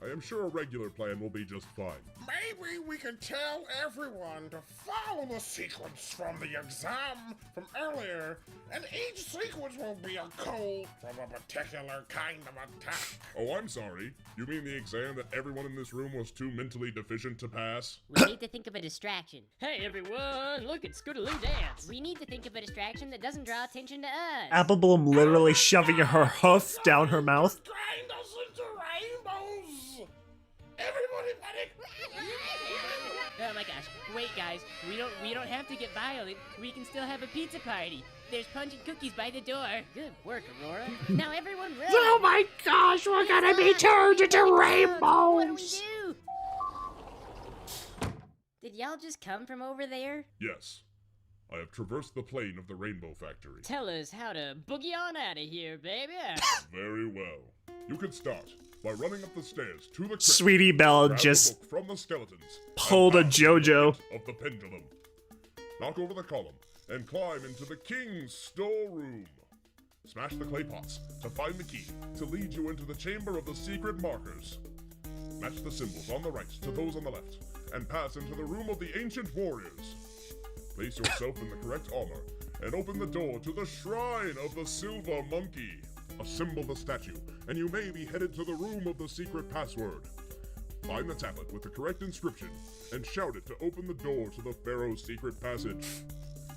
[SPEAKER 2] I am sure a regular plan will be just fine.
[SPEAKER 12] Maybe we can tell everyone to follow the sequence from the exam from earlier, and each sequence will be a code from a particular kind of attack.
[SPEAKER 2] Oh, I'm sorry. You mean the exam that everyone in this room was too mentally deficient to pass?
[SPEAKER 7] We need to think of a distraction.
[SPEAKER 10] Hey, everyone, look at Scootaloo dance.
[SPEAKER 7] We need to think of a distraction that doesn't draw attention to us.
[SPEAKER 1] Apple Bloom literally shoving her hoof down her mouth.
[SPEAKER 12] Grind us into rainbows! Everybody panic!
[SPEAKER 7] Oh my gosh, wait guys, we don't have to get violent. We can still have a pizza party. There's punch and cookies by the door.
[SPEAKER 10] Good work, Aurora.
[SPEAKER 7] Now everyone run!
[SPEAKER 1] Oh my gosh, we're gonna be turned into
[SPEAKER 7] What do we
[SPEAKER 1] rainbows!
[SPEAKER 7] do? Did y'all just come from over there?
[SPEAKER 2] Yes. I have traversed the plane of the Rainbow Factory.
[SPEAKER 10] Tell us how to boogie on out of here, baby.
[SPEAKER 2] Very well. You can start. by running up the stairs to the crypt.
[SPEAKER 1] Sweetie Belle
[SPEAKER 2] Grab the
[SPEAKER 1] just
[SPEAKER 2] book from the skeletons
[SPEAKER 1] pulled a
[SPEAKER 2] and pass to the
[SPEAKER 1] JoJo.
[SPEAKER 2] pit of the pendulum. Knock over the column and climb into the king's storeroom. Smash the clay pots to find the key to lead you into the chamber of the secret markers. Match the symbols on the right to those on the left and pass into the room of the ancient warriors. Place yourself in the correct armor and open the door to the shrine of the silver monkey. Assemble the statue and you may be headed to the room of the secret password. Find the tablet with the correct inscription and shout it to open the door to the pharaoh's secret passage.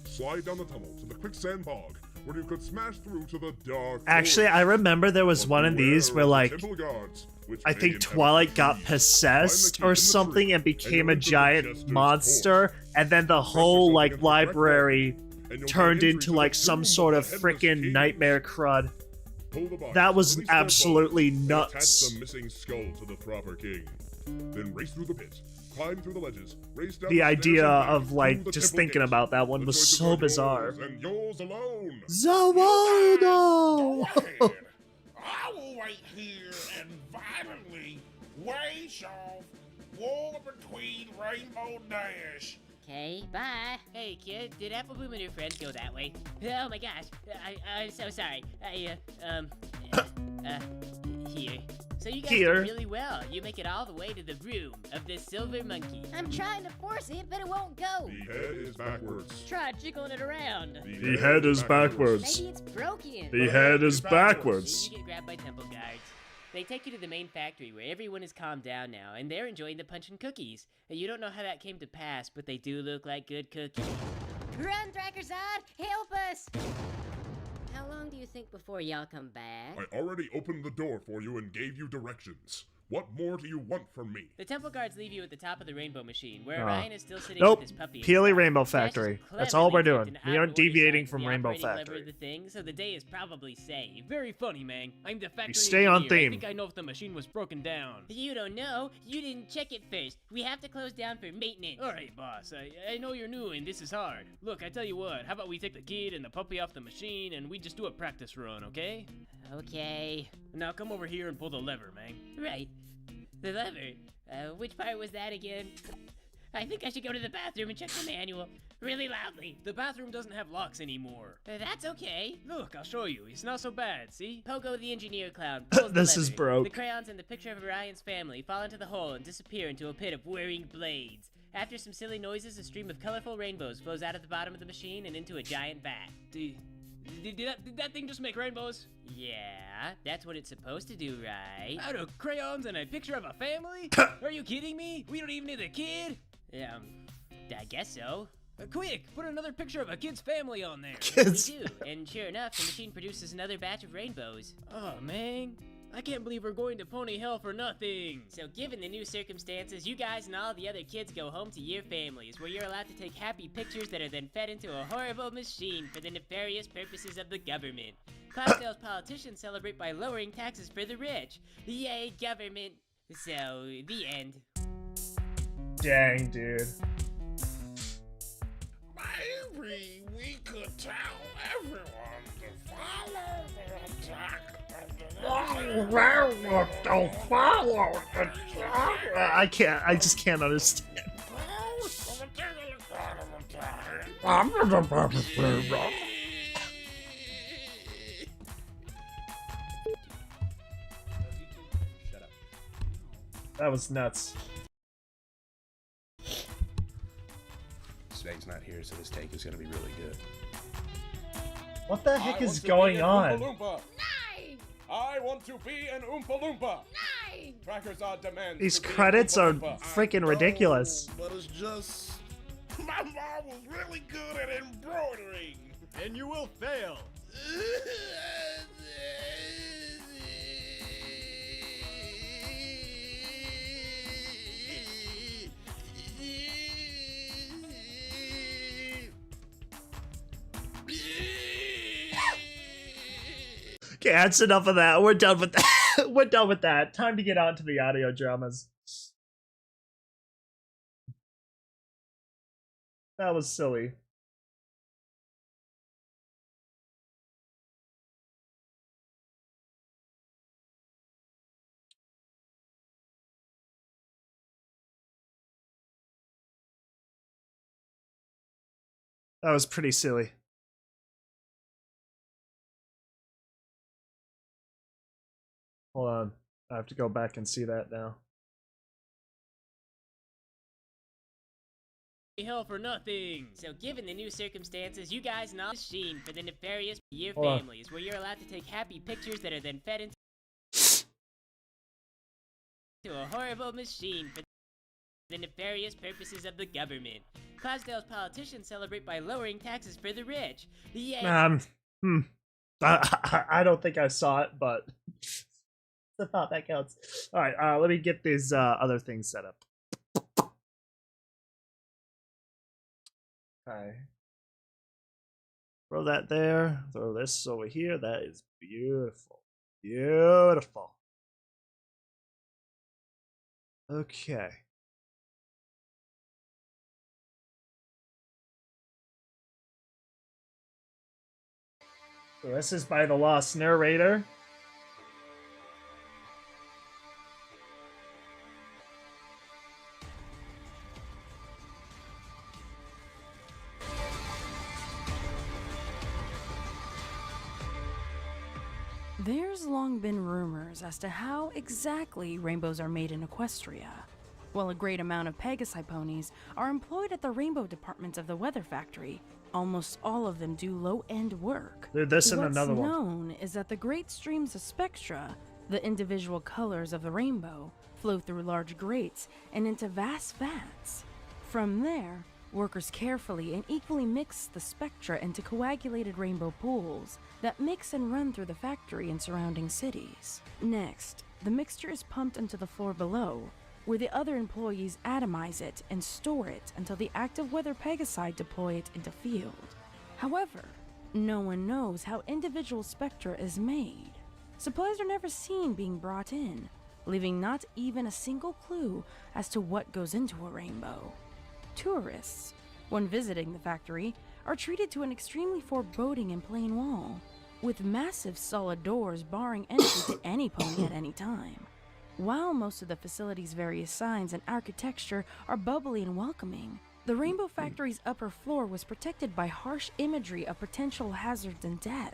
[SPEAKER 2] Slide down the tunnel to the quicksand bog where you could smash through to the dark.
[SPEAKER 1] Actually, I remember there was one of these where, like,
[SPEAKER 2] temple guards, which
[SPEAKER 1] I
[SPEAKER 2] may
[SPEAKER 1] think
[SPEAKER 2] inhabit
[SPEAKER 1] Twilight
[SPEAKER 2] the
[SPEAKER 1] got
[SPEAKER 2] key.
[SPEAKER 1] possessed
[SPEAKER 2] Find the key
[SPEAKER 1] or
[SPEAKER 2] in the
[SPEAKER 1] something
[SPEAKER 2] tree,
[SPEAKER 1] and became a
[SPEAKER 2] you'll enter the
[SPEAKER 1] giant
[SPEAKER 2] Jester's
[SPEAKER 1] monster,
[SPEAKER 2] court.
[SPEAKER 1] and then the whole,
[SPEAKER 2] yourself
[SPEAKER 1] like,
[SPEAKER 2] against the correct
[SPEAKER 1] library
[SPEAKER 2] and you'll
[SPEAKER 1] turned
[SPEAKER 2] gain entry
[SPEAKER 1] into,
[SPEAKER 2] to the
[SPEAKER 1] like, some
[SPEAKER 2] tomb
[SPEAKER 1] sort
[SPEAKER 2] the
[SPEAKER 1] of
[SPEAKER 2] headless
[SPEAKER 1] freaking
[SPEAKER 2] king.
[SPEAKER 1] nightmare crud.
[SPEAKER 2] Pull the box,
[SPEAKER 1] That was
[SPEAKER 2] release their
[SPEAKER 1] absolutely
[SPEAKER 2] bones, and
[SPEAKER 1] nuts.
[SPEAKER 2] attach the missing skull to the proper king. Then race through the pit, climb through the ledges, race down
[SPEAKER 1] The
[SPEAKER 2] stairs
[SPEAKER 1] idea
[SPEAKER 2] and back
[SPEAKER 1] of,
[SPEAKER 2] through
[SPEAKER 1] like,
[SPEAKER 2] the
[SPEAKER 1] just
[SPEAKER 2] temple
[SPEAKER 1] thinking
[SPEAKER 2] gate.
[SPEAKER 1] about that one
[SPEAKER 2] The
[SPEAKER 1] was
[SPEAKER 2] choices
[SPEAKER 1] so
[SPEAKER 2] are
[SPEAKER 1] bizarre.
[SPEAKER 2] yours and yours alone.
[SPEAKER 1] Zawado!
[SPEAKER 12] I will wait here and violently wage off war between Rainbow Dash.
[SPEAKER 7] Okay, bye. Hey, kid, did Applebloom and her friends go that way? Oh my gosh, I'm so sorry. Here. So you guys
[SPEAKER 1] Here.
[SPEAKER 7] did really well. You make it all the way to the room of the silver monkey.
[SPEAKER 8] I'm trying to force it, but it won't go.
[SPEAKER 2] The head is backwards.
[SPEAKER 10] Try jiggling it around.
[SPEAKER 1] The head is backwards.
[SPEAKER 8] Maybe it's broken.
[SPEAKER 1] The head is backwards.
[SPEAKER 7] You get grabbed by temple guards. They take you to the main factory where everyone is calmed down now, and they're enjoying the punch and cookies. You don't know how that came to pass, but they do look like good cookies.
[SPEAKER 8] Run, Drakkerzad! Help us! How long do you think before y'all come back?
[SPEAKER 2] I already opened the door for you and gave you directions. What more do you want from me?
[SPEAKER 7] The temple guards leave you at the top of the rainbow machine, where
[SPEAKER 1] Oh.
[SPEAKER 7] Orion is still sitting
[SPEAKER 1] Nope.
[SPEAKER 7] with his puppy.
[SPEAKER 1] Purely
[SPEAKER 7] inside.
[SPEAKER 1] Rainbow
[SPEAKER 7] Smash is
[SPEAKER 1] Factory. That's all we're
[SPEAKER 7] cleverly
[SPEAKER 1] doing.
[SPEAKER 7] tucked
[SPEAKER 1] We
[SPEAKER 7] an
[SPEAKER 1] aren't
[SPEAKER 7] out-of-order
[SPEAKER 1] deviating
[SPEAKER 7] side
[SPEAKER 1] from
[SPEAKER 7] the
[SPEAKER 1] Rainbow
[SPEAKER 7] operating lever
[SPEAKER 1] Factory.
[SPEAKER 7] of the thing, so the day is probably safe.
[SPEAKER 13] Very funny, man. I'm the factory
[SPEAKER 1] stay on
[SPEAKER 13] engineer.
[SPEAKER 1] theme.
[SPEAKER 13] I think I know if the machine was broken down.
[SPEAKER 7] You don't know. You didn't check it first. We have to close down for maintenance.
[SPEAKER 13] All right, boss. I know you're new and this is hard. Look, I tell you what. How about we take the kid and the puppy off the machine and we just do a practice run, okay?
[SPEAKER 7] Okay.
[SPEAKER 13] Now come over here and pull the lever, man.
[SPEAKER 7] Right. The lever. Which part was that again? I think I should go to the bathroom and check the manual really loudly.
[SPEAKER 13] The bathroom doesn't have locks anymore.
[SPEAKER 7] That's okay.
[SPEAKER 13] Look, I'll show you. It's not so bad, see?
[SPEAKER 7] Pogo the engineer clown pulls the
[SPEAKER 1] This is
[SPEAKER 7] lever.
[SPEAKER 1] broke.
[SPEAKER 7] The crayons and the picture of Orion's family fall into the hole and disappear into a pit of whirring blades. After some silly noises, a stream of colorful rainbows flows out of the bottom of the machine and into a giant vat.
[SPEAKER 13] Did that thing just make rainbows?
[SPEAKER 7] Yeah, that's what it's supposed to do, right?
[SPEAKER 13] Out of crayons and a picture of a family? Are you kidding me? We don't even need a kid?
[SPEAKER 7] I guess so.
[SPEAKER 13] Quick, put another picture of a kid's family on there.
[SPEAKER 1] Kids.
[SPEAKER 7] We do, and sure enough, the machine produces another batch of rainbows.
[SPEAKER 13] Oh, man. I can't believe we're going to pony hell for nothing.
[SPEAKER 7] So given the new circumstances, you guys and all the other kids go home to your families, where you're allowed to take happy pictures that are then fed into a horrible machine for the nefarious purposes of the government. Clydesdale's politicians celebrate by lowering taxes for the rich. Yay, government. So, the end.
[SPEAKER 1] Dang, dude.
[SPEAKER 12] Maybe we could tell everyone to follow the attack of the
[SPEAKER 1] I can't. I just can't understand. That was nuts.
[SPEAKER 14] Sveg's not here, so this take is gonna be really good.
[SPEAKER 1] What the heck is going on?
[SPEAKER 11] Nine!
[SPEAKER 13] I want to be an Oompa Loompa!
[SPEAKER 11] Nine!
[SPEAKER 13] Drakkerzad demands
[SPEAKER 1] These
[SPEAKER 13] to be an
[SPEAKER 1] credits are
[SPEAKER 13] Oompa Loompa.
[SPEAKER 1] freaking ridiculous.
[SPEAKER 12] But it's just my mom was really good at embroidering.
[SPEAKER 9] And you will fail.
[SPEAKER 1] Okay, that's enough of that. We're done with that. We're done with that. Time to get on to the audio dramas. That was silly. That was pretty silly. Hold on. I have to go back and see that now.
[SPEAKER 6] Hell for nothing.
[SPEAKER 7] So given the new circumstances, you guys and all machine for the nefarious your
[SPEAKER 1] Hold on.
[SPEAKER 7] families, where you're allowed to take happy pictures that are then fed into a horrible machine for the nefarious purposes of the government. Clydesdale's politicians celebrate by lowering taxes for the rich.
[SPEAKER 1] I don't think I saw it, but I thought that counts. All right, let me get these other things set up. Okay. Throw that there. Throw this over here. That is beautiful. Beautiful. Okay. So this is by the Lost Narrator.
[SPEAKER 15] There's long been rumors as to how exactly rainbows are made in Equestria. While a great amount of Pegasi ponies are employed at the rainbow department of the Weather Factory, almost all of them do low-end work.
[SPEAKER 1] This and
[SPEAKER 15] What's
[SPEAKER 1] another one.
[SPEAKER 15] known is that the great streams of spectra, the individual colors of the rainbow, flow through large grates and into vast vats. From there, workers carefully and equally mix the spectra into coagulated rainbow pools that mix and run through the factory and surrounding cities. Next, the mixture is pumped into the floor below, where the other employees atomize it and store it until the active weather Pegasi deploy it into field. However, no one knows how individual spectra is made. Supplies are never seen being brought in, leaving not even a single clue as to what goes into a rainbow. Tourists, when visiting the factory, are treated to an extremely foreboding and plain wall, with massive solid doors barring entry to any pony at any time. While most of the facility's various signs and architecture are bubbly and welcoming, the Rainbow Factory's upper floor was protected by harsh imagery of potential hazards and death,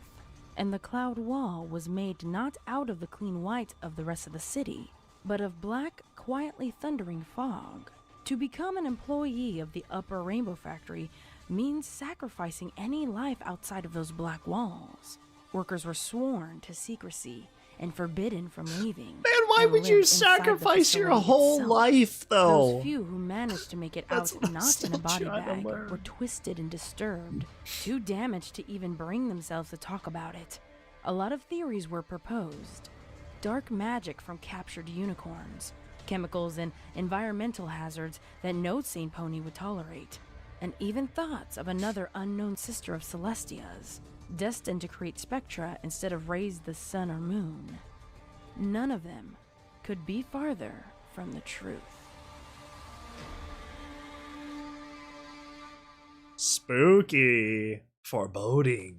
[SPEAKER 15] and the cloud wall was made not out of the clean white of the rest of the city, but of black, quietly thundering fog. To become an employee of the upper Rainbow Factory means sacrificing any life outside of those black walls. Workers were sworn to secrecy and forbidden from leaving.
[SPEAKER 1] Man, why would you sacrifice your whole life, though?
[SPEAKER 15] Those few who managed to make it out not in a body bag were twisted and disturbed, too damaged to even bring themselves to talk about it. A lot of theories were proposed. Dark magic from captured unicorns, chemicals and environmental hazards that no sane pony would tolerate, and even thoughts of another unknown sister of Celestia's, destined to create spectra instead of raise the sun or moon. None of them could be farther from the truth.
[SPEAKER 1] Spooky. Foreboding.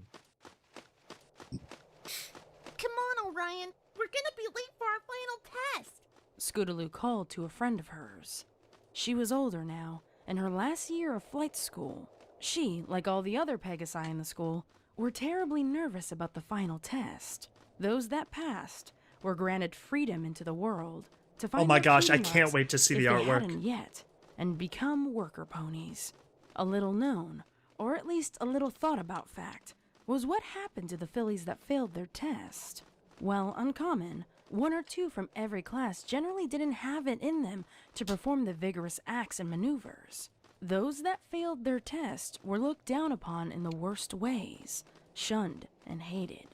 [SPEAKER 4] Come on, Orion. We're gonna be late for our final test.
[SPEAKER 15] Scootaloo called to a friend of hers. She was older now, in her last year of flight school. She, like all the other Pegasi in the school, were terribly nervous about the final test. Those that passed were granted freedom into the world to find
[SPEAKER 1] Oh my
[SPEAKER 15] their
[SPEAKER 1] gosh, I
[SPEAKER 15] cutie
[SPEAKER 1] can't
[SPEAKER 15] marks
[SPEAKER 1] wait to see
[SPEAKER 15] if
[SPEAKER 1] the
[SPEAKER 15] they
[SPEAKER 1] artwork.
[SPEAKER 15] hadn't yet, and become worker ponies. A little known, or at least a little thought about fact, was what happened to the fillies that failed their test. While uncommon, one or two from every class generally didn't have it in them to perform the vigorous acts and maneuvers. Those that failed their test were looked down upon in the worst ways, shunned and hated.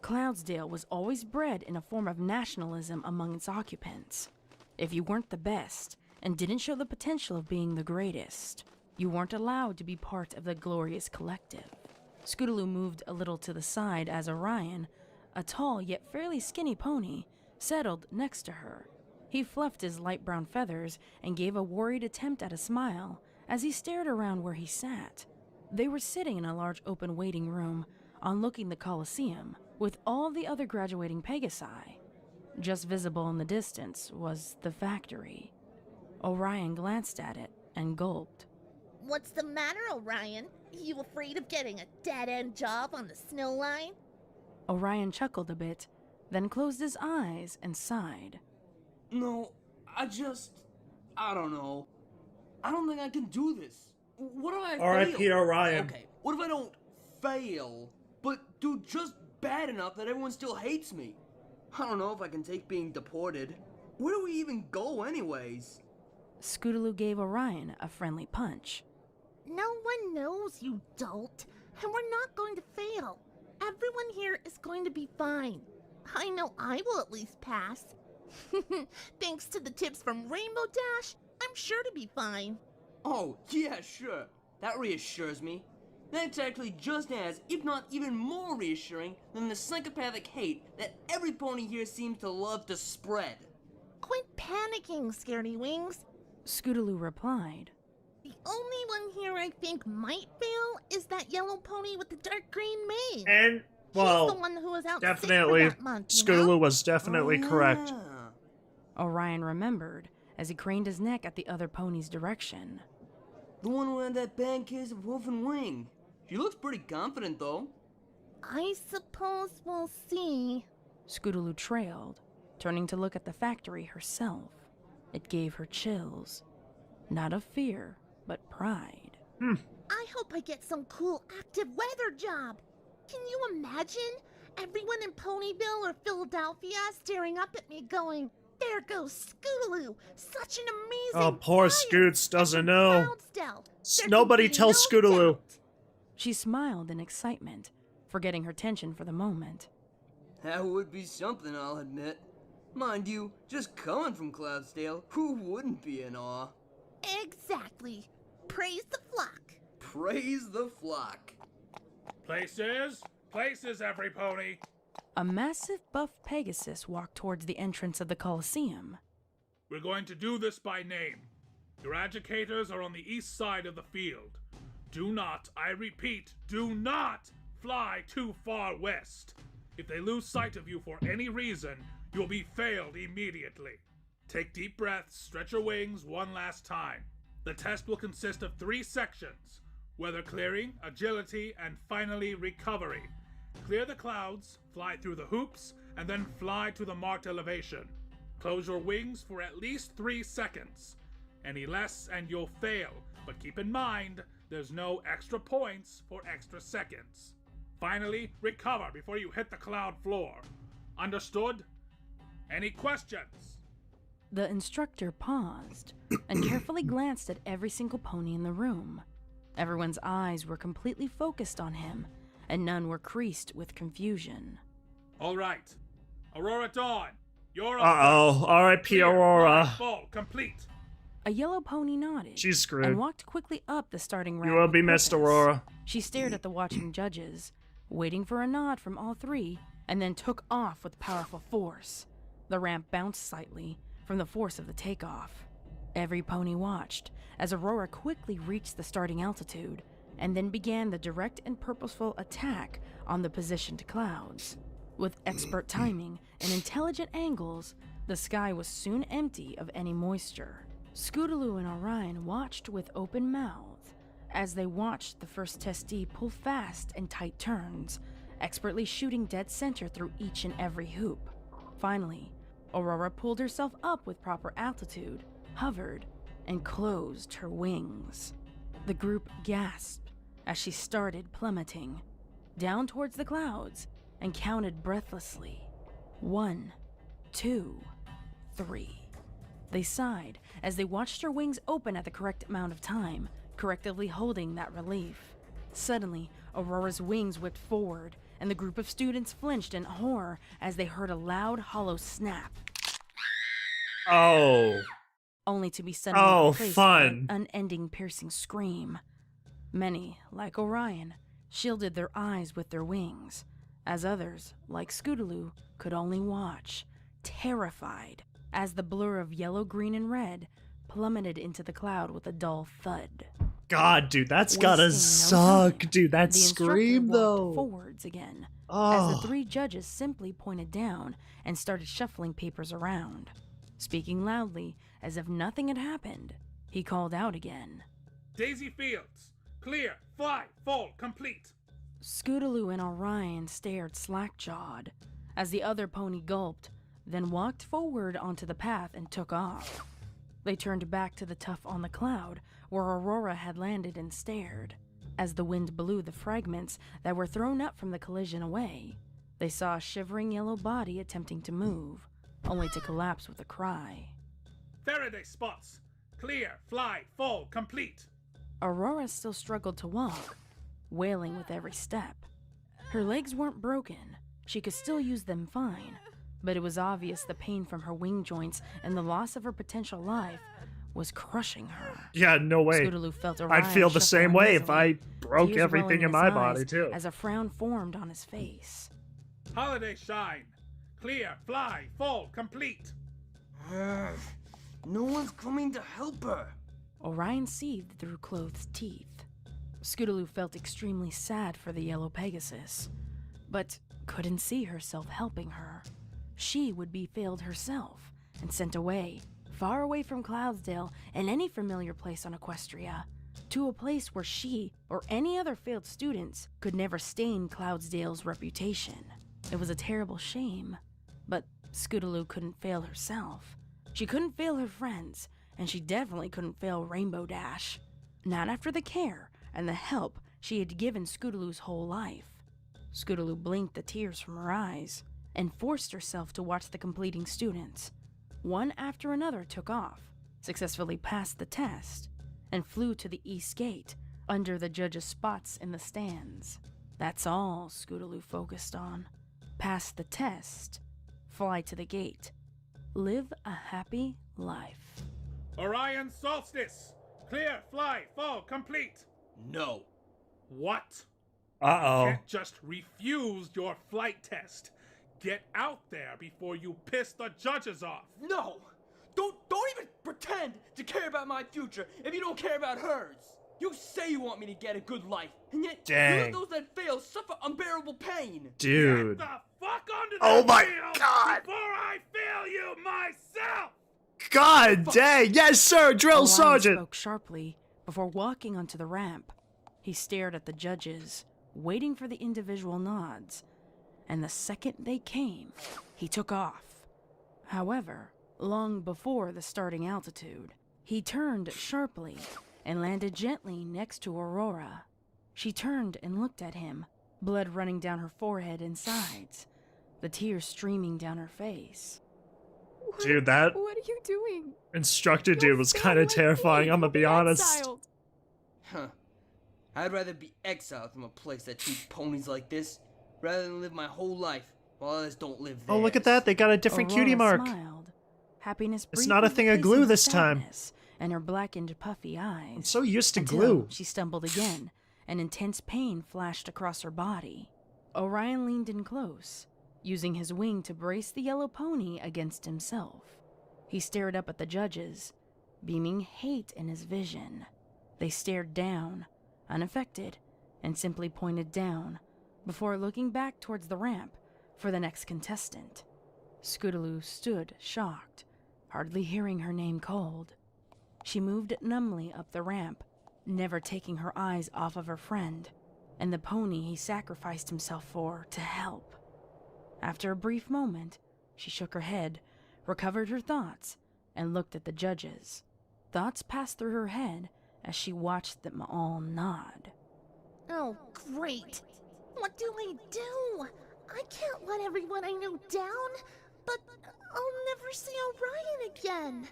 [SPEAKER 15] Cloudsdale was always bred in a form of nationalism among its occupants. If you weren't the best and didn't show the potential of being the greatest, you weren't allowed to be part of the glorious collective. Scootaloo moved a little to the side as Orion, a tall yet fairly skinny pony, settled next to her. He fluffed his light brown feathers and gave a worried attempt at a smile as he stared around where he sat. They were sitting in a large open waiting room overlooking the Colosseum with all the other graduating Pegasi. Just visible in the distance was the factory. Orion glanced at it and gulped.
[SPEAKER 4] What's the matter, Orion? You afraid of getting a dead-end job on the snow line?
[SPEAKER 15] Orion chuckled a bit, then closed his eyes and sighed.
[SPEAKER 16] No, I don't know. I don't think I can do this. What if I
[SPEAKER 1] R.I.P.
[SPEAKER 16] fail?
[SPEAKER 1] Orion.
[SPEAKER 16] Okay, what if I don't fail, but do just bad enough that everyone still hates me? I don't know if I can take being deported. Where do we even go anyways?
[SPEAKER 15] Scootaloo gave Orion a friendly punch.
[SPEAKER 4] No one knows, you dolt, and we're not going to fail. Everyone here is going to be fine. I know I will at least pass. Thanks to the tips from Rainbow Dash, I'm sure to be fine.
[SPEAKER 16] Oh, yeah, sure. That reassures me. That's actually just as, if not even more reassuring than the psychopathic hate that every pony here seems to love to spread.
[SPEAKER 4] Quit panicking, Scaredy Wings.
[SPEAKER 15] Scootaloo replied.
[SPEAKER 4] The only one here I think might fail is that yellow pony with the dark green mane.
[SPEAKER 1] And, well,
[SPEAKER 4] she's the one who was out
[SPEAKER 1] definitely,
[SPEAKER 4] sick for that month, you know?
[SPEAKER 1] Scootaloo was definitely correct.
[SPEAKER 15] Orion remembered as he craned his neck at the other pony's direction.
[SPEAKER 16] The one who had that bad case of hoof and wing. She looks pretty confident, though.
[SPEAKER 4] I suppose we'll see.
[SPEAKER 15] Scootaloo trailed, turning to look at the factory herself. It gave her chills. Not of fear, but pride.
[SPEAKER 4] I hope I get some cool active weather job. Can you imagine? Everyone in Ponyville or Philadelphia staring up at me going, "There goes Scootaloo, such an amazing
[SPEAKER 1] Oh, poor
[SPEAKER 4] flyer.
[SPEAKER 1] Scoots doesn't know.
[SPEAKER 4] Cloudsdale.
[SPEAKER 1] Nobody tells Scootaloo.
[SPEAKER 15] She smiled in excitement, forgetting her tension for the moment.
[SPEAKER 16] That would be something, I'll admit. Mind you, just coming from Cloudsdale, who wouldn't be in awe?
[SPEAKER 4] Exactly. Praise the flock.
[SPEAKER 16] Praise the flock.
[SPEAKER 17] Places, every pony.
[SPEAKER 15] A massive buff Pegasus walked towards the entrance of the Colosseum.
[SPEAKER 17] We're going to do this by name. Your educators are on the east side of the field. Do not, I repeat, do not fly too far west. If they lose sight of you for any reason, you'll be failed immediately. Take deep breaths, stretch your wings one last time. The test will consist of 3 sections: weather clearing, agility, and finally recovery. Clear the clouds, fly through the hoops, and then fly to the marked elevation. Close your wings for at least 3 seconds. Any less and you'll fail, but keep in mind, there's no extra points for extra seconds. Finally, recover before you hit the cloud floor. Understood? Any questions?
[SPEAKER 15] The instructor paused and carefully glanced at every single pony in the room. Everyone's eyes were completely focused on him, and none were creased with confusion.
[SPEAKER 17] All right. AuroraDawn, you're up.
[SPEAKER 1] Uh-oh, R.I.P. Aurora.
[SPEAKER 17] Full, complete.
[SPEAKER 15] A yellow pony nodded.
[SPEAKER 1] She's screwed.
[SPEAKER 15] And walked quickly up the starting ramp.
[SPEAKER 1] You will
[SPEAKER 15] with
[SPEAKER 1] be missed,
[SPEAKER 15] purpose.
[SPEAKER 1] Aurora.
[SPEAKER 15] She stared at the watching judges, waiting for a nod from all 3, and then took off with powerful force. The ramp bounced slightly from the force of the takeoff. Every pony watched as Aurora quickly reached the starting altitude, and then began the direct and purposeful attack on the positioned clouds. With expert timing and intelligent angles, the sky was soon empty of any moisture. Scootaloo and Orion watched with open mouths as they watched the first testee pull fast and tight turns, expertly shooting dead center through each and every hoop. Finally, Aurora pulled herself up with proper altitude, hovered, and closed her wings. The group gasped as she started plummeting down towards the clouds and counted breathlessly. 1, 2, 3. They sighed as they watched her wings open at the correct amount of time, correctively holding that relief. Suddenly, Aurora's wings whipped forward, and the group of students flinched in horror as they heard a loud, hollow snap.
[SPEAKER 1] Oh.
[SPEAKER 15] Only to be suddenly replaced by
[SPEAKER 1] fun.
[SPEAKER 15] an unending piercing scream. Many, like Orion, shielded their eyes with their wings, as others, like Scootaloo, could only watch, terrified, as the blur of yellow, green, and red plummeted into the cloud with a dull thud.
[SPEAKER 1] God, dude, that's gotta suck, dude. That
[SPEAKER 15] The instructor
[SPEAKER 1] scream,
[SPEAKER 15] walked
[SPEAKER 1] though.
[SPEAKER 15] forwards again, as
[SPEAKER 1] Oh.
[SPEAKER 15] the 3 judges simply pointed down and started shuffling papers around. Speaking loudly, as if nothing had happened, he called out again.
[SPEAKER 17] Daisy Fields. Clear, fly, fall, complete.
[SPEAKER 15] Scootaloo and Orion stared slack-jawed as the other pony gulped, then walked forward onto the path and took off. They turned back to the tuff on the cloud where Aurora had landed and stared. As the wind blew the fragments that were thrown up from the collision away, they saw a shivering yellow body attempting to move, only to collapse with a cry.
[SPEAKER 17] Faraday spots. Clear, fly, fall, complete.
[SPEAKER 15] Aurora still struggled to walk, wailing with every step. Her legs weren't broken. She could still use them fine, but it was obvious the pain from her wing joints and the loss of her potential life was crushing her.
[SPEAKER 1] Yeah, no way.
[SPEAKER 15] Scootaloo felt Orion
[SPEAKER 1] I'd feel the same way if I broke
[SPEAKER 15] tears
[SPEAKER 1] everything
[SPEAKER 15] welling
[SPEAKER 1] in
[SPEAKER 15] his
[SPEAKER 1] my
[SPEAKER 15] eyes
[SPEAKER 1] body, too.
[SPEAKER 15] as a frown formed on his face.
[SPEAKER 17] Holiday shine. Clear, fly, fall, complete.
[SPEAKER 16] No one's coming to help her.
[SPEAKER 15] Orion seethed through closed teeth. Scootaloo felt extremely sad for the yellow Pegasus, but couldn't see herself helping her. She would be failed herself and sent away, far away from Cloudsdale and any familiar place on Equestria, to a place where she or any other failed students could never stain Cloudsdale's reputation. It was a terrible shame, but Scootaloo couldn't fail herself. She couldn't fail her friends, and she definitely couldn't fail Rainbow Dash. Not after the care and the help she had given Scootaloo's whole life. Scootaloo blinked the tears from her eyes and forced herself to watch the completing students. One after another took off, successfully passed the test, and flew to the east gate under the judges' spots in the stands. That's all Scootaloo focused on. Pass the test, fly to the gate, live a happy life.
[SPEAKER 17] Orion Solstice. Clear, fly, fall, complete.
[SPEAKER 16] No.
[SPEAKER 17] What?
[SPEAKER 1] Uh-oh.
[SPEAKER 17] You can't just refuse your flight test. Get out there before you piss the judges off.
[SPEAKER 16] No! Don't even pretend to care about my future if you don't care about hers. You say you want me to get a good life, and yet you let those that fail suffer unbearable pain.
[SPEAKER 1] Dude.
[SPEAKER 17] Get the fuck onto the
[SPEAKER 1] Oh my
[SPEAKER 17] field
[SPEAKER 1] God.
[SPEAKER 17] before I fail you myself!
[SPEAKER 1] God dang! Yes, sir, drill
[SPEAKER 15] Orion
[SPEAKER 1] sergeant!
[SPEAKER 15] spoke sharply before walking onto the ramp. He stared at the judges, waiting for the individual nods, and the second they came, he took off. However, long before the starting altitude, he turned sharply and landed gently next to Aurora. She turned and looked at him, blood running down her forehead and sides, the tears streaming down her face.
[SPEAKER 1] Dude, that
[SPEAKER 18] What are you doing?
[SPEAKER 1] instructor dude was kind of terrifying, I'm gonna be honest.
[SPEAKER 16] Huh. I'd rather be exiled from a place that treats ponies like this, rather than live my whole life while others don't live there.
[SPEAKER 1] Oh, look at that, they got a different cutie
[SPEAKER 15] Aurora
[SPEAKER 1] mark.
[SPEAKER 15] smiled. Happiness
[SPEAKER 1] It's not a thing of glue this time.
[SPEAKER 15] And her blackened, puffy eyes.
[SPEAKER 1] I'm so used to
[SPEAKER 15] Until
[SPEAKER 1] glue.
[SPEAKER 15] She stumbled again, and intense pain flashed across her body. Orion leaned in close, using his wing to brace the yellow pony against himself. He stared up at the judges, beaming hate in his vision. They stared down, unaffected, and simply pointed down, before looking back towards the ramp for the next contestant. Scootaloo stood shocked, hardly hearing her name called. She moved numbly up the ramp, never taking her eyes off of her friend, and the pony he sacrificed himself for to help. After a brief moment, she shook her head, recovered her thoughts, and looked at the judges. Thoughts passed through her head as she watched them all nod.
[SPEAKER 4] Oh, great. What do I do? I can't let everyone I know down, but I'll never see Orion again.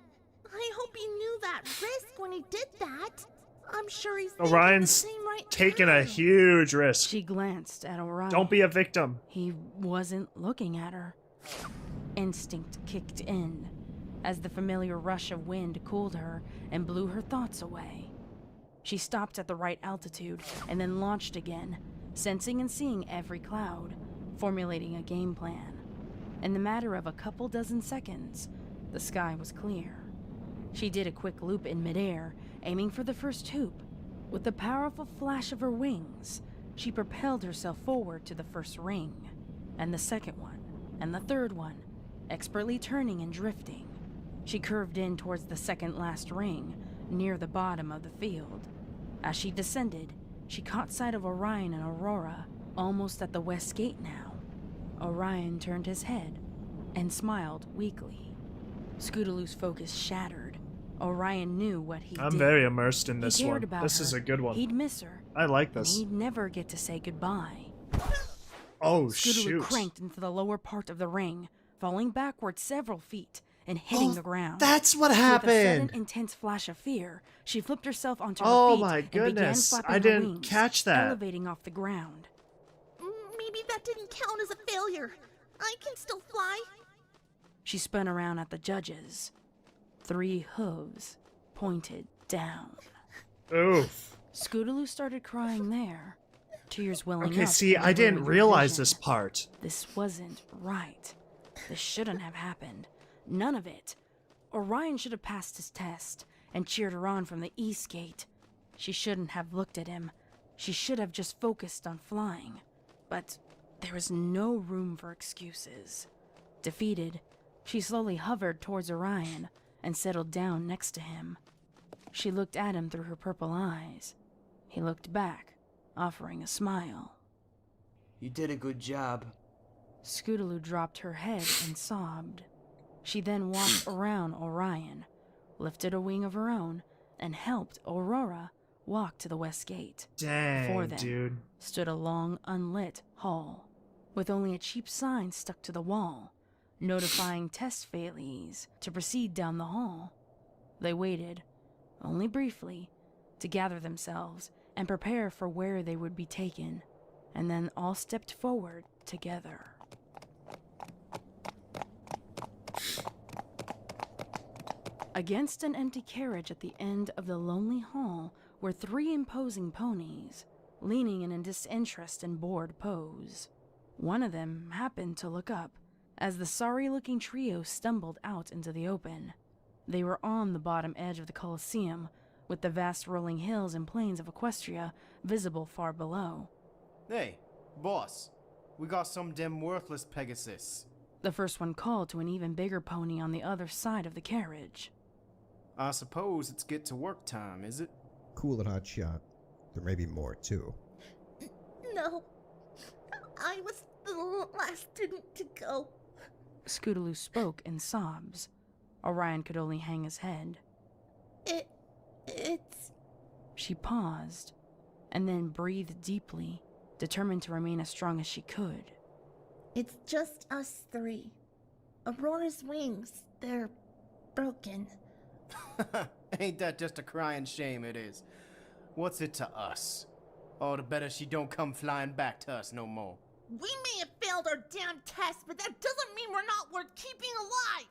[SPEAKER 4] I hope he knew that risk when he did that. I'm sure he's thinking
[SPEAKER 1] Orion's
[SPEAKER 4] the same right
[SPEAKER 1] taking
[SPEAKER 4] now.
[SPEAKER 1] a huge risk.
[SPEAKER 15] She glanced at Orion.
[SPEAKER 1] Don't be a victim.
[SPEAKER 15] He wasn't looking at her. Instinct kicked in as the familiar rush of wind cooled her and blew her thoughts away. She stopped at the right altitude and then launched again, sensing and seeing every cloud, formulating a game plan. In the matter of a couple dozen seconds, the sky was clear. She did a quick loop in midair, aiming for the first hoop. With the powerful flash of her wings, she propelled herself forward to the first ring, and the second one, and the third one, expertly turning and drifting. She curved in towards the second last ring, near the bottom of the field. As she descended, she caught sight of Orion and Aurora, almost at the west gate now. Orion turned his head and smiled weakly. Scootaloo's focus shattered. Orion knew what he did.
[SPEAKER 1] I'm very immersed in this
[SPEAKER 15] He cared
[SPEAKER 1] one.
[SPEAKER 15] about
[SPEAKER 1] This
[SPEAKER 15] her.
[SPEAKER 1] is a good one.
[SPEAKER 15] He'd miss her.
[SPEAKER 1] I like
[SPEAKER 15] And
[SPEAKER 1] this.
[SPEAKER 15] he'd never get to say goodbye.
[SPEAKER 1] Oh,
[SPEAKER 15] Scootaloo
[SPEAKER 1] shoot.
[SPEAKER 15] cranked into the lower part of the ring, falling backward several feet and hitting the ground.
[SPEAKER 1] That's what
[SPEAKER 15] With a
[SPEAKER 1] happened.
[SPEAKER 15] sudden, intense flash of fear, she flipped herself onto
[SPEAKER 1] Oh
[SPEAKER 15] her feet
[SPEAKER 1] my
[SPEAKER 15] and began
[SPEAKER 1] goodness,
[SPEAKER 15] flapping
[SPEAKER 1] I
[SPEAKER 15] her
[SPEAKER 1] didn't
[SPEAKER 15] wings,
[SPEAKER 1] catch that.
[SPEAKER 15] elevating off the ground.
[SPEAKER 4] Maybe that didn't count as a failure. I can still fly.
[SPEAKER 15] She spun around at the judges. 3 hooves pointed down.
[SPEAKER 1] Oof.
[SPEAKER 15] Scootaloo started crying there, tears welling
[SPEAKER 1] Okay,
[SPEAKER 15] up.
[SPEAKER 1] see,
[SPEAKER 15] in
[SPEAKER 1] I didn't
[SPEAKER 15] blurring
[SPEAKER 1] realize
[SPEAKER 15] vision.
[SPEAKER 1] this part.
[SPEAKER 15] This wasn't right. This shouldn't have happened. None of it. Orion should have passed his test and cheered her on from the east gate. She shouldn't have looked at him. She should have just focused on flying. But there was no room for excuses. Defeated, she slowly hovered towards Orion and settled down next to him. She looked at him through her purple eyes. He looked back, offering a smile.
[SPEAKER 16] You did a good job.
[SPEAKER 15] Scootaloo dropped her head and sobbed. She then walked around Orion, lifted a wing of her own, and helped Aurora walk to the west gate.
[SPEAKER 1] Dang,
[SPEAKER 15] Before them
[SPEAKER 1] dude.
[SPEAKER 15] stood a long, unlit hall, with only a cheap sign stuck to the wall, notifying test failees to proceed down the hall. They waited, only briefly, to gather themselves and prepare for where they would be taken, and then all stepped forward together. Against an empty carriage at the end of the lonely hall were 3 imposing ponies, leaning in a disinterest and bored pose. One of them happened to look up as the sorry-looking trio stumbled out into the open. They were on the bottom edge of the Colosseum, with the vast rolling hills and plains of Equestria visible far below.
[SPEAKER 18] Hey, boss, we got some damn worthless Pegasus.
[SPEAKER 15] The first one called to an even bigger pony on the other side of the carriage.
[SPEAKER 18] I suppose it's get to work time, is it?
[SPEAKER 19] Cool it, hot shot. There may be more, too.
[SPEAKER 4] No. I was the last student to go.
[SPEAKER 15] Scootaloo spoke in sobs. Orion could only hang his head.
[SPEAKER 4] It's...
[SPEAKER 15] She paused, and then breathed deeply, determined to remain as strong as she could.
[SPEAKER 4] It's just us 3. Aurora's wings, they're broken.
[SPEAKER 18] Ain't that just a crying shame it is? What's it to us? All the better she don't come flying back to us no more.
[SPEAKER 4] We may have failed our damn test, but that doesn't mean we're not worth keeping alive.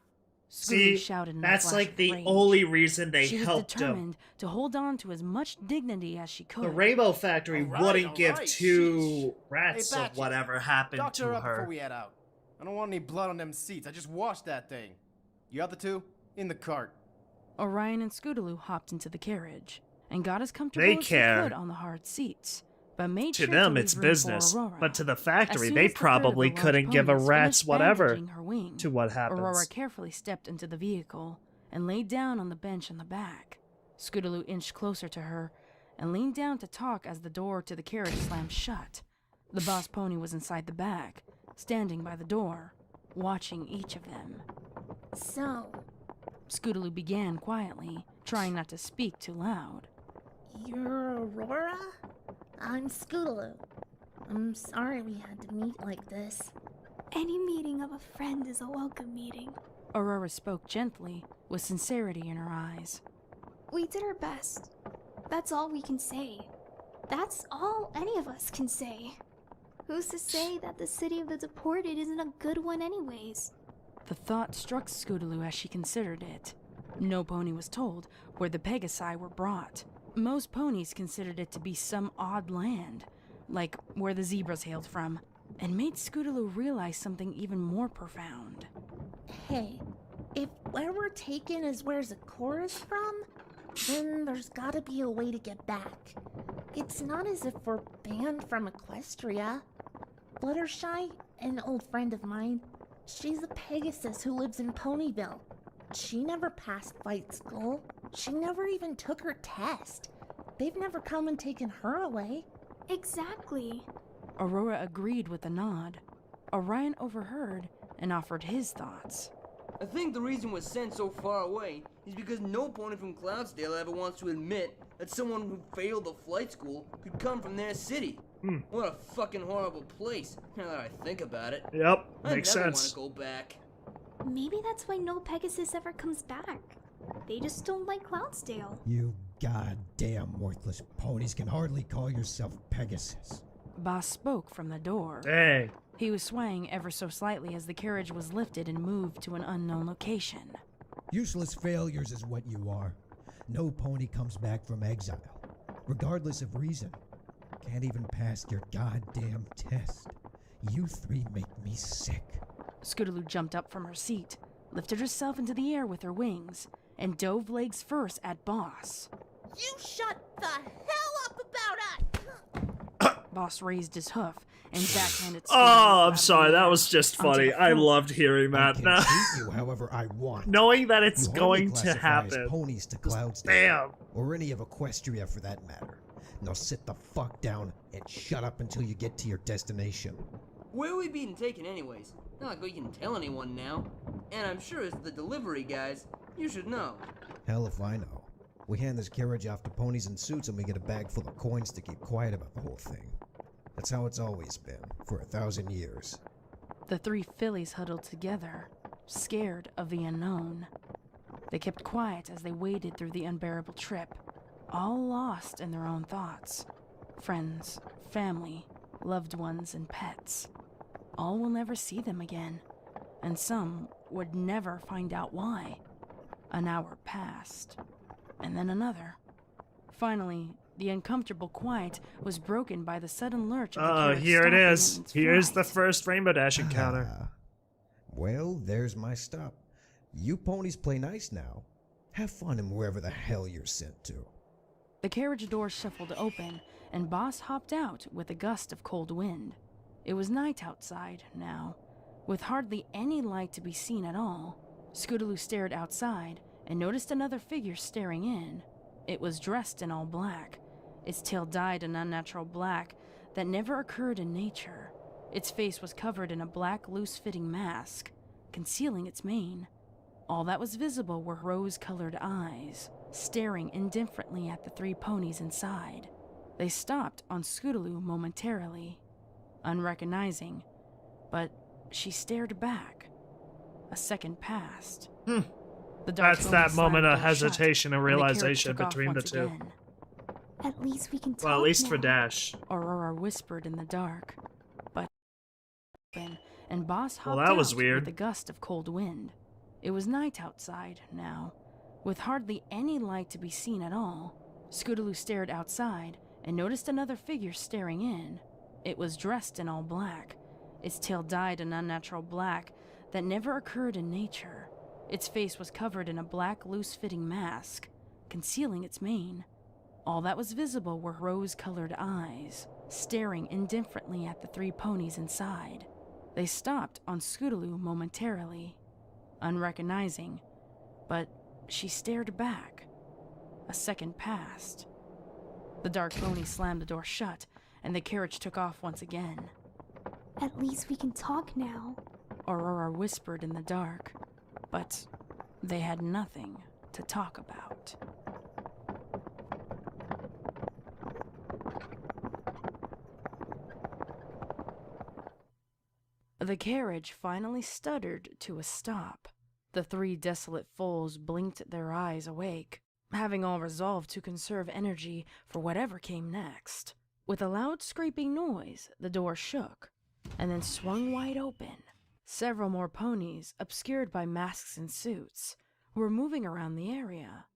[SPEAKER 1] See,
[SPEAKER 15] shouted in a
[SPEAKER 1] that's
[SPEAKER 15] flash
[SPEAKER 1] like
[SPEAKER 15] of
[SPEAKER 1] the
[SPEAKER 15] rage.
[SPEAKER 1] only reason they
[SPEAKER 15] She was
[SPEAKER 1] helped
[SPEAKER 15] determined
[SPEAKER 1] him.
[SPEAKER 15] to hold on to as much dignity as she could.
[SPEAKER 1] The Rainbow Factory wouldn't give
[SPEAKER 18] alright,
[SPEAKER 1] 2 rats
[SPEAKER 18] Hey,
[SPEAKER 1] of
[SPEAKER 18] Batches,
[SPEAKER 1] whatever happened
[SPEAKER 18] doctor
[SPEAKER 1] to
[SPEAKER 18] up before
[SPEAKER 1] her.
[SPEAKER 18] we head out. I don't want any blood on them seats. I just washed that thing. You other 2? In the cart.
[SPEAKER 15] Orion and Scootaloo hopped into the carriage and got as comfortable
[SPEAKER 1] They
[SPEAKER 15] as
[SPEAKER 1] care.
[SPEAKER 15] they could on the hard seats, but made
[SPEAKER 1] To
[SPEAKER 15] sure
[SPEAKER 1] them,
[SPEAKER 15] to
[SPEAKER 1] it's
[SPEAKER 15] leave room for
[SPEAKER 1] business,
[SPEAKER 15] Aurora.
[SPEAKER 1] but to the
[SPEAKER 15] As
[SPEAKER 1] factory,
[SPEAKER 15] soon
[SPEAKER 1] they
[SPEAKER 15] as the third of
[SPEAKER 1] probably
[SPEAKER 15] the large
[SPEAKER 1] couldn't give a
[SPEAKER 15] ponies
[SPEAKER 1] rat's
[SPEAKER 15] finished
[SPEAKER 1] whatever
[SPEAKER 15] bandaging her wing,
[SPEAKER 1] to what happens.
[SPEAKER 15] Aurora carefully stepped into the vehicle and lay down on the bench in the back. Scootaloo inched closer to her and leaned down to talk as the door to the carriage slammed shut. The boss pony was inside the back, standing by the door, watching each of them.
[SPEAKER 4] So,
[SPEAKER 15] Scootaloo began quietly, trying not to speak too loud.
[SPEAKER 4] you're Aurora? I'm Scootaloo. I'm sorry we had to meet like this.
[SPEAKER 20] Any meeting of a friend is a welcome meeting.
[SPEAKER 15] Aurora spoke gently, with sincerity in her eyes.
[SPEAKER 20] We did our best. That's all we can say. That's all any of us can say. Who's to say that the city of the deported isn't a good one anyways?
[SPEAKER 15] The thought struck Scootaloo as she considered it. No pony was told where the Pegasi were brought. Most ponies considered it to be some odd land, like where the zebras hailed from, and made Scootaloo realize something even more profound.
[SPEAKER 4] Hey, if where we're taken is where Zakor is from, then there's gotta be a way to get back. It's not as if we're banned from Equestria. Fluttershy, an old friend of mine, she's a Pegasus who lives in Ponyville. She never passed flight school. She never even took her test. They've never come and taken her away.
[SPEAKER 20] Exactly.
[SPEAKER 15] Aurora agreed with a nod. Orion overheard and offered his thoughts.
[SPEAKER 16] I think the reason we're sent so far away is because no pony from Cloudsdale ever wants to admit that someone who failed the flight school could come from their city. What a fucking horrible place, now that I think about it.
[SPEAKER 1] Yep,
[SPEAKER 16] I
[SPEAKER 1] makes
[SPEAKER 16] never
[SPEAKER 1] sense.
[SPEAKER 16] want to go back.
[SPEAKER 20] Maybe that's why no Pegasus ever comes back. They just don't like Cloudsdale.
[SPEAKER 19] You goddamn worthless ponies can hardly call yourself Pegasus.
[SPEAKER 15] Boss spoke from the door.
[SPEAKER 1] Dang.
[SPEAKER 15] He was swaying ever so slightly as the carriage was lifted and moved to an unknown location.
[SPEAKER 19] Useless failures is what you are. No pony comes back from exile, regardless of reason. Can't even pass your goddamn test. You three make me sick.
[SPEAKER 15] Scootaloo jumped up from her seat, lifted herself into the air with her wings, and dove legs first at Boss.
[SPEAKER 4] You shut the hell up about us!
[SPEAKER 15] Boss raised his hoof and backhanded Scootaloo.
[SPEAKER 1] Oh, I'm sorry. That was just funny. I loved hearing that.
[SPEAKER 19] I can treat you however I want.
[SPEAKER 1] Knowing that it's
[SPEAKER 19] You hardly
[SPEAKER 1] going to
[SPEAKER 19] classify
[SPEAKER 1] happen.
[SPEAKER 19] as ponies to Cloudsdale,
[SPEAKER 1] Bam.
[SPEAKER 19] or any of Equestria for that matter. Now sit the fuck down and shut up until you get to your destination.
[SPEAKER 16] Where are we being taken anyways? Not like we can tell anyone now. And I'm sure as the delivery guys, you should know.
[SPEAKER 19] Hell if I know. We hand this carriage off to ponies in suits and we get a bag full of coins to keep quiet about the whole thing. That's how it's always been, for 1,000 years.
[SPEAKER 15] The three fillies huddled together, scared of the unknown. They kept quiet as they waded through the unbearable trip, all lost in their own thoughts. Friends, family, loved ones, and pets. All will never see them again, and some would never find out why. An hour passed, and then another. Finally, the uncomfortable quiet was broken by the sudden lurch of the carriage
[SPEAKER 1] Here it
[SPEAKER 15] stopping
[SPEAKER 1] is.
[SPEAKER 15] in its
[SPEAKER 1] Here's
[SPEAKER 15] flight.
[SPEAKER 1] the first Rainbow Dash encounter.
[SPEAKER 19] Well, there's my stop. You ponies play nice now. Have fun in wherever the hell you're sent to.
[SPEAKER 15] The carriage door shuffled open, and Boss hopped out with a gust of cold wind. It was night outside now, with hardly any light to be seen at all. Scootaloo stared outside and noticed another figure staring in. It was dressed in all black, its tail dyed an unnatural black that never occurred in nature. Its face was covered in a black, loose-fitting mask, concealing its mane. All that was visible were rose-colored eyes, staring indifferently at the three ponies inside. They stopped on Scootaloo momentarily, unrecognizing, but she stared back. A second passed. The dark
[SPEAKER 1] That's
[SPEAKER 15] pony
[SPEAKER 1] that
[SPEAKER 15] slammed
[SPEAKER 1] moment
[SPEAKER 15] the
[SPEAKER 1] of
[SPEAKER 15] door shut,
[SPEAKER 1] hesitation and
[SPEAKER 15] the carriage
[SPEAKER 1] realization
[SPEAKER 15] took off
[SPEAKER 1] between the
[SPEAKER 15] once
[SPEAKER 1] two.
[SPEAKER 15] again.
[SPEAKER 20] At least we can talk
[SPEAKER 1] Well, at least for
[SPEAKER 20] now.
[SPEAKER 1] Dash.
[SPEAKER 15] Aurora whispered in the dark, but and Boss
[SPEAKER 1] Well,
[SPEAKER 15] hopped
[SPEAKER 1] that was
[SPEAKER 15] out
[SPEAKER 1] weird.
[SPEAKER 15] with a gust of cold wind. It was night outside now, with hardly any light to be seen at all. Scootaloo stared outside and noticed another figure staring in. It was dressed in all black, its tail dyed an unnatural black that never occurred in nature. Its face was covered in a black, loose-fitting mask, concealing its mane. All that was visible were rose-colored eyes, staring indifferently at the three ponies inside. They stopped on Scootaloo momentarily, unrecognizing, but she stared back. A second passed. The dark pony slammed the door shut, and the carriage took off once again.
[SPEAKER 20] At least we can talk now.
[SPEAKER 15] Aurora whispered in the dark, but they had nothing to talk about. The carriage finally stuttered to a stop. The three desolate foals blinked their eyes awake, having all resolved to conserve energy for whatever came next. With a loud scraping noise, the door shook, and then swung wide open. Several more ponies, obscured by masks and suits, were moving around the area.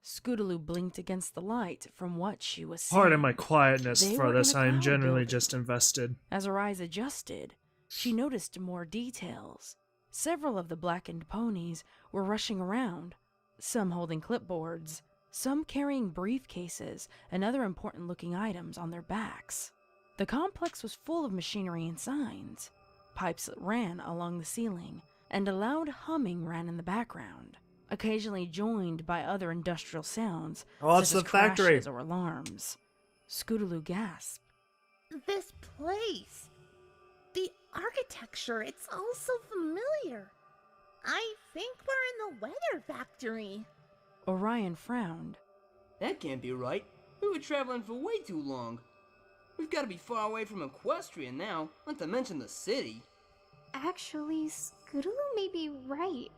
[SPEAKER 15] Scootaloo blinked against the light from what she was seeing.
[SPEAKER 1] Pardon my quietness
[SPEAKER 15] They
[SPEAKER 1] for
[SPEAKER 15] were
[SPEAKER 1] this.
[SPEAKER 15] in a
[SPEAKER 1] I am
[SPEAKER 15] crowd
[SPEAKER 1] generally
[SPEAKER 15] building.
[SPEAKER 1] just invested.
[SPEAKER 15] As her eyes adjusted, she noticed more details. Several of the blackened ponies were rushing around, some holding clipboards, some carrying briefcases and other important-looking items on their backs. The complex was full of machinery and signs, pipes that ran along the ceiling, and a loud humming ran in the background. occasionally joined by other industrial sounds,
[SPEAKER 1] Oh, it's
[SPEAKER 15] such as
[SPEAKER 1] the factory.
[SPEAKER 15] crashes or alarms. Scootaloo gasped.
[SPEAKER 4] This place. The architecture, it's all so familiar. I think we're in the weather factory.
[SPEAKER 15] Orion frowned.
[SPEAKER 16] That can't be right. We were traveling for way too long. We've got to be far away from Equestria now, not to mention the city.
[SPEAKER 20] Actually, Scootaloo may be right.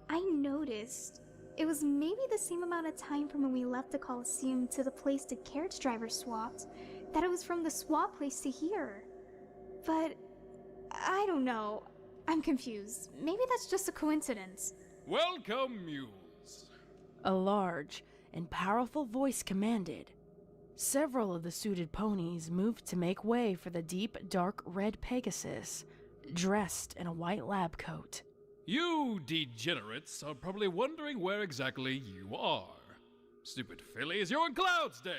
[SPEAKER 20] I noticed. It was maybe the same amount of time from when we left the Coliseum to the place the carriage driver swapped, that it was from the swap place to here. But I don't know. I'm confused. Maybe that's just a coincidence.
[SPEAKER 21] Welcome, mules.
[SPEAKER 15] A large and powerful voice commanded. Several of the suited ponies moved to make way for the deep, dark red Pegasus, dressed in a white lab coat.
[SPEAKER 21] You degenerates are probably wondering where exactly you are. Stupid fillies, you're in Cloudsdale!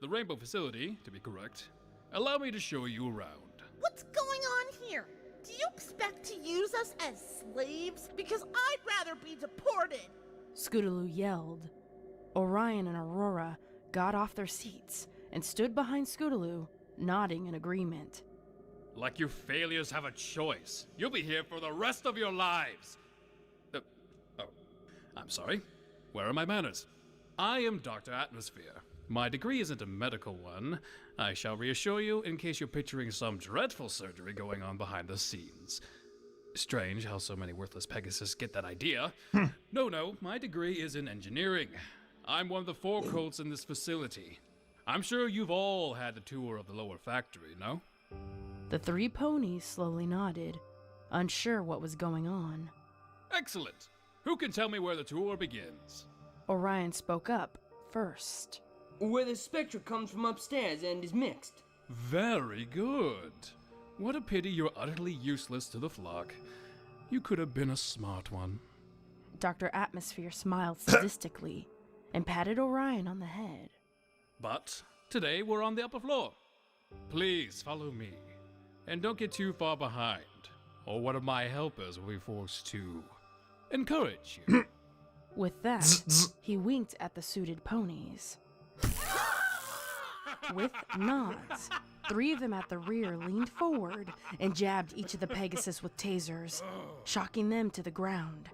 [SPEAKER 21] The Rainbow facility, to be correct. Allow me to show you around.
[SPEAKER 4] What's going on here? Do you expect to use us as slaves? Because I'd rather be deported.
[SPEAKER 15] Scootaloo yelled. Orion and Aurora got off their seats and stood behind Scootaloo, nodding in agreement.
[SPEAKER 21] Like you failures have a choice. You'll be here for the rest of your lives. I'm sorry. Where are my manners? I am Dr. Atmosphere. My degree isn't a medical one. I shall reassure you in case you're picturing some dreadful surgery going on behind the scenes. Strange how so many worthless Pegasus get that idea. No, my degree is in engineering. I'm one of the 4 colts in this facility. I'm sure you've all had a tour of the lower factory, no?
[SPEAKER 15] The 3 ponies slowly nodded, unsure what was going on.
[SPEAKER 21] Excellent! Who can tell me where the tour begins?
[SPEAKER 15] Orion spoke up first.
[SPEAKER 16] Where the spectra comes from upstairs and is mixed.
[SPEAKER 21] Very good. What a pity you're utterly useless to the flock. You could have been a smart one.
[SPEAKER 15] Dr. Atmosphere smiled sadistically and patted Orion on the head.
[SPEAKER 21] But today we're on the upper floor. Please follow me. And don't get too far behind, or one of my helpers will be forced to encourage you.
[SPEAKER 15] With that, he winked at the suited ponies. With nods, 3 of them at the rear leaned forward and jabbed each of the Pegasus with tasers, shocking them to the ground.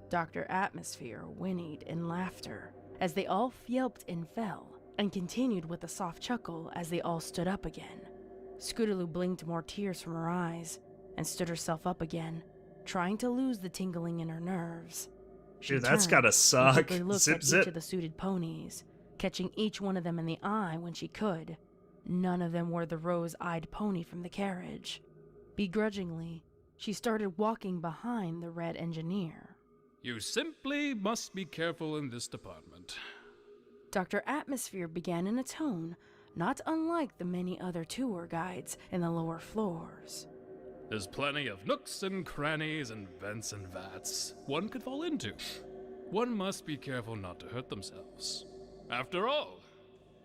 [SPEAKER 15] Dr. Atmosphere whinnied in laughter as they all yelped and fell, and continued with a soft chuckle as they all stood up again. Scootaloo blinked more tears from her eyes and stood herself up again, trying to lose the tingling in her nerves. She
[SPEAKER 1] Dude, that's
[SPEAKER 15] turned
[SPEAKER 1] gotta
[SPEAKER 15] and
[SPEAKER 1] suck.
[SPEAKER 15] quickly looked
[SPEAKER 1] Zip,
[SPEAKER 15] at
[SPEAKER 1] zip.
[SPEAKER 15] each of the suited ponies, catching each one of them in the eye when she could. None of them were the rose-eyed pony from the carriage. Begrudgingly, she started walking behind the red engineer.
[SPEAKER 21] You simply must be careful in this department.
[SPEAKER 15] Dr. Atmosphere began in a tone not unlike the many other tour guides in the lower floors.
[SPEAKER 21] There's plenty of nooks and crannies and vents and vats one could fall into. One must be careful not to hurt themselves. After all,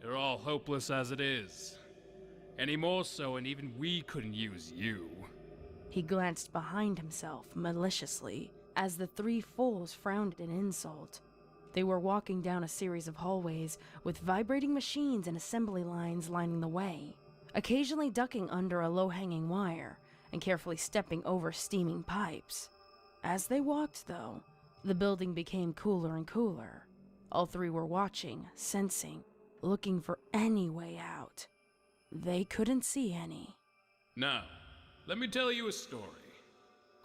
[SPEAKER 21] you're all hopeless as it is. Any more so, and even we couldn't use you.
[SPEAKER 15] He glanced behind himself maliciously as the 3 fools frowned in insult. They were walking down a series of hallways with vibrating machines and assembly lines lining the way, occasionally ducking under a low-hanging wire and carefully stepping over steaming pipes. As they walked, though, the building became cooler and cooler. All 3 were watching, sensing, looking for any way out. They couldn't see any.
[SPEAKER 21] Now, let me tell you a story.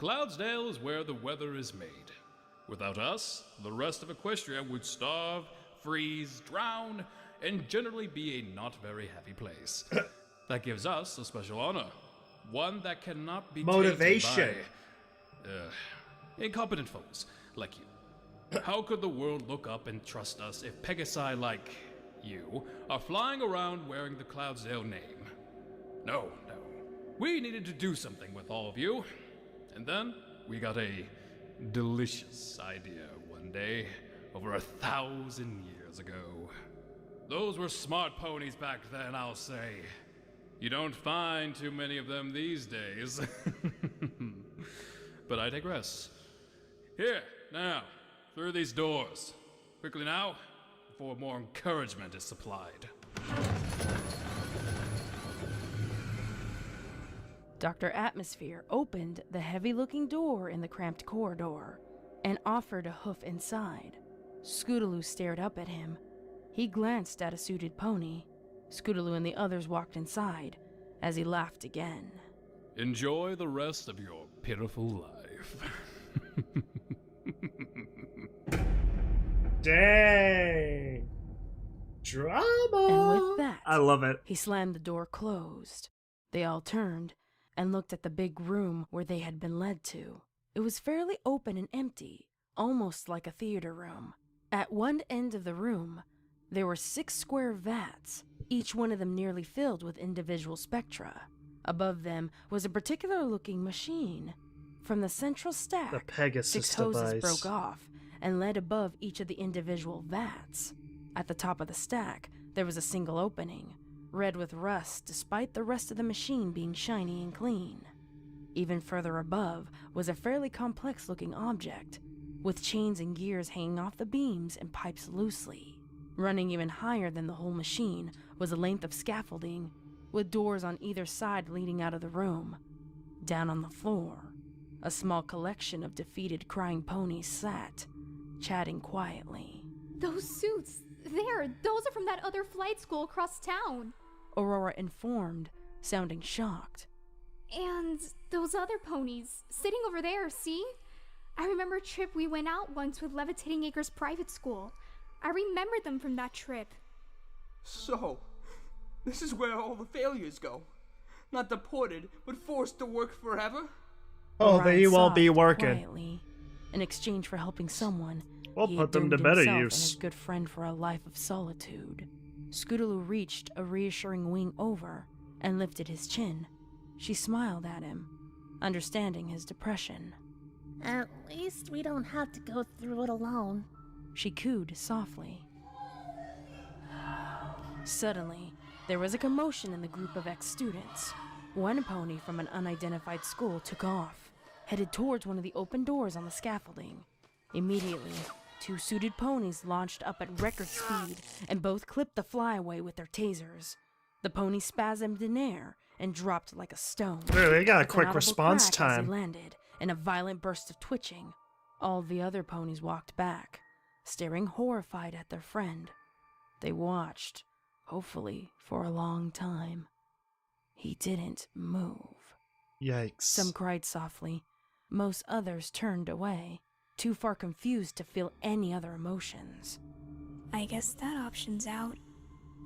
[SPEAKER 21] Cloudsdale is where the weather is made. Without us, the rest of Equestria would starve, freeze, drown, and generally be a not very happy place. That gives us a special honor. One that cannot be
[SPEAKER 1] Motivation.
[SPEAKER 21] tainted by incompetent fools like you. How could the world look up and trust us if Pegasi like you are flying around wearing the Cloudsdale name? No. We needed to do something with all of you. And then we got a delicious idea one day, over 1,000 years ago. Those were smart ponies back then, I'll say. You don't find too many of them these days. But I digress. Here, now, Through these doors. Quickly now, before more encouragement is supplied.
[SPEAKER 15] Dr. Atmosphere opened the heavy-looking door in the cramped corridor and offered a hoof inside. Scootaloo stared up at him. He glanced at a suited pony. Scootaloo and the others walked inside as he laughed again.
[SPEAKER 21] Enjoy the rest of your pitiful life.
[SPEAKER 1] Dang. Drama.
[SPEAKER 15] And with that,
[SPEAKER 1] I love it.
[SPEAKER 15] He slammed the door closed. They all turned and looked at the big room where they had been led to. It was fairly open and empty, almost like a theater room. At one end of the room, there were 6 square vats, each one of them nearly filled with individual spectra. Above them was a particular-looking machine. From the central stack,
[SPEAKER 1] The Pegasus
[SPEAKER 15] 6 hoses
[SPEAKER 1] device.
[SPEAKER 15] broke off and led above each of the individual vats. At the top of the stack, there was a single opening, red with rust despite the rest of the machine being shiny and clean. Even further above was a fairly complex-looking object, with chains and gears hanging off the beams and pipes loosely. Running even higher than the whole machine was a length of scaffolding, with doors on either side leading out of the room. Down on the floor, a small collection of defeated crying ponies sat, chatting quietly.
[SPEAKER 3] Those suits, those are from that other flight school across town.
[SPEAKER 15] Aurora informed, sounding shocked.
[SPEAKER 3] And those other ponies, sitting over there, see? I remember a trip we went out once with Levitating Acres Private School. I remember them from that trip.
[SPEAKER 16] So, this is where all the failures go. Not deported, but forced to work forever?
[SPEAKER 1] Oh,
[SPEAKER 15] Orion
[SPEAKER 1] they won't be
[SPEAKER 15] sobbed
[SPEAKER 1] working.
[SPEAKER 15] Quietly. In exchange for helping someone,
[SPEAKER 1] We'll
[SPEAKER 15] he
[SPEAKER 1] put
[SPEAKER 15] had
[SPEAKER 1] them to
[SPEAKER 15] doomed
[SPEAKER 1] better
[SPEAKER 15] himself
[SPEAKER 1] use.
[SPEAKER 15] and his good friend for a life of solitude. Scootaloo reached a reassuring wing over and lifted his chin. She smiled at him, understanding his depression.
[SPEAKER 4] At least we don't have to go through it alone.
[SPEAKER 15] She cooed softly. Suddenly, there was a commotion in the group of ex-students. One pony from an unidentified school took off, headed towards one of the open doors on the scaffolding. Immediately, 2 suited ponies launched up at record speed and both clipped the flyaway with their tasers. The pony spasmed in air and dropped like a stone.
[SPEAKER 1] Dude, they got a
[SPEAKER 15] With an
[SPEAKER 1] quick
[SPEAKER 15] audible
[SPEAKER 1] response
[SPEAKER 15] crack as
[SPEAKER 1] time.
[SPEAKER 15] he landed in a violent burst of twitching. All the other ponies walked back, staring horrified at their friend. They watched, hopefully for a long time. He didn't move.
[SPEAKER 1] Yikes.
[SPEAKER 15] Some cried softly. Most others turned away, too far confused to feel any other emotions.
[SPEAKER 3] I guess that option's out.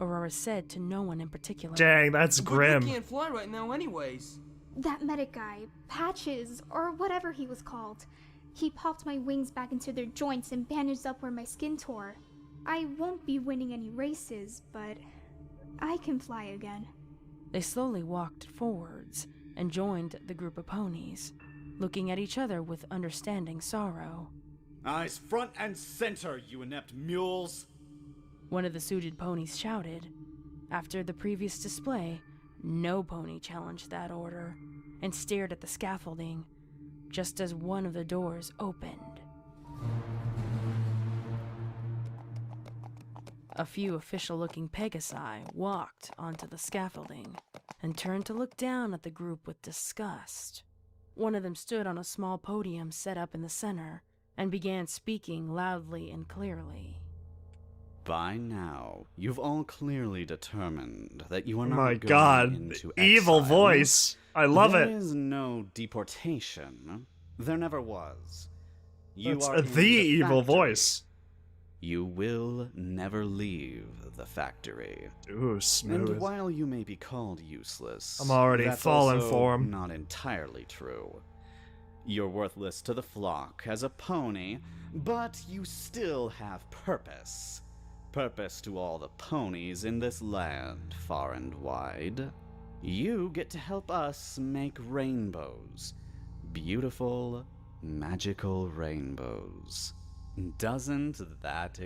[SPEAKER 15] Aurora said to no one in particular.
[SPEAKER 1] Dang, that's
[SPEAKER 16] But
[SPEAKER 1] grim.
[SPEAKER 16] we can't fly right now anyways.
[SPEAKER 3] That medic guy, Patches, or whatever he was called, he popped my wings back into their joints and bandaged up where my skin tore. I won't be winning any races, but I can fly again.
[SPEAKER 15] They slowly walked forwards and joined the group of ponies, looking at each other with understanding sorrow.
[SPEAKER 22] Eyes front and center, you inept mules!
[SPEAKER 15] One of the suited ponies shouted. After the previous display, no pony challenged that order and stared at the scaffolding, just as one of the doors opened. A few official-looking Pegasi walked onto the scaffolding and turned to look down at the group with disgust. One of them stood on a small podium set up in the center and began speaking loudly and clearly.
[SPEAKER 22] By now, you've all clearly determined that you are
[SPEAKER 1] Oh
[SPEAKER 22] not
[SPEAKER 1] my
[SPEAKER 22] going
[SPEAKER 1] God,
[SPEAKER 22] into
[SPEAKER 1] evil
[SPEAKER 22] exile.
[SPEAKER 1] voice. I love
[SPEAKER 22] There
[SPEAKER 1] it.
[SPEAKER 22] is no deportation. There never was. You
[SPEAKER 1] That's
[SPEAKER 22] are in
[SPEAKER 1] the evil
[SPEAKER 22] factory.
[SPEAKER 1] voice.
[SPEAKER 22] You will never leave the factory.
[SPEAKER 1] Ooh, smooth.
[SPEAKER 22] And while you may be called useless,
[SPEAKER 1] I'm already
[SPEAKER 22] that's
[SPEAKER 1] falling
[SPEAKER 22] also
[SPEAKER 1] for him.
[SPEAKER 22] not entirely true. You're worthless to the flock as a pony, but you still have purpose. Purpose to all the ponies in this land, far and wide. You get to help us make rainbows. Beautiful, magical rainbows. Doesn't that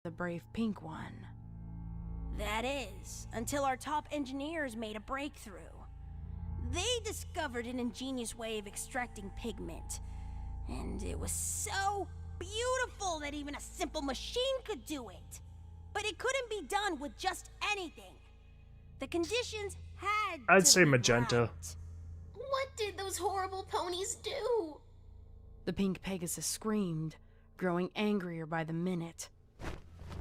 [SPEAKER 15] the brave pink one.
[SPEAKER 5] That is, until our top engineers made a breakthrough. They discovered an ingenious way of extracting pigment, and it was so beautiful that even a simple machine could do it. But it couldn't be done with just anything. The conditions had
[SPEAKER 1] I'd
[SPEAKER 5] to
[SPEAKER 1] say
[SPEAKER 5] be
[SPEAKER 1] magenta.
[SPEAKER 5] right.
[SPEAKER 10] What did those horrible ponies do?
[SPEAKER 15] The pink Pegasus screamed, growing angrier by the minute.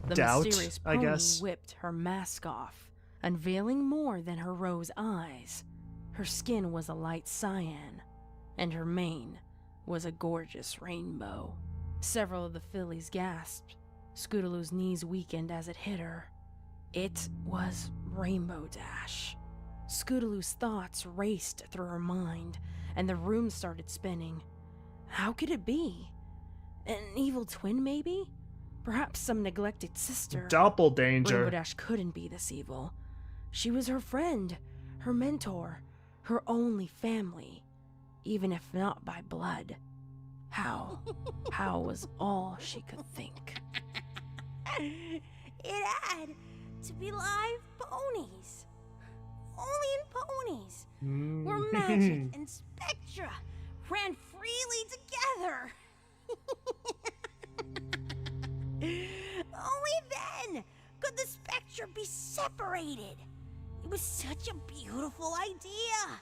[SPEAKER 15] The
[SPEAKER 1] Doubt,
[SPEAKER 15] mysterious
[SPEAKER 1] I
[SPEAKER 15] pony
[SPEAKER 1] guess.
[SPEAKER 15] whipped her mask off, unveiling more than her rose eyes. Her skin was a light cyan, and her mane was a gorgeous rainbow. Several of the fillies gasped. Scootaloo's knees weakened as it hit her. It was Rainbow Dash. Scootaloo's thoughts raced through her mind, and the room started spinning. How could it be? An evil twin, maybe? Perhaps some neglected sister.
[SPEAKER 1] Doppeldanger.
[SPEAKER 15] Rainbow Dash couldn't be this evil. She was her friend, her mentor, her only family, even if not by blood. How was all she could think.
[SPEAKER 5] It had to be live ponies. Only in ponies, where magic and spectra ran freely together. Only then could the spectra be separated. It was such a beautiful idea.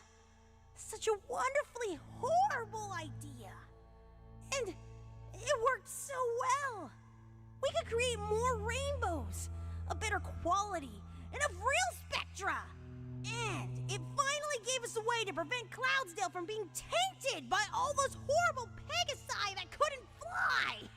[SPEAKER 5] Such a wonderfully horrible idea. And it worked so well. We could create more rainbows, a better quality, and of real spectra. And it finally gave us a way to prevent Cloudsdale from being tainted by all those horrible Pegasi that couldn't fly.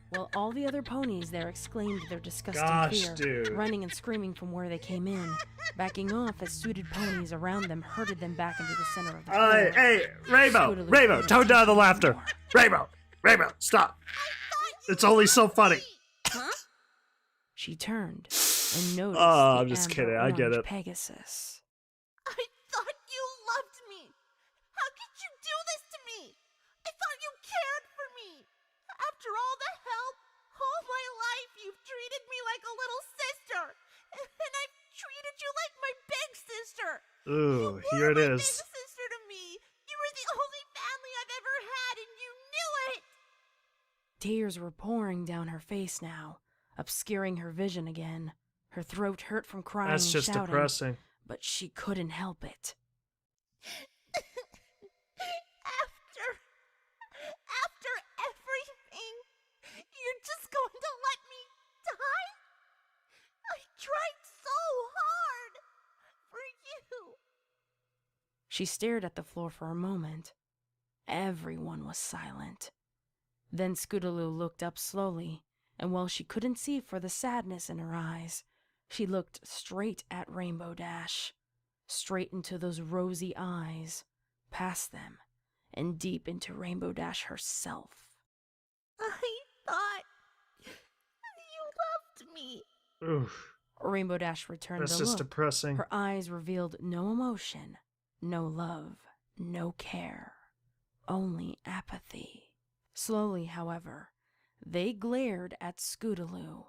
[SPEAKER 15] While all the other ponies there exclaimed their disgusting
[SPEAKER 1] Gosh,
[SPEAKER 15] fear,
[SPEAKER 1] dude.
[SPEAKER 15] running and screaming from where they came in, backing off as suited ponies around them herded them back into the center of the floor.
[SPEAKER 1] Hey, Rainbow!
[SPEAKER 15] Scootaloo
[SPEAKER 1] Rainbow,
[SPEAKER 15] couldn't
[SPEAKER 1] tone down
[SPEAKER 15] take
[SPEAKER 1] the
[SPEAKER 15] it
[SPEAKER 1] laughter!
[SPEAKER 15] anymore.
[SPEAKER 1] Rainbow, stop! It's only so funny.
[SPEAKER 5] Huh?
[SPEAKER 15] She turned and noticed
[SPEAKER 1] Oh,
[SPEAKER 15] the
[SPEAKER 1] I'm just
[SPEAKER 15] amber
[SPEAKER 1] kidding, I get
[SPEAKER 15] orange
[SPEAKER 1] it.
[SPEAKER 15] Pegasus.
[SPEAKER 4] I thought you loved me. How could you do this to me? I thought you cared for me. After all the help, all my life, you've treated me like a little sister. And I've treated you like my big sister.
[SPEAKER 1] Ooh, here it is.
[SPEAKER 4] Big sister to me. You were the only family I've ever had, and you knew it.
[SPEAKER 15] Tears were pouring down her face now, obscuring her vision again. Her throat hurt from crying
[SPEAKER 1] That's
[SPEAKER 15] and
[SPEAKER 1] just
[SPEAKER 15] shouting,
[SPEAKER 1] depressing.
[SPEAKER 15] but she couldn't help it.
[SPEAKER 4] After everything, you're just going to let me die? I tried so hard for you.
[SPEAKER 15] She stared at the floor for a moment. Everyone was silent. Then Scootaloo looked up slowly, and while she couldn't see for the sadness in her eyes, she looked straight at Rainbow Dash, straight into those rosy eyes, past them, and deep into Rainbow Dash herself.
[SPEAKER 4] I thought you loved me.
[SPEAKER 1] Oof.
[SPEAKER 15] Rainbow Dash returned
[SPEAKER 1] That's
[SPEAKER 15] the
[SPEAKER 1] just
[SPEAKER 15] look.
[SPEAKER 1] depressing.
[SPEAKER 15] Her eyes revealed no emotion, no love, no care, only apathy. Slowly, however, they glared at Scootaloo.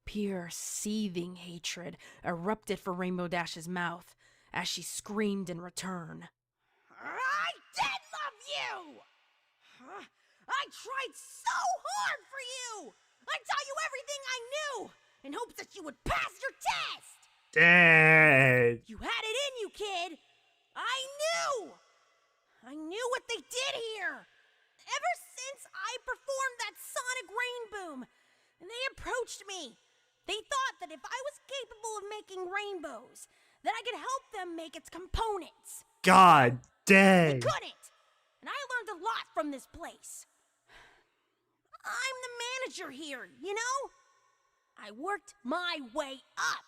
[SPEAKER 15] Pure, seething hatred erupted from Rainbow Dash's mouth as she screamed in return.
[SPEAKER 5] I did love you! I tried so hard for you! I taught you everything I knew in hopes that you would pass your test!
[SPEAKER 1] Dang.
[SPEAKER 5] You had it in you, kid! I knew! I knew what they did here! Ever since I performed that sonic rain boom, and they approached me, they thought that if I was capable of making rainbows, that I could help them make its components.
[SPEAKER 1] God dang.
[SPEAKER 5] They couldn't! And I learned a lot from this place. I'm the manager here, you know? I worked my way up,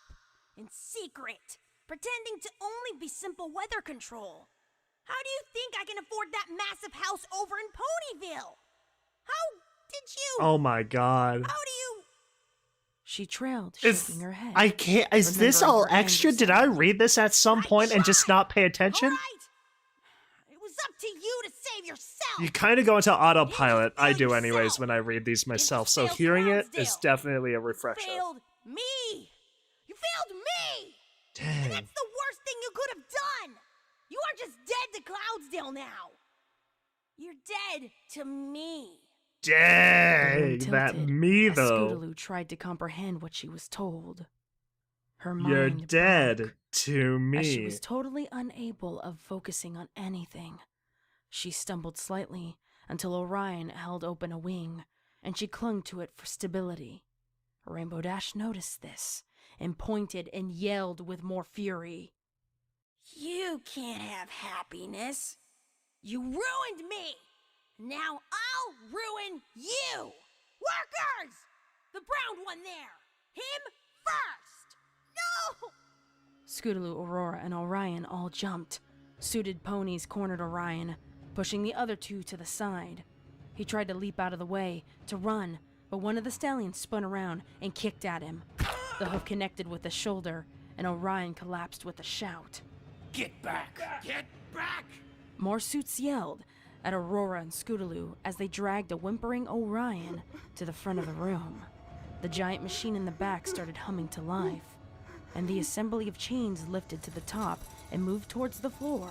[SPEAKER 5] in secret, pretending to only be simple weather control. How do you think I can afford that massive house over in Ponyville? How did you...
[SPEAKER 1] Oh my god.
[SPEAKER 5] How do you...
[SPEAKER 15] She trailed,
[SPEAKER 1] Is
[SPEAKER 15] shaking her head.
[SPEAKER 1] I can't. Is this
[SPEAKER 15] remembering
[SPEAKER 1] all
[SPEAKER 15] her anger
[SPEAKER 1] extra? Did I read this at some point and just not pay attention?
[SPEAKER 5] It was up to you to save yourself.
[SPEAKER 1] You kind of go into autopilot. I do anyways when I read these myself, so hearing it is definitely a refresher.
[SPEAKER 5] Failed me. You failed me.
[SPEAKER 1] Dang.
[SPEAKER 5] And that's the worst thing you could have done. You are just dead to Cloudsdale now. You're dead to me.
[SPEAKER 1] Dang, that me
[SPEAKER 15] as
[SPEAKER 1] though.
[SPEAKER 15] Scootaloo tried to comprehend what she was told. Her
[SPEAKER 1] You're
[SPEAKER 15] mind
[SPEAKER 1] dead
[SPEAKER 15] broke,
[SPEAKER 1] to
[SPEAKER 15] as she
[SPEAKER 1] me.
[SPEAKER 15] was totally unable of focusing on anything. She stumbled slightly until Orion held open a wing, and she clung to it for stability. Rainbow Dash noticed this and pointed and yelled with more fury.
[SPEAKER 5] You can't have happiness. You ruined me. Now I'll ruin you. Workers! The brown one there. Him first. No!
[SPEAKER 15] Scootaloo, Aurora, and Orion all jumped. Suited ponies cornered Orion, pushing the other two to the side. He tried to leap out of the way, to run, but one of the stallions spun around and kicked at him. The hoof connected with the shoulder, and Orion collapsed with a shout.
[SPEAKER 9] Get back! Get back!
[SPEAKER 15] More suits yelled at Aurora and Scootaloo as they dragged a whimpering Orion to the front of the room. The giant machine in the back started humming to life, and the assembly of chains lifted to the top and moved towards the floor.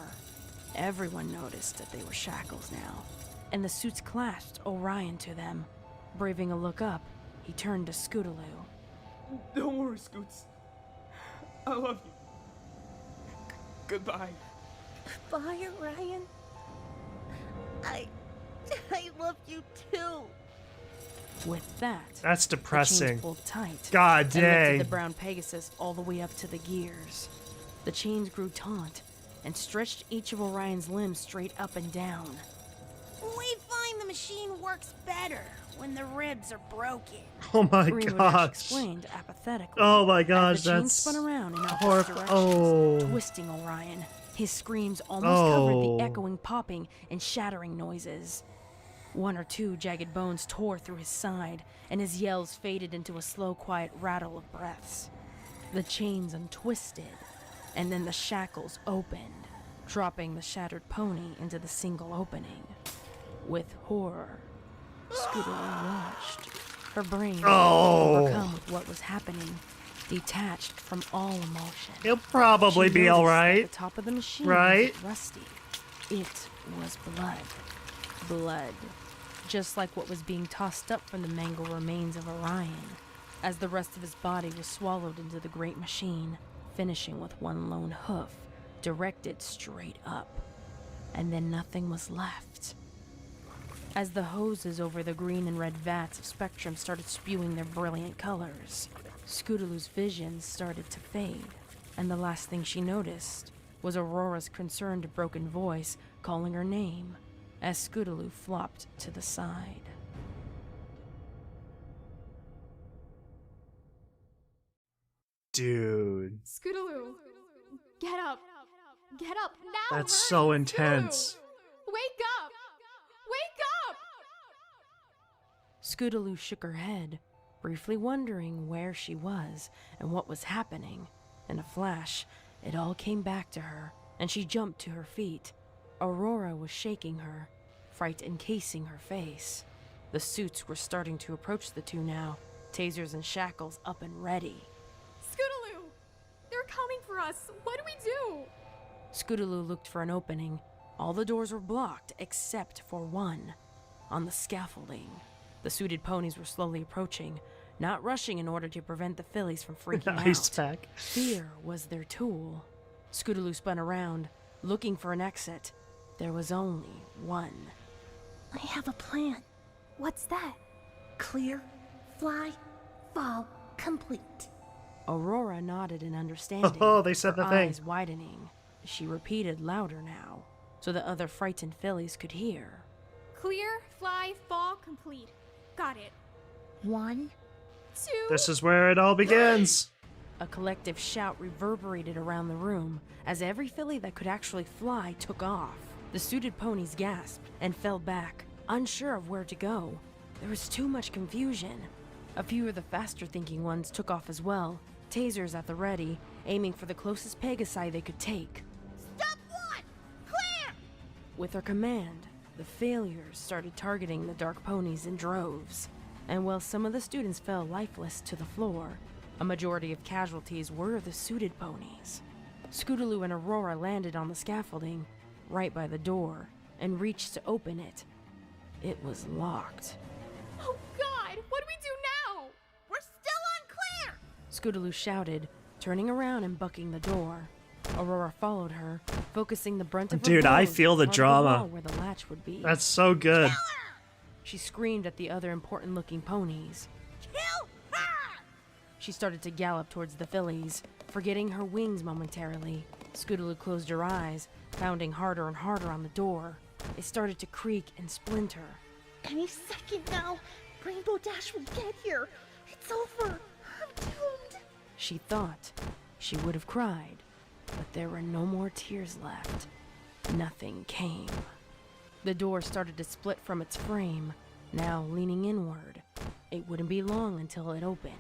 [SPEAKER 15] Everyone noticed that they were shackles now, and the suits clasped Orion to them. Braving a look up, he turned to Scootaloo.
[SPEAKER 16] Don't worry, Scoots. I love you. Goodbye.
[SPEAKER 5] Bye, Orion. I love you too.
[SPEAKER 15] With that,
[SPEAKER 1] That's
[SPEAKER 15] the
[SPEAKER 1] depressing.
[SPEAKER 15] chains pulled tight.
[SPEAKER 1] God
[SPEAKER 15] and
[SPEAKER 1] dang.
[SPEAKER 15] lifted the brown Pegasus all the way up to the gears. The chains grew taut and stretched each of Orion's limbs straight up and down.
[SPEAKER 5] We find the machine works better when the ribs are broken.
[SPEAKER 1] Oh my
[SPEAKER 15] Rainbow Dash
[SPEAKER 1] gosh.
[SPEAKER 15] explained apathetically.
[SPEAKER 1] Oh my
[SPEAKER 15] as
[SPEAKER 1] gosh,
[SPEAKER 15] the chains
[SPEAKER 1] that's
[SPEAKER 15] spun around in opposite
[SPEAKER 1] horrible.
[SPEAKER 15] directions,
[SPEAKER 1] Oh.
[SPEAKER 15] twisting Orion. His screams almost covered
[SPEAKER 1] Oh.
[SPEAKER 15] the echoing popping and shattering noises. One or two jagged bones tore through his side, and his yells faded into a slow, quiet rattle of breaths. The chains untwisted, and then the shackles opened, dropping the shattered pony into the single opening. With horror, Scootaloo watched, her brain overcome with what was happening, detached from all emotion.
[SPEAKER 1] He'll probably
[SPEAKER 15] She
[SPEAKER 1] be
[SPEAKER 15] noticed
[SPEAKER 1] alright.
[SPEAKER 15] that the top of the machine
[SPEAKER 1] Right?
[SPEAKER 15] was rusty. It was blood. Blood. Just like what was being tossed up from the mangled remains of Orion, as the rest of his body was swallowed into the great machine, finishing with one lone hoof, directed straight up. And then nothing was left. As the hoses over the green and red vats of Spectrum started spewing their brilliant colors, Scootaloo's vision started to fade, and the last thing she noticed was Aurora's concerned broken voice calling her name as Scootaloo flopped to the side.
[SPEAKER 1] Dude,
[SPEAKER 3] Scootaloo, get up. Get up now.
[SPEAKER 1] that's
[SPEAKER 3] hurry,
[SPEAKER 1] so
[SPEAKER 3] Scootaloo.
[SPEAKER 1] intense.
[SPEAKER 3] Wake up. Wake up.
[SPEAKER 15] Scootaloo shook her head, briefly wondering where she was and what was happening. In a flash, it all came back to her, and she jumped to her feet. Aurora was shaking her, fright encasing her face. The suits were starting to approach the two now, tasers and shackles up and ready.
[SPEAKER 3] Scootaloo, they're coming for us. What do we do?
[SPEAKER 15] Scootaloo looked for an opening. All the doors were blocked except for one. On the scaffolding, the suited ponies were slowly approaching, not rushing in order to prevent the fillies from freaking
[SPEAKER 1] Ice
[SPEAKER 15] out.
[SPEAKER 1] pack.
[SPEAKER 15] Fear was their tool. Scootaloo spun around, looking for an exit. There was only one.
[SPEAKER 4] I have a plan.
[SPEAKER 3] What's that?
[SPEAKER 4] Clear, fly, fall, complete.
[SPEAKER 15] Aurora nodded in understanding.
[SPEAKER 1] Oh, they said
[SPEAKER 15] her
[SPEAKER 1] the thing.
[SPEAKER 15] eyes widening. She repeated louder now, so the other frightened fillies could hear.
[SPEAKER 3] Clear, fly, fall, complete. Got it.
[SPEAKER 4] 1,
[SPEAKER 3] 2.
[SPEAKER 1] This is where it all begins.
[SPEAKER 15] A collective shout reverberated around the room as every filly that could actually fly took off. The suited ponies gasped and fell back, unsure of where to go. There was too much confusion. A few of the faster-thinking ones took off as well, tasers at the ready, aiming for the closest Pegasi they could take.
[SPEAKER 5] Stop one! Clear!
[SPEAKER 15] With her command, the failures started targeting the dark ponies in droves. And while some of the students fell lifeless to the floor, a majority of casualties were the suited ponies. Scootaloo and Aurora landed on the scaffolding, right by the door, and reached to open it. It was locked.
[SPEAKER 3] Oh God, what do we do now?
[SPEAKER 4] We're still unclear!
[SPEAKER 15] Scootaloo shouted, turning around and bucking the door. Aurora followed her, focusing the brunt of her
[SPEAKER 1] Dude, I
[SPEAKER 15] blows
[SPEAKER 1] feel the
[SPEAKER 15] on
[SPEAKER 1] drama.
[SPEAKER 15] wall where the latch would be.
[SPEAKER 1] That's so good.
[SPEAKER 15] She screamed at the other important-looking ponies.
[SPEAKER 4] Kill her!
[SPEAKER 15] She started to gallop towards the fillies, forgetting her wings momentarily. Scootaloo closed her eyes, pounding harder and harder on the door. It started to creak and splinter.
[SPEAKER 4] Any second now, Rainbow Dash will get here. It's over. I'm doomed.
[SPEAKER 15] She thought she would have cried, but there were no more tears left. Nothing came. The door started to split from its frame, now leaning inward. It wouldn't be long until it opened.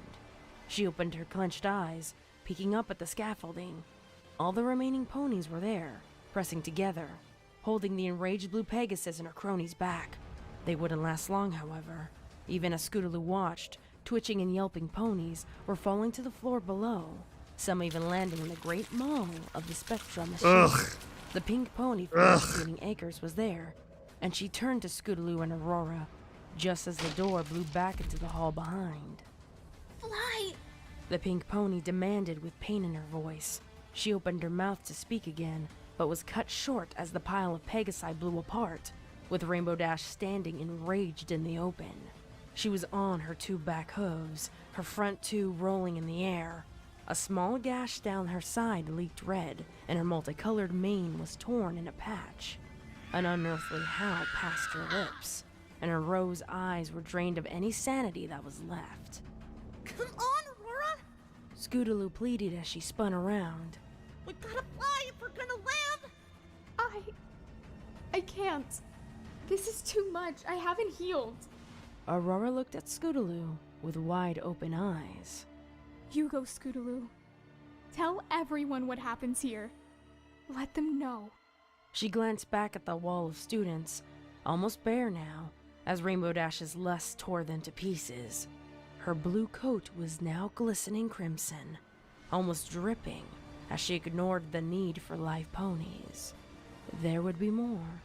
[SPEAKER 15] She opened her clenched eyes, peeking up at the scaffolding. All the remaining ponies were there, pressing together, holding the enraged blue Pegasus and her cronies back. They wouldn't last long, however. Even as Scootaloo watched, twitching and yelping ponies were falling to the floor below, some even landing in the great maw of the Spectra machine.
[SPEAKER 1] Ugh.
[SPEAKER 15] The pink pony from Feeding Acres was there, and she turned to Scootaloo and Aurora, just as the door blew back into the hall behind.
[SPEAKER 10] Fly!
[SPEAKER 15] The pink pony demanded with pain in her voice. She opened her mouth to speak again, but was cut short as the pile of Pegasi blew apart, with Rainbow Dash standing enraged in the open. She was on her two back hooves, her front two rolling in the air. A small gash down her side leaked red, and her multicolored mane was torn in a patch. An unearthly howl passed her lips, and her rose eyes were drained of any sanity that was left.
[SPEAKER 4] Come on, Aurora!
[SPEAKER 15] Scootaloo pleaded as she spun around.
[SPEAKER 4] We gotta fly if we're gonna live!
[SPEAKER 3] I can't. This is too much. I haven't healed.
[SPEAKER 15] Aurora looked at Scootaloo with wide open eyes.
[SPEAKER 3] You go, Scootaloo. Tell everyone what happens here. Let them know.
[SPEAKER 15] She glanced back at the wall of students, almost bare now, as Rainbow Dash's lust tore them to pieces. Her blue coat was now glistening crimson, almost dripping, as she ignored the need for live ponies. There would be more.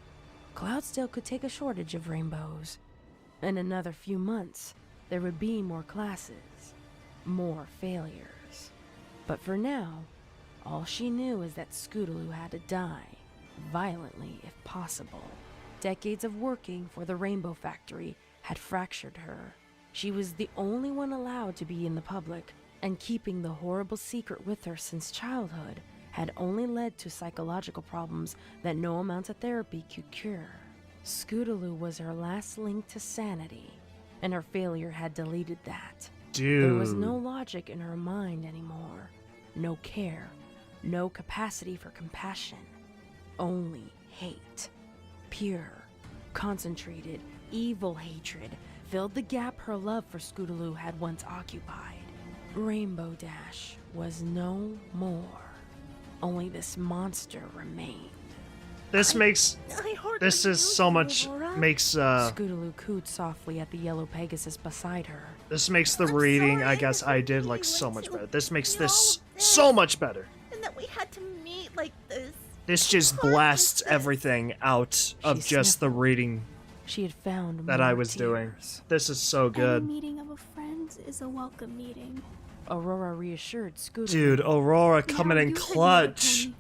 [SPEAKER 15] Cloudsdale could take a shortage of rainbows. In another few months, there would be more classes, more failures. But for now, all she knew is that Scootaloo had to die, violently if possible. Decades of working for the Rainbow Factory had fractured her. She was the only one allowed to be in the public, and keeping the horrible secret with her since childhood had only led to psychological problems that no amount of therapy could cure. Scootaloo was her last link to sanity, and her failure had deleted that.
[SPEAKER 1] Dude.
[SPEAKER 15] There was no logic in her mind anymore. No care, no capacity for compassion. Only hate. Pure, concentrated, evil hatred filled the gap her love for Scootaloo had once occupied. Rainbow Dash was no more. Only this monster remained.
[SPEAKER 1] This makes... This is so much... Makes,
[SPEAKER 15] Scootaloo cooed softly at the yellow Pegasus beside her.
[SPEAKER 1] This makes the reading, I guess I did, like, so much better. This makes this so much better.
[SPEAKER 4] And that we had to meet like this.
[SPEAKER 1] This just blasts everything out of just the reading
[SPEAKER 15] She had found
[SPEAKER 1] that
[SPEAKER 15] more
[SPEAKER 1] I was doing.
[SPEAKER 15] tears.
[SPEAKER 1] This is so good.
[SPEAKER 3] Any meeting of a friend is a welcome meeting.
[SPEAKER 15] Aurora reassured Scootaloo.
[SPEAKER 1] Dude, Aurora coming in
[SPEAKER 3] You can do it,
[SPEAKER 1] clutch.
[SPEAKER 3] pony.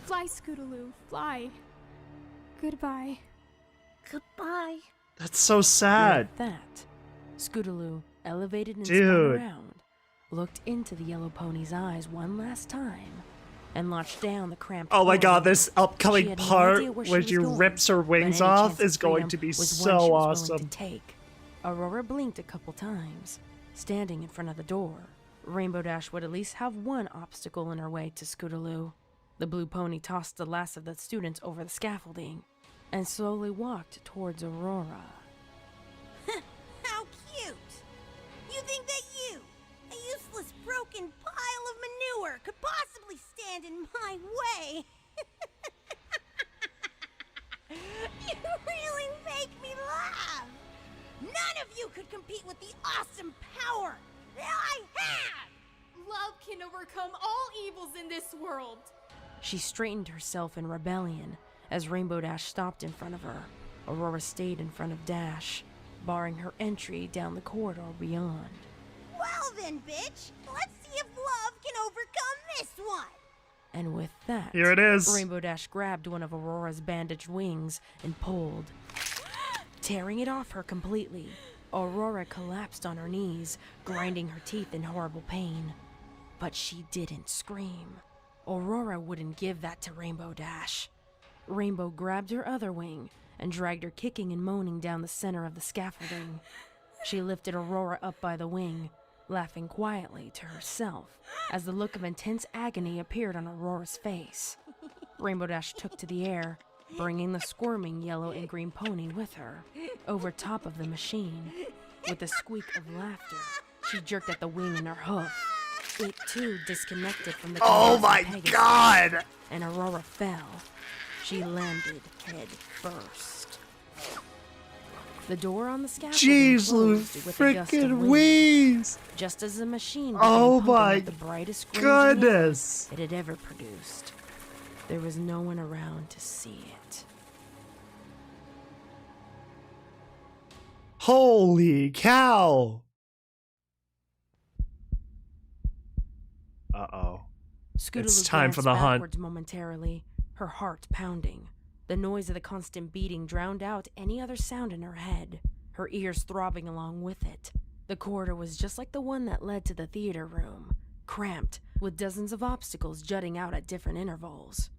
[SPEAKER 3] Fly, Scootaloo, fly. Goodbye.
[SPEAKER 4] Goodbye.
[SPEAKER 1] That's so sad.
[SPEAKER 15] With that, Scootaloo elevated and
[SPEAKER 1] Dude.
[SPEAKER 15] spun around, looked into the yellow pony's eyes one last time, and launched down the cramped
[SPEAKER 1] Oh my god,
[SPEAKER 15] corridor.
[SPEAKER 1] this
[SPEAKER 15] She
[SPEAKER 1] upcoming
[SPEAKER 15] had no
[SPEAKER 1] part
[SPEAKER 15] idea where she
[SPEAKER 1] where
[SPEAKER 15] was
[SPEAKER 1] she
[SPEAKER 15] going,
[SPEAKER 1] rips her
[SPEAKER 15] but
[SPEAKER 1] wings
[SPEAKER 15] any
[SPEAKER 1] off
[SPEAKER 15] chance of
[SPEAKER 1] is going
[SPEAKER 15] freedom
[SPEAKER 1] to be
[SPEAKER 15] was one
[SPEAKER 1] so
[SPEAKER 15] she was willing
[SPEAKER 1] awesome.
[SPEAKER 15] to take. Aurora blinked a couple times, standing in front of the door. Rainbow Dash would at least have one obstacle in her way to Scootaloo. The blue pony tossed the last of the students over the scaffolding and slowly walked towards Aurora.
[SPEAKER 5] How cute! You think that you, a useless broken pile of manure, could possibly stand in my way?
[SPEAKER 10] can overcome all evils in this world.
[SPEAKER 15] She straightened herself in rebellion as Rainbow Dash stopped in front of her. Aurora stayed in front of Dash, barring her entry down the corridor beyond.
[SPEAKER 5] Well then, bitch, let's see if love can overcome this one.
[SPEAKER 15] And with that,
[SPEAKER 1] here it is.
[SPEAKER 15] Rainbow Dash grabbed one of Aurora's bandaged wings and pulled, tearing it off her completely. Aurora collapsed on her knees, grinding her teeth in horrible pain. But she didn't scream. Aurora wouldn't give that to Rainbow Dash. Rainbow grabbed her other wing and dragged her kicking and moaning down the center of the scaffolding. She lifted Aurora up by the wing, laughing quietly to herself as the look of intense agony appeared on Aurora's face. Rainbow Dash took to the air, bringing the squirming yellow and green pony with her, over top of the machine. With a squeak of laughter, she jerked at the wing in her hoof. It too disconnected from the
[SPEAKER 1] Oh my
[SPEAKER 15] Pegasus,
[SPEAKER 1] god!
[SPEAKER 15] And Aurora fell. She landed head first. The door on the scaffolding
[SPEAKER 1] Jeez,
[SPEAKER 15] closed with a gust of
[SPEAKER 1] freaking
[SPEAKER 15] wind,
[SPEAKER 1] wings!
[SPEAKER 15] just as the machine
[SPEAKER 1] Oh
[SPEAKER 15] began pumping
[SPEAKER 1] my
[SPEAKER 15] out the brightest green
[SPEAKER 1] goodness!
[SPEAKER 15] it had ever produced. There was no one around to see it.
[SPEAKER 1] Holy cow! Uh-oh.
[SPEAKER 15] Scootaloo
[SPEAKER 1] It's time for
[SPEAKER 15] glanced
[SPEAKER 1] the hunt.
[SPEAKER 15] backwards momentarily, her heart pounding. The noise of the constant beating drowned out any other sound in her head, her ears throbbing along with it. The corridor was just like the one that led to the theater room, cramped, with dozens of obstacles jutting out at different intervals.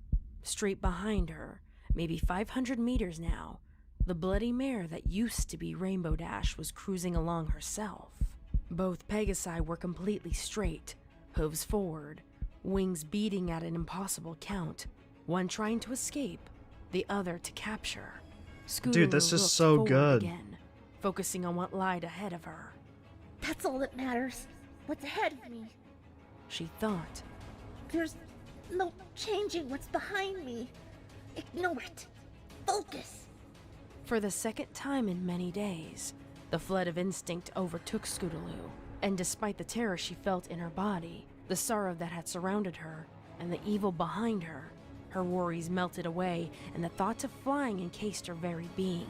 [SPEAKER 15] Straight behind her, maybe 500 meters now, the bloody mare that used to be Rainbow Dash was cruising along herself. Both Pegasi were completely straight, hooves forward, wings beating at an impossible count, one trying to escape, the other to capture.
[SPEAKER 1] Dude, this is
[SPEAKER 15] looked
[SPEAKER 1] so
[SPEAKER 15] forward
[SPEAKER 1] good.
[SPEAKER 15] Again, focusing on what lied ahead of her.
[SPEAKER 4] That's all that matters. What's ahead of me?
[SPEAKER 15] She thought.
[SPEAKER 4] There's no changing what's behind me. Ignore it. Focus.
[SPEAKER 15] For the second time in many days, the flood of instinct overtook Scootaloo, and despite the terror she felt in her body, the sorrow that had surrounded her, and the evil behind her, her worries melted away, and the thought of flying encased her very being.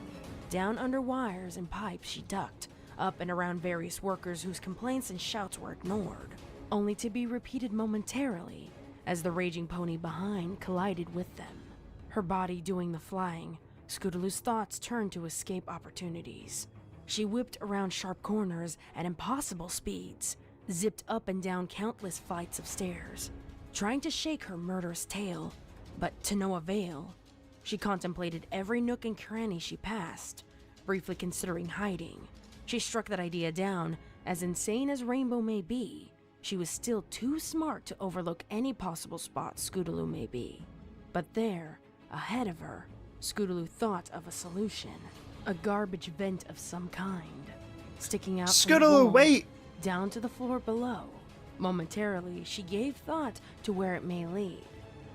[SPEAKER 15] Down under wires and pipes she ducked, up and around various workers whose complaints and shouts were ignored, only to be repeated momentarily as the raging pony behind collided with them. Her body doing the flying, Scootaloo's thoughts turned to escape opportunities. She whipped around sharp corners at impossible speeds, zipped up and down countless flights of stairs, trying to shake her murderous tail, but to no avail. She contemplated every nook and cranny she passed, briefly considering hiding. She struck that idea down. As insane as Rainbow may be, she was still too smart to overlook any possible spot Scootaloo may be. But there, ahead of her, Scootaloo thought of a solution. A garbage vent of some kind, sticking out from the
[SPEAKER 1] Scootaloo,
[SPEAKER 15] wall,
[SPEAKER 1] wait!
[SPEAKER 15] down to the floor below. Momentarily, she gave thought to where it may lead.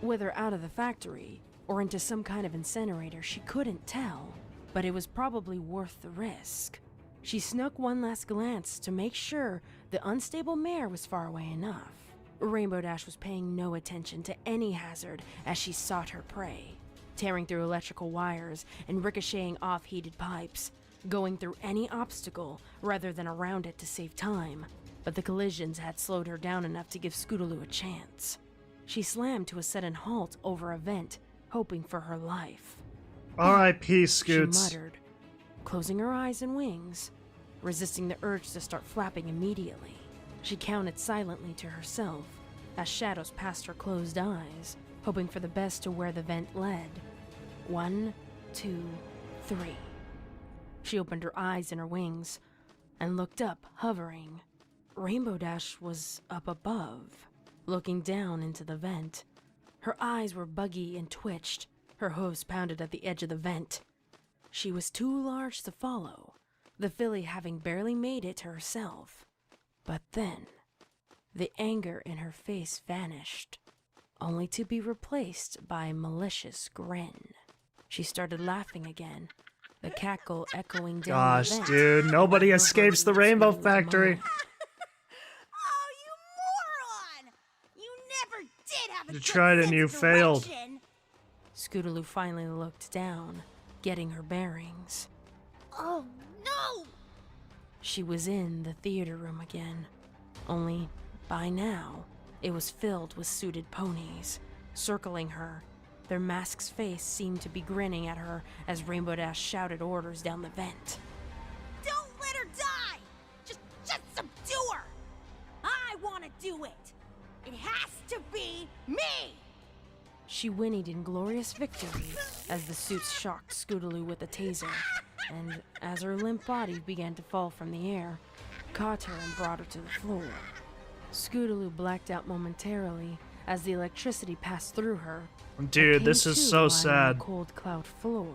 [SPEAKER 15] Whether out of the factory, or into some kind of incinerator, she couldn't tell, but it was probably worth the risk. She snuck one last glance to make sure the unstable mare was far away enough. Rainbow Dash was paying no attention to any hazard as she sought her prey, tearing through electrical wires and ricocheting off heated pipes, going through any obstacle rather than around it to save time. But the collisions had slowed her down enough to give Scootaloo a chance. She slammed to a sudden halt over a vent, hoping for her life.
[SPEAKER 1] R.I.P.
[SPEAKER 15] She
[SPEAKER 1] Scoots.
[SPEAKER 15] muttered, closing her eyes and wings, resisting the urge to start flapping immediately. She counted silently to herself as shadows passed her closed eyes, hoping for the best to where the vent led. 1, 2, 3. She opened her eyes and her wings and looked up, hovering. Rainbow Dash was up above, looking down into the vent. Her eyes were buggy and twitched. Her hooves pounded at the edge of the vent. She was too large to follow, the filly having barely made it to herself. But then, the anger in her face vanished, only to be replaced by a malicious grin. She started laughing again, the cackle echoing down
[SPEAKER 1] Gosh,
[SPEAKER 15] the vent.
[SPEAKER 1] dude, nobody escapes the Rainbow Factory.
[SPEAKER 5] Oh, you moron! did have a
[SPEAKER 1] You
[SPEAKER 5] good
[SPEAKER 1] tried and
[SPEAKER 5] sense
[SPEAKER 1] you
[SPEAKER 5] of
[SPEAKER 1] failed.
[SPEAKER 5] direction.
[SPEAKER 15] Scootaloo finally looked down, getting her bearings.
[SPEAKER 5] Oh no!
[SPEAKER 15] She was in the theater room again. Only, by now, it was filled with suited ponies, circling her. Their masks' face seemed to be grinning at her as Rainbow Dash shouted orders down the vent.
[SPEAKER 5] Don't let her die! Just subdue her! I want to do it! It has to be me!
[SPEAKER 15] She whinnied in glorious victory as the suits shocked Scootaloo with a taser, and as her limp body began to fall from the air, caught her and brought her to the floor. Scootaloo blacked out momentarily as the electricity passed through her.
[SPEAKER 1] Dude, this is so
[SPEAKER 15] On
[SPEAKER 1] sad.
[SPEAKER 15] the cold cloud floor,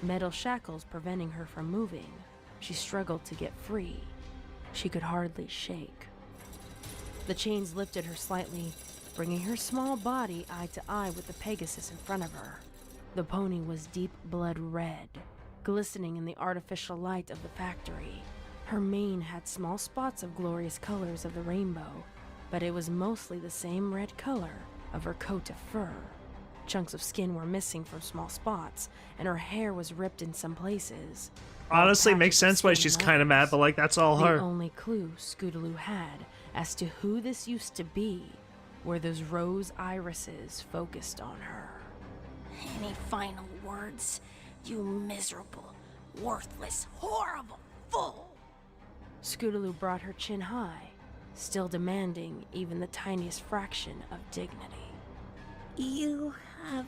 [SPEAKER 15] metal shackles preventing her from moving. She struggled to get free. She could hardly shake. The chains lifted her slightly, bringing her small body eye to eye with the Pegasus in front of her. The pony was deep blood red, glistening in the artificial light of the factory. Her mane had small spots of glorious colors of the rainbow, but it was mostly the same red color of her coat of fur. Chunks of skin were missing from small spots, and her hair was ripped in some places.
[SPEAKER 1] Honestly,
[SPEAKER 15] All
[SPEAKER 1] makes
[SPEAKER 15] patches of
[SPEAKER 1] sense why
[SPEAKER 15] skin
[SPEAKER 1] she's
[SPEAKER 15] and
[SPEAKER 1] kind of mad, but like that's all
[SPEAKER 15] the
[SPEAKER 1] her.
[SPEAKER 15] only clue Scootaloo had as to who this used to be were those rose irises focused on her.
[SPEAKER 5] Any final words, you miserable, worthless, horrible fool?
[SPEAKER 15] Scootaloo brought her chin high, still demanding even the tiniest fraction of dignity.
[SPEAKER 4] You have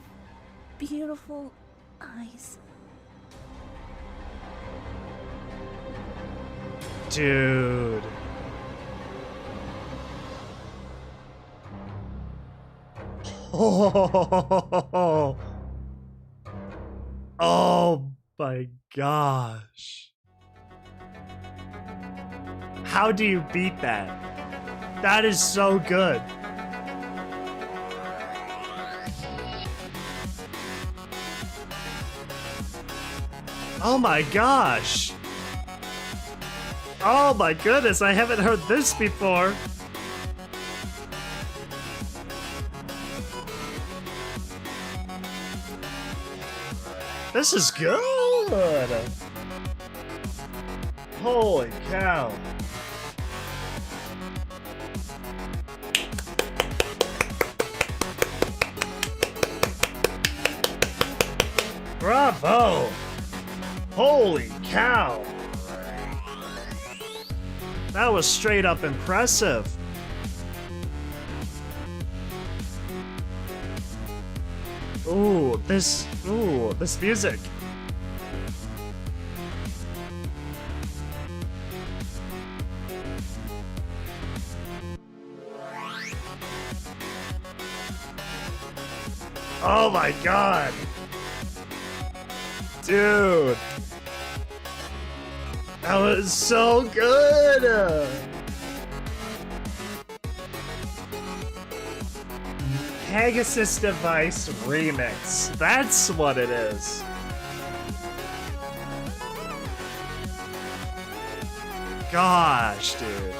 [SPEAKER 4] beautiful eyes.
[SPEAKER 1] Dude. Oh, oh my gosh. How do you beat that? That is so good. Oh my gosh. Oh my goodness, I haven't heard this before. This is good. Holy cow. Bravo. Holy cow. That was straight up impressive. Ooh, this music. Oh my god. Dude. That was so good. Pegasus Device Remix. That's what it is. Gosh, dude.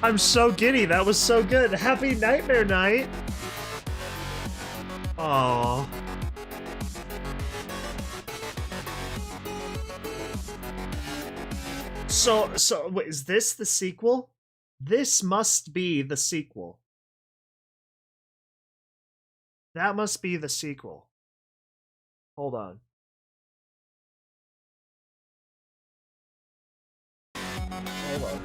[SPEAKER 1] I'm so giddy. That was so good. Happy Nightmare Night. Aww. So wait, is this the sequel? This must be the sequel. That must be the sequel. Hold on. Hold on.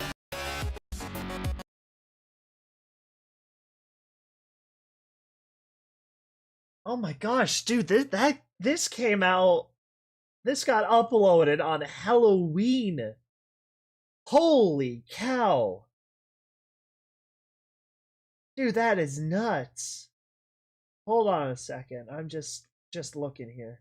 [SPEAKER 1] Oh my gosh, dude, this came out. This got uploaded on Halloween. Holy cow. Dude, that is nuts. Hold on a second. I'm just looking here.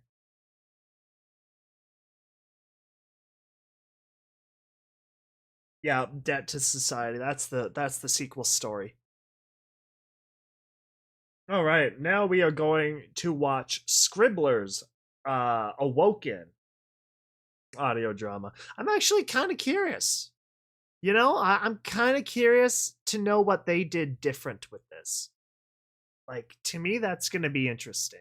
[SPEAKER 1] Yeah, Debt to Society. That's the sequel story. All right, now we are going to watch Scribblers Awoken audio drama. I'm actually kind of curious. You know, I'm kind of curious to know what they did different with this. Like, to me, that's going to be interesting.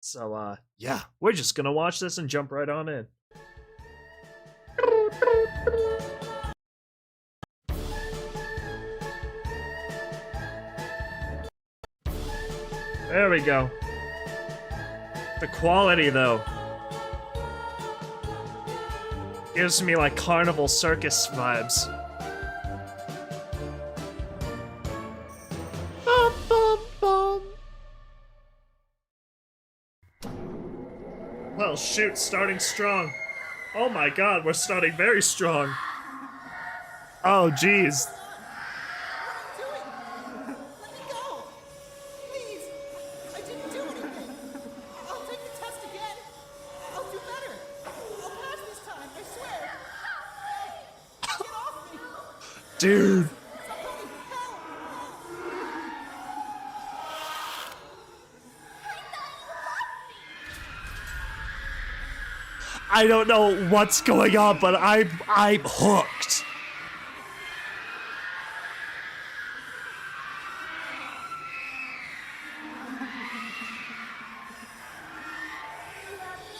[SPEAKER 1] So, yeah, we're just going to watch this and jump right on in. There we go. The quality, though, gives me like Carnival Circus vibes. Bum, bum, bum. Well, shoot, starting strong. Oh my god, we're starting very strong. Oh, jeez. Dude. I don't know what's going on, but I'm hooked.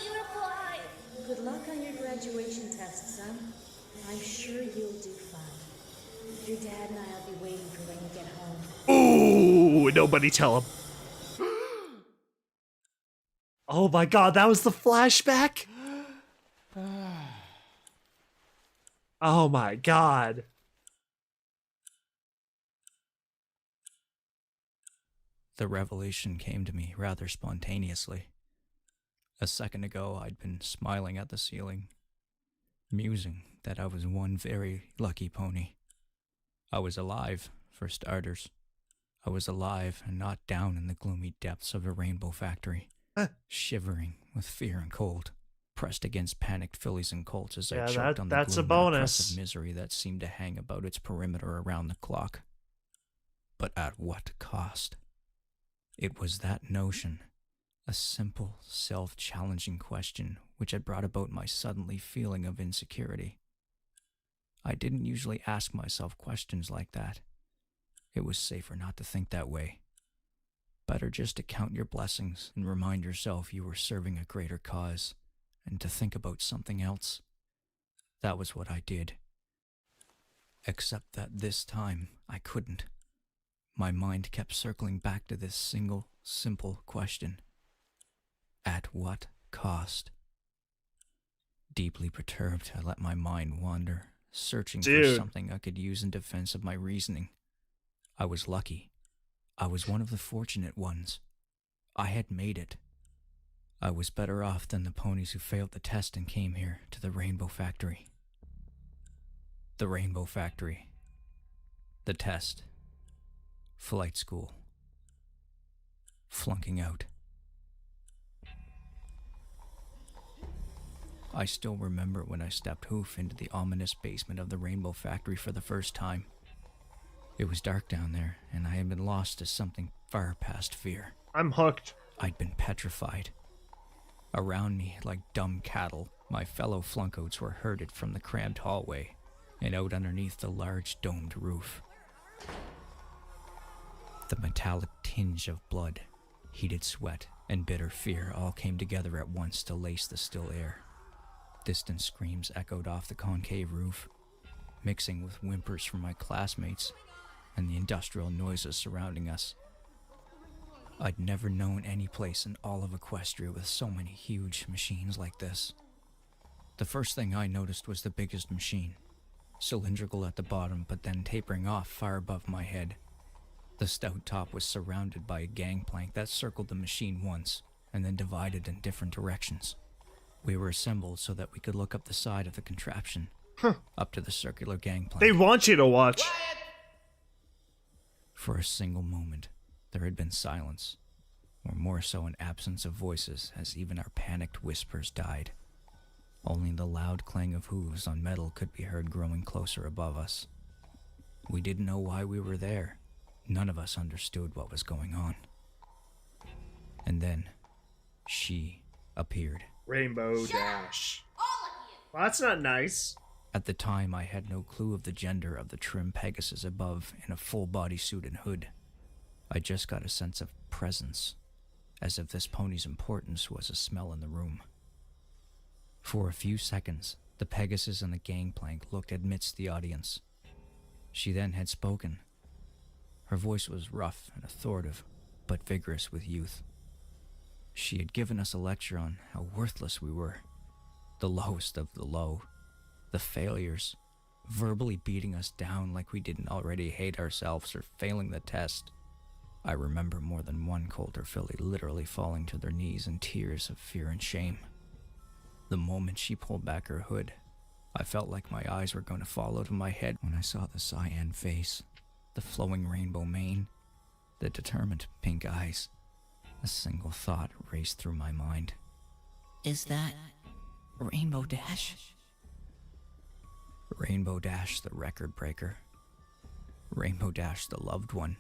[SPEAKER 2] Beautiful eyes. Good luck on your graduation test, son. I'm sure you'll do fine. Your dad and I'll be waiting for when you get home.
[SPEAKER 1] Ooh, nobody tell him. Oh my god, that was the flashback? Oh my god.
[SPEAKER 8] The revelation came to me rather spontaneously. A second ago, I'd been smiling at the ceiling, musing that I was one very lucky pony. I was alive, for starters. I was alive and not down in the gloomy depths of a rainbow factory, shivering with fear and cold, pressed against panicked fillies and colts as I choked on the
[SPEAKER 1] that's a
[SPEAKER 8] gloom and
[SPEAKER 1] bonus.
[SPEAKER 8] oppressive misery that seemed to hang about its perimeter around the clock. But at what cost? It was that notion, a simple, self-challenging question, which had brought about my suddenly feeling of insecurity. I didn't usually ask myself questions like that. It was safer not to think that way. Better just to count your blessings and remind yourself you were serving a greater cause, and to think about something else. That was what I did. Except that this time, I couldn't. My mind kept circling back to this single, simple question. At what cost? Deeply perturbed, I let my mind wander, searching for something I could use in defense of my reasoning. I was lucky. I was one of the fortunate ones. I had made it. I was better off than the ponies who failed the test and came here to the Rainbow Factory. The Rainbow Factory. The test. Flight school. Flunking out. I still remember when I stepped hoof into the ominous basement of the Rainbow Factory for the first time. It was dark down there, and I had been lost to something far past fear.
[SPEAKER 1] I'm hooked.
[SPEAKER 8] I'd been petrified. Around me, like dumb cattle, my fellow flunkouts were herded from the cramped hallway and out underneath the large domed roof. The metallic tinge of blood, heated sweat, and bitter fear all came together at once to lace the still air. Distant screams echoed off the concave roof, mixing with whimpers from my classmates and the industrial noises surrounding us. I'd never known any place in all of Equestria with so many huge machines like this. The first thing I noticed was the biggest machine, cylindrical at the bottom but then tapering off far above my head. The stout top was surrounded by a gangplank that circled the machine once and then divided in different directions. We were assembled so that we could look up the side of the contraption, up to the circular gangplank.
[SPEAKER 1] They want you to watch.
[SPEAKER 8] For a single moment, there had been silence, or more so an absence of voices as even our panicked whispers died. Only the loud clang of hooves on metal could be heard growing closer above us. We didn't know why we were there. None of us understood what was going on. And then, she appeared.
[SPEAKER 1] Rainbow Dash. Well, that's not nice.
[SPEAKER 8] At the time, I had no clue of the gender of the trim Pegasus above in a full bodysuit and hood. I just got a sense of presence, as if this pony's importance was a smell in the room. For a few seconds, the Pegasus and the gangplank looked amidst the audience. She then had spoken. Her voice was rough and authoritative, but vigorous with youth. She had given us a lecture on how worthless we were, the lowest of the low, the failures, verbally beating us down like we didn't already hate ourselves or failing the test. I remember more than one Coulter filly literally falling to their knees in tears of fear and shame. The moment she pulled back her hood, I felt like my eyes were going to fall out of my head when I saw the cyan face, the flowing rainbow mane, the determined pink eyes. A single thought raced through my mind.
[SPEAKER 7] Is that Rainbow Dash?
[SPEAKER 8] Rainbow Dash, the record breaker. Rainbow Dash, the loved one.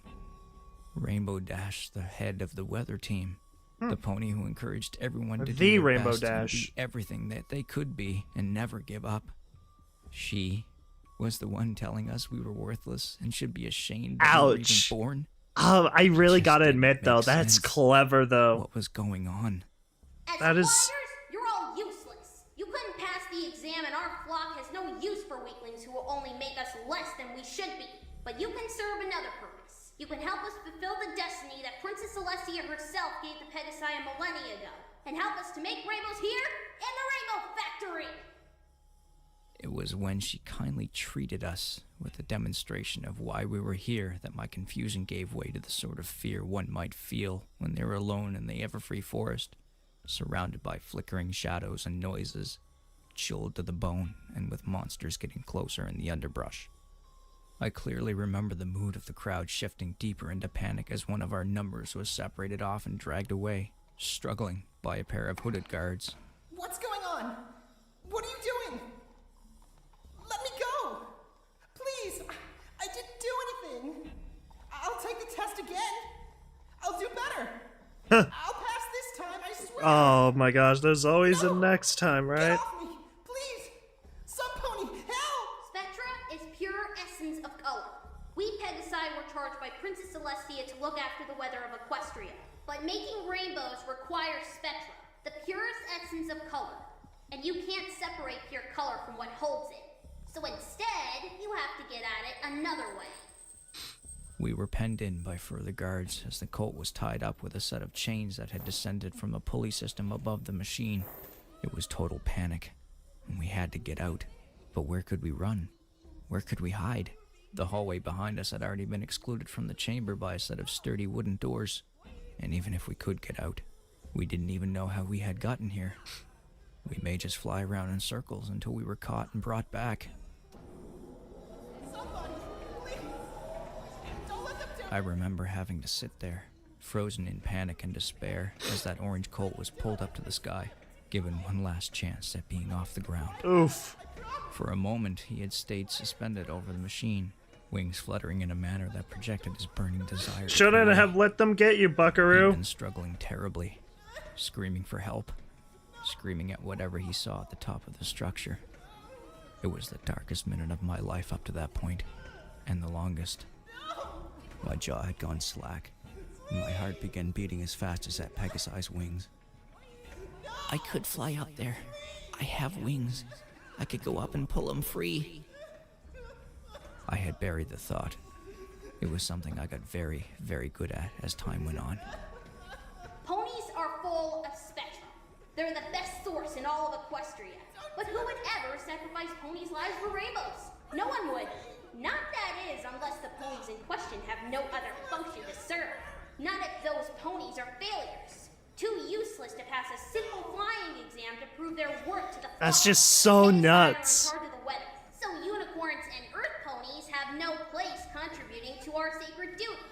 [SPEAKER 8] Rainbow Dash, the head of the weather team. The pony who encouraged everyone to do their
[SPEAKER 1] Rainbow
[SPEAKER 8] best and
[SPEAKER 1] Dash.
[SPEAKER 8] be everything that they could be and never give up. She was the one telling us we were worthless and should be ashamed that we were even
[SPEAKER 1] Ouch.
[SPEAKER 8] born.
[SPEAKER 1] I really gotta admit, though,
[SPEAKER 8] make
[SPEAKER 1] that's
[SPEAKER 8] sense.
[SPEAKER 1] clever, though.
[SPEAKER 8] What was going on?
[SPEAKER 10] As flyers, you're all useless. You couldn't pass the exam, and our flock has no use for weaklings who will only make us less than we should be. But you can serve another purpose. You can help us fulfill the destiny that Princess Celestia herself gave the Pegasi a millennia ago, and help us to make rainbows here in the Rainbow Factory.
[SPEAKER 8] It was when she kindly treated us with a demonstration of why we were here that my confusion gave way to the sort of fear one might feel when they were alone in the ever-free forest, surrounded by flickering shadows and noises, chilled to the bone and with monsters getting closer in the underbrush. I clearly remember the mood of the crowd shifting deeper into panic as one of our numbers was separated off and dragged away, struggling by a pair of hooded guards.
[SPEAKER 11] What's going on? What are you doing? Let me go! Please! I didn't do anything! I'll take the test again! I'll do better! I'll pass this time, I swear!
[SPEAKER 1] Oh my gosh, there's always a next time, right?
[SPEAKER 11] Please! Some pony, help!
[SPEAKER 10] Spectra is pure essence of color. We Pegasi were charged by Princess Celestia to look after the weather of Equestria. But making rainbows requires Spectra, the purest essence of color. And you can't separate pure color from what holds it. So instead, you have to get at it another way.
[SPEAKER 8] We were penned in by further guards as the colt was tied up with a set of chains that had descended from a pulley system above the machine. It was total panic, and we had to get out. But where could we run? Where could we hide? The hallway behind us had already been excluded from the chamber by a set of sturdy wooden doors. And even if we could get out, we didn't even know how we had gotten here. We may just fly around in circles until we were caught and brought back. I remember having to sit there, frozen in panic and despair, as that orange colt was pulled up to the sky, given one last chance at being off the ground.
[SPEAKER 1] Oof.
[SPEAKER 8] For a moment, he had stayed suspended over the machine, wings fluttering in a manner that projected his burning desire.
[SPEAKER 1] Shouldn't have let them get you, Buckaroo.
[SPEAKER 8] He'd been struggling terribly, screaming for help, screaming at whatever he saw at the top of the structure. It was the darkest minute of my life up to that point, and the longest. My jaw had gone slack, and my heart began beating as fast as that Pegasi's wings. I could fly up there. I have wings. I could go up and pull them free. I had buried the thought. It was something I got very, very good at as time went on.
[SPEAKER 10] Ponies are full of spectra. They're the best source in all of Equestria. But who would ever sacrifice ponies' lives for rainbows? No one would. Not that is, unless the ponies in question have no other function to serve. Not if those ponies are failures. Too useless to pass a simple flying exam to prove their worth to the flock.
[SPEAKER 1] That's just so nuts.
[SPEAKER 10] Are in charge of the weather. So unicorns and earth ponies have no place contributing to our sacred duty.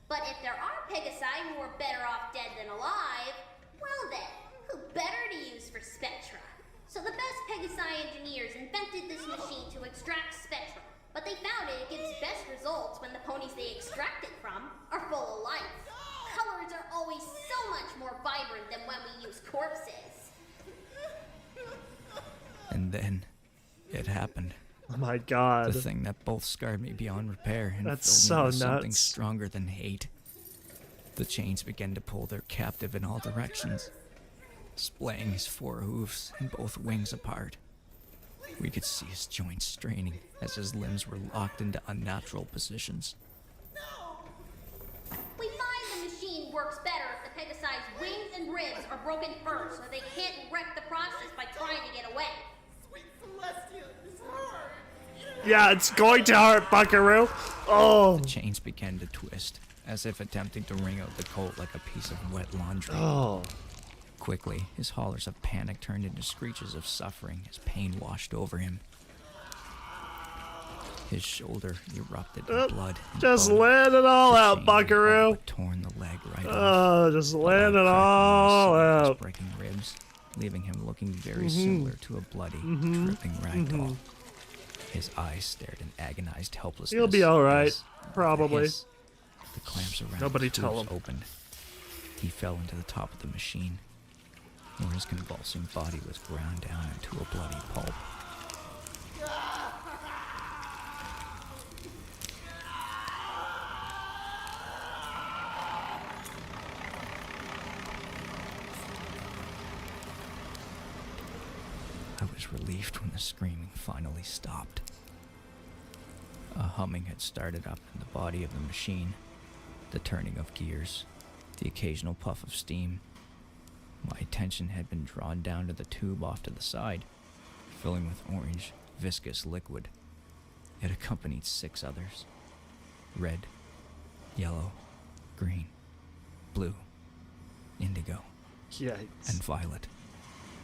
[SPEAKER 10] But if there are Pegasi who are better off dead than alive, well then, who better to use for spectra? So the best Pegasi engineers invented this machine to extract spectra. But they found it gives best results when the ponies they extract it from are full of life. Colors are always so much more more vibrant than when we use corpses.
[SPEAKER 8] And then it happened.
[SPEAKER 1] Oh my god.
[SPEAKER 8] The thing that both scarred me beyond repair and
[SPEAKER 1] That's
[SPEAKER 8] filled me with
[SPEAKER 1] so
[SPEAKER 8] something
[SPEAKER 1] nuts.
[SPEAKER 8] stronger than hate. The chains began to pull their captive in all directions, splaying his 4 hoofs and both wings apart. We could see his joints straining as his limbs were locked into unnatural positions.
[SPEAKER 10] We find the machine works better if the Pegasi's wings and ribs are broken first, so they can't wreck the process by trying to get away.
[SPEAKER 11] Sweet Celestia, it's hard.
[SPEAKER 1] Yeah, it's going to hurt, Buckaroo. Oh.
[SPEAKER 8] The chains began to twist, as if attempting to wring out the colt like a piece of wet laundry.
[SPEAKER 1] Oh.
[SPEAKER 8] Quickly, his hollers of panic turned into screeches of suffering as pain washed over him. His shoulder erupted in blood. And
[SPEAKER 1] Just
[SPEAKER 8] bone.
[SPEAKER 1] let it all
[SPEAKER 8] The
[SPEAKER 1] out,
[SPEAKER 8] chain
[SPEAKER 1] Buckaroo.
[SPEAKER 8] had torn the leg right off.
[SPEAKER 1] Oh, just
[SPEAKER 8] The
[SPEAKER 1] let
[SPEAKER 8] blood
[SPEAKER 1] it all
[SPEAKER 8] cracking his
[SPEAKER 1] out.
[SPEAKER 8] breaking ribs, leaving him looking very
[SPEAKER 1] Mhm.
[SPEAKER 8] similar to a bloody,
[SPEAKER 1] Mhm.
[SPEAKER 8] dripping ragdoll.
[SPEAKER 1] Mhm.
[SPEAKER 8] His eyes stared in agonized helplessness.
[SPEAKER 1] He'll be all right,
[SPEAKER 8] as, with a
[SPEAKER 1] probably.
[SPEAKER 8] hiss, the clamps around
[SPEAKER 1] Nobody
[SPEAKER 8] his
[SPEAKER 1] tell
[SPEAKER 8] hooves
[SPEAKER 1] him.
[SPEAKER 8] opened. He fell into the top of the machine, where his convulsing body was ground down into a bloody pulp. I was relieved when the screaming finally stopped. A humming had started up in the body of the machine, the turning of gears, the occasional puff of steam. My attention had been drawn down to the tube off to the side, filling with orange, viscous liquid. It accompanied 6 others. Red, yellow, green, blue, indigo,
[SPEAKER 1] Yikes.
[SPEAKER 8] and violet.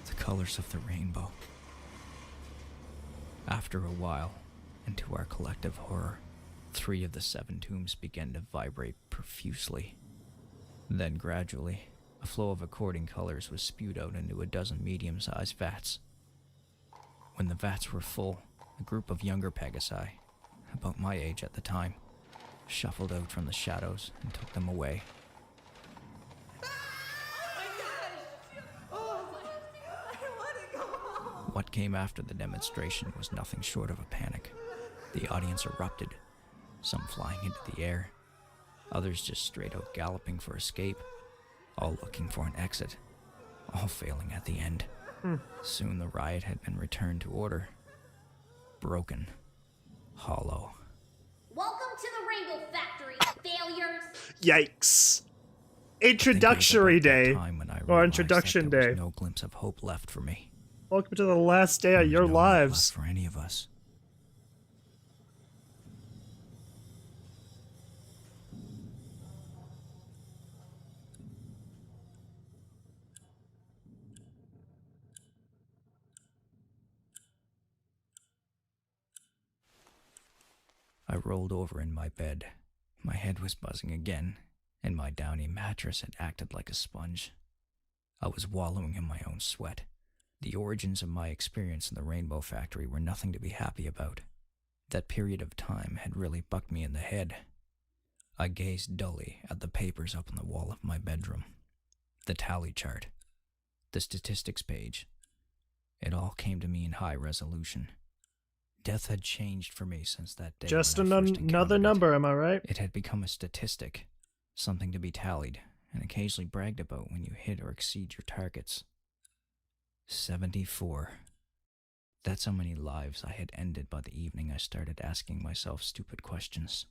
[SPEAKER 8] The colors of the rainbow. After a while, and to our collective horror, 3 of the 7 tombs began to vibrate profusely. Then gradually, a flow of according colors was spewed out into a dozen medium-sized vats. When the vats were full, a group of younger Pegasi, about my age at the time, shuffled out from the shadows and took them away. What came after the demonstration was nothing short of a panic. The audience erupted, some flying into the air, others just straight out galloping for escape, all looking for an exit, all failing at the end. Soon the riot had been returned to order. Broken. Hollow.
[SPEAKER 10] Welcome to the Rainbow Factory, failures.
[SPEAKER 1] Yikes. Introductory day. Or introduction
[SPEAKER 8] There
[SPEAKER 1] day.
[SPEAKER 8] was no glimpse of hope left for me.
[SPEAKER 1] Welcome to the last day of your lives.
[SPEAKER 8] For any of us. I rolled over in my bed. My head was buzzing again, and my downy mattress had acted like a sponge. I was wallowing in my own sweat. The origins of my experience in the Rainbow Factory were nothing to be happy about. That period of time had really bucked me in the head. I gazed dully at the papers up on the wall of my bedroom. The tally chart. The statistics page. It all came to me in high resolution. Death had changed for me since that day.
[SPEAKER 1] Just
[SPEAKER 8] when I first
[SPEAKER 1] another
[SPEAKER 8] encountered
[SPEAKER 1] number, am I right?
[SPEAKER 8] It had become a statistic, something to be tallied, and occasionally bragged about when you hit or exceed your targets. 74. That's how many lives I had ended by the evening I started asking myself stupid questions.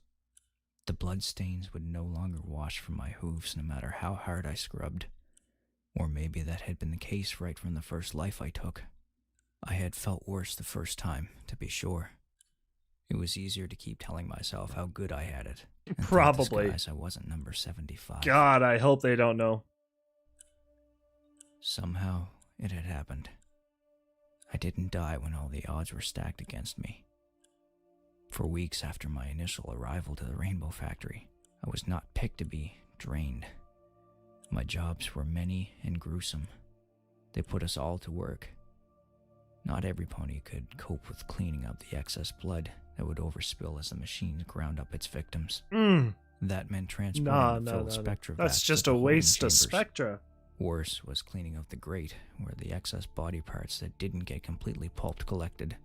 [SPEAKER 8] The bloodstains would no longer wash from my hooves no matter how hard I scrubbed. Or maybe that had been the case right from the first life I took. I had felt worse the first time, to be sure. It was easier to keep telling myself how good I had it. And
[SPEAKER 1] Probably.
[SPEAKER 8] thank the skies I wasn't number 75.
[SPEAKER 1] God, I hope they don't know.
[SPEAKER 8] Somehow, it had happened. I didn't die when all the odds were stacked against me. For weeks after my initial arrival to the Rainbow Factory, I was not picked to be drained. My jobs were many and gruesome. They put us all to work. Not every pony could cope with cleaning up the excess blood that would overspill as the machines ground up its victims. That meant transporting the full spectra
[SPEAKER 1] That's
[SPEAKER 8] vats
[SPEAKER 1] just
[SPEAKER 8] to
[SPEAKER 1] a
[SPEAKER 8] the holding
[SPEAKER 1] waste of
[SPEAKER 8] chambers.
[SPEAKER 1] spectra.
[SPEAKER 8] Worse was cleaning out the grate, where the excess body parts that didn't get completely pulped collected.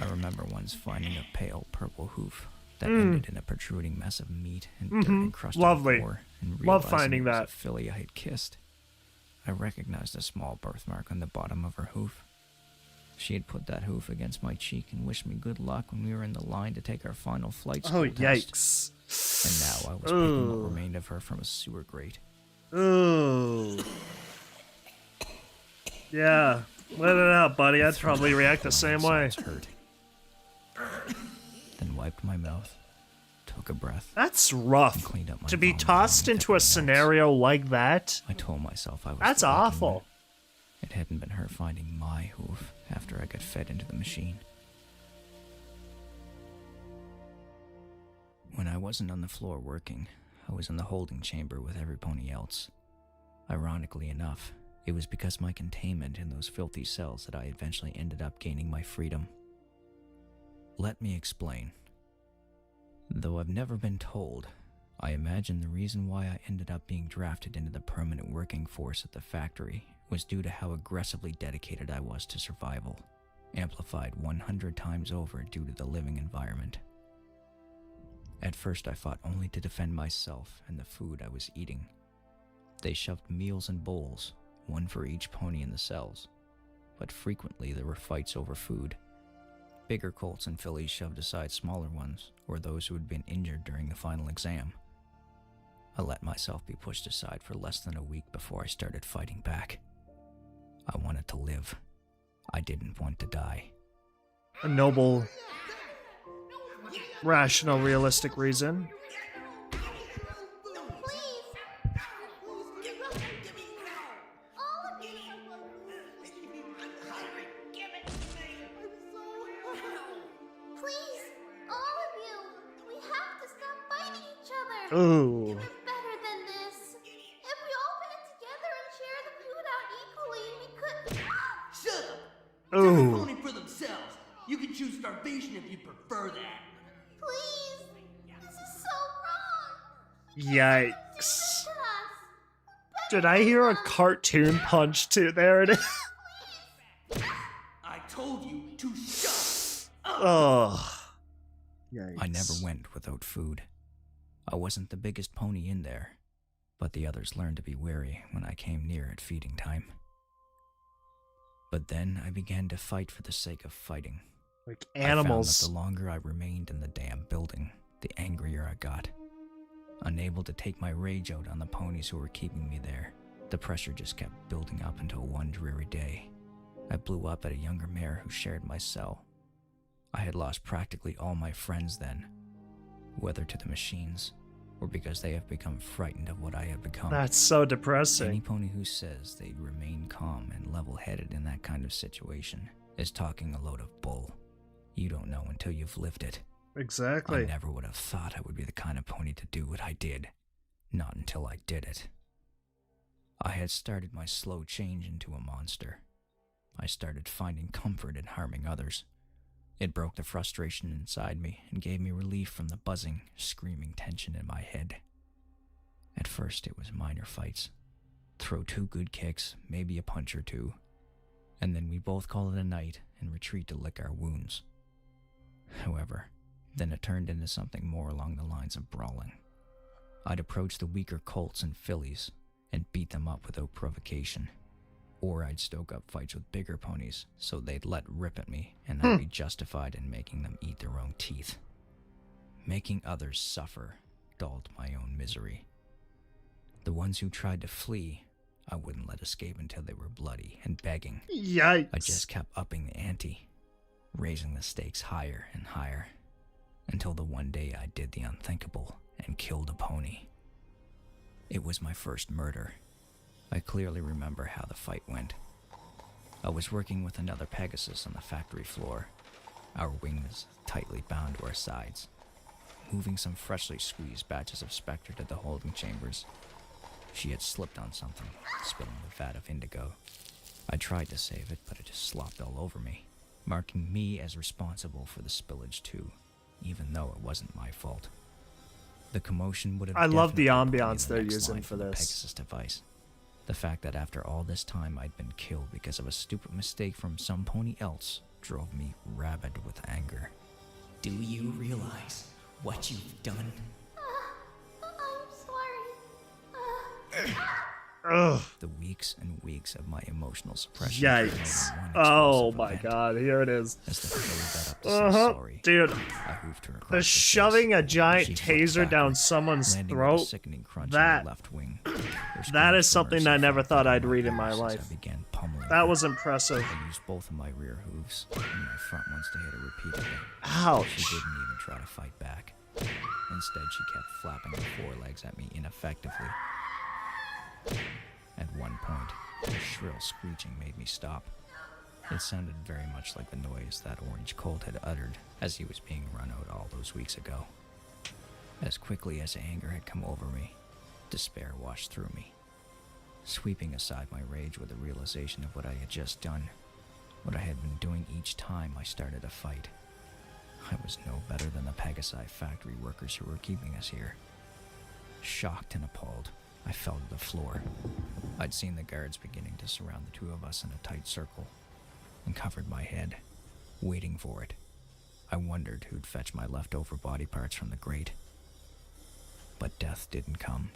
[SPEAKER 8] I remember once finding a pale purple hoof that ended in a protruding mess of meat and dirt encrusted
[SPEAKER 1] Lovely.
[SPEAKER 8] floor, and
[SPEAKER 1] Love
[SPEAKER 8] realizing
[SPEAKER 1] finding
[SPEAKER 8] it was
[SPEAKER 1] that.
[SPEAKER 8] a filly I had kissed. I recognized a small birthmark on the bottom of her hoof. She had put that hoof against my cheek and wished me good luck when we were in the line to take our final flight school test.
[SPEAKER 1] Yikes.
[SPEAKER 8] And now I was picking what remained of her from a sewer grate.
[SPEAKER 1] Ooh. Yeah, let it out, buddy. I'd probably react the same way.
[SPEAKER 8] Hurt. Then wiped my mouth, took a breath.
[SPEAKER 1] That's rough. To be tossed into a scenario like that.
[SPEAKER 8] I told myself I was.
[SPEAKER 1] That's
[SPEAKER 8] the lucky
[SPEAKER 1] awful.
[SPEAKER 8] one. It hadn't been her finding my hoof after I got fed into the machine. When I wasn't on the floor working, I was in the holding chamber with every pony else. Ironically enough, it was because my containment in those filthy cells that I eventually ended up gaining my freedom. Let me explain. Though I've never been told, I imagine the reason why I ended up being drafted into the permanent working force at the factory was due to how aggressively dedicated I was to survival, amplified 100 times over due to the living environment. At first I fought only to defend myself and the food I was eating. They shoved meals in bowls, one for each pony in the cells, but frequently there were fights over food. Bigger colts and fillies shoved aside smaller ones, or those who had been injured during the final exam. I let myself be pushed aside for less than a week before I started fighting back. I wanted to live. I didn't want to die.
[SPEAKER 1] A noble, rational, realistic reason. Ooh.
[SPEAKER 2] Better than this. If we all band together and share the food out equally, we could.
[SPEAKER 16] Shut up!
[SPEAKER 1] Ooh.
[SPEAKER 16] Every pony for themselves. You can choose starvation if you prefer that.
[SPEAKER 2] Please. This is so wrong.
[SPEAKER 1] Yikes. Did I hear a cartoon punch too? There it is.
[SPEAKER 16] I told you to shut up.
[SPEAKER 1] Oh. Yikes.
[SPEAKER 8] I never went without food. I wasn't the biggest pony in there, but the others learned to be wary when I came near at feeding time. But then I began to fight for the sake of fighting.
[SPEAKER 1] Like animals.
[SPEAKER 8] I found that the longer I remained in the damn building, the angrier I got. Unable to take my rage out on the ponies who were keeping me there, the pressure just kept building up until one dreary day. I blew up at a younger mare who shared my cell. I had lost practically all my friends then, whether to the machines or because they have become frightened of what I have become.
[SPEAKER 1] That's so depressing.
[SPEAKER 8] Any pony who says they'd remain calm and level-headed in that kind of situation is talking a load of bull. You don't know until you've lived it.
[SPEAKER 1] Exactly.
[SPEAKER 8] I never would have thought I would be the kind of pony to do what I did. Not until I did it. I had started my slow change into a monster. I started finding comfort in harming others. It broke the frustration inside me and gave me relief from the buzzing, screaming tension in my head. At first it was minor fights. Throw 2 good kicks, maybe a punch or 2, and then we both call it a night and retreat to lick our wounds. However, then it turned into something more along the lines of brawling. I'd approach the weaker colts and fillies and beat them up without provocation. Or I'd stoke up fights with bigger ponies so they'd let rip at me and I'd be justified in making them eat their own teeth. Making others suffer dulled my own misery. The ones who tried to flee, I wouldn't let escape until they were bloody and begging.
[SPEAKER 1] Yikes.
[SPEAKER 8] I just kept upping the ante, raising the stakes higher and higher, until the one day I did the unthinkable and killed a pony. It was my first murder. I clearly remember how the fight went. I was working with another Pegasus on the factory floor, our wings tightly bound to our sides, moving some freshly squeezed batches of Spectre to the holding chambers. She had slipped on something, spilling the vat of indigo. I tried to save it, but it just slopped all over me, marking me as responsible for the spillage too, even though it wasn't my fault. The commotion would have
[SPEAKER 1] I love the
[SPEAKER 8] definitely put me
[SPEAKER 1] ambiance
[SPEAKER 8] in the
[SPEAKER 1] they're
[SPEAKER 8] next
[SPEAKER 1] using
[SPEAKER 8] line
[SPEAKER 1] for
[SPEAKER 8] the
[SPEAKER 1] this.
[SPEAKER 8] Pegasus device. The fact that after all this time I'd been killed because of a stupid mistake from some pony else drove me rabid with anger.
[SPEAKER 13] Do you realize what you've done?
[SPEAKER 10] I'm sorry.
[SPEAKER 1] Ugh.
[SPEAKER 8] The weeks and weeks of my emotional suppression.
[SPEAKER 1] Yikes. Oh my god, here it is.
[SPEAKER 8] As the filly got up to say sorry,
[SPEAKER 1] dude.
[SPEAKER 8] I hoofed her across
[SPEAKER 1] The
[SPEAKER 8] the
[SPEAKER 1] shoving a giant
[SPEAKER 8] She flipped
[SPEAKER 1] taser down
[SPEAKER 8] backward,
[SPEAKER 1] someone's
[SPEAKER 8] landing with a
[SPEAKER 1] throat,
[SPEAKER 8] sickening crunch
[SPEAKER 1] that,
[SPEAKER 8] on the left wing.
[SPEAKER 1] that is something I never thought I'd read in my life. That was impressive.
[SPEAKER 8] I used both of my rear hooves and my front ones to hit her repeatedly.
[SPEAKER 1] Ouch.
[SPEAKER 8] She didn't even try to fight back. Instead, she kept flapping her forelegs at me ineffectively. At one point, a shrill screeching made me stop. It sounded very much like the noise that Orange Colt had uttered as he was being run out all those weeks ago. As quickly as anger had come over me, despair washed through me, sweeping aside my rage with the realization of what I had just done, what I had been doing each time I started a fight. I was no better than the Pegasi factory workers who were keeping us here. Shocked and appalled, I fell to the floor. I'd seen the guards beginning to surround the two of us in a tight circle, and covered my head, waiting for it. I wondered who'd fetch my leftover body parts from the grate. But death didn't come.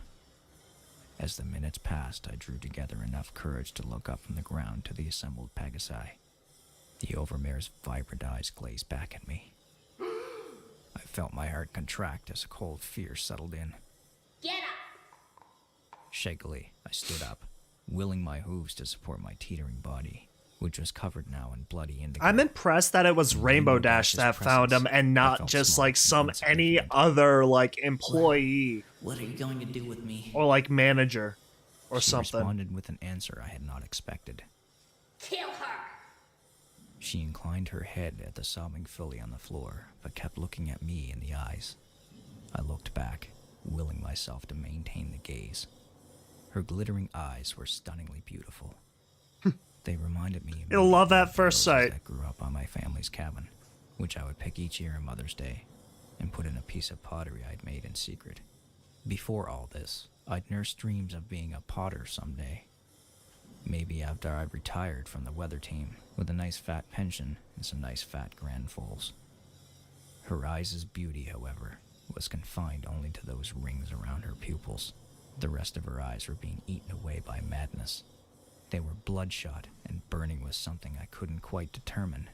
[SPEAKER 8] As the minutes passed, I drew together enough courage to look up from the ground to the assembled Pegasi. The Overmare's vibrant eyes glazed back at me. I felt my heart contract as a cold fear settled in.
[SPEAKER 10] Get up!
[SPEAKER 8] Shakily, I stood up, willing my hooves to support my teetering body, which was covered now in bloody indigo.
[SPEAKER 1] I'm impressed that it was Rainbow Dash that found him and not just like any other like employee.
[SPEAKER 13] What are you going to do with me?
[SPEAKER 1] Or like manager or
[SPEAKER 8] She
[SPEAKER 1] something.
[SPEAKER 8] responded with an answer I had not expected.
[SPEAKER 10] Kill her!
[SPEAKER 8] She inclined her head at the sobbing filly on the floor, but kept looking at me in the eyes. I looked back, willing myself to maintain the gaze. Her glittering eyes were stunningly beautiful. They reminded me
[SPEAKER 1] You'll love at first sight.
[SPEAKER 8] that grew up on my family's cabin, which I would pick each year on Mother's Day and put in a piece of pottery I'd made in secret. Before all this, I'd nursed dreams of being a potter someday. Maybe after I'd retired from the weather team with a nice fat pension and some nice fat grand foals. Her eyes' beauty, however, was confined only to those rings around her pupils. The rest of her eyes were being eaten away by madness. They were bloodshot and burning with something I couldn't quite determine.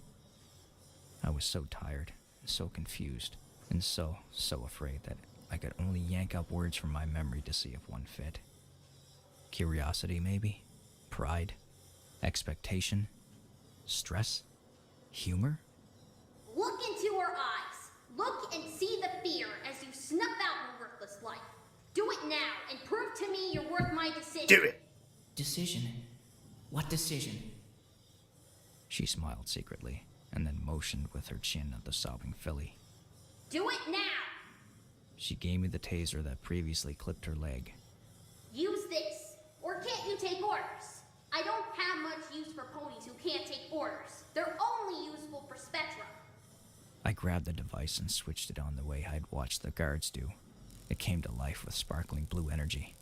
[SPEAKER 8] I was so tired, and so confused, and so afraid that I could only yank up words from my memory to see if one fit. Curiosity, maybe? Pride? Expectation? Stress? Humor?
[SPEAKER 10] Look into her eyes. Look and see the fear as you snuff out her worthless life. Do it now and prove to me you're worth my decision.
[SPEAKER 1] Do it.
[SPEAKER 13] Decision? What decision?
[SPEAKER 8] She smiled secretly, and then motioned with her chin at the sobbing filly.
[SPEAKER 10] Do it now.
[SPEAKER 8] She gave me the taser that previously clipped her leg.
[SPEAKER 10] Use this. Or can't you take orders? I don't have much use for ponies who can't take orders. They're only useful for Spectra.
[SPEAKER 8] I grabbed the device and switched it on the way I'd watched the guards do. It came to life with sparkling blue energy.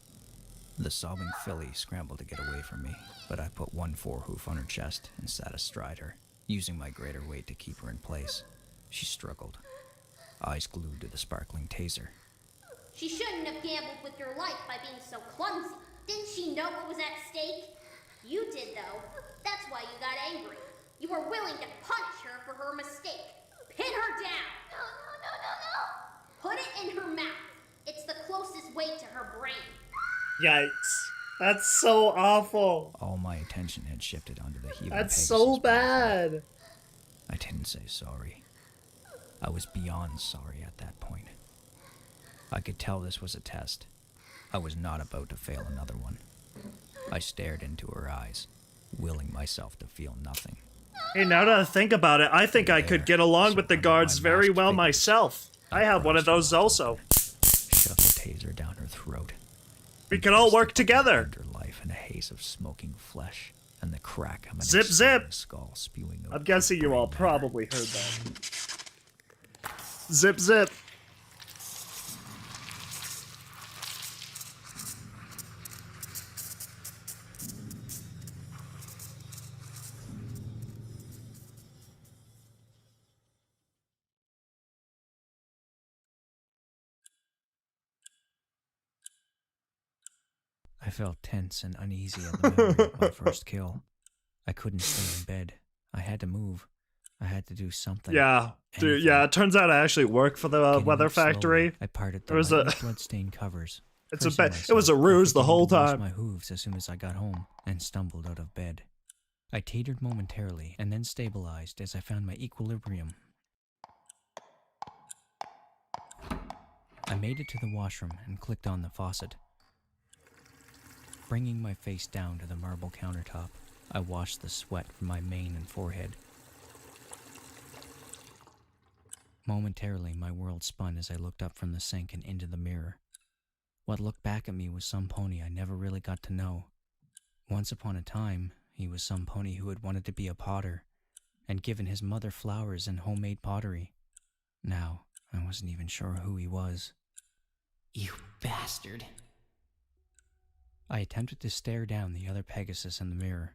[SPEAKER 8] The sobbing filly scrambled to get away from me, but I put one forehoof on her chest and sat astride her, using my greater weight to keep her in place. She struggled, eyes glued to the sparkling taser.
[SPEAKER 10] She shouldn't have gambled with your life by being so clumsy. Didn't she know what was at stake? You did, though. That's why you got angry. You were willing to punish her for her mistake. Pin her down. No. Put it in her mouth. It's the closest way to her brain.
[SPEAKER 1] Yikes. That's so awful.
[SPEAKER 8] All my attention had shifted onto the heaving
[SPEAKER 1] That's
[SPEAKER 8] Pegasus
[SPEAKER 1] so bad.
[SPEAKER 8] I didn't say sorry. I was beyond sorry at that point. I could tell this was a test. I was not about to fail another one. I stared into her eyes, willing myself to feel nothing.
[SPEAKER 1] Hey, now that I think about it, I think I could get along with the guards very well myself. I have one of those also.
[SPEAKER 8] Shoved the taser down her throat.
[SPEAKER 1] We could all work together.
[SPEAKER 8] Her life in a haze of smoking flesh. and the crack of an
[SPEAKER 1] Zip,
[SPEAKER 8] exploding
[SPEAKER 1] zip!
[SPEAKER 8] skull spewing out
[SPEAKER 1] I'm guessing you all probably heard that. Zip, zip!
[SPEAKER 8] I felt tense and uneasy at the memory of my first kill. I couldn't stay in bed. I had to move. I had to do something.
[SPEAKER 1] Yeah, dude, yeah, it turns out I actually work for the
[SPEAKER 8] Getting
[SPEAKER 1] weather
[SPEAKER 8] up slowly,
[SPEAKER 1] factory.
[SPEAKER 8] I parted the
[SPEAKER 1] There was a
[SPEAKER 8] bloodstained covers.
[SPEAKER 1] It's a
[SPEAKER 8] cursing
[SPEAKER 1] it was a
[SPEAKER 8] myself for
[SPEAKER 1] ruse the
[SPEAKER 8] forgetting
[SPEAKER 1] whole
[SPEAKER 8] to wash
[SPEAKER 1] time.
[SPEAKER 8] my hooves as soon as I got home and stumbled out of bed. I teetered momentarily and then stabilized as I found my equilibrium. I made it to the washroom and clicked on the faucet. Bringing my face down to the marble countertop, I washed the sweat from my mane and forehead. Momentarily, my world spun as I looked up from the sink and into the mirror. What looked back at me was some pony I never really got to know. Once upon a time, he was some pony who had wanted to be a potter and given his mother flowers and homemade pottery. Now, I wasn't even sure who he was.
[SPEAKER 13] You bastard.
[SPEAKER 8] I attempted to stare down the other Pegasus in the mirror.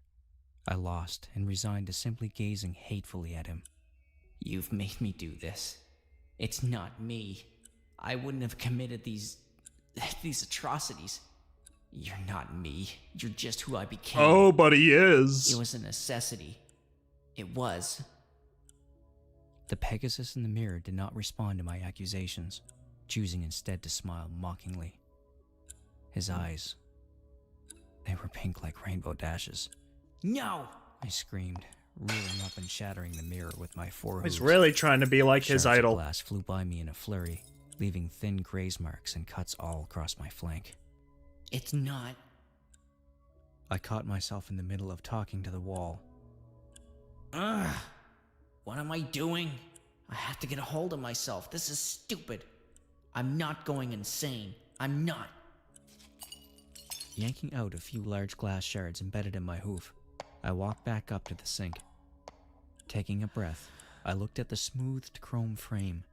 [SPEAKER 8] I lost and resigned to simply gazing hatefully at him.
[SPEAKER 13] You've made me do this. It's not me. I wouldn't have committed these atrocities. You're not me. You're just who I became.
[SPEAKER 1] Oh, but he is.
[SPEAKER 13] It was a necessity. It was.
[SPEAKER 8] The Pegasus in the mirror did not respond to my accusations, choosing instead to smile mockingly. His eyes, they were pink like rainbow dashes.
[SPEAKER 13] No!
[SPEAKER 8] I screamed, reeling up and shattering the mirror with my forehead.
[SPEAKER 1] He's really trying to be like his
[SPEAKER 8] Shards of
[SPEAKER 1] idol.
[SPEAKER 8] glass flew by me in a flurry, leaving thin graze marks and cuts all across my flank.
[SPEAKER 13] It's not.
[SPEAKER 8] I caught myself in the middle of talking to the wall.
[SPEAKER 13] Ugh! What am I doing? I have to get a hold of myself. This is stupid. I'm not going insane. I'm not.
[SPEAKER 8] Yanking out a few large glass shards embedded in my hoof, I walked back up to the sink. Taking a breath, I looked at the smoothed chrome frame,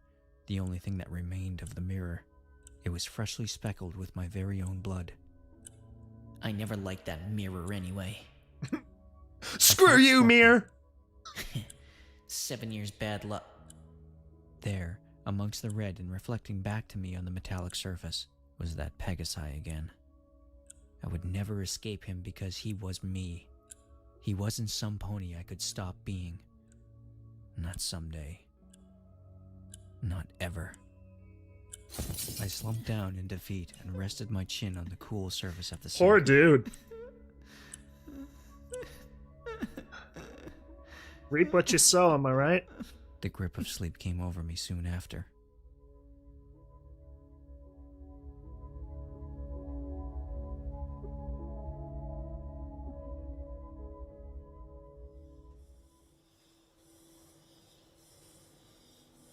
[SPEAKER 8] the only thing that remained of the mirror. It was freshly speckled with my very own blood.
[SPEAKER 13] I never liked that mirror anyway.
[SPEAKER 1] Screw you, mirror!
[SPEAKER 13] 7 years bad luck.
[SPEAKER 8] There, amongst the red and reflecting back to me on the metallic surface, was that Pegasi again. I would never escape him because he was me. He wasn't some pony I could stop being. Not someday. Not ever. I slumped down in defeat and rested my chin on the cool surface of the sink.
[SPEAKER 1] Poor dude. Reap what you sow, am I right?
[SPEAKER 8] The grip of sleep came over me soon after.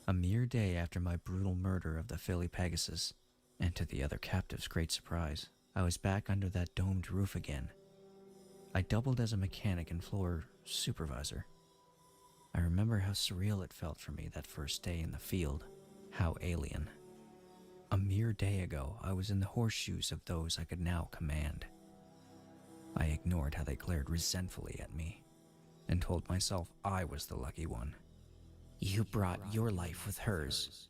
[SPEAKER 8] A mere day after my brutal murder of the filly Pegasus, and to the other captives' great surprise, I was back under that domed roof again. I doubled as a mechanic and floor supervisor. I remember how surreal it felt for me that first day in the field, how alien. A mere day ago, I was in the horseshoes of those I could now command. I ignored how they glared resentfully at me, and told myself I was the lucky one.
[SPEAKER 13] You brought your life with hers.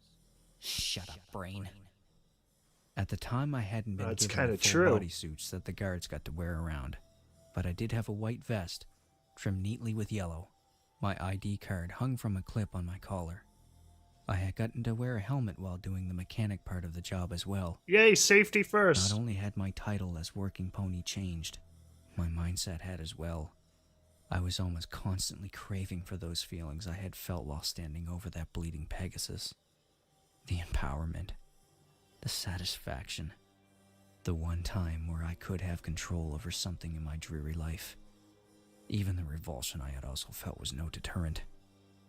[SPEAKER 13] Shut up, brain.
[SPEAKER 8] At the time, I hadn't been
[SPEAKER 1] That's
[SPEAKER 8] given the
[SPEAKER 1] kinda
[SPEAKER 8] full
[SPEAKER 1] true.
[SPEAKER 8] bodysuits that the guards got to wear around, but I did have a white vest, trimmed neatly with yellow. My ID card hung from a clip on my collar. I had gotten to wear a helmet while doing the mechanic part of the job as well.
[SPEAKER 1] Yay, safety first.
[SPEAKER 8] Not only had my title as working pony changed, my mindset had as well. I was almost constantly craving for those feelings I had felt while standing over that bleeding Pegasus. The empowerment. The satisfaction. The one time where I could have control over something in my dreary life. Even the revulsion I had also felt was no deterrent.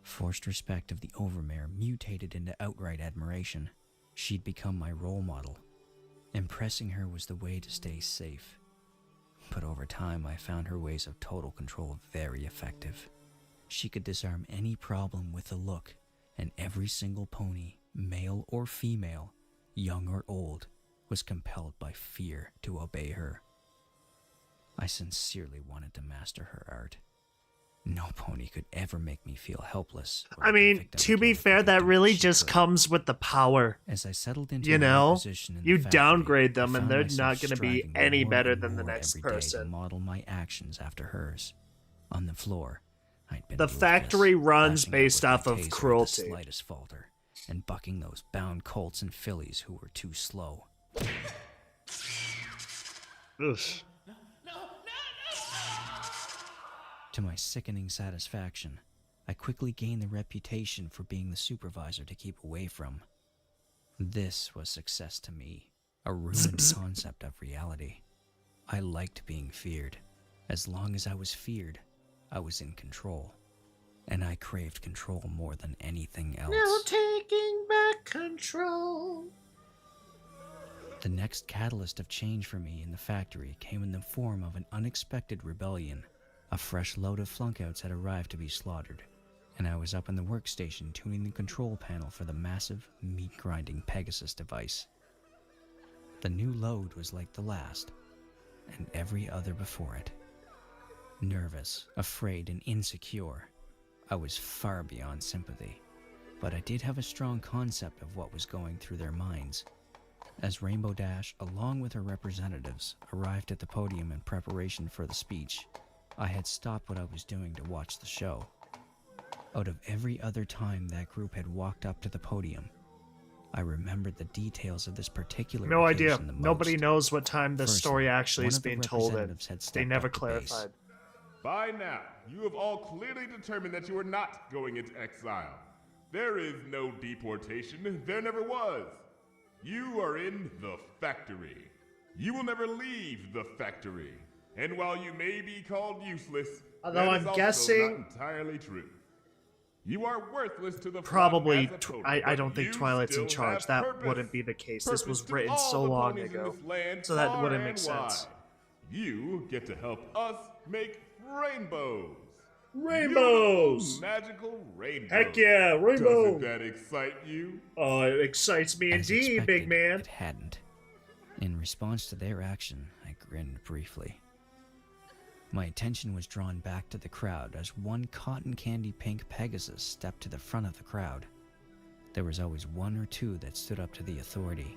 [SPEAKER 8] Forced respect of the overmare mutated into outright admiration. She'd become my role model. Impressing her was the way to stay safe. But over time, I found her ways of total control very effective. She could disarm any problem with a look, and every single pony, male or female, young or old, was compelled by fear to obey her. I sincerely wanted to master her art. No pony could ever make me feel helpless.
[SPEAKER 1] I mean, to be fair, that really just comes with the power.
[SPEAKER 8] As I settled into
[SPEAKER 1] you
[SPEAKER 8] my
[SPEAKER 1] know,
[SPEAKER 8] position in
[SPEAKER 1] you
[SPEAKER 8] the factory,
[SPEAKER 1] downgrade them
[SPEAKER 8] I
[SPEAKER 1] and
[SPEAKER 8] found
[SPEAKER 1] they're
[SPEAKER 8] myself
[SPEAKER 1] not going to be
[SPEAKER 8] striving
[SPEAKER 1] any
[SPEAKER 8] more
[SPEAKER 1] better
[SPEAKER 8] and
[SPEAKER 1] than the
[SPEAKER 8] more
[SPEAKER 1] next
[SPEAKER 8] every day to
[SPEAKER 1] person.
[SPEAKER 8] model my actions after hers. On the floor, I'd been
[SPEAKER 1] The
[SPEAKER 8] ruthless,
[SPEAKER 1] factory runs
[SPEAKER 8] lashing out
[SPEAKER 1] based
[SPEAKER 8] with my
[SPEAKER 1] off of
[SPEAKER 8] taser at the
[SPEAKER 1] cruelty.
[SPEAKER 8] slightest falter, and bucking those bound colts and fillies who were too slow.
[SPEAKER 1] Ugh.
[SPEAKER 8] To my sickening satisfaction, I quickly gained the reputation for being the supervisor to keep away from. This was success to me, a ruined concept of reality. I liked being feared. As long as I was feared, I was in control. And I craved control more than anything else.
[SPEAKER 1] Now taking back control.
[SPEAKER 8] The next catalyst of change for me in the factory came in the form of an unexpected rebellion. A fresh load of flunkouts had arrived to be slaughtered, and I was up in the workstation tuning the control panel for the massive, meat-grinding Pegasus device. The new load was like the last, and every other before it. Nervous, afraid, and insecure, I was far beyond sympathy, but I did have a strong concept of what was going through their minds. As Rainbow Dash, along with her representatives, arrived at the podium in preparation for the speech, I had stopped what I was doing to watch the show. Out of every other time that group had walked up to the podium, I remembered the details of this particular
[SPEAKER 1] No
[SPEAKER 8] occasion
[SPEAKER 1] idea.
[SPEAKER 8] the most.
[SPEAKER 1] Nobody knows what time the
[SPEAKER 8] Firstly,
[SPEAKER 1] story actually
[SPEAKER 8] one
[SPEAKER 1] is
[SPEAKER 8] of the
[SPEAKER 1] being told in.
[SPEAKER 8] representatives had
[SPEAKER 1] They
[SPEAKER 8] stepped
[SPEAKER 1] never
[SPEAKER 8] up to base.
[SPEAKER 1] clarified.
[SPEAKER 12] By now, you have all clearly determined that you are not going into exile. There is no deportation. There never was. You are in the factory. You will never leave the factory. And while you may be called useless,
[SPEAKER 1] Although
[SPEAKER 12] that
[SPEAKER 1] I'm
[SPEAKER 12] is also
[SPEAKER 1] guessing-
[SPEAKER 12] not entirely true. You are worthless to the
[SPEAKER 1] Probably,
[SPEAKER 12] flock as a total,
[SPEAKER 1] I
[SPEAKER 12] but
[SPEAKER 1] don't think
[SPEAKER 12] you
[SPEAKER 1] Twilight's in
[SPEAKER 12] still
[SPEAKER 1] charge.
[SPEAKER 12] have
[SPEAKER 1] That
[SPEAKER 12] purpose.
[SPEAKER 1] wouldn't be the case. This was
[SPEAKER 12] Purpose to
[SPEAKER 1] written
[SPEAKER 12] all
[SPEAKER 1] so
[SPEAKER 12] the
[SPEAKER 1] long
[SPEAKER 12] ponies in
[SPEAKER 1] ago.
[SPEAKER 12] this land,
[SPEAKER 1] So that
[SPEAKER 12] far
[SPEAKER 1] wouldn't
[SPEAKER 12] and
[SPEAKER 1] make sense.
[SPEAKER 12] wide. You get to help us make rainbows.
[SPEAKER 1] Rainbows!
[SPEAKER 12] Beautiful, magical rainbows.
[SPEAKER 1] Heck yeah, rainbow!
[SPEAKER 12] Doesn't that excite you?
[SPEAKER 1] Oh, it excites me
[SPEAKER 8] As
[SPEAKER 1] indeed, big
[SPEAKER 8] expected,
[SPEAKER 1] man.
[SPEAKER 8] It hadn't. In response to their action, I grinned briefly. My attention was drawn back to the crowd as one cotton candy pink Pegasus stepped to the front of the crowd. There was always one or two that stood up to the authority.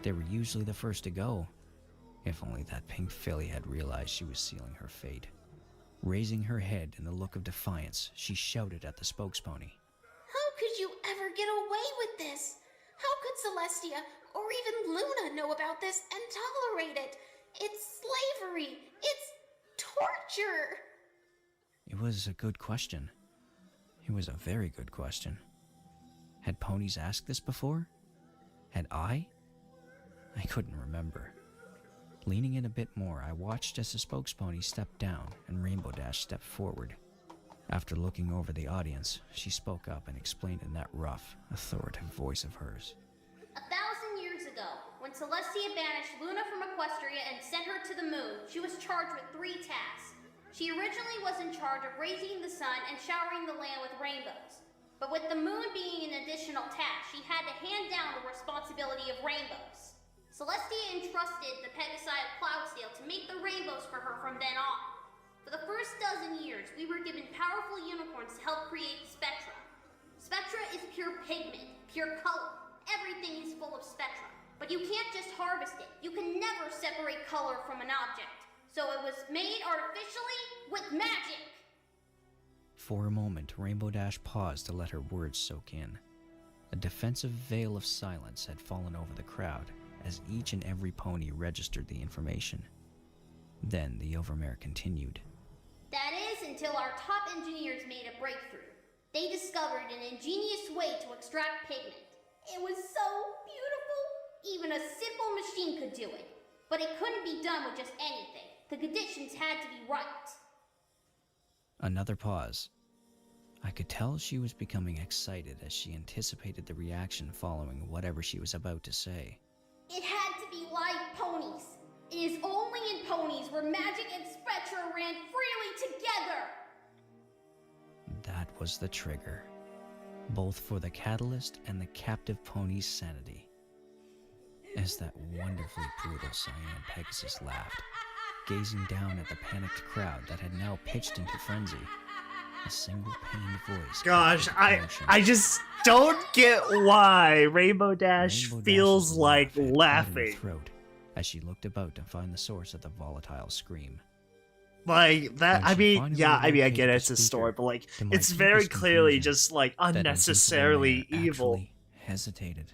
[SPEAKER 8] They were usually the first to go. If only that pink filly had realized she was sealing her fate. Raising her head in a look of defiance, she shouted at the spokespony.
[SPEAKER 10] How could you ever get away with this? How could Celestia or even Luna know about this and tolerate it? It's slavery. It's torture.
[SPEAKER 8] It was a good question. It was a very good question. Had ponies asked this before? Had I? I couldn't remember. Leaning in a bit more, I watched as the spokespony stepped down and Rainbow Dash stepped forward. After looking over the audience, she spoke up and explained in that rough, authoritative voice of hers.
[SPEAKER 10] 1,000 years ago, when Celestia banished Luna from Equestria and sent her to the moon, she was charged with 3 tasks. She originally was in charge of raising the sun and showering the land with rainbows. But with the moon being an additional task, she had to hand down the responsibility of rainbows. Celestia entrusted the Pegasi of Cloudsdale to make the rainbows for her from then on. For the first dozen years, we were given powerful unicorns to help create Spectra. Spectra is pure pigment, pure color. Everything is full of Spectra. But you can't just harvest it. You can never separate color from an object. So it was made artificially with magic.
[SPEAKER 8] For a moment, Rainbow Dash paused to let her words soak in. A defensive veil of silence had fallen over the crowd as each and every pony registered the information. Then the overmare continued.
[SPEAKER 10] That is until our top engineers made a breakthrough. They discovered an ingenious way to extract pigment. It was so beautiful. Even a simple machine could do it. But it couldn't be done with just anything. The conditions had to be right.
[SPEAKER 8] Another pause. I could tell she was becoming excited as she anticipated the reaction following whatever she was about to say.
[SPEAKER 10] It had to be live ponies. It is only in ponies where magic and Spectra ran freely together!
[SPEAKER 8] That was the trigger, both for the catalyst and the captive pony's sanity. As that wonderfully brutal Cyan Pegasus laughed, gazing down at the panicked crowd that had now pitched into frenzy, a single pained voice.
[SPEAKER 1] Gosh, I just don't get why Rainbow Dash feels like laughing.
[SPEAKER 8] Throat as she looked about to find the source of the volatile scream.
[SPEAKER 1] Like that, I mean, yeah, I mean, I get it's a story, but like, it's very clearly just like unnecessarily evil.
[SPEAKER 8] Hesitated.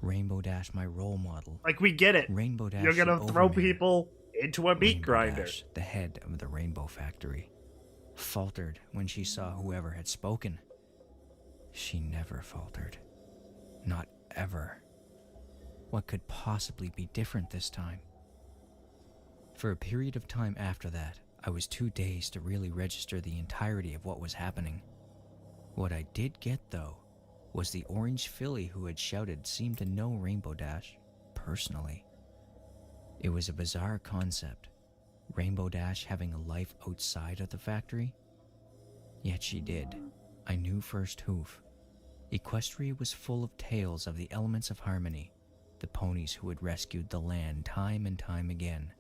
[SPEAKER 8] Rainbow Dash, my role model.
[SPEAKER 1] Like, we get it.
[SPEAKER 8] Rainbow Dash,
[SPEAKER 1] you're gonna throw people into a meat grinder.
[SPEAKER 8] Dash, the head of the Rainbow Factory, faltered when she saw whoever had spoken. She never faltered. Not ever. What could possibly be different this time? For a period of time after that, I was too dazed to really register the entirety of what was happening. What I did get, though, was the orange filly who had shouted seemed to know Rainbow Dash personally. It was a bizarre concept, Rainbow Dash having a life outside of the factory. Yet she did. I knew first hoof. Equestria was full of tales of the elements of harmony, the ponies who had rescued the land time and time again,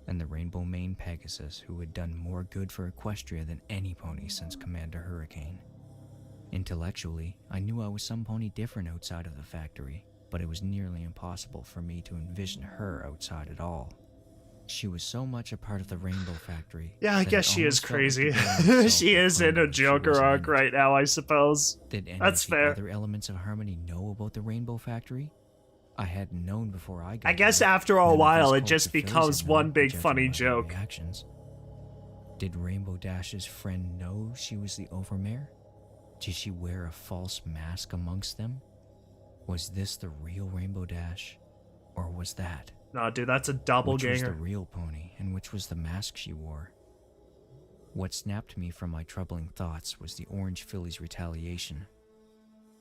[SPEAKER 8] and the Rainbow Mane Pegasus who had done more good for Equestria than any pony since Commander Hurricane. Intellectually, I knew I was some pony different outside of the factory, but it was nearly impossible for me to envision her outside at all. She was so much a part of the Rainbow Factory.
[SPEAKER 1] Yeah, I guess she is crazy. She is in a Joker arc right now, I suppose.
[SPEAKER 8] Did any
[SPEAKER 1] That's
[SPEAKER 8] of the
[SPEAKER 1] fair.
[SPEAKER 8] other elements of harmony know about the Rainbow Factory? I hadn't known before I got
[SPEAKER 1] I guess
[SPEAKER 8] there.
[SPEAKER 1] after a
[SPEAKER 8] None of
[SPEAKER 1] while,
[SPEAKER 8] these
[SPEAKER 1] it
[SPEAKER 8] cults
[SPEAKER 1] just
[SPEAKER 8] or fillies
[SPEAKER 1] becomes
[SPEAKER 8] had
[SPEAKER 1] one
[SPEAKER 8] known,
[SPEAKER 1] big
[SPEAKER 8] judging
[SPEAKER 1] funny
[SPEAKER 8] by their
[SPEAKER 1] joke.
[SPEAKER 8] reactions. Did Rainbow Dash's friend know she was the Overmare? Did she wear a false mask amongst them? Was this the real Rainbow Dash? Or was that?
[SPEAKER 1] No, dude, that's a
[SPEAKER 8] Which was
[SPEAKER 1] doppelganger.
[SPEAKER 8] the real pony, and which was the mask she wore? What snapped me from my troubling thoughts was the orange filly's retaliation.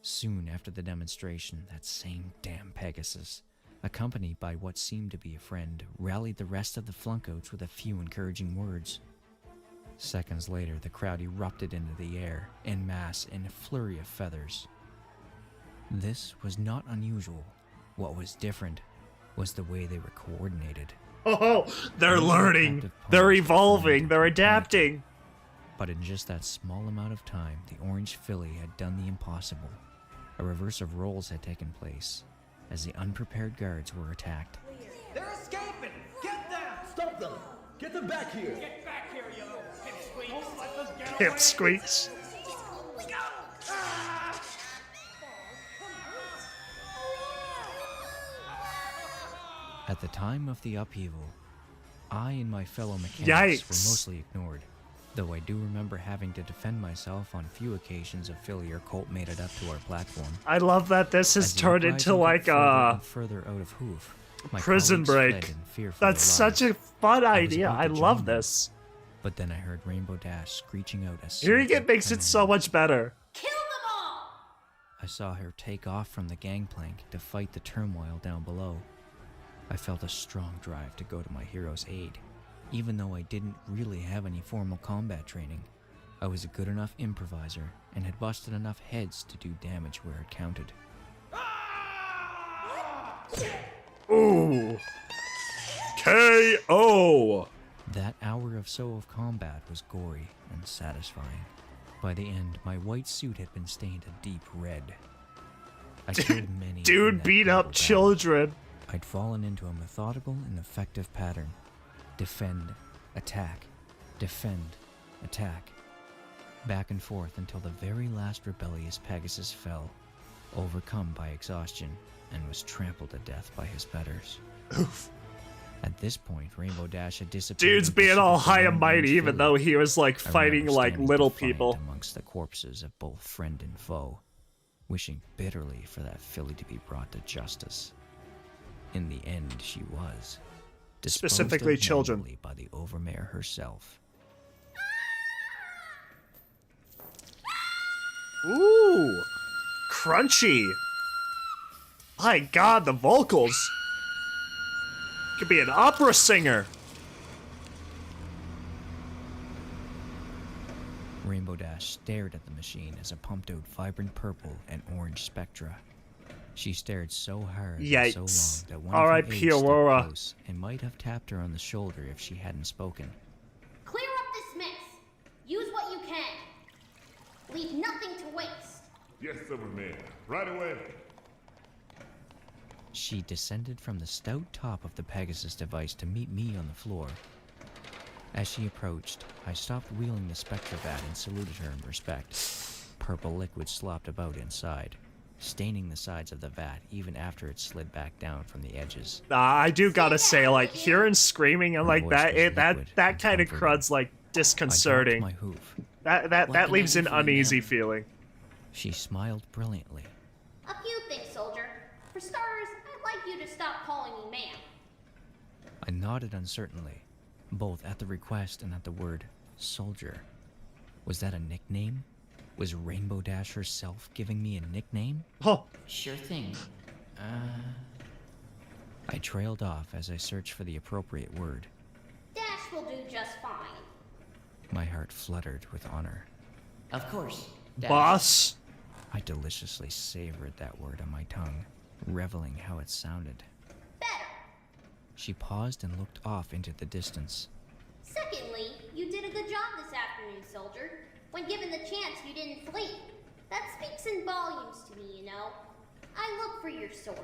[SPEAKER 8] Soon after the demonstration, that same damn Pegasus, accompanied by what seemed to be a friend, rallied the rest of the flunkouts with a few encouraging words. Seconds later, the crowd erupted into the air, en masse, in a flurry of feathers. This was not unusual. What was different was the way they were coordinated.
[SPEAKER 1] Oh, they're
[SPEAKER 8] These
[SPEAKER 1] learning,
[SPEAKER 8] captive
[SPEAKER 1] they're
[SPEAKER 8] ponies
[SPEAKER 1] evolving,
[SPEAKER 8] were
[SPEAKER 1] they're adapting.
[SPEAKER 8] But in just that small amount of time, the orange filly had done the impossible. A reverse of roles had taken place, as the unprepared guards were attacked.
[SPEAKER 6] They're escaping! Get them! Stop them! Get them back here!
[SPEAKER 14] Get back here, you little pipsqueaks! Don't let us get
[SPEAKER 1] Pipsqueaks.
[SPEAKER 8] At the time of the upheaval, I and my fellow mechanics
[SPEAKER 1] Yikes.
[SPEAKER 8] were mostly ignored, though I do remember having to defend myself on few occasions a filly or colt made it up to our platform.
[SPEAKER 1] I love that this has
[SPEAKER 8] As the
[SPEAKER 1] turned
[SPEAKER 8] uprising
[SPEAKER 1] into
[SPEAKER 8] got
[SPEAKER 1] like
[SPEAKER 8] further
[SPEAKER 1] a
[SPEAKER 8] and further out of hoof, my
[SPEAKER 1] prison
[SPEAKER 8] colleagues
[SPEAKER 1] break.
[SPEAKER 8] fled in fear for
[SPEAKER 1] That's
[SPEAKER 8] their
[SPEAKER 1] such
[SPEAKER 8] lives.
[SPEAKER 1] a fun
[SPEAKER 8] I was
[SPEAKER 1] idea.
[SPEAKER 8] about
[SPEAKER 1] I
[SPEAKER 8] to
[SPEAKER 1] love
[SPEAKER 8] join them,
[SPEAKER 1] this.
[SPEAKER 8] But then I heard Rainbow Dash screeching out a
[SPEAKER 1] Hearing
[SPEAKER 8] simple
[SPEAKER 1] it makes it so much better.
[SPEAKER 8] I saw her take off from the gangplank to fight the turmoil down below. I felt a strong drive to go to my hero's aid. Even though I didn't really have any formal combat training, I was a good enough improviser and had busted enough heads to do damage where it counted.
[SPEAKER 1] Ooh. KO.
[SPEAKER 8] That hour or so of combat was gory and satisfying. By the end, my white suit had been stained a deep red. I killed many. in
[SPEAKER 1] Dude
[SPEAKER 8] that
[SPEAKER 1] beat
[SPEAKER 8] brutal
[SPEAKER 1] up
[SPEAKER 8] battle.
[SPEAKER 1] children.
[SPEAKER 8] I'd fallen into a methodical and effective pattern. Defend, attack, defend, attack. Back and forth until the very last rebellious Pegasus fell, overcome by exhaustion, and was trampled to death by his betters.
[SPEAKER 1] Oof.
[SPEAKER 8] At this point, Rainbow Dash had disappeared.
[SPEAKER 1] Dude's
[SPEAKER 8] in
[SPEAKER 1] being
[SPEAKER 8] pursuit
[SPEAKER 1] all
[SPEAKER 8] of the
[SPEAKER 1] high and
[SPEAKER 8] lone
[SPEAKER 1] mighty,
[SPEAKER 8] orange
[SPEAKER 1] even
[SPEAKER 8] filly.
[SPEAKER 1] though he was like
[SPEAKER 8] I
[SPEAKER 1] fighting
[SPEAKER 8] remember
[SPEAKER 1] like
[SPEAKER 8] standing
[SPEAKER 1] little
[SPEAKER 8] defiant
[SPEAKER 1] people.
[SPEAKER 8] amongst the corpses of both friend and foe, wishing bitterly for that filly to be brought to justice. In the end, she was. Disposed
[SPEAKER 1] Specifically
[SPEAKER 8] of
[SPEAKER 1] children.
[SPEAKER 8] manually by the Overmare herself.
[SPEAKER 1] Ooh. Crunchy. My god, the vocals. Could be an opera singer.
[SPEAKER 8] Rainbow Dash stared at the machine as it pumped out vibrant purple and orange spectra. She stared so hard and so long
[SPEAKER 1] Yikes.
[SPEAKER 8] that one
[SPEAKER 1] R.I.P.
[SPEAKER 8] of her aides
[SPEAKER 1] Aurora.
[SPEAKER 8] stepped close and might have tapped her on the shoulder if she hadn't spoken.
[SPEAKER 10] Clear up this mess. Use what you can. Leave nothing to waste.
[SPEAKER 12] Yes, Silverman. Right away.
[SPEAKER 8] She descended from the stout top of the Pegasus device to meet me on the floor. As she approached, I stopped wheeling the Spectra vat and saluted her in respect. Purple liquid slopped about inside, staining the sides of the vat even after it slid back down from the edges.
[SPEAKER 1] I do gotta say, like, hearing screaming and like that, that kind of crud's like disconcerting.
[SPEAKER 8] My hoof.
[SPEAKER 1] That leaves an uneasy feeling.
[SPEAKER 8] She smiled brilliantly.
[SPEAKER 10] A few things, soldier. For starters, I'd like you to stop calling me ma'am.
[SPEAKER 8] I nodded uncertainly, both at the request and at the word soldier. Was that a nickname? Was Rainbow Dash herself giving me a nickname?
[SPEAKER 1] Oh.
[SPEAKER 13] Sure thing.
[SPEAKER 8] I trailed off as I searched for the appropriate word.
[SPEAKER 10] Dash will do just fine.
[SPEAKER 8] My heart fluttered with honor.
[SPEAKER 13] Of course. Dash.
[SPEAKER 1] Boss?
[SPEAKER 8] I deliciously savored that word on my tongue, reveling how it sounded.
[SPEAKER 10] Better.
[SPEAKER 8] She paused and looked off into the distance.
[SPEAKER 10] Secondly, you did a good job this afternoon, soldier. When given the chance, you didn't flee. That speaks in volumes to me, you know. I look for your sort.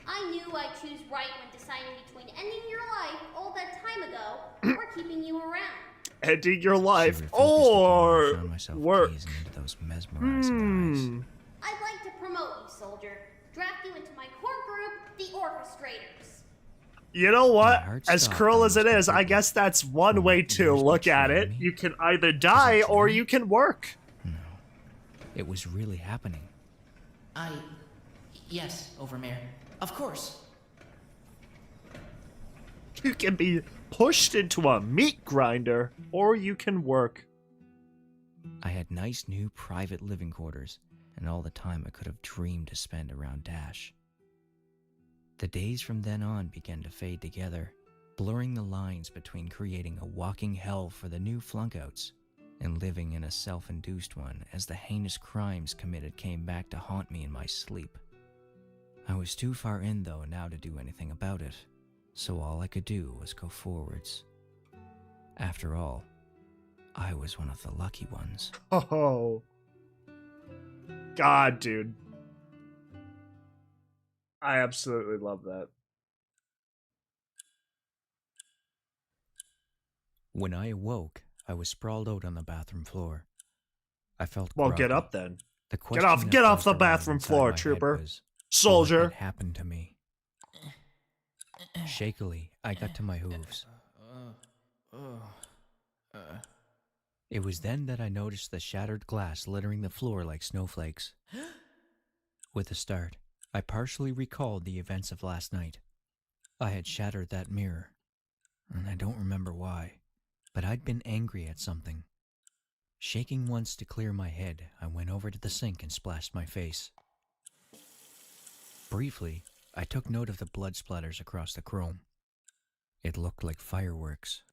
[SPEAKER 10] I knew I'd choose right when deciding between ending your life all that time ago or keeping you around.
[SPEAKER 1] Ending your life or work.
[SPEAKER 8] Into those mesmerizing eyes.
[SPEAKER 10] I'd like to promote you, soldier. Draft you into my core group, the Orchestrators.
[SPEAKER 1] You know what? As cruel as it is, I guess that's one way to look at it. You can either die or you can work.
[SPEAKER 8] No. It was really happening.
[SPEAKER 13] Yes, Overmare. Of course.
[SPEAKER 1] You can be pushed into a meat grinder, or you can work.
[SPEAKER 8] I had nice new private living quarters, and all the time I could have dreamed to spend around Dash. The days from then on began to fade together, blurring the lines between creating a walking hell for the new flunkouts and living in a self-induced one as the heinous crimes committed came back to haunt me in my sleep. I was too far in, though, now to do anything about it, so all I could do was go forwards. After all, I was one of the lucky ones.
[SPEAKER 1] Oh. God, dude. I absolutely love that.
[SPEAKER 8] When I awoke, I was sprawled out on the bathroom floor. I felt
[SPEAKER 1] Well,
[SPEAKER 8] groggy.
[SPEAKER 1] get up then.
[SPEAKER 8] The
[SPEAKER 1] Get off
[SPEAKER 8] buzzed
[SPEAKER 1] the
[SPEAKER 8] around
[SPEAKER 1] bathroom
[SPEAKER 8] inside
[SPEAKER 1] floor,
[SPEAKER 8] my head
[SPEAKER 1] trooper.
[SPEAKER 8] was,
[SPEAKER 1] Soldier.
[SPEAKER 8] What had happened to me? Shakily, I got to my hooves. It was then that I noticed the shattered glass littering the floor like snowflakes. With a start, I partially recalled the events of last night. I had shattered that mirror, and I don't remember why, but I'd been angry at something. Shaking once to clear my head, I went over to the sink and splashed my face. Briefly, I took note of the blood splatters across the chrome. It looked like fireworks.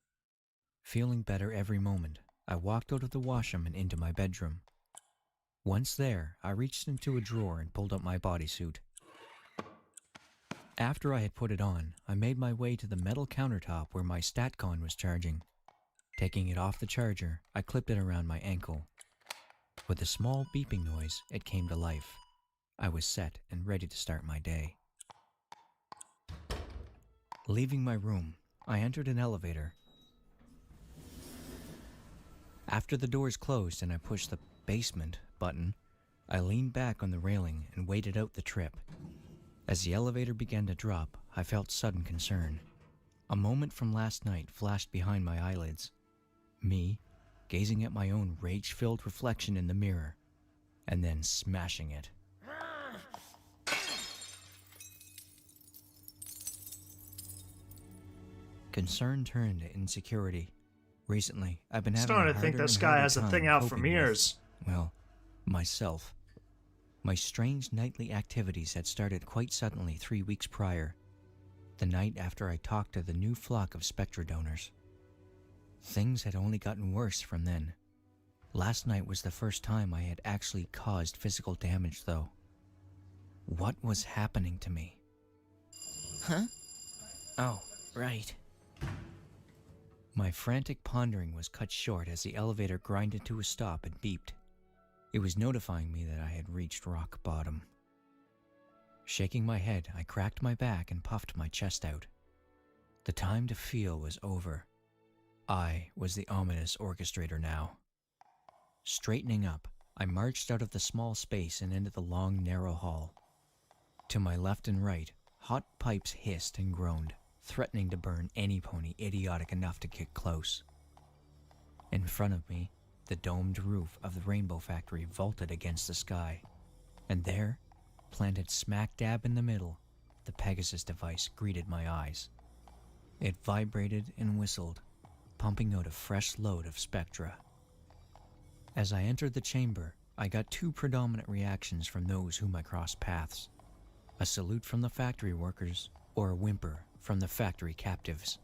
[SPEAKER 8] Feeling better every moment, I walked out of the washroom and into my bedroom. Once there, I reached into a drawer and pulled out my bodysuit. After I had put it on, I made my way to the metal countertop where my StatCon was charging. Taking it off the charger, I clipped it around my ankle. With a small beeping noise, it came to life. I was set and ready to start my day. Leaving my room, I entered an elevator. After the doors closed and I pushed the basement button, I leaned back on the railing and waited out the trip. As the elevator began to drop, I felt sudden concern. A moment from last night flashed behind my eyelids. Me, gazing at my own rage-filled reflection in the mirror, and then smashing it. Concern turned to insecurity. Recently, I've been having
[SPEAKER 1] Starting to think this guy has a thing out for mirrors.
[SPEAKER 8] Well, myself. My strange nightly activities had started quite suddenly 3 weeks prior. the night after I talked to the new flock of Spectra donors. Things had only gotten worse from then. Last night was the first time I had actually caused physical damage, though. What was happening to me?
[SPEAKER 13] Huh? Oh, right.
[SPEAKER 8] My frantic pondering was cut short as the elevator grinded to a stop and beeped. It was notifying me that I had reached rock bottom. Shaking my head, I cracked my back and puffed my chest out. The time to feel was over. I was the ominous orchestrator now. Straightening up, I marched out of the small space and into the long, narrow hall. To my left and right, hot pipes hissed and groaned, threatening to burn any pony idiotic enough to get close. In front of me, the domed roof of the Rainbow Factory vaulted against the sky, and there, planted smack dab in the middle, the Pegasus device greeted my eyes. It vibrated and whistled, pumping out a fresh load of spectra. As I entered the chamber, I got two predominant reactions from those whom I crossed paths: a salute from the factory workers, or a whimper from the factory captives.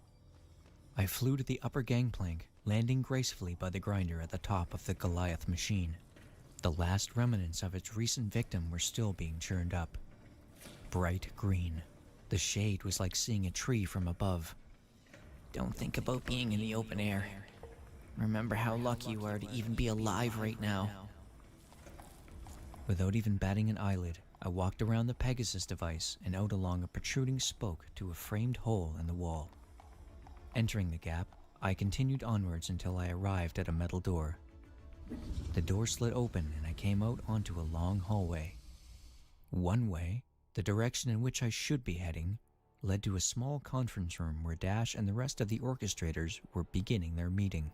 [SPEAKER 8] I flew to the upper gangplank, landing gracefully by the grinder at the top of the Goliath machine. The last remnants of its recent victim were still being churned up. Bright green. The shade was like seeing a tree from above.
[SPEAKER 13] Don't think about being in the open air. Remember how lucky you are to even be alive right now.
[SPEAKER 8] Without even batting an eyelid, I walked around the Pegasus device and out along a protruding spoke to a framed hole in the wall. Entering the gap, I continued onwards until I arrived at a metal door. The door slid open and I came out onto a long hallway. One way, the direction in which I should be heading, led to a small conference room where Dash and the rest of the orchestrators were beginning their meeting.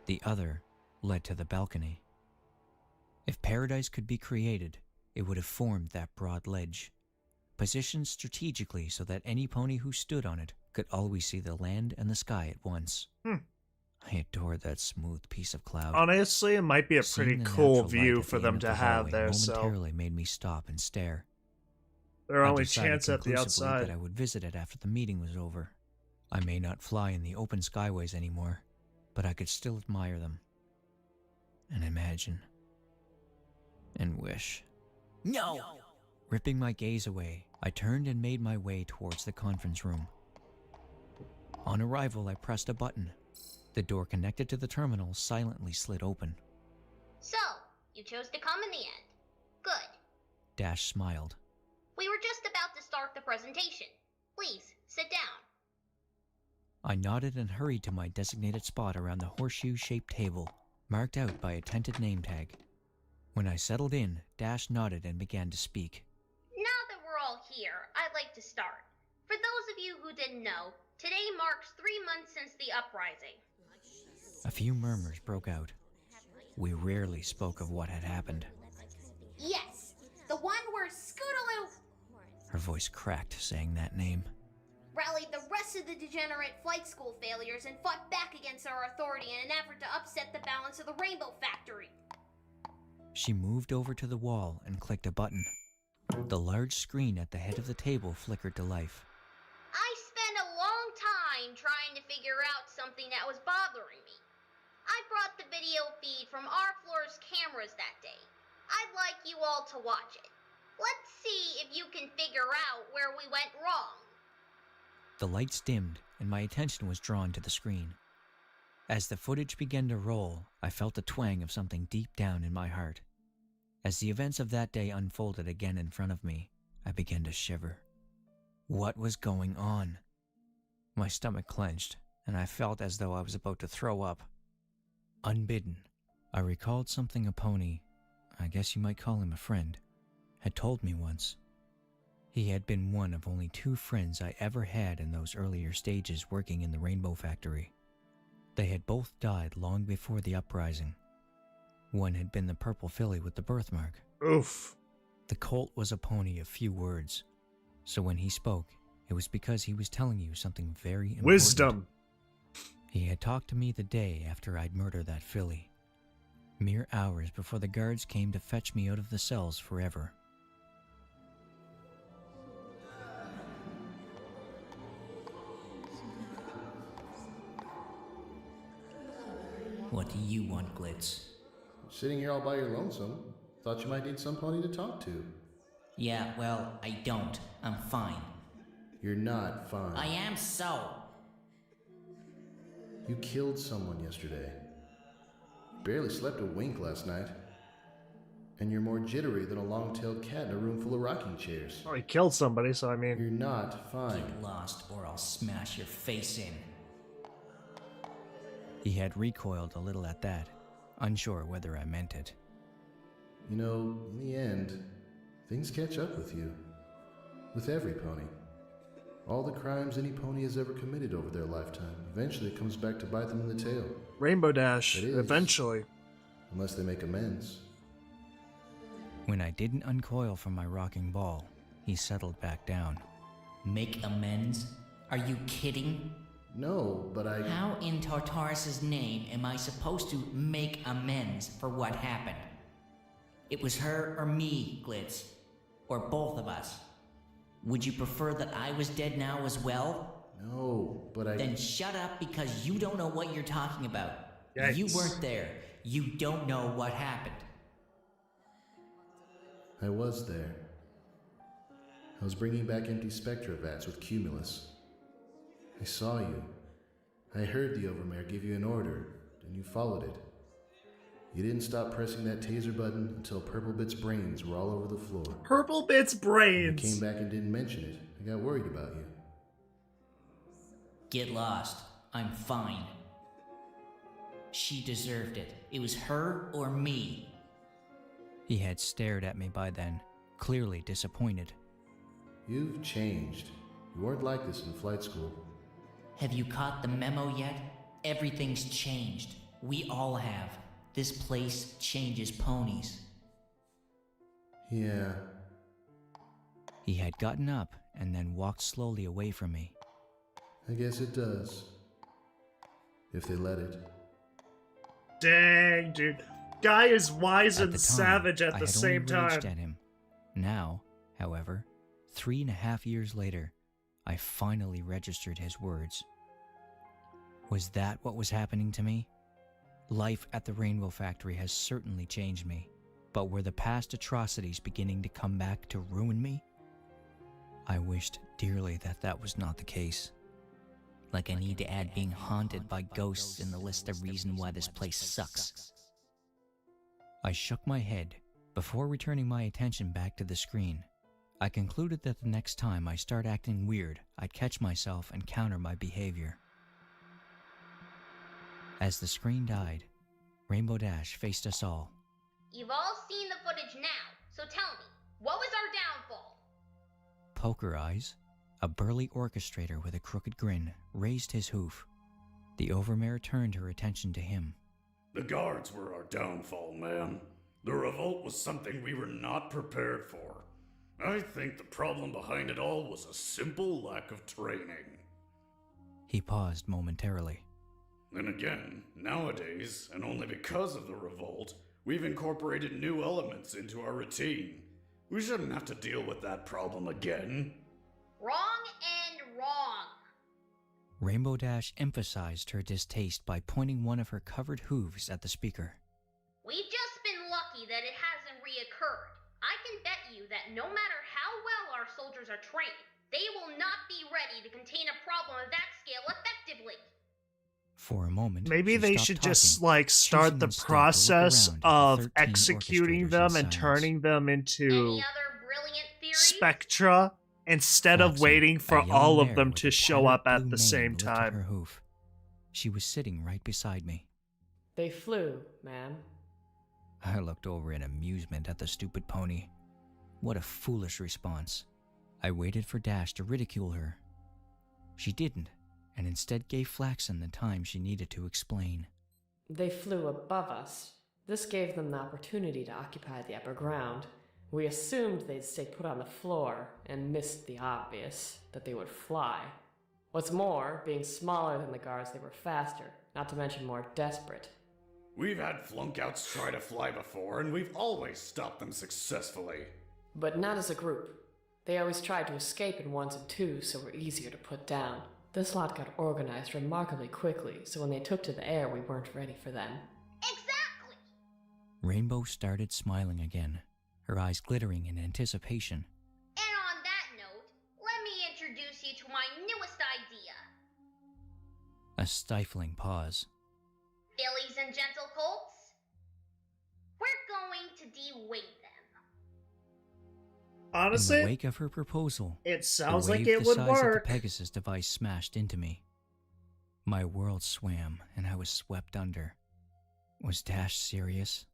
[SPEAKER 8] The other led to the balcony. If paradise could be created, it would have formed that broad ledge, positioned strategically so that any pony who stood on it could always see the land and the sky at once. I adored that smooth piece of cloud.
[SPEAKER 1] Honestly, it might be a pretty
[SPEAKER 8] Seeing the
[SPEAKER 1] cool
[SPEAKER 8] natural light
[SPEAKER 1] view
[SPEAKER 8] at
[SPEAKER 1] for
[SPEAKER 8] the
[SPEAKER 1] them
[SPEAKER 8] end
[SPEAKER 1] to
[SPEAKER 8] of the
[SPEAKER 1] have
[SPEAKER 8] hallway
[SPEAKER 1] there, so
[SPEAKER 8] momentarily made me stop and stare.
[SPEAKER 1] their
[SPEAKER 8] I
[SPEAKER 1] only
[SPEAKER 8] decided
[SPEAKER 1] chance at the
[SPEAKER 8] conclusively
[SPEAKER 1] outside.
[SPEAKER 8] that I would visit it after the meeting was over. I may not fly in the open skyways anymore, but I could still admire them. And imagine. And wish.
[SPEAKER 13] No!
[SPEAKER 8] Ripping my gaze away, I turned and made my way towards the conference room. On arrival, I pressed a button. The door connected to the terminal silently slid open.
[SPEAKER 10] So, you chose to come in the end. Good.
[SPEAKER 8] Dash smiled.
[SPEAKER 10] We were just about to start the presentation. Please, sit down.
[SPEAKER 8] I nodded and hurried to my designated spot around the horseshoe-shaped table, marked out by a tinted name tag. When I settled in, Dash nodded and began to speak.
[SPEAKER 10] Now that we're all here, I'd like to start. For those of you who didn't know, today marks 3 months since the uprising.
[SPEAKER 8] A few murmurs broke out. We rarely spoke of what had happened.
[SPEAKER 10] Yes, the one where Scootaloo
[SPEAKER 8] Her voice cracked saying that name.
[SPEAKER 10] rallied the rest of the degenerate flight school failures and fought back against our authority in an effort to upset the balance of the Rainbow Factory.
[SPEAKER 8] She moved over to the wall and clicked a button. The large screen at the head of the table flickered to life.
[SPEAKER 10] I spent a long time trying to figure out something that was bothering me. I brought the video feed from our floor's cameras that day. I'd like you all to watch it. Let's see if you can figure out where we went wrong.
[SPEAKER 8] The lights dimmed and my attention was drawn to the screen. As the footage began to roll, I felt the twang of something deep down in my heart. As the events of that day unfolded again in front of me, I began to shiver. What was going on? My stomach clenched, and I felt as though I was about to throw up. Unbidden, I recalled something a pony, I guess you might call him a friend, had told me once. He had been one of only 2 friends I ever had in those earlier stages working in the Rainbow Factory. They had both died long before the uprising. One had been the purple filly with the birthmark.
[SPEAKER 1] Oof.
[SPEAKER 8] The colt was a pony of few words, so when he spoke, it was because he was telling you something very important.
[SPEAKER 1] Wisdom.
[SPEAKER 8] He had talked to me the day after I'd murdered that filly, mere hours before the guards came to fetch me out of the cells forever.
[SPEAKER 13] What do you want, Glitz?
[SPEAKER 17] Sitting here all by your lonesome. Thought you might need some pony to talk to.
[SPEAKER 13] Yeah, well, I don't. I'm fine.
[SPEAKER 17] You're not fine.
[SPEAKER 13] I am so.
[SPEAKER 17] You killed someone yesterday. Barely slept a wink last night. And you're more jittery than a long-tailed cat in a room full of rocking chairs.
[SPEAKER 1] Oh, he killed somebody, so I mean...
[SPEAKER 17] You're not fine.
[SPEAKER 13] Get lost or I'll smash your face in.
[SPEAKER 8] He had recoiled a little at that, unsure whether I meant it.
[SPEAKER 17] You know, in the end, things catch up with you. With every pony. All the crimes any pony has ever committed over their lifetime eventually comes back to bite them in the tail.
[SPEAKER 1] Rainbow Dash, eventually.
[SPEAKER 17] Unless they make amends.
[SPEAKER 8] When I didn't uncoil from my rocking ball, he settled back down.
[SPEAKER 13] Make amends? Are you kidding?
[SPEAKER 17] No, but I...
[SPEAKER 13] How in Tartarus' name am I supposed to make amends for what happened? It was her or me, Glitz. Or both of us. Would you prefer that I was dead now as well?
[SPEAKER 17] No, but I...
[SPEAKER 13] Then shut up because you don't know what you're talking about.
[SPEAKER 1] Yikes.
[SPEAKER 13] You weren't there. You don't know what happened.
[SPEAKER 17] I was there. I was bringing back empty Spectra vats with Cumulus. I saw you. I heard the Overmare give you an order, and you followed it. You didn't stop pressing that taser button until Purple Bit's brains were all over the floor.
[SPEAKER 1] Purple Bit's brains!
[SPEAKER 17] You came back and didn't mention it. I got worried about you.
[SPEAKER 13] Get lost. I'm fine. She deserved it. It was her or me.
[SPEAKER 8] He had stared at me by then, clearly disappointed.
[SPEAKER 17] You've changed. You weren't like this in flight school.
[SPEAKER 13] Have you caught the memo yet? Everything's changed. We all have. This place changes ponies.
[SPEAKER 17] Yeah.
[SPEAKER 8] He had gotten up and then walked slowly away from me.
[SPEAKER 17] I guess it does. If they let it.
[SPEAKER 1] Dang, dude. Guy is wise
[SPEAKER 8] At
[SPEAKER 1] and
[SPEAKER 8] the time,
[SPEAKER 1] savage at
[SPEAKER 8] I
[SPEAKER 1] the
[SPEAKER 8] had
[SPEAKER 1] same
[SPEAKER 8] only raged
[SPEAKER 1] time.
[SPEAKER 8] at him. Now, however, 3.5 years later, I finally registered his words. Was that what was happening to me? Life at the Rainbow Factory has certainly changed me, but were the past atrocities beginning to come back to ruin me? I wished dearly that that was not the case.
[SPEAKER 13] Like I need to add being haunted by ghosts in the list of reasons why this place sucks.
[SPEAKER 8] I shook my head before returning my attention back to the screen. I concluded that the next time I start acting weird, I'd catch myself and counter my behavior. As the screen died, Rainbow Dash faced us all.
[SPEAKER 10] You've all seen the footage now, so tell me, what was our downfall?
[SPEAKER 8] Poker Eyes, a burly orchestrator with a crooked grin, raised his hoof. The Overmare turned her attention to him.
[SPEAKER 18] The guards were our downfall, man. The revolt was something we were not prepared for. I think the problem behind it all was a simple lack of training.
[SPEAKER 8] He paused momentarily.
[SPEAKER 18] Then again, nowadays, and only because of the revolt, we've incorporated new elements into our routine. We shouldn't have to deal with that problem again.
[SPEAKER 10] Wrong and wrong.
[SPEAKER 8] Rainbow Dash emphasized her distaste by pointing one of her covered hooves at the speaker.
[SPEAKER 10] We've just been lucky that it hasn't reoccurred. I can bet you that no matter how well our soldiers are trained, they will not be ready to contain a problem of that scale effectively.
[SPEAKER 8] For a moment,
[SPEAKER 1] maybe they
[SPEAKER 8] stopped
[SPEAKER 1] should
[SPEAKER 8] talking,
[SPEAKER 1] just like start the
[SPEAKER 8] instead to look
[SPEAKER 1] process
[SPEAKER 8] around at the
[SPEAKER 1] of
[SPEAKER 8] 13
[SPEAKER 1] executing
[SPEAKER 8] orchestrators
[SPEAKER 1] them
[SPEAKER 8] in
[SPEAKER 1] and
[SPEAKER 8] silence.
[SPEAKER 1] turning them into
[SPEAKER 10] Any other brilliant theories?
[SPEAKER 1] Spectra instead of
[SPEAKER 8] Flopsy,
[SPEAKER 1] waiting for
[SPEAKER 8] a young
[SPEAKER 1] all of
[SPEAKER 8] mare
[SPEAKER 1] them
[SPEAKER 8] with
[SPEAKER 1] to
[SPEAKER 8] a
[SPEAKER 1] show
[SPEAKER 8] pirate
[SPEAKER 1] up at
[SPEAKER 8] blue
[SPEAKER 1] the
[SPEAKER 8] mane
[SPEAKER 1] same
[SPEAKER 8] lifted
[SPEAKER 1] time.
[SPEAKER 8] her hoof. She was sitting right beside me.
[SPEAKER 23] They flew, ma'am.
[SPEAKER 8] I looked over in amusement at the stupid pony. What a foolish response. I waited for Dash to ridicule her. She didn't, and instead gave Flaxen the time she needed to explain.
[SPEAKER 23] They flew above us. This gave them the opportunity to occupy the upper ground. We assumed they'd stay put on the floor and missed the obvious, that they would fly. What's more, being smaller than the guards, they were faster, not to mention more desperate.
[SPEAKER 18] We've had flunkouts try to fly before, and we've always stopped them successfully.
[SPEAKER 23] But not as a group. They always tried to escape in ones and twos, so we're easier to put down. This lot got organized remarkably quickly, so when they took to the air, we weren't ready for them.
[SPEAKER 10] Exactly!
[SPEAKER 8] Rainbow started smiling again, her eyes glittering in anticipation.
[SPEAKER 10] And on that note, let me introduce you to my newest idea.
[SPEAKER 8] A stifling pause.
[SPEAKER 10] Fillies and gentle colts, we're going to de-wing them.
[SPEAKER 1] Honestly,
[SPEAKER 8] in the wake of her proposal,
[SPEAKER 1] it sounds
[SPEAKER 8] the
[SPEAKER 1] like
[SPEAKER 8] wave
[SPEAKER 1] it
[SPEAKER 8] the
[SPEAKER 1] would
[SPEAKER 8] size
[SPEAKER 1] work.
[SPEAKER 8] of the Pegasus device smashed into me. My world swam, and I was swept under. Was Dash serious?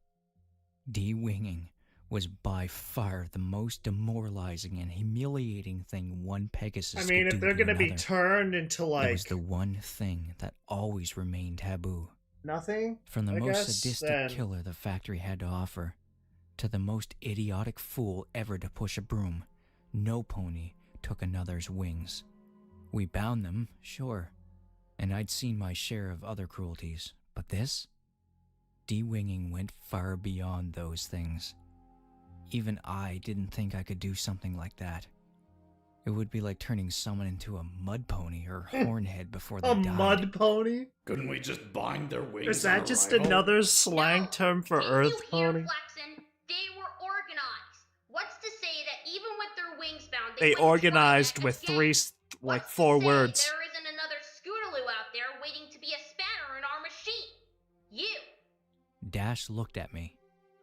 [SPEAKER 8] De-winging was by far the most demoralizing and humiliating thing one Pegasus
[SPEAKER 1] I mean,
[SPEAKER 8] could
[SPEAKER 1] if
[SPEAKER 8] do
[SPEAKER 1] they're
[SPEAKER 8] to
[SPEAKER 1] gonna be
[SPEAKER 8] another.
[SPEAKER 1] turned into
[SPEAKER 8] It
[SPEAKER 1] like
[SPEAKER 8] was the one thing that always remained taboo.
[SPEAKER 1] nothing,
[SPEAKER 8] From the
[SPEAKER 1] I
[SPEAKER 8] most
[SPEAKER 1] guess,
[SPEAKER 8] sadistic
[SPEAKER 1] then
[SPEAKER 8] killer the factory had to offer, to the most idiotic fool ever to push a broom, no pony took another's wings. We bound them, sure, and I'd seen my share of other cruelties, but this? De-winging went far beyond those things. Even I didn't think I could do something like that. It would be like turning someone into a mud pony or hornhead before they
[SPEAKER 1] a
[SPEAKER 8] died.
[SPEAKER 1] mud pony.
[SPEAKER 18] Couldn't we just bind their wings?
[SPEAKER 1] Is that
[SPEAKER 18] on
[SPEAKER 1] just
[SPEAKER 18] arrival?
[SPEAKER 1] another slang term for Earth pony?
[SPEAKER 10] Flaxen, they were organized. What's to say that even with their wings bound,
[SPEAKER 1] They
[SPEAKER 10] wouldn't try
[SPEAKER 1] organized
[SPEAKER 10] that
[SPEAKER 1] with
[SPEAKER 10] again?
[SPEAKER 1] like
[SPEAKER 10] What's to
[SPEAKER 1] four
[SPEAKER 10] say
[SPEAKER 1] words.
[SPEAKER 10] There isn't another Scootaloo out there waiting to be a spanner in our machine. You.
[SPEAKER 8] Dash looked at me.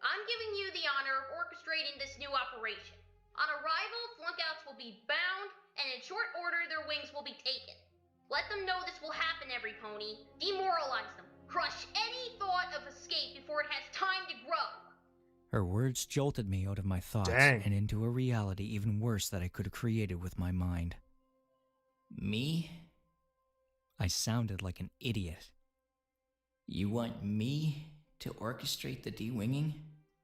[SPEAKER 10] I'm giving you the honor of orchestrating this new operation. On arrival, flunkouts will be bound, and in short order, their wings will be taken. Let them know this will happen, every pony. Demoralize them. Crush any thought of escape before it has time to grow.
[SPEAKER 8] Her words jolted me out of my thoughts
[SPEAKER 1] Dang.
[SPEAKER 8] and into a reality even worse that I could have created with my mind.
[SPEAKER 13] Me?
[SPEAKER 8] I sounded like an idiot.
[SPEAKER 13] You want me to orchestrate the de-winging?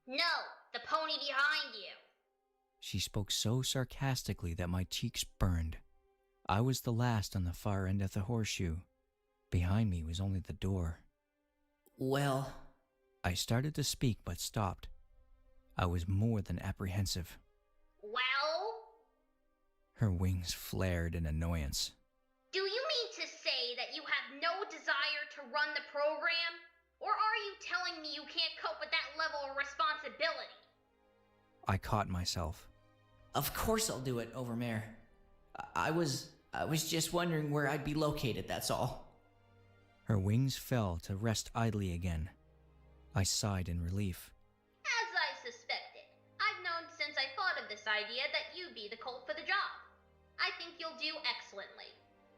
[SPEAKER 10] No, the pony behind you.
[SPEAKER 8] She spoke so sarcastically that my cheeks burned. I was the last on the far end of the horseshoe. Behind me was only the door.
[SPEAKER 13] Well...
[SPEAKER 8] I started to speak but stopped. I was more than apprehensive.
[SPEAKER 10] Well?
[SPEAKER 8] Her wings flared in annoyance.
[SPEAKER 10] Do you mean to say that you have no desire to run the program? Or are you telling me you can't cope with that level of responsibility?
[SPEAKER 8] I caught myself.
[SPEAKER 13] Of course I'll do it, Overmare. I was just wondering where I'd be located, that's all.
[SPEAKER 8] Her wings fell to rest idly again. I sighed in relief.
[SPEAKER 10] As I suspected, I've known since I thought of this idea that you'd be the colt for the job. I think you'll do excellently.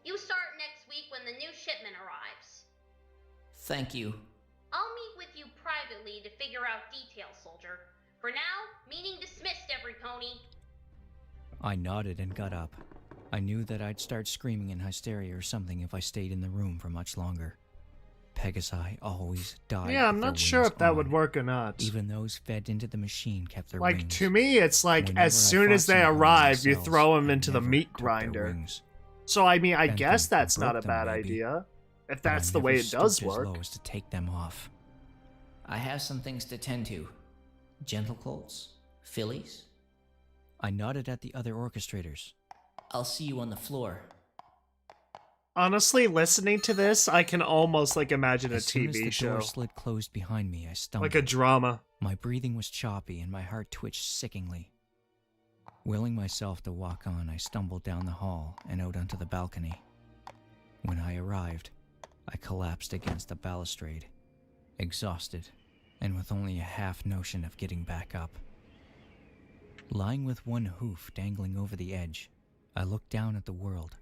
[SPEAKER 10] You start next week when the new shipment arrives.
[SPEAKER 13] Thank you.
[SPEAKER 10] I'll meet with you privately to figure out details, soldier. For now, meeting dismissed, every pony.
[SPEAKER 8] I nodded and got up. I knew that I'd start screaming in hysteria or something if I stayed in the room for much longer. Pegasi always died.
[SPEAKER 1] Yeah, I'm
[SPEAKER 8] with their
[SPEAKER 1] not sure
[SPEAKER 8] wings
[SPEAKER 1] if that
[SPEAKER 8] on.
[SPEAKER 1] would work or not.
[SPEAKER 8] Even those fed into the machine kept their
[SPEAKER 1] Like,
[SPEAKER 8] wings.
[SPEAKER 1] to me, it's like
[SPEAKER 8] Whenever
[SPEAKER 1] as
[SPEAKER 8] I
[SPEAKER 1] soon
[SPEAKER 8] fought
[SPEAKER 1] as they
[SPEAKER 8] someone
[SPEAKER 1] arrive, you
[SPEAKER 8] themselves,
[SPEAKER 1] throw them
[SPEAKER 8] I
[SPEAKER 1] into the
[SPEAKER 8] never
[SPEAKER 1] meat
[SPEAKER 8] took their
[SPEAKER 1] grinder.
[SPEAKER 8] wings.
[SPEAKER 1] So, I mean, I
[SPEAKER 8] Bent
[SPEAKER 1] guess
[SPEAKER 8] them or
[SPEAKER 1] that's not a
[SPEAKER 8] broke them,
[SPEAKER 1] bad
[SPEAKER 8] maybe.
[SPEAKER 1] idea. If
[SPEAKER 8] But I
[SPEAKER 1] that's the
[SPEAKER 8] never
[SPEAKER 1] way it does
[SPEAKER 8] stooped as
[SPEAKER 1] work.
[SPEAKER 8] low as to take them off.
[SPEAKER 13] I have some things to tend to. Gentle colts? Fillies?
[SPEAKER 8] I nodded at the other orchestrators.
[SPEAKER 13] I'll see you on the floor.
[SPEAKER 1] Honestly, listening to this, I can almost, like, imagine a
[SPEAKER 8] As soon as
[SPEAKER 1] TV
[SPEAKER 8] the
[SPEAKER 1] show.
[SPEAKER 8] door slid closed behind me, I stumbled.
[SPEAKER 1] Like a drama.
[SPEAKER 8] My breathing was choppy and my heart twitched sickeningly. Willing myself to walk on, I stumbled down the hall and out onto the balcony. When I arrived, I collapsed against the balustrade, exhausted and with only a half notion of getting back up. Lying with one hoof dangling over the edge, I looked down at the world.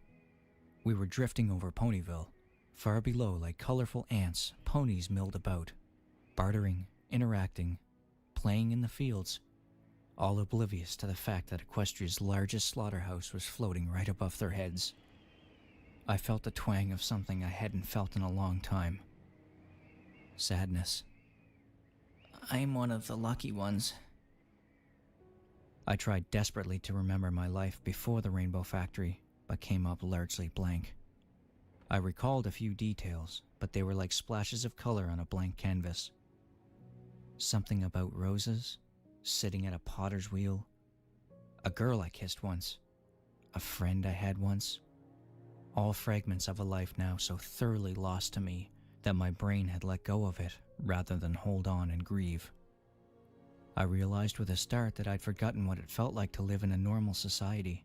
[SPEAKER 8] We were drifting over Ponyville. Far below, like colorful ants, ponies milled about, bartering, interacting, playing in the fields, all oblivious to the fact that Equestria's largest slaughterhouse was floating right above their heads. I felt the twang of something I hadn't felt in a long time. Sadness.
[SPEAKER 13] I'm one of the lucky ones.
[SPEAKER 8] I tried desperately to remember my life before the Rainbow Factory, but came up largely blank. I recalled a few details, but they were like splashes of color on a blank canvas. Something about roses, sitting at a potter's wheel, a girl I kissed once, a friend I had once. All fragments of a life now so thoroughly lost to me that my brain had let go of it rather than hold on and grieve. I realized with a start that I'd forgotten what it felt like to live in a normal society.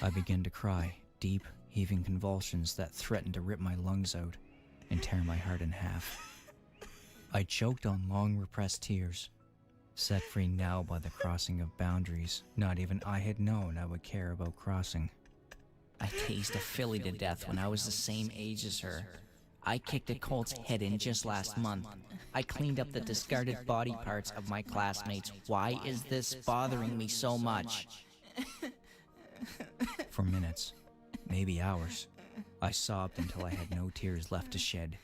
[SPEAKER 8] I began to cry, deep, heaving convulsions that threatened to rip my lungs out and tear my heart in half. I choked on long repressed tears, set free now by the crossing of boundaries not even I had known I would care about crossing.
[SPEAKER 13] I tased a filly to death when I was the same age as her. I kicked a colt's head in just last month. I cleaned up the discarded body parts of my classmates. Why is this bothering me so much?
[SPEAKER 8] For minutes, maybe hours, I sobbed until I had no tears left to shed.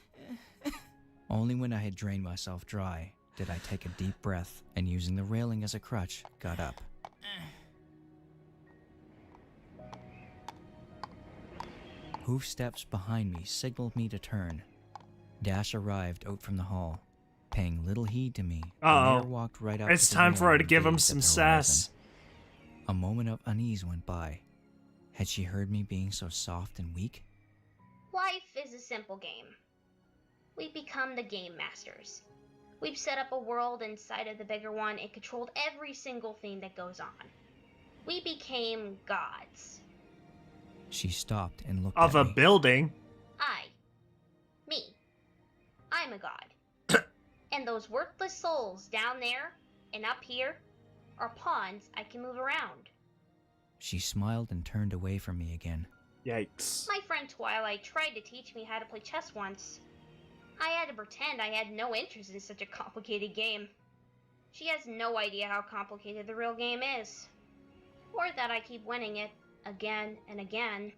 [SPEAKER 8] Only when I had drained myself dry did I take a deep breath and, using the railing as a crutch, got up. Hoof steps behind me signaled me to turn. Dash arrived out from the hall, paying little heed to me. The mayor walked right up
[SPEAKER 1] It's
[SPEAKER 8] to the
[SPEAKER 1] time for her
[SPEAKER 8] railing
[SPEAKER 1] to
[SPEAKER 8] and
[SPEAKER 1] give him
[SPEAKER 8] gazed at
[SPEAKER 1] some
[SPEAKER 8] the
[SPEAKER 1] sass.
[SPEAKER 8] horizon. A moment of unease went by. Had she heard me being so soft and weak?
[SPEAKER 10] Life is a simple game. We become the game masters. We've set up a world inside of the bigger one and controlled every single thing that goes on. We became gods.
[SPEAKER 8] She stopped and looked
[SPEAKER 1] Of
[SPEAKER 8] at
[SPEAKER 1] a
[SPEAKER 8] me.
[SPEAKER 1] building?
[SPEAKER 10] Me. I'm a god. And those worthless souls down there and up here are pawns I can move around.
[SPEAKER 8] She smiled and turned away from me again.
[SPEAKER 1] Yikes.
[SPEAKER 10] My friend Twilight tried to teach me how to play chess once. I had to pretend I had no interest in such a complicated game. She has no idea how complicated the real game is. Or that I keep winning it again and again.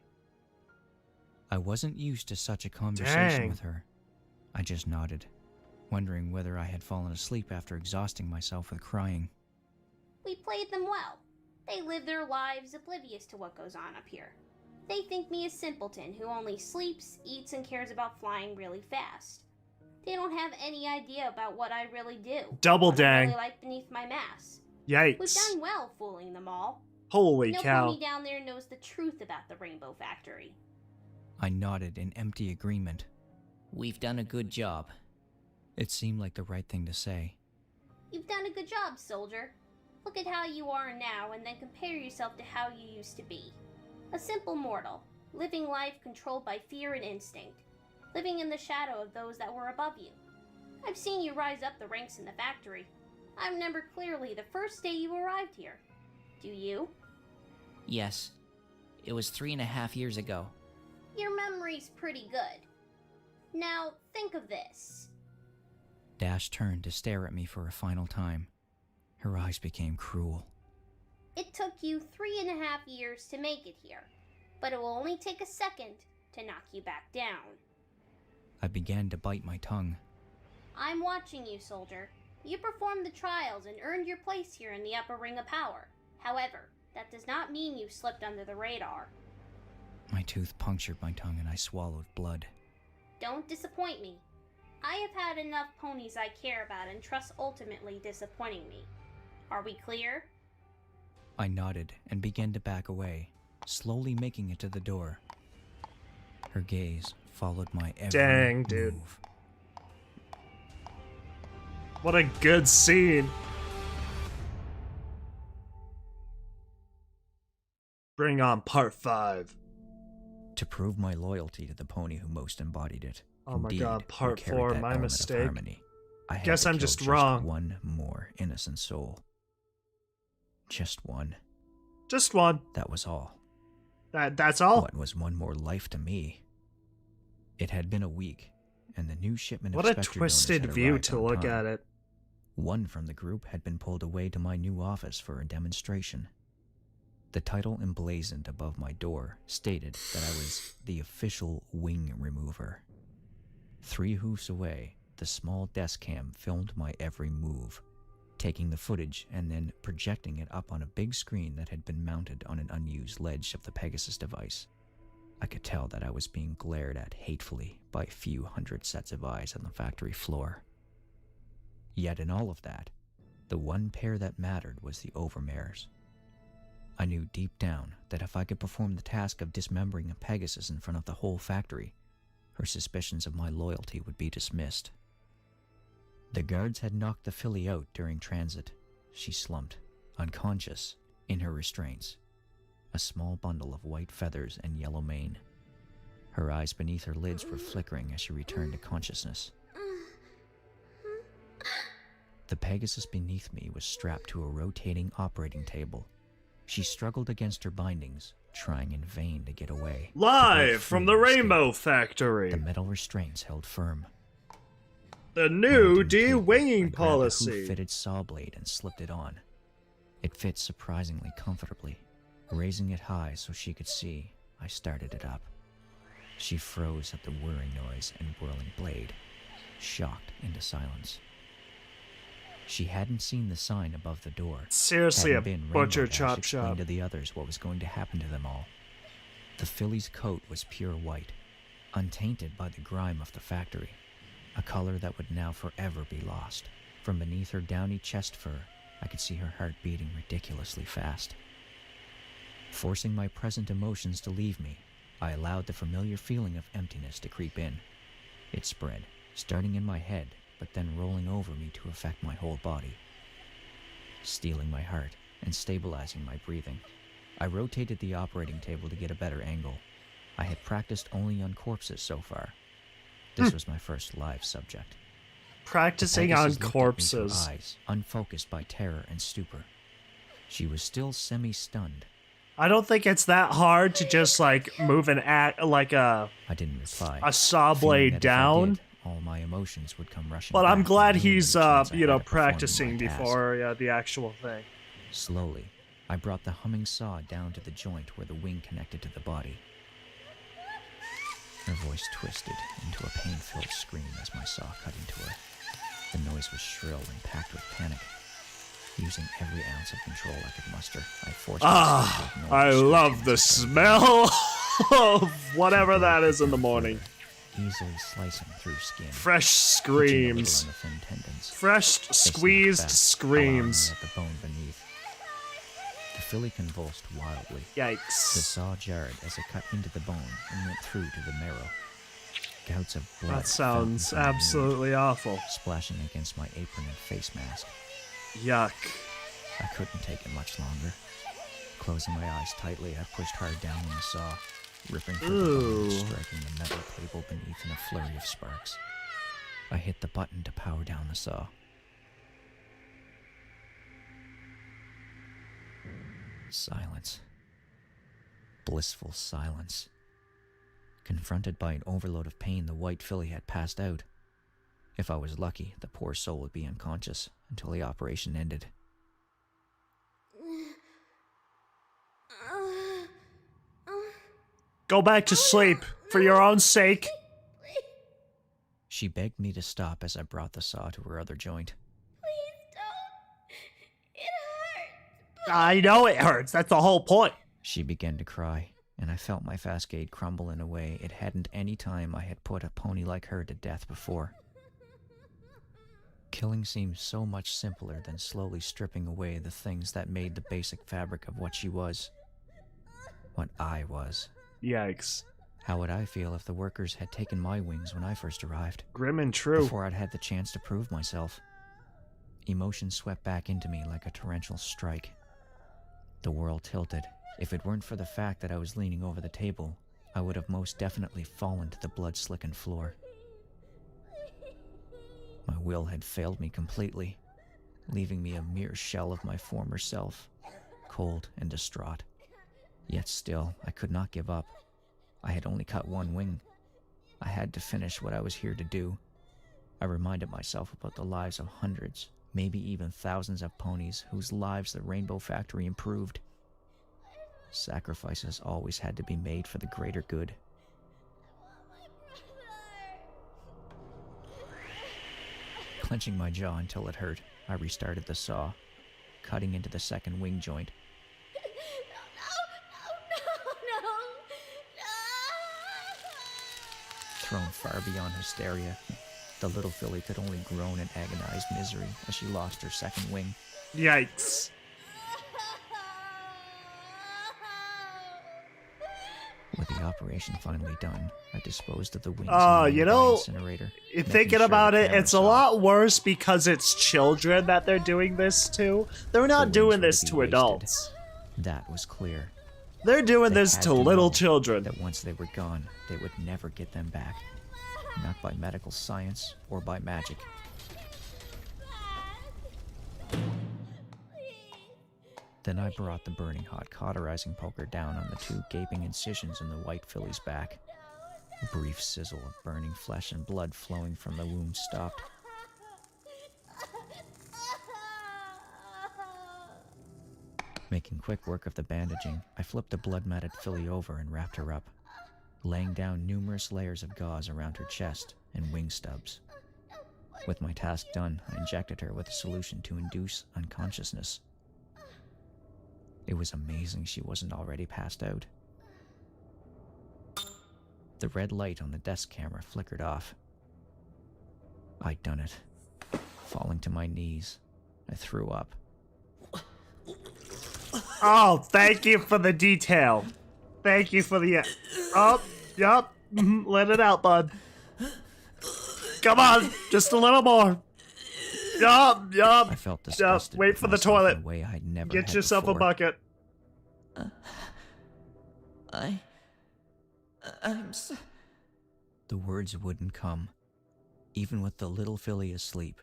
[SPEAKER 8] I wasn't used to such a conversation
[SPEAKER 1] Dang.
[SPEAKER 8] with her. I just nodded, wondering whether I had fallen asleep after exhausting myself with crying.
[SPEAKER 10] We played them well. They live their lives oblivious to what goes on up here. They think me a simpleton who only sleeps, eats, and cares about flying really fast. They don't have any idea about what I really do.
[SPEAKER 1] Double
[SPEAKER 10] what I
[SPEAKER 1] dang.
[SPEAKER 10] really like beneath my mask.
[SPEAKER 1] Yikes.
[SPEAKER 10] We've done well fooling them all.
[SPEAKER 1] Holy
[SPEAKER 10] no
[SPEAKER 1] cow.
[SPEAKER 10] pony down there knows the truth about the Rainbow Factory.
[SPEAKER 8] I nodded in empty agreement.
[SPEAKER 13] We've done a good job.
[SPEAKER 8] It seemed like the right thing to say.
[SPEAKER 10] You've done a good job, soldier. Look at how you are now and then compare yourself to how you used to be. A simple mortal, living life controlled by fear and instinct, living in the shadow of those that were above you. I've seen you rise up the ranks in the factory. I remember clearly the first day you arrived here. Do you?
[SPEAKER 13] Yes. It was 3.5 years ago.
[SPEAKER 10] Your memory's pretty good. Now, think of this.
[SPEAKER 8] Dash turned to stare at me for a final time. Her eyes became cruel.
[SPEAKER 10] It took you 3.5 years to make it here, but it will only take a second to knock you back down.
[SPEAKER 8] I began to bite my tongue.
[SPEAKER 10] I'm watching you, soldier. You performed the trials and earned your place here in the upper ring of power. However, that does not mean you slipped under the radar.
[SPEAKER 8] My tooth punctured my tongue and I swallowed blood.
[SPEAKER 10] Don't disappoint me. I have had enough ponies I care about and trust ultimately disappointing me. Are we clear?
[SPEAKER 8] I nodded and began to back away, slowly making it to the door. Her gaze followed my every move.
[SPEAKER 1] What a good scene. Bring on part 5.
[SPEAKER 8] To prove my loyalty to the pony who most embodied it.
[SPEAKER 1] Oh my
[SPEAKER 8] Indeed,
[SPEAKER 1] god,
[SPEAKER 8] who
[SPEAKER 1] part
[SPEAKER 8] carried
[SPEAKER 1] 4,
[SPEAKER 8] that
[SPEAKER 1] my
[SPEAKER 8] element of
[SPEAKER 1] mistake.
[SPEAKER 8] harmony, I had
[SPEAKER 1] Guess
[SPEAKER 8] to
[SPEAKER 1] I'm
[SPEAKER 8] kill
[SPEAKER 1] just wrong.
[SPEAKER 8] One more innocent soul. Just one.
[SPEAKER 1] Just one.
[SPEAKER 8] That was all.
[SPEAKER 1] That's all?
[SPEAKER 8] What was one more life to me? It had been a week, and the new shipment
[SPEAKER 1] What
[SPEAKER 8] of
[SPEAKER 1] a
[SPEAKER 8] Spectre
[SPEAKER 1] twisted
[SPEAKER 8] donors had
[SPEAKER 1] view
[SPEAKER 8] arrived
[SPEAKER 1] to
[SPEAKER 8] on
[SPEAKER 1] look
[SPEAKER 8] time.
[SPEAKER 1] at it.
[SPEAKER 8] One from the group had been pulled away to my new office for a demonstration. The title emblazoned above my door stated that I was the official wing remover. 3 hoofs away, the small desk cam filmed my every move, taking the footage and then projecting it up on a big screen that had been mounted on an unused ledge of the Pegasus device. I could tell that I was being glared at hatefully by a few hundred sets of eyes on the factory floor. Yet in all of that, the one pair that mattered was the overmares. I knew deep down that if I could perform the task of dismembering a Pegasus in front of the whole factory, her suspicions of my loyalty would be dismissed. The guards had knocked the filly out during transit. She slumped, unconscious, in her restraints, a small bundle of white feathers and yellow mane. Her eyes beneath her lids were flickering as she returned to consciousness. The Pegasus beneath me was strapped to a rotating operating table. She struggled against her bindings, trying in vain to get away.
[SPEAKER 1] Live from the Rainbow Factory.
[SPEAKER 8] The metal restraints held firm.
[SPEAKER 1] The new de-winging policy.
[SPEAKER 8] I grabbed a fitted saw blade and slipped it on. It fit surprisingly comfortably. Raising it high so she could see, I started it up. She froze at the whirring noise and whirling blade, shocked into silence. She hadn't seen the sign above the door.
[SPEAKER 1] Seriously, a butcher chop
[SPEAKER 8] Dash
[SPEAKER 1] shop.
[SPEAKER 8] explained to the others what was going to happen to them all. The filly's coat was pure white, untainted by the grime of the factory, a color that would now forever be lost. From beneath her downy chest fur, I could see her heart beating ridiculously fast. Forcing my present emotions to leave me, I allowed the familiar feeling of emptiness to creep in. It spread, starting in my head, but then rolling over me to affect my whole body, stealing my heart and stabilizing my breathing. I rotated the operating table to get a better angle. I had practiced only on corpses so far. This was my first live subject.
[SPEAKER 1] Practicing on corpses.
[SPEAKER 8] Eyes, unfocused by terror and stupor. She was still semi-stunned.
[SPEAKER 1] I don't think it's that hard to just like move an act like a.
[SPEAKER 8] I didn't reply.
[SPEAKER 1] A saw blade down.
[SPEAKER 8] All my emotions would come rushing.
[SPEAKER 1] But I'm
[SPEAKER 8] back
[SPEAKER 1] glad
[SPEAKER 8] and ruin
[SPEAKER 1] he's
[SPEAKER 8] the chance I had to perform
[SPEAKER 1] practicing
[SPEAKER 8] my task.
[SPEAKER 1] before the actual thing.
[SPEAKER 8] Slowly, I brought the humming saw down to the joint where the wing connected to the body. Her voice twisted into a pain-filled scream as my saw cut into her. The noise was shrill and packed with panic. Using every ounce of control I could muster, I forced myself to ignore
[SPEAKER 1] I
[SPEAKER 8] the
[SPEAKER 1] love the smell of whatever that is in the morning.
[SPEAKER 8] Easily slicing through skin.
[SPEAKER 1] Fresh
[SPEAKER 8] Pitching a little
[SPEAKER 1] screams.
[SPEAKER 8] on the thin tendons.
[SPEAKER 1] Fresh
[SPEAKER 8] They snapped
[SPEAKER 1] squeezed
[SPEAKER 8] back,
[SPEAKER 1] screams.
[SPEAKER 8] allowing me at the bone beneath. The filly convulsed wildly.
[SPEAKER 1] Yikes.
[SPEAKER 8] The saw jarred as it cut into the bone and went through to the marrow. Gouts of blood.
[SPEAKER 1] That sounds
[SPEAKER 8] fountained from the wound,
[SPEAKER 1] absolutely awful.
[SPEAKER 8] splashing against my apron and face mask.
[SPEAKER 1] Yuck.
[SPEAKER 8] I couldn't take it much longer. Closing my eyes tightly, I pushed hard down on the saw, ripping through the bone and
[SPEAKER 1] Ooh.
[SPEAKER 8] striking the metal table beneath in a flurry of sparks. I hit the button to power down the saw. Silence. Blissful silence. Confronted by an overload of pain, the white filly had passed out. If I was lucky, the poor soul would be unconscious until the operation ended.
[SPEAKER 1] Go back to sleep for your own sake.
[SPEAKER 8] She begged me to stop as I brought the saw to her other joint.
[SPEAKER 1] I know it hurts. That's the whole point.
[SPEAKER 8] She began to cry, and I felt my Fascade crumble in a way it hadn't any time I had put a pony like her to death before. Killing seemed so much simpler than slowly stripping away the things that made the basic fabric of what she was. What I was.
[SPEAKER 1] Yikes.
[SPEAKER 8] How would I feel if the workers had taken my wings when I first arrived?
[SPEAKER 1] Grim and true.
[SPEAKER 8] Before I'd had the chance to prove myself. Emotion swept back into me like a torrential strike. The world tilted. If it weren't for the fact that I was leaning over the table, I would have most definitely fallen to the blood-slickened floor. My will had failed me completely, leaving me a mere shell of my former self, cold and distraught. Yet still, I could not give up. I had only cut one wing. I had to finish what I was here to do. I reminded myself about the lives of hundreds, maybe even thousands of ponies whose lives the Rainbow Factory improved. Sacrifices always had to be made for the greater good. Clenching my jaw until it hurt, I restarted the saw, cutting into the second wing joint. Thrown far beyond hysteria, the little filly could only groan in agonized misery as she lost her second wing.
[SPEAKER 1] Yikes.
[SPEAKER 8] With the operation finally done, I disposed of the wings
[SPEAKER 1] You
[SPEAKER 8] in the
[SPEAKER 1] know,
[SPEAKER 8] incinerator.
[SPEAKER 1] thinking about it, it's a lot worse because it's children that they're doing this to. They're not doing this to adults.
[SPEAKER 8] That was clear.
[SPEAKER 1] They're doing
[SPEAKER 8] They
[SPEAKER 1] this
[SPEAKER 8] had
[SPEAKER 1] to
[SPEAKER 8] to
[SPEAKER 1] little
[SPEAKER 8] know
[SPEAKER 1] children.
[SPEAKER 8] That once they were gone, they would never get them back. Not by medical science or by magic. Then I brought the burning hot cauterizing poker down on the 2 gaping incisions in the white filly's back. A brief sizzle of burning flesh and blood flowing from the wound stopped. Making quick work of the bandaging, I flipped the blood-matted filly over and wrapped her up, laying down numerous layers of gauze around her chest and wing stubs. With my task done, I injected her with a solution to induce unconsciousness. It was amazing she wasn't already passed out. The red light on the desk camera flickered off. I'd done it. Falling to my knees, I threw up.
[SPEAKER 1] Oh, thank you for the detail. Thank you for the... Oh, yup. Let it out, bud. Come on, just a little more. Yup.
[SPEAKER 8] I felt disgusted.
[SPEAKER 1] Wait for the toilet.
[SPEAKER 8] Way I'd never
[SPEAKER 1] Get
[SPEAKER 8] had
[SPEAKER 1] yourself
[SPEAKER 8] before.
[SPEAKER 1] a bucket.
[SPEAKER 8] I'm so... The words wouldn't come, even with the little filly asleep.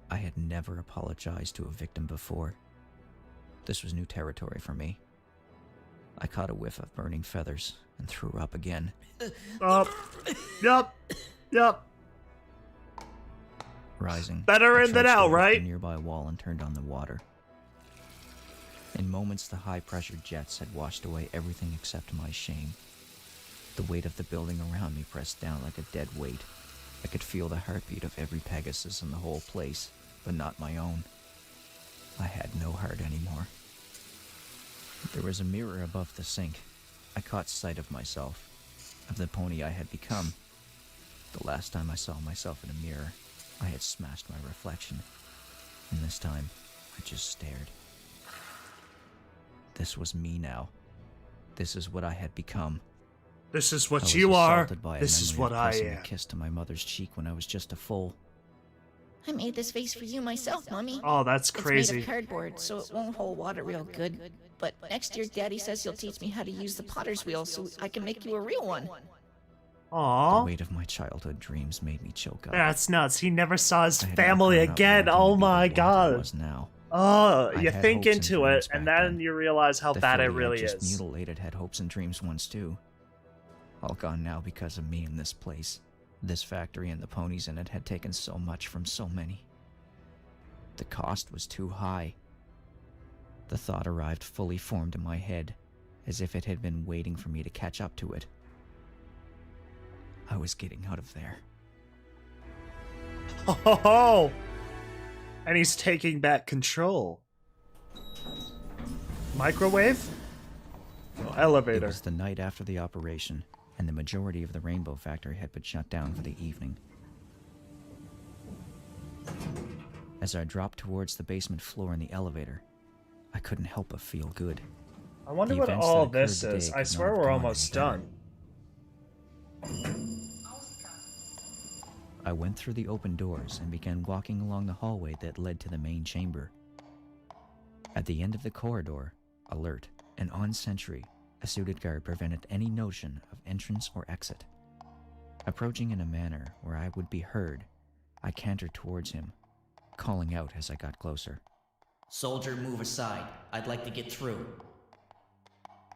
[SPEAKER 8] I had never apologized to a victim before. This was new territory for me. I caught a whiff of burning feathers and threw up again.
[SPEAKER 1] Yup.
[SPEAKER 8] Rising.
[SPEAKER 1] Better
[SPEAKER 8] I
[SPEAKER 1] in than
[SPEAKER 8] trudged
[SPEAKER 1] out,
[SPEAKER 8] over to
[SPEAKER 1] right?
[SPEAKER 8] the nearby wall and turned on the water. In moments, the high-pressure jets had washed away everything except my shame. The weight of the building around me pressed down like a dead weight. I could feel the heartbeat of every Pegasus in the whole place, but not my own. I had no heart anymore. There was a mirror above the sink. I caught sight of myself, of the pony I had become. The last time I saw myself in a mirror, I had smashed my reflection, and this time, I just stared. This was me now. This is what I had become.
[SPEAKER 1] This is
[SPEAKER 8] I
[SPEAKER 1] what
[SPEAKER 8] was
[SPEAKER 1] you are.
[SPEAKER 8] assaulted by a
[SPEAKER 1] This is
[SPEAKER 8] memory
[SPEAKER 1] what
[SPEAKER 8] of
[SPEAKER 1] I
[SPEAKER 8] pressing
[SPEAKER 1] am.
[SPEAKER 8] a kiss to my mother's cheek when I was just a foal.
[SPEAKER 4] I made this vase for you myself, Mommy.
[SPEAKER 1] Oh, that's
[SPEAKER 4] It's
[SPEAKER 1] crazy.
[SPEAKER 4] made of cardboard, so it won't hold water real good. But next year, Daddy says he'll teach me how to use the potter's wheel so I can make you a real one.
[SPEAKER 8] The
[SPEAKER 1] Aww.
[SPEAKER 8] weight of my childhood dreams made me choke up.
[SPEAKER 1] That's nuts. He never saw his
[SPEAKER 8] I had
[SPEAKER 1] family
[SPEAKER 8] not grown up
[SPEAKER 1] again.
[SPEAKER 8] wanting to
[SPEAKER 1] Oh
[SPEAKER 8] be
[SPEAKER 1] my
[SPEAKER 8] the want I
[SPEAKER 1] god.
[SPEAKER 8] was now.
[SPEAKER 1] Oh,
[SPEAKER 8] I
[SPEAKER 1] you
[SPEAKER 8] had
[SPEAKER 1] think
[SPEAKER 8] hopes and
[SPEAKER 1] into it,
[SPEAKER 8] dreams
[SPEAKER 1] and
[SPEAKER 8] back
[SPEAKER 1] then you realize how
[SPEAKER 8] The
[SPEAKER 1] bad it
[SPEAKER 8] filly I
[SPEAKER 1] really
[SPEAKER 8] just
[SPEAKER 1] is.
[SPEAKER 8] mutilated had hopes and dreams once too. All gone now because of me in this place. This factory and the ponies in it had taken so much from so many. The cost was too high. The thought arrived fully formed in my head, as if it had been waiting for me to catch up to it. I was getting out of there.
[SPEAKER 1] Ho ho ho! And he's taking back control. Microwave? Oh, elevator.
[SPEAKER 8] It was the night after the operation, and the majority of the Rainbow Factory had been shut down for the evening. As I dropped towards the basement floor in the elevator, I couldn't help but feel good.
[SPEAKER 1] I wonder
[SPEAKER 8] The
[SPEAKER 1] what
[SPEAKER 8] events
[SPEAKER 1] all
[SPEAKER 8] that occurred
[SPEAKER 1] this
[SPEAKER 8] today
[SPEAKER 1] is.
[SPEAKER 8] could
[SPEAKER 1] I
[SPEAKER 8] not
[SPEAKER 1] swear
[SPEAKER 8] have
[SPEAKER 1] we're
[SPEAKER 8] gone
[SPEAKER 1] almost
[SPEAKER 8] any better.
[SPEAKER 1] done.
[SPEAKER 8] I went through the open doors and began walking along the hallway that led to the main chamber. At the end of the corridor, alert and on sentry, a suited guard prevented any notion of entrance or exit. Approaching in a manner where I would be heard, I cantered towards him, calling out as I got closer.
[SPEAKER 13] Soldier, move aside. I'd like to get through.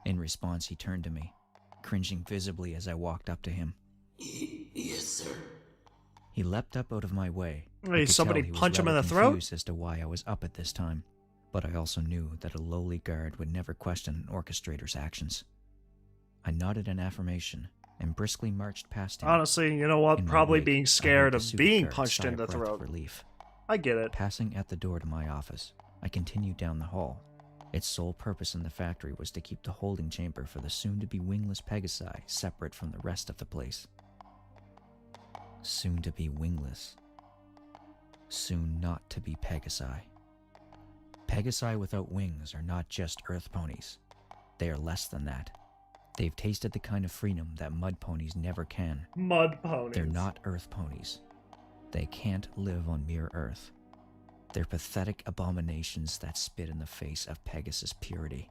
[SPEAKER 8] In response, he turned to me, cringing visibly as I walked up to him.
[SPEAKER 13] Yes, sir.
[SPEAKER 8] He leapt up out of my way.
[SPEAKER 1] Hey,
[SPEAKER 8] I could
[SPEAKER 1] somebody
[SPEAKER 8] tell he was
[SPEAKER 1] punch him in
[SPEAKER 8] rather
[SPEAKER 1] the throat?
[SPEAKER 8] confused as to why I was up at this time, but I also knew that a lowly guard would never question an orchestrator's actions. I nodded in affirmation and briskly marched past him.
[SPEAKER 1] Honestly, you know what?
[SPEAKER 8] In my
[SPEAKER 1] Probably
[SPEAKER 8] wake,
[SPEAKER 1] being
[SPEAKER 8] I heard
[SPEAKER 1] scared
[SPEAKER 8] the
[SPEAKER 1] of
[SPEAKER 8] suited
[SPEAKER 1] being
[SPEAKER 8] guard
[SPEAKER 1] punched
[SPEAKER 8] sigh
[SPEAKER 1] in
[SPEAKER 8] a
[SPEAKER 1] the
[SPEAKER 8] breath of
[SPEAKER 1] throat.
[SPEAKER 8] relief.
[SPEAKER 1] I get it.
[SPEAKER 8] Passing at the door to my office, I continued down the hall. Its sole purpose in the factory was to keep the holding chamber for the soon-to-be wingless Pegasi separate from the rest of the place. Soon to be wingless. Soon not to be Pegasi. Pegasi without wings are not just earth ponies. They are less than that. They've tasted the kind of freedom that mud ponies never can.
[SPEAKER 1] Mud ponies.
[SPEAKER 8] They're not earth ponies. They can't live on mere earth. They're pathetic abominations that spit in the face of Pegasus purity.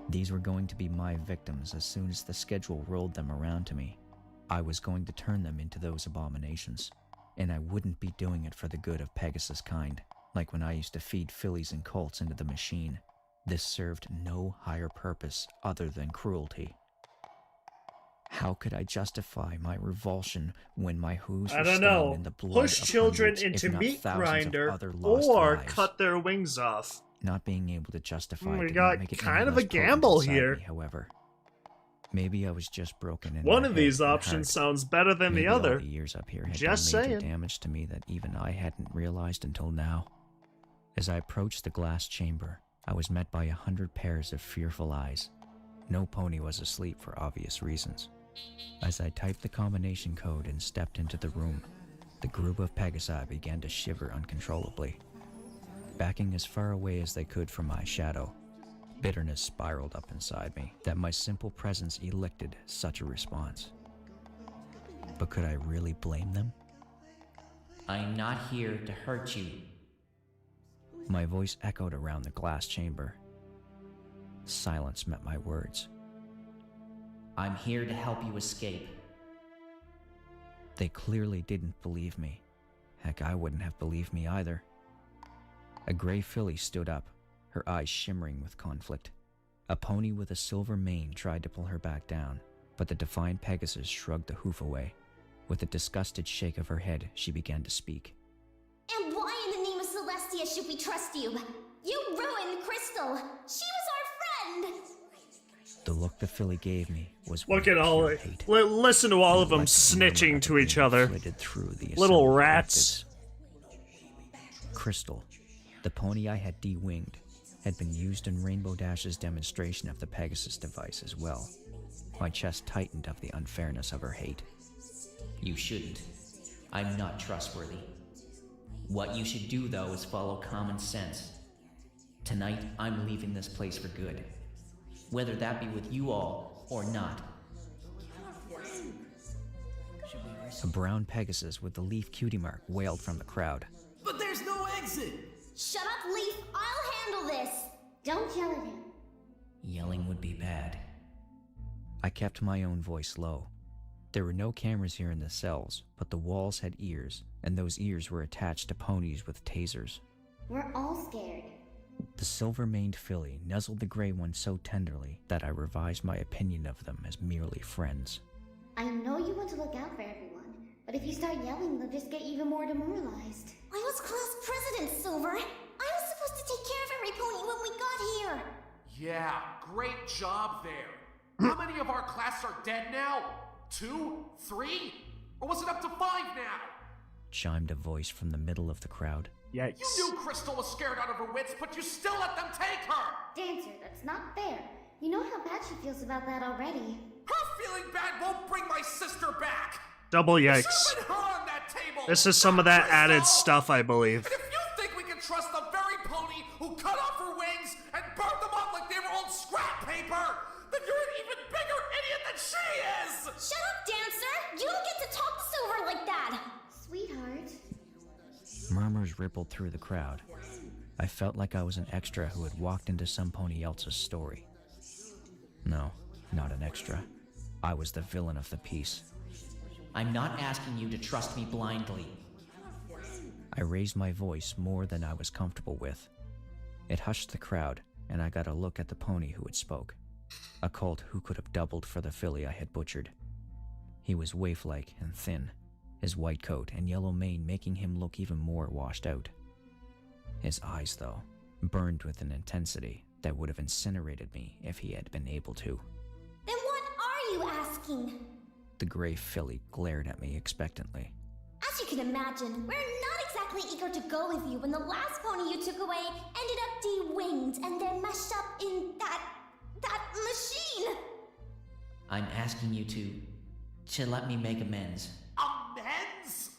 [SPEAKER 8] These were going to be my victims as soon as the schedule rolled them around to me. I was going to turn them into those abominations, and I wouldn't be doing it for the good of Pegasus kind, like when I used to feed fillies and colts into the machine. This served no higher purpose other than cruelty. How could I justify my revulsion when my hooves were stained in the blood
[SPEAKER 1] Push
[SPEAKER 8] of
[SPEAKER 1] children
[SPEAKER 8] hundreds,
[SPEAKER 1] into
[SPEAKER 8] if not
[SPEAKER 1] meat
[SPEAKER 8] thousands
[SPEAKER 1] grinder
[SPEAKER 8] of other lost
[SPEAKER 1] or
[SPEAKER 8] lives?
[SPEAKER 1] cut their wings off.
[SPEAKER 8] Not being able to justify
[SPEAKER 1] We
[SPEAKER 8] did
[SPEAKER 1] got
[SPEAKER 8] not make it
[SPEAKER 1] kind
[SPEAKER 8] any
[SPEAKER 1] of a
[SPEAKER 8] less potent
[SPEAKER 1] gamble
[SPEAKER 8] inside
[SPEAKER 1] here.
[SPEAKER 8] me, however. Maybe I was just broken in
[SPEAKER 1] One
[SPEAKER 8] my
[SPEAKER 1] of
[SPEAKER 8] head
[SPEAKER 1] these
[SPEAKER 8] and
[SPEAKER 1] options
[SPEAKER 8] heart.
[SPEAKER 1] sounds better than
[SPEAKER 8] Maybe
[SPEAKER 1] the other.
[SPEAKER 8] All the years up here had
[SPEAKER 1] Just
[SPEAKER 8] done major
[SPEAKER 1] saying.
[SPEAKER 8] damage to me that even I hadn't realized until now. As I approached the glass chamber, I was met by 100 pairs of fearful eyes. No pony was asleep for obvious reasons. As I typed the combination code and stepped into the room, the group of Pegasi began to shiver uncontrollably. Backing as far away as they could from my shadow, bitterness spiraled up inside me that my simple presence elicited such a response. But could I really blame them?
[SPEAKER 13] I'm not here to hurt you.
[SPEAKER 8] My voice echoed around the glass chamber. Silence met my words.
[SPEAKER 13] I'm here to help you escape.
[SPEAKER 8] They clearly didn't believe me. Heck, I wouldn't have believed me either. A gray filly stood up, her eyes shimmering with conflict. A pony with a silver mane tried to pull her back down, but the defiant Pegasus shrugged the hoof away. With a disgusted shake of her head, she began to speak.
[SPEAKER 10] And why in the name of Celestia should we trust you? You ruined Crystal. She was our friend.
[SPEAKER 8] The look the filly gave me was
[SPEAKER 1] Look
[SPEAKER 8] one
[SPEAKER 1] at
[SPEAKER 8] of
[SPEAKER 1] all
[SPEAKER 8] pure
[SPEAKER 1] it.
[SPEAKER 8] hate.
[SPEAKER 1] Listen to all of them
[SPEAKER 8] Electric murmur
[SPEAKER 1] snitching
[SPEAKER 8] of
[SPEAKER 1] to
[SPEAKER 8] the
[SPEAKER 1] each
[SPEAKER 8] wind
[SPEAKER 1] other.
[SPEAKER 8] flitted through the
[SPEAKER 1] Little
[SPEAKER 8] assembled
[SPEAKER 1] rats.
[SPEAKER 8] Crystal, the pony I had de-winged, had been used in Rainbow Dash's demonstration of the Pegasus device as well. My chest tightened of the unfairness of her hate.
[SPEAKER 13] You shouldn't. I'm not trustworthy. What you should do, though, is follow common sense. Tonight, I'm leaving this place for good. Whether that be with you all or not.
[SPEAKER 8] A brown Pegasus with the leaf cutie mark wailed from the crowd.
[SPEAKER 11] But there's no exit!
[SPEAKER 10] Shut up, Leaf. I'll handle this. Don't yell at him.
[SPEAKER 8] Yelling would be bad. I kept my own voice low. There were no cameras here in the cells, but the walls had ears, and those ears were attached to ponies with tasers.
[SPEAKER 10] We're all scared.
[SPEAKER 8] The silver-maned filly nuzzled the gray one so tenderly that I revised my opinion of them as merely friends.
[SPEAKER 10] I know you want to look out for everyone, but if you start yelling, they'll just get even more demoralized. I was class president, Silver. I was supposed to take care of every pony when we got here.
[SPEAKER 19] Yeah, great job there. How many of our class are dead now? 2? 3? Or was it up to 5 now?
[SPEAKER 8] Chimed a voice from the middle of the crowd.
[SPEAKER 1] Yikes.
[SPEAKER 19] You knew Crystal was scared out of her wits, but you still let them take her!
[SPEAKER 10] Dancer, that's not fair. You know how bad she feels about that already.
[SPEAKER 19] Her feeling bad won't bring my sister back!
[SPEAKER 1] Double
[SPEAKER 19] There
[SPEAKER 1] yikes.
[SPEAKER 19] should've been her on that table!
[SPEAKER 1] This is some of that added stuff, I believe.
[SPEAKER 19] And if you think we can trust the very pony who cut off her wings and burned them up like they were old scrap paper, then you're an even bigger idiot than she is!
[SPEAKER 10] Shut up, Dancer! You don't get to talk to Silver like that! Sweetheart.
[SPEAKER 8] Murmurs rippled through the crowd. I felt like I was an extra who had walked into some pony else's story. No, not an extra. I was the villain of the piece.
[SPEAKER 13] I'm not asking you to trust me blindly.
[SPEAKER 8] I raised my voice more than I was comfortable with. It hushed the crowd, and I got a look at the pony who had spoke. A colt who could have doubled for the filly I had butchered. He was waif-like and thin, his white coat and yellow mane making him look even more washed out. His eyes, though, burned with an intensity that would have incinerated me if he had been able to.
[SPEAKER 10] Then what are you asking?
[SPEAKER 8] The gray filly glared at me expectantly.
[SPEAKER 10] As you can imagine, we're not exactly eager to go with you when the last pony you took away ended up de-winged and then mashed up in that machine.
[SPEAKER 13] I'm asking you to let me make amends.
[SPEAKER 19] Amends?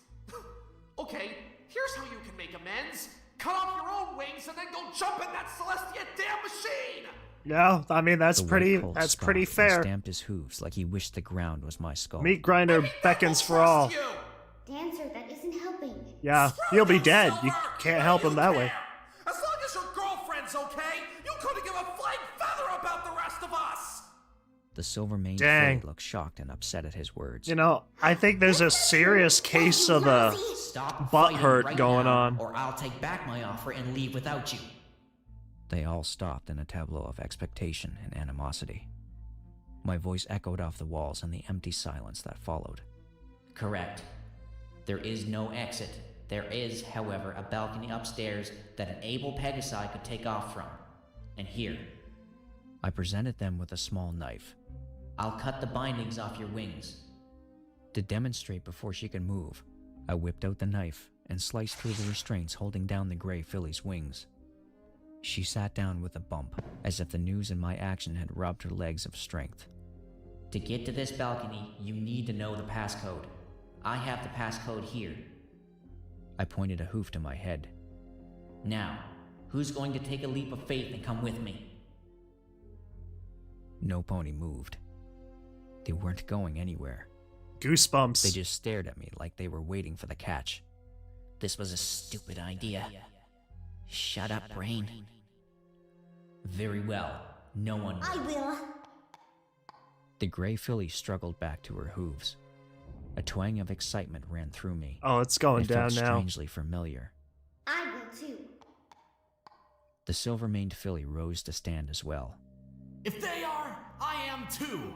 [SPEAKER 19] Okay, here's how you can make amends. Cut off your own wings and then go jump in that Celestia damn machine!
[SPEAKER 1] Yeah, I mean that's
[SPEAKER 8] The white
[SPEAKER 1] pretty.
[SPEAKER 8] colt
[SPEAKER 1] That's
[SPEAKER 8] scoffed
[SPEAKER 1] pretty
[SPEAKER 8] and
[SPEAKER 1] fair.
[SPEAKER 8] stamped his hooves like he wished the ground was my skull.
[SPEAKER 1] Meat grinder beckons for all.
[SPEAKER 10] Dancer, that isn't helping.
[SPEAKER 1] Yeah, he'll be dead. You can't help him that way.
[SPEAKER 19] As long as your girlfriend's okay, you couldn't give a flying feather about the rest of us!
[SPEAKER 8] The silver-maned
[SPEAKER 1] Dang.
[SPEAKER 8] filly looked shocked and upset at his words.
[SPEAKER 1] You know, I think there's a serious case of a butt hurt
[SPEAKER 13] right
[SPEAKER 1] going
[SPEAKER 13] now,
[SPEAKER 1] on.
[SPEAKER 13] Or I'll take back my offer and leave without you.
[SPEAKER 8] They all stopped in a tableau of expectation and animosity. My voice echoed off the walls in the empty silence that followed.
[SPEAKER 13] Correct. There is no exit. There is, however, a balcony upstairs that an able Pegasi could take off from. And here.
[SPEAKER 8] I presented them with a small knife.
[SPEAKER 13] I'll cut the bindings off your wings.
[SPEAKER 8] To demonstrate before she could move, I whipped out the knife and sliced through the restraints holding down the gray filly's wings. She sat down with a bump, as if the news in my action had robbed her legs of strength.
[SPEAKER 13] To get to this balcony, you need to know the passcode. I have the passcode here.
[SPEAKER 8] I pointed a hoof to my head.
[SPEAKER 13] Now, who's going to take a leap of faith and come with me?
[SPEAKER 8] No pony moved. They weren't going anywhere.
[SPEAKER 1] Goosebumps.
[SPEAKER 8] They just stared at me like they were waiting for the catch.
[SPEAKER 13] This was a stupid idea. Shut up, brain. Very well. No one will.
[SPEAKER 10] I will.
[SPEAKER 8] The gray filly struggled back to her hooves. A twang of excitement ran through me.
[SPEAKER 1] Oh, it's going
[SPEAKER 8] it felt
[SPEAKER 1] down now.
[SPEAKER 8] Strangely familiar.
[SPEAKER 10] I will too.
[SPEAKER 8] The silver-maned filly rose to stand as well.
[SPEAKER 19] If they are, I am too!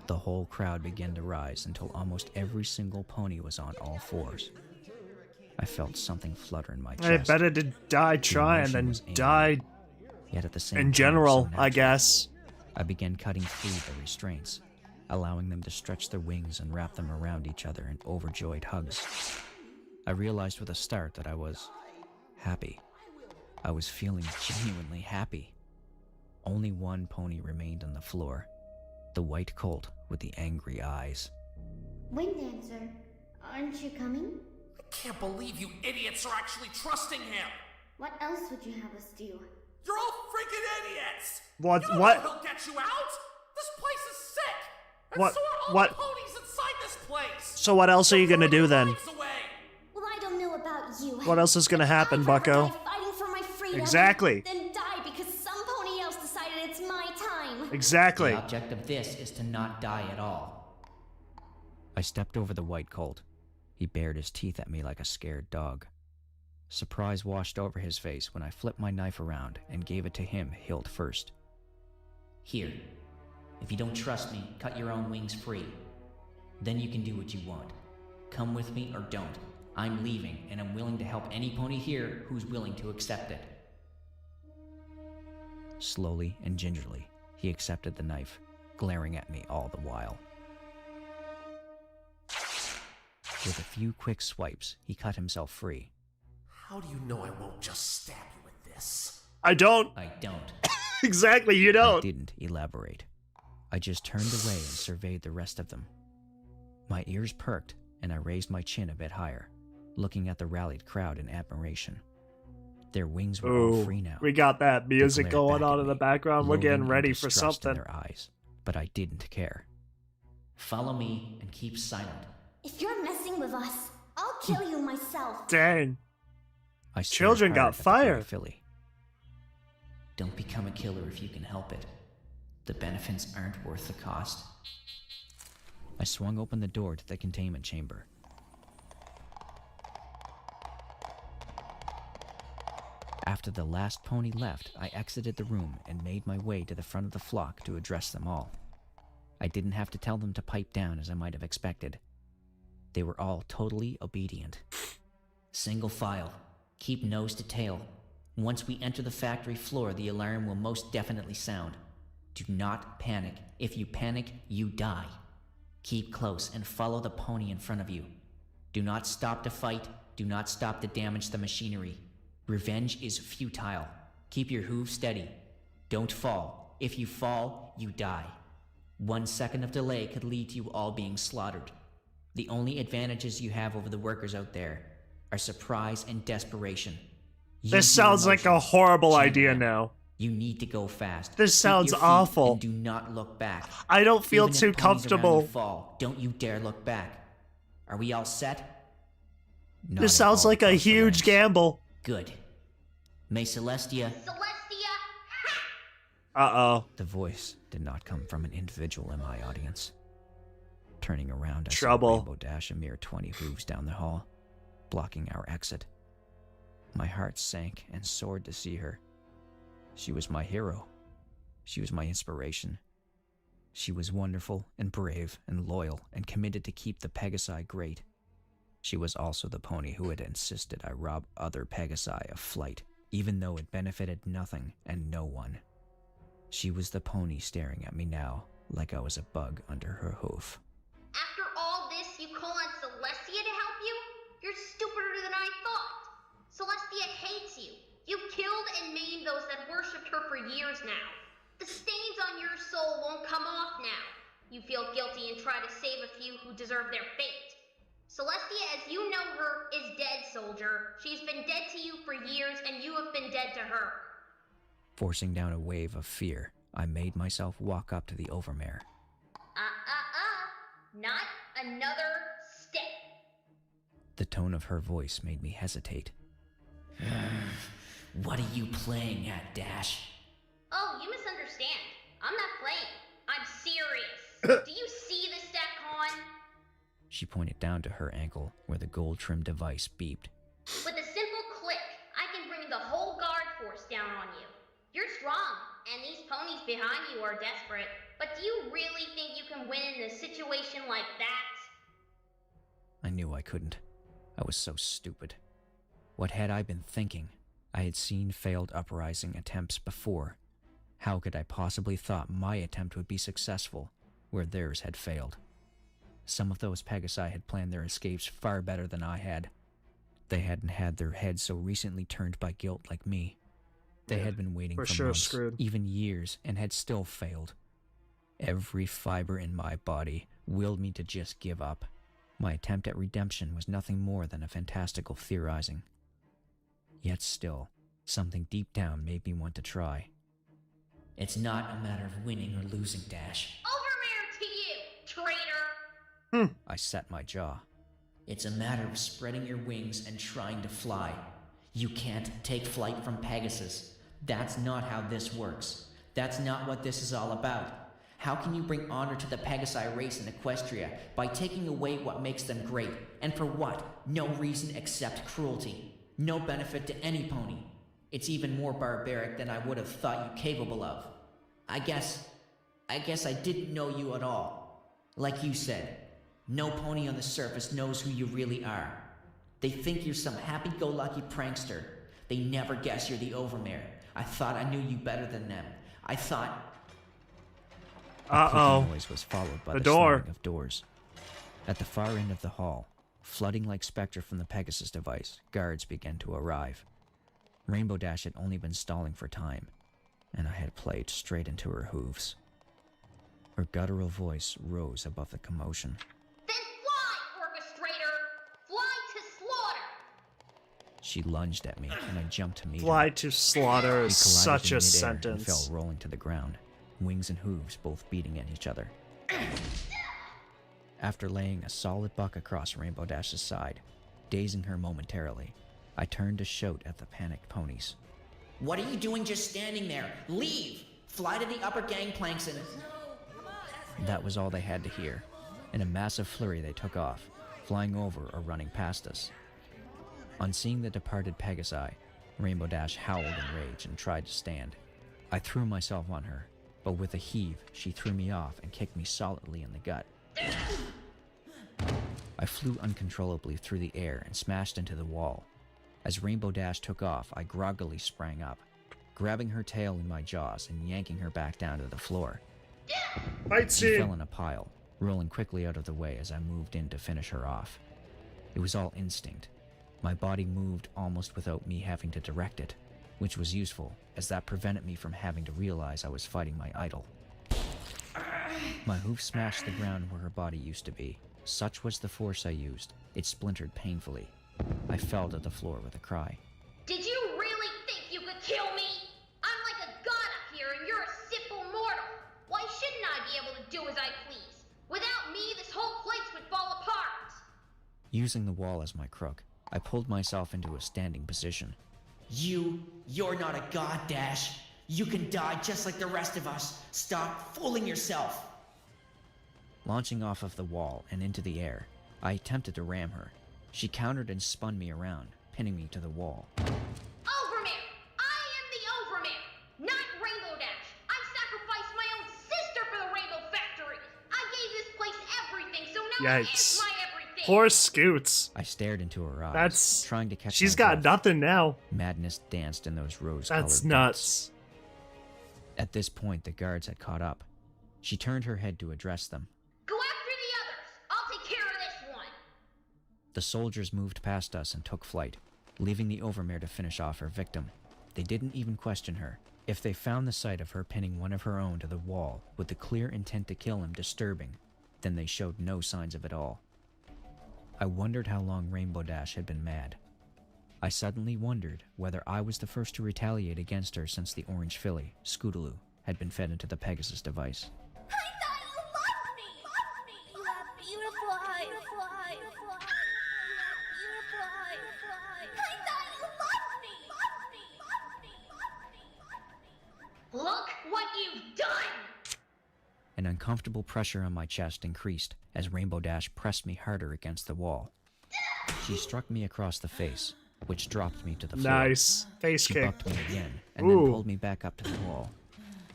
[SPEAKER 8] The whole crowd began to rise until almost every single pony was on all fours. I felt something flutter in my chest.
[SPEAKER 1] I better to die trying than die
[SPEAKER 8] Yet at the same
[SPEAKER 1] in
[SPEAKER 8] time,
[SPEAKER 1] general,
[SPEAKER 8] so
[SPEAKER 1] I
[SPEAKER 8] natural.
[SPEAKER 1] guess.
[SPEAKER 8] I began cutting free the restraints, allowing them to stretch their wings and wrap them around each other in overjoyed hugs. I realized with a start that I was happy. I was feeling genuinely happy. Only one pony remained on the floor, the white colt with the angry eyes.
[SPEAKER 10] Wind Dancer, aren't you coming?
[SPEAKER 19] I can't believe you idiots are actually trusting him!
[SPEAKER 10] What else would you have us do?
[SPEAKER 19] You're all freaking idiots!
[SPEAKER 1] What?
[SPEAKER 19] You don't
[SPEAKER 1] What?
[SPEAKER 19] know he'll get you out! This place is sick! And
[SPEAKER 1] What?
[SPEAKER 19] so are all
[SPEAKER 1] What?
[SPEAKER 19] the ponies inside this place!
[SPEAKER 1] So what else are you gonna do then?
[SPEAKER 10] Well, I don't know about you.
[SPEAKER 1] What else is gonna happen, Bucko?
[SPEAKER 10] Fighting for my freedom.
[SPEAKER 1] Exactly.
[SPEAKER 10] Then die because some pony else decided it's my time.
[SPEAKER 1] Exactly.
[SPEAKER 13] The object of this is to not die at all.
[SPEAKER 8] I stepped over the white colt. He bared his teeth at me like a scared dog. Surprise washed over his face when I flipped my knife around and gave it to him hilt first.
[SPEAKER 13] Here. If you don't trust me, cut your own wings free. Then you can do what you want. Come with me or don't. I'm leaving, and I'm willing to help any pony here who's willing to accept it.
[SPEAKER 8] Slowly and gingerly, he accepted the knife, glaring at me all the while. With a few quick swipes, he cut himself free.
[SPEAKER 19] How do you know I won't just stab you with this?
[SPEAKER 1] I don't.
[SPEAKER 13] I don't.
[SPEAKER 1] Exactly, you don't.
[SPEAKER 8] I didn't elaborate. I just turned away and surveyed the rest of them. My ears perked, and I raised my chin a bit higher, looking at the rallied crowd in admiration. Their wings were all
[SPEAKER 1] Ooh,
[SPEAKER 8] free now.
[SPEAKER 1] we got that music
[SPEAKER 8] They glared
[SPEAKER 1] going
[SPEAKER 8] back
[SPEAKER 1] on
[SPEAKER 8] at
[SPEAKER 1] in the
[SPEAKER 8] me,
[SPEAKER 1] background. We're getting
[SPEAKER 8] loathing
[SPEAKER 1] ready
[SPEAKER 8] and
[SPEAKER 1] for
[SPEAKER 8] distrust in
[SPEAKER 1] something.
[SPEAKER 8] their eyes, but I didn't care.
[SPEAKER 13] Follow me and keep silent.
[SPEAKER 10] If you're messing with us, I'll kill you myself.
[SPEAKER 1] Dang.
[SPEAKER 8] I stared
[SPEAKER 1] Children
[SPEAKER 8] hard
[SPEAKER 1] got
[SPEAKER 8] at the gray
[SPEAKER 1] fired.
[SPEAKER 8] filly.
[SPEAKER 13] Don't become a killer if you can help it. The benefits aren't worth the cost.
[SPEAKER 8] I swung open the door to the containment chamber. After the last pony left, I exited the room and made my way to the front of the flock to address them all. I didn't have to tell them to pipe down as I might have expected. They were all totally obedient.
[SPEAKER 13] Single file. Keep nose to tail. Once we enter the factory floor, the alarm will most definitely sound. Do not panic. If you panic, you die. Keep close and follow the pony in front of you. Do not stop to fight. Do not stop to damage the machinery. Revenge is futile. Keep your hooves steady. Don't fall. If you fall, you die. 1 second of delay could lead to you all being slaughtered. The only advantages you have over the workers out there are surprise and desperation.
[SPEAKER 1] This sounds like a horrible idea now.
[SPEAKER 13] You need to go fast.
[SPEAKER 1] This
[SPEAKER 13] Keep
[SPEAKER 1] sounds
[SPEAKER 13] your feet
[SPEAKER 1] awful.
[SPEAKER 13] And do not look back.
[SPEAKER 1] I don't feel
[SPEAKER 13] Even if
[SPEAKER 1] too
[SPEAKER 13] ponies around
[SPEAKER 1] comfortable.
[SPEAKER 13] you fall, don't you dare look back. Are we all set?
[SPEAKER 1] This sounds like a huge gamble.
[SPEAKER 13] Good. May Celestia.
[SPEAKER 1] Uh-oh.
[SPEAKER 8] The voice did not come from an individual in my audience. Turning around, I
[SPEAKER 1] Trouble.
[SPEAKER 8] saw Rainbow dash a mere 20 hooves down the hall, blocking our exit. My heart sank and soared to see her. She was my hero. She was my inspiration. She was wonderful and brave and loyal and committed to keep the Pegasi great. She was also the pony who had insisted I rob other Pegasi of flight, even though it benefited nothing and no one. She was the pony staring at me now, like I was a bug under her hoof.
[SPEAKER 10] After all this, you call on Celestia to help you? You're stupider than I thought. Celestia hates you. You've killed and maimed those that worshipped her for years now. The stains on your soul won't come off now. You feel guilty and try to save a few who deserve their fate. Celestia, as you know her, is dead, soldier. She's been dead to you for years, and you have been dead to her.
[SPEAKER 8] Forcing down a wave of fear, I made myself walk up to the overmare.
[SPEAKER 10] Not another step.
[SPEAKER 8] The tone of her voice made me hesitate.
[SPEAKER 13] What are you playing at, Dash?
[SPEAKER 10] Oh, you misunderstand. I'm not playing. I'm serious. Do you see this, StatCon?
[SPEAKER 8] She pointed down to her ankle, where the gold-trimmed device beeped.
[SPEAKER 10] With a simple click, I can bring the whole guard force down on you. You're strong, and these ponies behind you are desperate. But do you really think you can win in a situation like that?
[SPEAKER 8] I knew I couldn't. I was so stupid. What had I been thinking? I had seen failed uprising attempts before. How could I possibly thought my attempt would be successful, where theirs had failed? Some of those Pegasi had planned their escapes far better than I had. They hadn't had their heads so recently turned by guilt like me. They had been waiting for months, even years, and had still failed. Every fiber in my body willed me to just give up. My attempt at redemption was nothing more than a fantastical theorizing. Yet still, something deep down made me want to try.
[SPEAKER 13] It's not a matter of winning or losing, Dash.
[SPEAKER 10] Overmare to you, traitor!
[SPEAKER 8] I set my jaw.
[SPEAKER 13] It's a matter of spreading your wings and trying to fly. You can't take flight from Pegasus. That's not how this works. That's not what this is all about. How can you bring honor to the Pegasi race in Equestria by taking away what makes them great? And for what? No reason except cruelty. No benefit to any pony. It's even more barbaric than I would have thought you capable of. I guess I didn't know you at all. Like you said, no pony on the surface knows who you really are. They think you're some happy-go-lucky prankster. They never guess you're the Overmare. I thought I knew you better than them. I thought...
[SPEAKER 8] A clicking noise was followed by the slamming of doors. At the far end of the hall, flooding like spectre from the Pegasus device, guards began to arrive. Rainbow Dash had only been stalling for time, and I had played straight into her hooves. Her guttural voice rose above the commotion.
[SPEAKER 10] Then fly, orchestrator! Fly to slaughter!
[SPEAKER 8] She lunged at me, and I jumped to meet her.
[SPEAKER 1] Fly to slaughter is
[SPEAKER 8] We collided
[SPEAKER 1] such
[SPEAKER 8] in
[SPEAKER 1] a
[SPEAKER 8] midair
[SPEAKER 1] sentence.
[SPEAKER 8] And fell rolling to the ground, wings and hooves both beating at each other. After laying a solid buck across Rainbow Dash's side, dazing her momentarily, I turned to shout at the panicked ponies.
[SPEAKER 13] What are you doing just standing there? Leave! Fly to the upper gangplanks and...
[SPEAKER 8] That was all they had to hear. In a massive flurry they took off, flying over or running past us. On seeing the departed Pegasi, Rainbow Dash howled in rage and tried to stand. I threw myself on her, but with a heave, she threw me off and kicked me solidly in the gut. I flew uncontrollably through the air and smashed into the wall. As Rainbow Dash took off, I groggily sprang up, grabbing her tail in my jaws and yanking her back down to the floor.
[SPEAKER 1] Fight
[SPEAKER 8] She
[SPEAKER 1] scene!
[SPEAKER 8] fell in a pile, rolling quickly out of the way as I moved in to finish her off. It was all instinct. My body moved almost without me having to direct it, which was useful, as that prevented me from having to realize I was fighting my idol. My hoof smashed the ground where her body used to be. Such was the force I used, it splintered painfully. I fell to the floor with a cry.
[SPEAKER 10] Did you really do as I please. Without me, this whole place would fall apart.
[SPEAKER 8] Using the wall as my crook, I pulled myself into a standing position.
[SPEAKER 13] You're not a god, Dash. You can die just like the rest of us. Stop fooling yourself.
[SPEAKER 8] Launching off of the wall and into the air, I attempted to ram her. She countered and spun me around, pinning me to the wall.
[SPEAKER 10] Overmare! I am the Overmare, not Rainbow Dash. I sacrificed my own sister for the Rainbow Factory. I gave this place everything, so now it is my everything.
[SPEAKER 1] Poor Scoots.
[SPEAKER 8] I stared into her eyes,
[SPEAKER 1] That's
[SPEAKER 8] trying to catch
[SPEAKER 1] She's
[SPEAKER 8] my
[SPEAKER 1] got
[SPEAKER 8] breath.
[SPEAKER 1] nothing now.
[SPEAKER 8] Madness danced in those rose-colored
[SPEAKER 1] That's
[SPEAKER 8] depths.
[SPEAKER 1] nuts.
[SPEAKER 8] At this point, the guards had caught up. She turned her head to address them.
[SPEAKER 10] Go after the others. I'll take care of this one.
[SPEAKER 8] The soldiers moved past us and took flight, leaving the Overmare to finish off her victim. They didn't even question her. If they found the sight of her pinning one of her own to the wall with the clear intent to kill him disturbing, then they showed no signs of it all. I wondered how long Rainbow Dash had been mad. I suddenly wondered whether I was the first to retaliate against her since the orange filly, Scootaloo, had been fed into the Pegasus device.
[SPEAKER 2] You have beautiful eyes. Beautiful eyes. Beautiful eyes. I thought you loved me.
[SPEAKER 10] Look what you've done!
[SPEAKER 8] An uncomfortable pressure on my chest increased as Rainbow Dash pressed me harder against the wall. She struck me across the face, which dropped me to the floor.
[SPEAKER 1] Nice. Face
[SPEAKER 8] she
[SPEAKER 1] kick.
[SPEAKER 8] bucked me again, and then pulled me back up to the wall.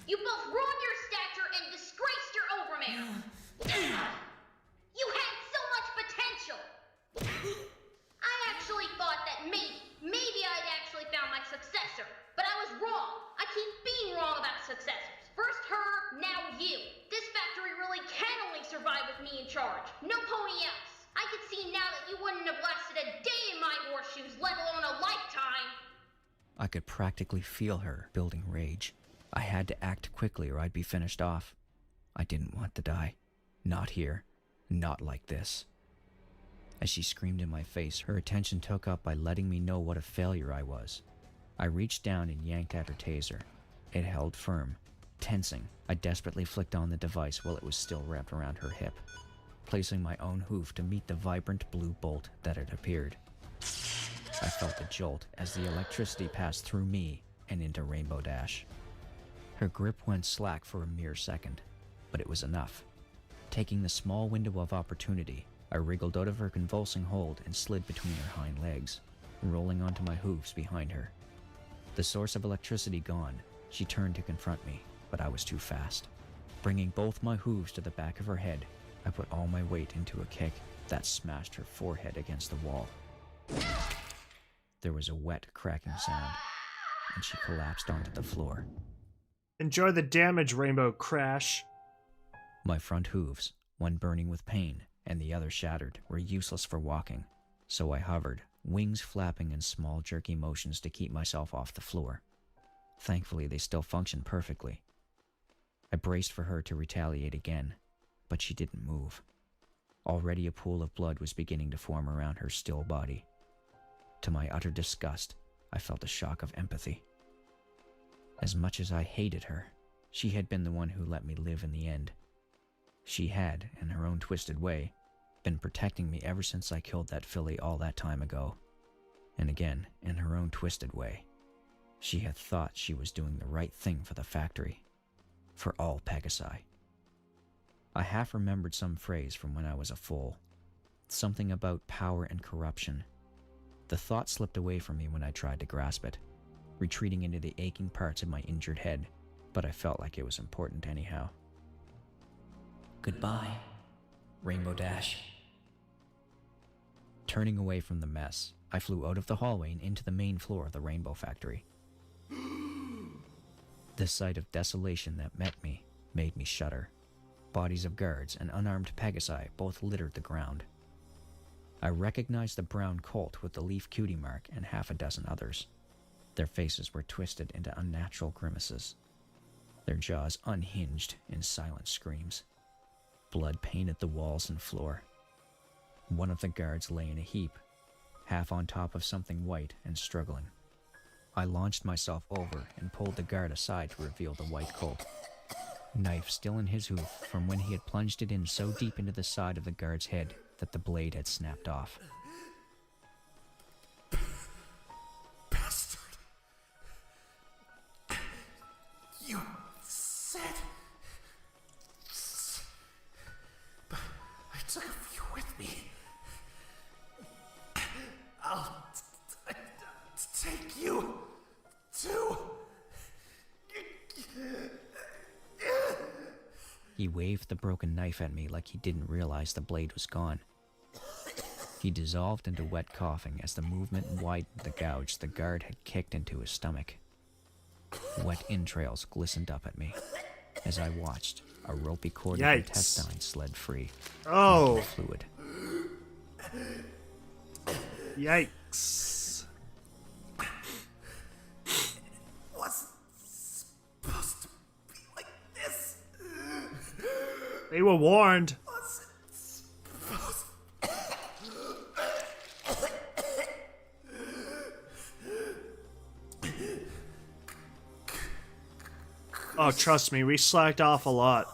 [SPEAKER 10] You both ruined your stature and disgraced your Overmare. You had so much potential. I actually thought that maybe I'd actually found my successor, but I was wrong. I keep being wrong about successors. First her, now you. This factory really can only survive with me in charge. No pony else. I could see now that you wouldn't have lasted a day in my horseshoes, let alone a lifetime.
[SPEAKER 8] I could practically feel her building rage. I had to act quickly or I'd be finished off. I didn't want to die. Not here. Not like this. As she screamed in my face, her attention took up by letting me know what a failure I was. I reached down and yanked at her taser. It held firm. Tensing, I desperately flicked on the device while it was still wrapped around her hip, placing my own hoof to meet the vibrant blue bolt that had appeared. I felt a jolt as the electricity passed through me and into Rainbow Dash. Her grip went slack for a mere second, but it was enough. Taking the small window of opportunity, I wriggled out of her convulsing hold and slid between her hind legs, rolling onto my hooves behind her. The source of electricity gone, she turned to confront me, but I was too fast. Bringing both my hooves to the back of her head, I put all my weight into a kick that smashed her forehead against the wall. There was a wet, cracking sound, and she collapsed onto the floor.
[SPEAKER 1] Enjoy the damage, Rainbow Crash.
[SPEAKER 8] My front hooves, one burning with pain and the other shattered, were useless for walking, so I hovered, wings flapping in small jerky motions to keep myself off the floor. Thankfully, they still functioned perfectly. I braced for her to retaliate again, but she didn't move. Already a pool of blood was beginning to form around her still body. To my utter disgust, I felt a shock of empathy. As much as I hated her, she had been the one who let me live in the end. She had, in her own twisted way, been protecting me ever since I killed that filly all that time ago. And again, in her own twisted way, she had thought she was doing the right thing for the factory, for all Pegasi. I half remembered some phrase from when I was a foal, something about power and corruption. The thought slipped away from me when I tried to grasp it, retreating into the aching parts of my injured head, but I felt like it was important anyhow.
[SPEAKER 13] Goodbye, Rainbow Dash.
[SPEAKER 8] Turning away from the mess, I flew out of the hallway and into the main floor of the Rainbow Factory. The sight of desolation that met me made me shudder. Bodies of guards and unarmed Pegasi both littered the ground. I recognized the brown colt with the leaf cutie mark and half a dozen others. Their faces were twisted into unnatural grimaces, their jaws unhinged in silent screams. Blood painted the walls and floor. One of the guards lay in a heap, half on top of something white and struggling. I launched myself over and pulled the guard aside to reveal the white colt. knife still in his hoof from when he had plunged it in so deep into the side of the guard's head that the blade had snapped off.
[SPEAKER 19] Bastard. You said... But I took a few with me. I'll take you to...
[SPEAKER 8] He waved the broken knife at me like he didn't realize the blade was gone. He dissolved into wet coughing as the movement widened the gouge the guard had kicked into his stomach. Wet entrails glistened up at me as I watched a ropey cord of intestine slid free.
[SPEAKER 1] Oh!
[SPEAKER 8] Fluid.
[SPEAKER 1] Yikes.
[SPEAKER 19] What's supposed to be like this?
[SPEAKER 1] They were warned.
[SPEAKER 19] What's it supposed
[SPEAKER 1] Oh, trust me, we slacked off a lot.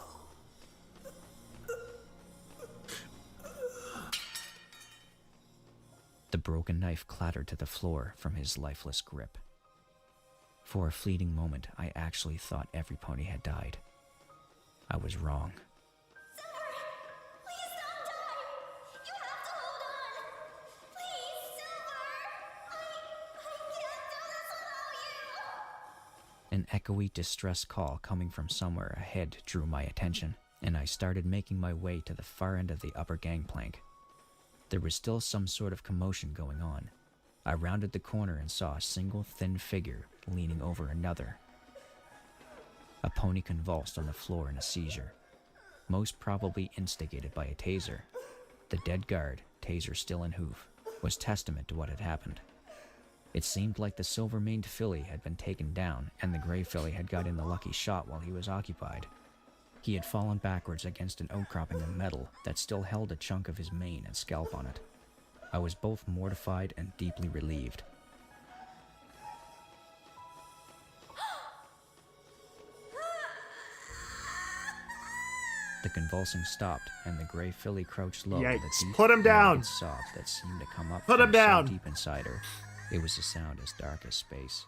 [SPEAKER 8] The broken knife clattered to the floor from his lifeless grip. For a fleeting moment, I actually thought every pony had died. I was wrong. An echoey distress call coming from somewhere ahead drew my attention, and I started making my way to the far end of the upper gangplank. There was still some sort of commotion going on. I rounded the corner and saw a single thin figure leaning over another. A pony convulsed on the floor in a seizure, most probably instigated by a taser. The dead guard, taser still in hoof, was testament to what had happened. It seemed like the silver-maned filly had been taken down, and the gray filly had got in the lucky shot while he was occupied. He had fallen backwards against an outcropping of metal that still held a chunk of his mane and scalp on it. I was both mortified and deeply relieved. The convulsing stopped, and the gray filly crouched low with a deep,
[SPEAKER 1] put him down!
[SPEAKER 8] ragged sob that seemed to come up
[SPEAKER 1] Put him
[SPEAKER 8] from
[SPEAKER 1] down!
[SPEAKER 8] so deep inside her. It was a sound as dark as space.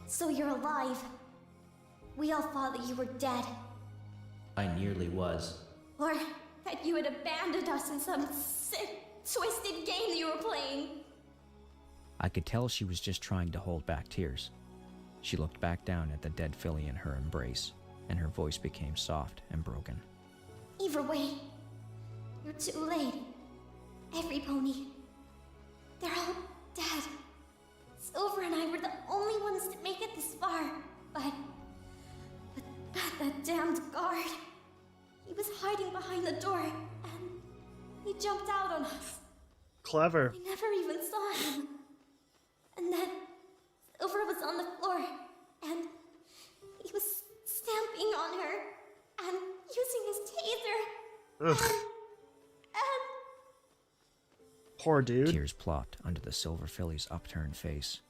[SPEAKER 10] So you're alive. We all thought that you were dead.
[SPEAKER 13] I nearly was.
[SPEAKER 10] Or that you had abandoned us in some sick, twisted game that you were playing.
[SPEAKER 8] I could tell she was just trying to hold back tears. She looked back down at the dead filly in her embrace, and her voice became soft and broken.
[SPEAKER 10] Either way, you're too late. Every pony. They're all dead. Silver and I were the only ones to make it this far, but that damned guard. He was hiding behind the door, and he jumped out on us.
[SPEAKER 1] Clever.
[SPEAKER 10] We never even saw him. And then Silver was on the floor, and he was stamping on her and using his taser.
[SPEAKER 1] Ugh.
[SPEAKER 10] And
[SPEAKER 1] Poor dude.
[SPEAKER 8] Tears plopped onto the silver filly's upturned face.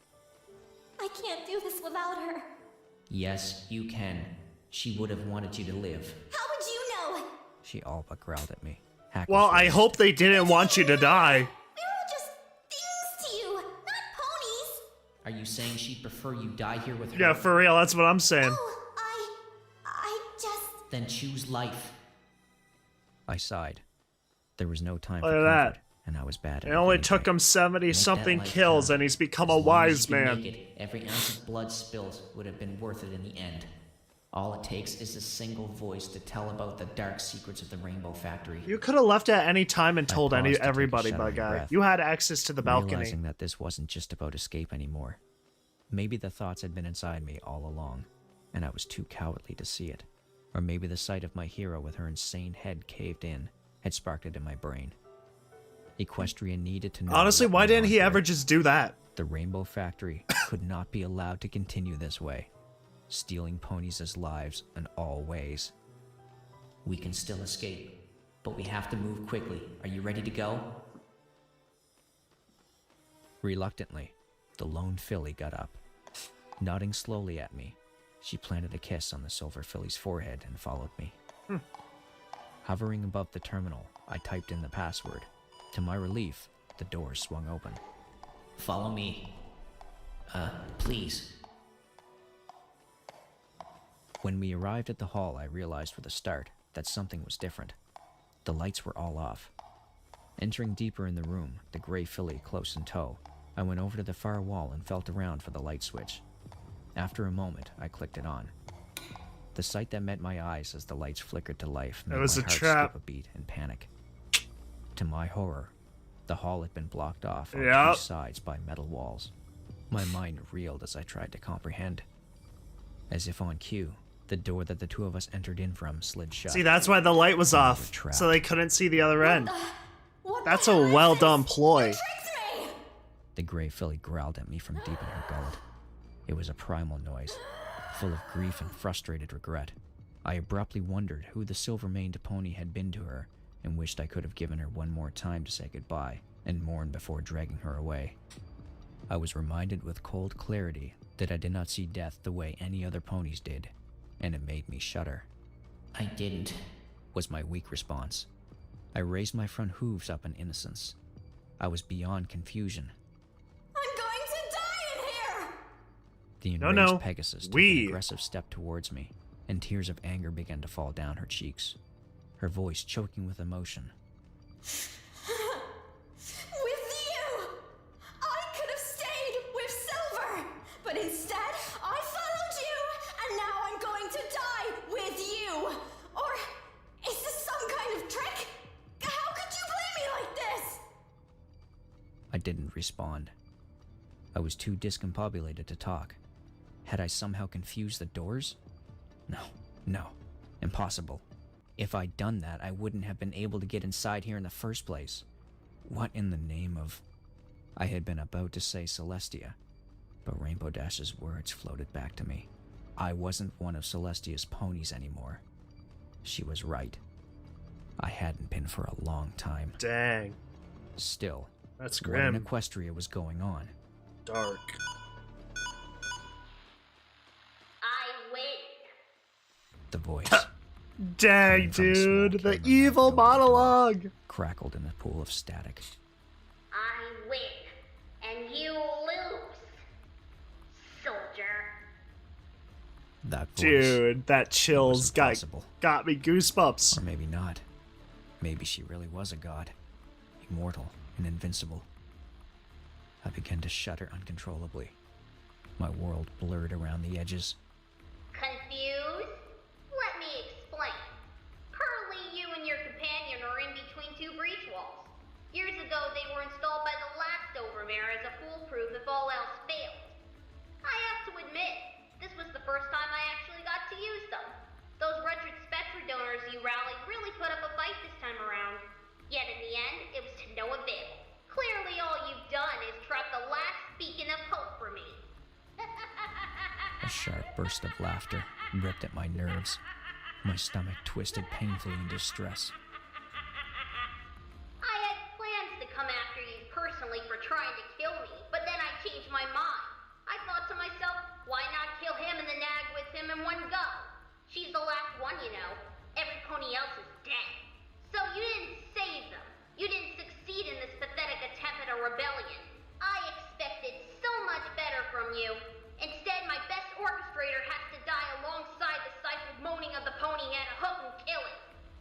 [SPEAKER 10] I can't do this without her.
[SPEAKER 13] Yes, you can. She would have wanted you to live.
[SPEAKER 10] How would you know?
[SPEAKER 8] She all but growled at me. Hackles
[SPEAKER 1] Well, I
[SPEAKER 8] raised.
[SPEAKER 1] hope they didn't want you to die.
[SPEAKER 10] We were all just things to you, not ponies.
[SPEAKER 13] Are you saying she'd prefer you die here with her?
[SPEAKER 1] Yeah, for real, that's what I'm saying.
[SPEAKER 10] I just...
[SPEAKER 13] Then choose life.
[SPEAKER 8] I sighed. There was no time
[SPEAKER 1] Look
[SPEAKER 8] for
[SPEAKER 1] at
[SPEAKER 8] comfort,
[SPEAKER 1] that.
[SPEAKER 8] and I was bad at
[SPEAKER 1] It only
[SPEAKER 8] anyway.
[SPEAKER 1] took him 70-something
[SPEAKER 13] life
[SPEAKER 1] kills,
[SPEAKER 13] count.
[SPEAKER 1] and he's become
[SPEAKER 13] As
[SPEAKER 1] a
[SPEAKER 13] long as
[SPEAKER 1] wise
[SPEAKER 13] you can
[SPEAKER 1] man.
[SPEAKER 13] make it, every ounce of blood spilled would have been worth it in the end. All it takes is a single voice to tell about the dark secrets of the Rainbow Factory.
[SPEAKER 1] You could have left at any time and told
[SPEAKER 8] paused to take a
[SPEAKER 1] everybody,
[SPEAKER 8] shuddering
[SPEAKER 1] my guy.
[SPEAKER 8] breath,
[SPEAKER 1] You had access to the balcony.
[SPEAKER 8] realizing that this wasn't just about escape anymore. Maybe the thoughts had been inside me all along, and I was too cowardly to see it. Or maybe the sight of my hero with her insane head caved in had sparked it in my brain. Equestria needed to know.
[SPEAKER 1] Honestly,
[SPEAKER 8] what
[SPEAKER 1] why
[SPEAKER 8] went
[SPEAKER 1] didn't
[SPEAKER 8] on
[SPEAKER 1] he
[SPEAKER 8] here.
[SPEAKER 1] ever just do that?
[SPEAKER 8] The Rainbow Factory could not be allowed to continue this way, stealing ponies as lives in all ways.
[SPEAKER 13] We can still escape, but we have to move quickly. Are you ready to go?
[SPEAKER 8] Reluctantly, the lone filly got up. Nodding slowly at me, she planted a kiss on the silver filly's forehead and followed me. Hovering above the terminal, I typed in the password. To my relief, the door swung open.
[SPEAKER 13] Follow me. Please.
[SPEAKER 8] When we arrived at the hall, I realized with a start that something was different. The lights were all off. Entering deeper in the room, the gray filly close in tow, I went over to the far wall and felt around for the light switch. After a moment, I clicked it on. The sight that met my eyes as the lights flickered to life made my heart skip a beat in panic. To my horror, the hall had been blocked off on two sides by metal walls. My mind reeled as I tried to comprehend. As if on cue, the door that the two of us entered in from slid shut.
[SPEAKER 1] See, that's why the light was off, so they couldn't see the other end. That's a well-done ploy.
[SPEAKER 8] The gray filly growled at me from deep in her gullet. It was a primal noise, full of grief and frustrated regret. I abruptly wondered who the silver-maned pony had been to her, and wished I could have given her one more time to say goodbye, and mourn before dragging her away. I was reminded with cold clarity that I did not see death the way any other ponies did, and it made me shudder.
[SPEAKER 13] I didn't,
[SPEAKER 8] was my weak response. I raised my front hooves up in innocence. I was beyond confusion.
[SPEAKER 10] I'm going to die in here!
[SPEAKER 8] The enraged Pegasus took an aggressive step towards me, and tears of anger began to fall down her cheeks, her voice choking with emotion.
[SPEAKER 10] With you! I could have stayed with Silver, but instead I followed you, and now I'm going to die with you! Or is this some kind of trick? How could you play me like this?
[SPEAKER 8] I didn't respond. I was too discombobulated to talk. Had I somehow confused the doors? No, impossible. If I'd done that, I wouldn't have been able to get inside here in the first place. What in the name of... I had been about to say Celestia, but Rainbow Dash's words floated back to me. I wasn't one of Celestia's ponies anymore. She was right. I hadn't been for a long time.
[SPEAKER 1] Dang.
[SPEAKER 8] Still,
[SPEAKER 1] that's
[SPEAKER 8] what
[SPEAKER 1] grim.
[SPEAKER 8] in Equestria was going on?
[SPEAKER 1] Dark.
[SPEAKER 10] I win.
[SPEAKER 8] The voice.
[SPEAKER 1] Dang, dude. The evil monologue.
[SPEAKER 8] Crackled in a pool of static.
[SPEAKER 10] I win, and you lose, soldier.
[SPEAKER 8] That voice.
[SPEAKER 1] Dude, that chills got me goosebumps.
[SPEAKER 8] Or maybe not. Maybe she really was a god. Immortal and invincible. I began to shudder uncontrollably. My world blurred around the edges.
[SPEAKER 10] Confused? Let me explain. Currently, you and your companion are in between two breach walls. Years ago, they were installed by the last Overmare as a foolproof if all else failed. I have to admit, this was the first time I actually got to use them. Those wretched Spectre donors you rallied really put up a fight this time around. Yet in the end, it was to no avail. Clearly all you've done is trap the last beacon of hope for me.
[SPEAKER 8] A sharp burst of laughter ripped at my nerves. My stomach twisted painfully in distress.
[SPEAKER 10] I had plans to come after you personally for trying to kill me, but then I changed my mind. I thought to myself, why not kill him and the nag with him in one go? She's the last one, you know. Every pony else is dead. So you didn't save them. You didn't succeed in this pathetic attempt at a rebellion. I expected so much better from you. Instead, my best orchestrator has to die alongside the stifled moaning of the pony and a hook and kill it.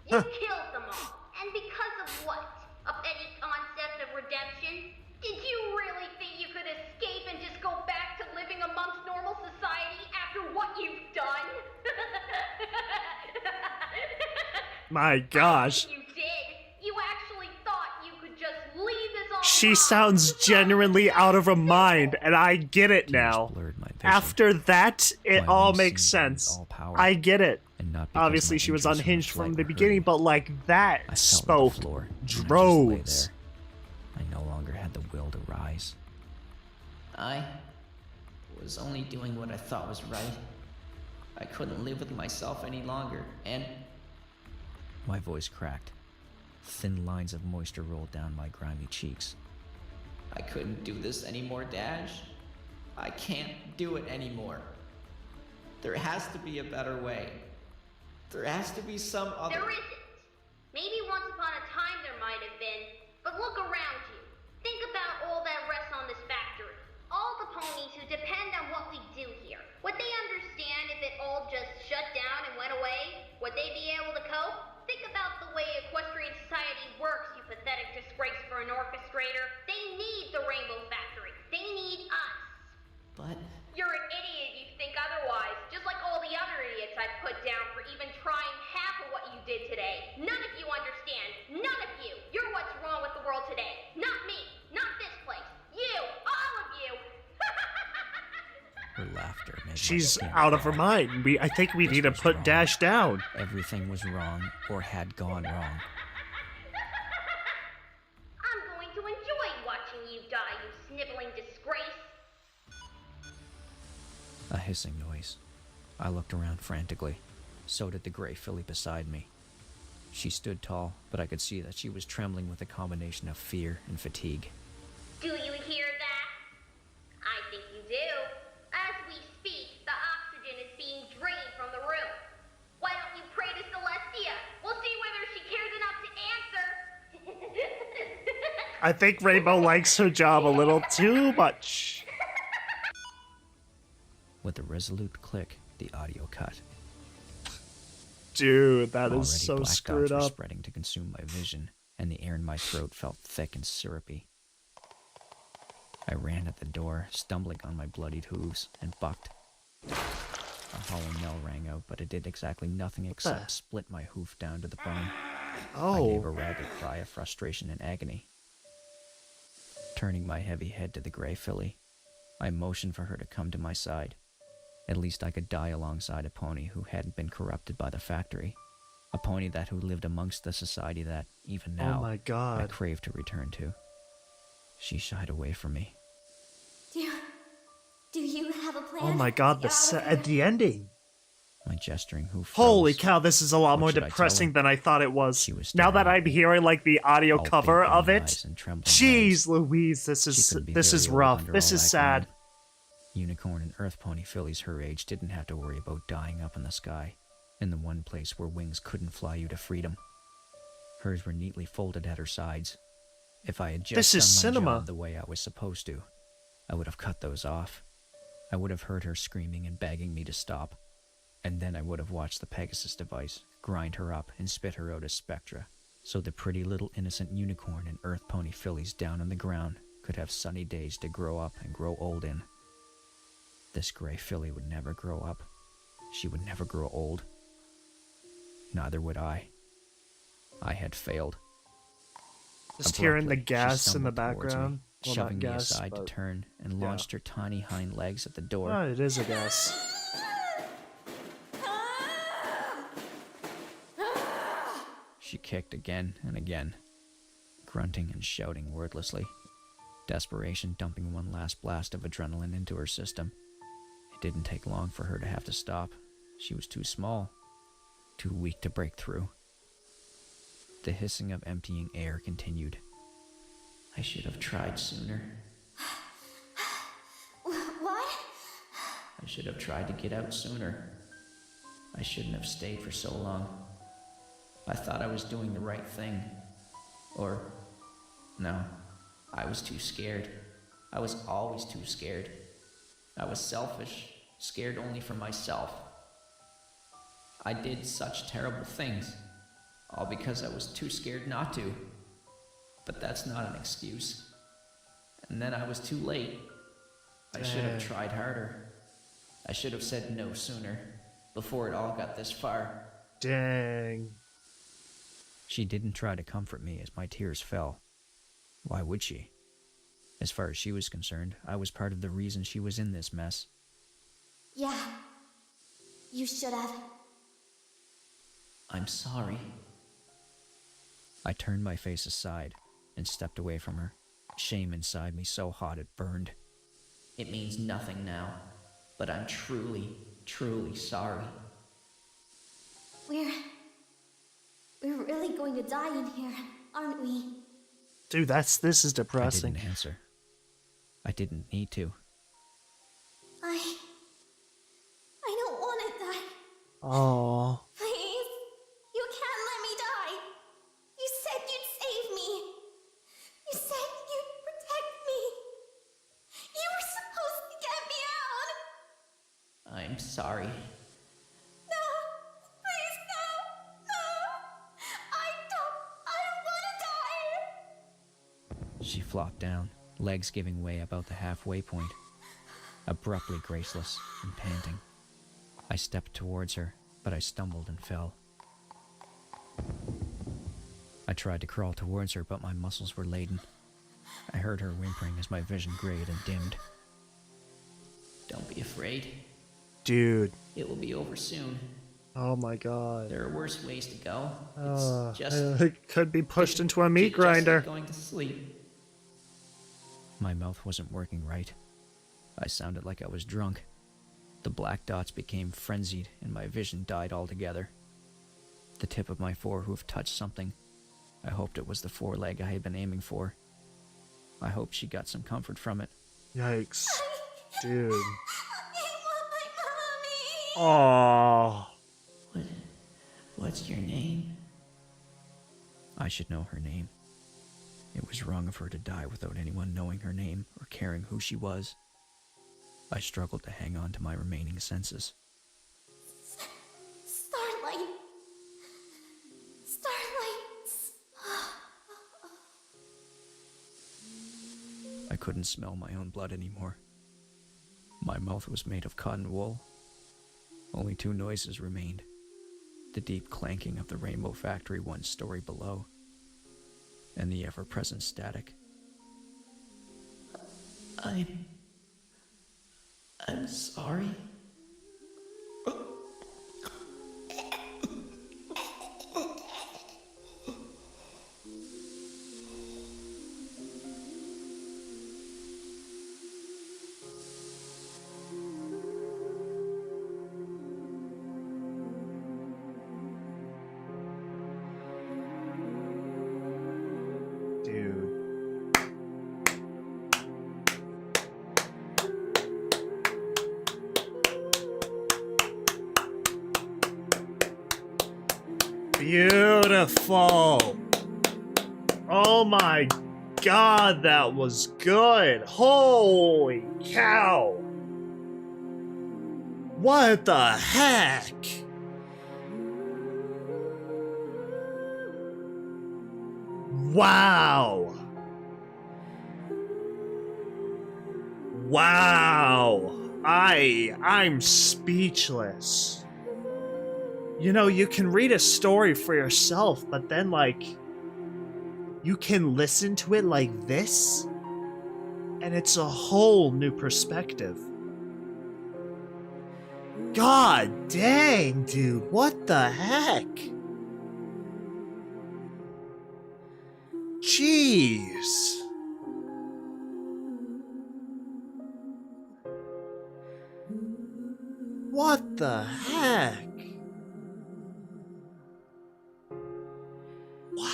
[SPEAKER 10] You killed them all. And because of what? Of any concept of redemption? Did you really think you could escape and just go back to living amongst normal society after what you've done?
[SPEAKER 1] My gosh.
[SPEAKER 10] You did. You actually thought you could just leave this all.
[SPEAKER 1] She sounds genuinely out of her mind, and I get it now. After that, it all makes sense. I get it. Obviously, she was unhinged from the beginning, but like that spoke droves.
[SPEAKER 8] I no longer had the will to rise.
[SPEAKER 13] I was only doing what I thought was right. I couldn't live with myself any longer, and...
[SPEAKER 8] My voice cracked. Thin lines of moisture rolled down my grimy cheeks.
[SPEAKER 13] I couldn't do this anymore, Dash. I can't do it anymore. There has to be a better way. There has to be some other...
[SPEAKER 10] There isn't. Maybe once upon a time there might have been, but look around you. Think about all that rests on this factory. All the ponies who depend on what we do here. Would they understand if it all just shut down and went away? Would they be able to cope? Think about the way equestrian society works, you pathetic disgrace for an orchestrator. They need the Rainbow Factory. They need us.
[SPEAKER 13] But...
[SPEAKER 10] You're an idiot if you think otherwise, just like all the other idiots I've put down for even trying half of what you did today. None of you understand. None of you. You're what's wrong with the world today. Not me. Not this place. You. All of you.
[SPEAKER 8] Her laughter made my
[SPEAKER 1] She's
[SPEAKER 8] skin
[SPEAKER 1] out of her
[SPEAKER 8] crawl.
[SPEAKER 1] mind. I think we
[SPEAKER 8] This
[SPEAKER 1] need to
[SPEAKER 8] was
[SPEAKER 1] put
[SPEAKER 8] wrong.
[SPEAKER 1] Dash down.
[SPEAKER 8] Everything was wrong or had gone wrong.
[SPEAKER 10] I'm going to enjoy watching you die, you sniveling disgrace.
[SPEAKER 8] A hissing noise. I looked around frantically. So did the gray filly beside me. She stood tall, but I could see that she was trembling with a combination of fear and fatigue.
[SPEAKER 10] Do you hear that? I think you do. As we speak, the oxygen is being drained from the room. Why don't you pray to Celestia? We'll see whether she cares enough to answer.
[SPEAKER 1] I think Rainbow likes her job a little too much.
[SPEAKER 8] With a resolute click, the audio cut.
[SPEAKER 1] Dude, that
[SPEAKER 8] Already
[SPEAKER 1] is so
[SPEAKER 8] black
[SPEAKER 1] screwed
[SPEAKER 8] dots were
[SPEAKER 1] up.
[SPEAKER 8] spreading to consume my vision, and the air in my throat felt thick and syrupy. I ran at the door, stumbling on my bloodied hooves, and bucked. A hollow knell rang out, but it did exactly nothing except split my hoof down to the bone. I gave a ragged cry of frustration and agony. Turning my heavy head to the gray filly, I motioned for her to come to my side. At least I could die alongside a pony who hadn't been corrupted by the factory. A pony who lived amongst the society that, even now,
[SPEAKER 1] Oh my God.
[SPEAKER 8] I craved to return to. She shied away from me.
[SPEAKER 2] Do you have a plan?
[SPEAKER 1] Oh my God, at the ending.
[SPEAKER 8] My gesturing hoof
[SPEAKER 1] Holy
[SPEAKER 8] froze.
[SPEAKER 1] cow, this is a lot
[SPEAKER 8] What
[SPEAKER 1] more
[SPEAKER 8] should I tell
[SPEAKER 1] depressing
[SPEAKER 8] her?
[SPEAKER 1] than I thought it was.
[SPEAKER 8] She was
[SPEAKER 1] Now that
[SPEAKER 8] staring
[SPEAKER 1] I'm hearing like the audio
[SPEAKER 8] all
[SPEAKER 1] cover
[SPEAKER 8] big
[SPEAKER 1] of
[SPEAKER 8] green
[SPEAKER 1] it,
[SPEAKER 8] eyes and trembling
[SPEAKER 1] jeez Louise, this
[SPEAKER 8] She
[SPEAKER 1] is
[SPEAKER 8] couldn't be
[SPEAKER 1] this
[SPEAKER 8] very
[SPEAKER 1] is
[SPEAKER 8] old
[SPEAKER 1] rough.
[SPEAKER 8] under
[SPEAKER 1] This
[SPEAKER 8] all
[SPEAKER 1] is
[SPEAKER 8] that
[SPEAKER 1] sad.
[SPEAKER 8] gloom. Unicorn and earth pony fillies her age didn't have to worry about dying up in the sky, in the one place where wings couldn't fly you to freedom. Hers were neatly folded at her sides. If I had just
[SPEAKER 1] This is
[SPEAKER 8] done my
[SPEAKER 1] cinema.
[SPEAKER 8] job the way I was supposed to, I would have cut those off. I would have heard her screaming and begging me to stop, and then I would have watched the Pegasus device grind her up and spit her out as spectra, so the pretty little innocent unicorn and earth pony fillies down on the ground could have sunny days to grow up and grow old in. This gray filly would never grow up. She would never grow old. Neither would I. I had failed.
[SPEAKER 1] Just hearing the
[SPEAKER 8] Abruptly, she
[SPEAKER 1] gas in the
[SPEAKER 8] stumbled towards me,
[SPEAKER 1] background. Well, not
[SPEAKER 8] shoving me
[SPEAKER 1] gas,
[SPEAKER 8] aside to
[SPEAKER 1] but-
[SPEAKER 8] turn and
[SPEAKER 1] yeah.
[SPEAKER 8] launched her tiny hind legs at the door.
[SPEAKER 1] Oh, it is a gas.
[SPEAKER 8] She kicked again and again, grunting and shouting wordlessly, desperation dumping one last blast of adrenaline into her system. It didn't take long for her to have to stop. She was too small, too weak to break through. The hissing of emptying air continued. I should have tried sooner.
[SPEAKER 2] What?
[SPEAKER 13] I should have tried to get out sooner. I shouldn't have stayed for so long. I thought I was doing the right thing. Or, no, I was too scared. I was always too scared. I was selfish, scared only for myself. I did such terrible things, all because I was too scared not to. But that's not an excuse. And then I was too late. I should have
[SPEAKER 1] Dang.
[SPEAKER 13] tried harder. I should have said no sooner, before it all got this far.
[SPEAKER 1] Dang.
[SPEAKER 8] She didn't try to comfort me as my tears fell. Why would she? As far as she was concerned, I was part of the reason she was in this mess.
[SPEAKER 2] Yeah. You should have.
[SPEAKER 13] I'm sorry.
[SPEAKER 8] I turned my face aside and stepped away from her, shame inside me so hot it burned.
[SPEAKER 13] It means nothing now, but I'm truly, truly sorry.
[SPEAKER 2] We're really going to die in here, aren't we?
[SPEAKER 1] Dude, this is
[SPEAKER 8] I
[SPEAKER 1] depressing.
[SPEAKER 8] didn't answer. I didn't need to.
[SPEAKER 2] I don't want to die.
[SPEAKER 1] Oh.
[SPEAKER 2] Please. You can't let me die. You said you'd save me. You said you'd protect me. You were supposed to get me out.
[SPEAKER 13] I'm sorry.
[SPEAKER 2] No. Please, no. No. I don't want to die.
[SPEAKER 8] She flopped down, legs giving way about the halfway point, abruptly graceless and panting. I stepped towards her, but I stumbled and fell. I tried to crawl towards her, but my muscles were laden. I heard her whimpering as my vision grayed and dimmed.
[SPEAKER 13] Don't be afraid.
[SPEAKER 1] Dude.
[SPEAKER 13] It will be over soon.
[SPEAKER 1] Oh my god.
[SPEAKER 13] There are worse ways to go. It's just...
[SPEAKER 1] It could be pushed into a meat grinder.
[SPEAKER 13] Just like going to sleep.
[SPEAKER 8] My mouth wasn't working right. I sounded like I was drunk. The black dots became frenzied and my vision died altogether. The tip of my forehoof touched something. I hoped it was the foreleg I had been aiming for. I hoped she got some comfort from it.
[SPEAKER 1] Yikes. Dude.
[SPEAKER 2] I want
[SPEAKER 1] Aww.
[SPEAKER 2] my mommy.
[SPEAKER 13] What's your name?
[SPEAKER 8] I should know her name. It was wrong of her to die without anyone knowing her name or caring who she was. I struggled to hang on to my remaining senses.
[SPEAKER 2] Starlight.
[SPEAKER 8] I couldn't smell my own blood anymore. My mouth was made of cotton wool. Only two noises remained. The deep clanking of the Rainbow Factory 1 story below, and the ever-present static.
[SPEAKER 13] I'm sorry.
[SPEAKER 1] Dude. Beautiful. Oh my god, that was good. Holy cow. What the heck? Wow. Wow. I'm speechless. You know, you can read a story for yourself, but then, like, you can listen to it like this, and it's a whole new perspective. God dang, dude, what the heck? Jeez. What the heck? Wow.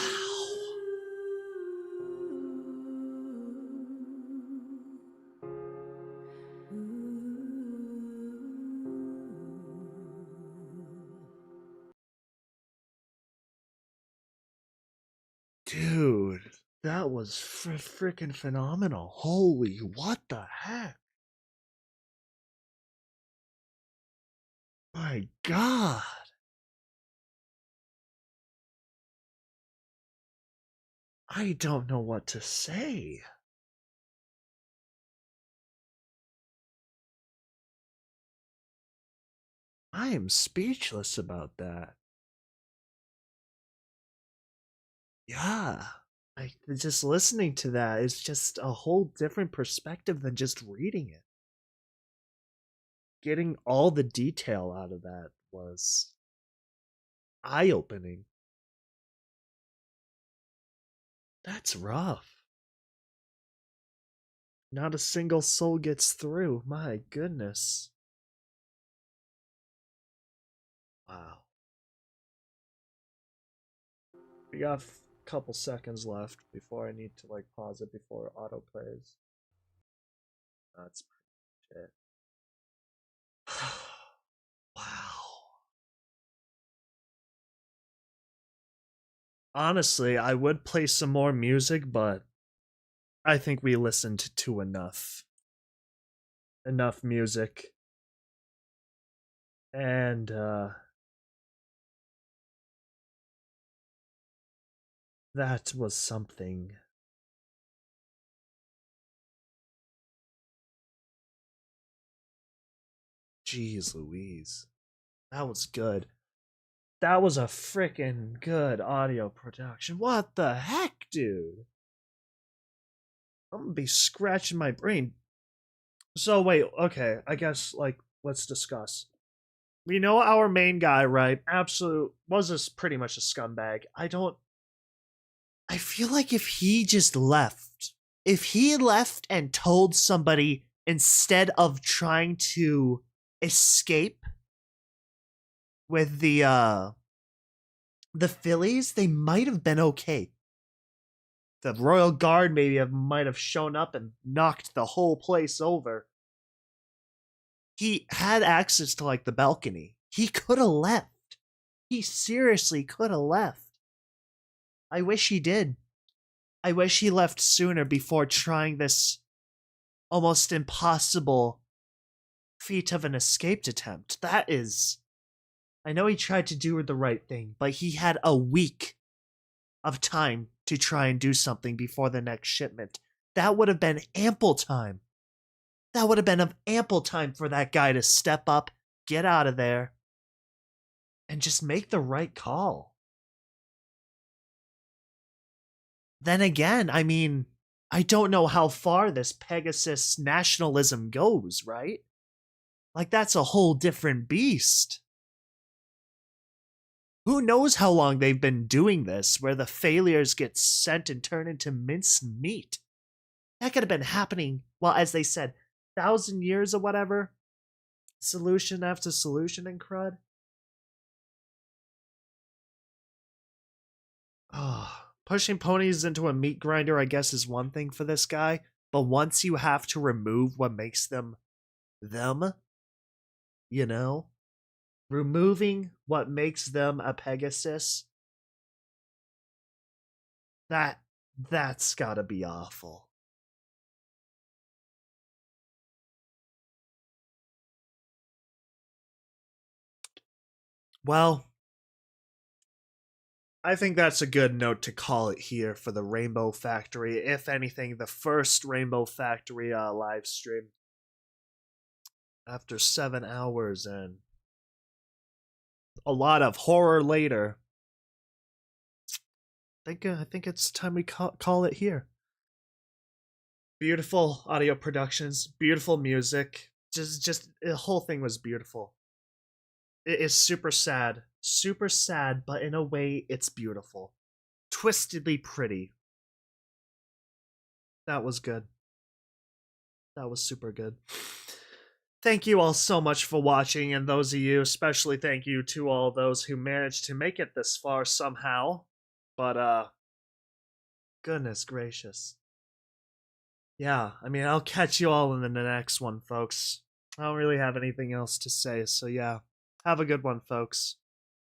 [SPEAKER 1] Dude, that was freaking phenomenal. Holy, what the heck? My God. I don't know what to say. I am speechless about that. Yeah. Like, just listening to that is just a whole different perspective than just reading it. Getting all the detail out of that was eye-opening. That's rough. Not a single soul gets through. My goodness. Wow. We got a couple seconds left before I need to, like, pause it before auto plays. That's pretty shit. Wow. Honestly, I would play some more music, but I think we listened to enough. Enough music. And, that was something. Jeez Louise. That was good. That was a freaking good audio production. What the heck, dude? I'm gonna be scratching my brain. So, wait, okay, I guess, like, let's discuss. We know our main guy, right? Was pretty much a scumbag. I feel like if he just left, if he left and told somebody instead of trying to escape with the Phillies, they might have been okay. The Royal Guard might have shown up and knocked the whole place over. He had access to, like, the balcony. He could have left. He seriously could have left. I wish he did. I wish he left sooner before trying this almost impossible feat of an escaped attempt. That is... I know he tried to do the right thing, but he had a week of time to try and do something before the next shipment. That would have been ample time. That would have been of ample time for that guy to step up, get out of there, and just make the right call. Then again, I mean, I don't know how far this Pegasus nationalism goes, right? Like, that's a whole different beast. Who knows how long they've been doing this, where the failures get sent and turned into minced meat? That could have been happening, well, as they said, 1,000 years or whatever. Solution after solution and crud. Pushing ponies into a meat grinder, I guess, is one thing for this guy. But once you have to remove what makes them, you know? Removing what makes them a Pegasus, that's gotta be awful. Well, I think that's a good note to call it here for the Rainbow Factory. If anything, the first Rainbow Factory live stream. After 7 hours and a lot of horror later. I think it's time we call it here. Beautiful audio productions, beautiful music. Just the whole thing was beautiful. It is super sad, but in a way, it's beautiful. Twistedly pretty. That was good. That was super good. Thank you all so much for watching, and those of you, especially thank you to all those who managed to make it this far somehow. But, goodness gracious. Yeah, I mean, I'll catch you all in the next one, folks. I don't really have anything else to say, so yeah. Have a good one, folks.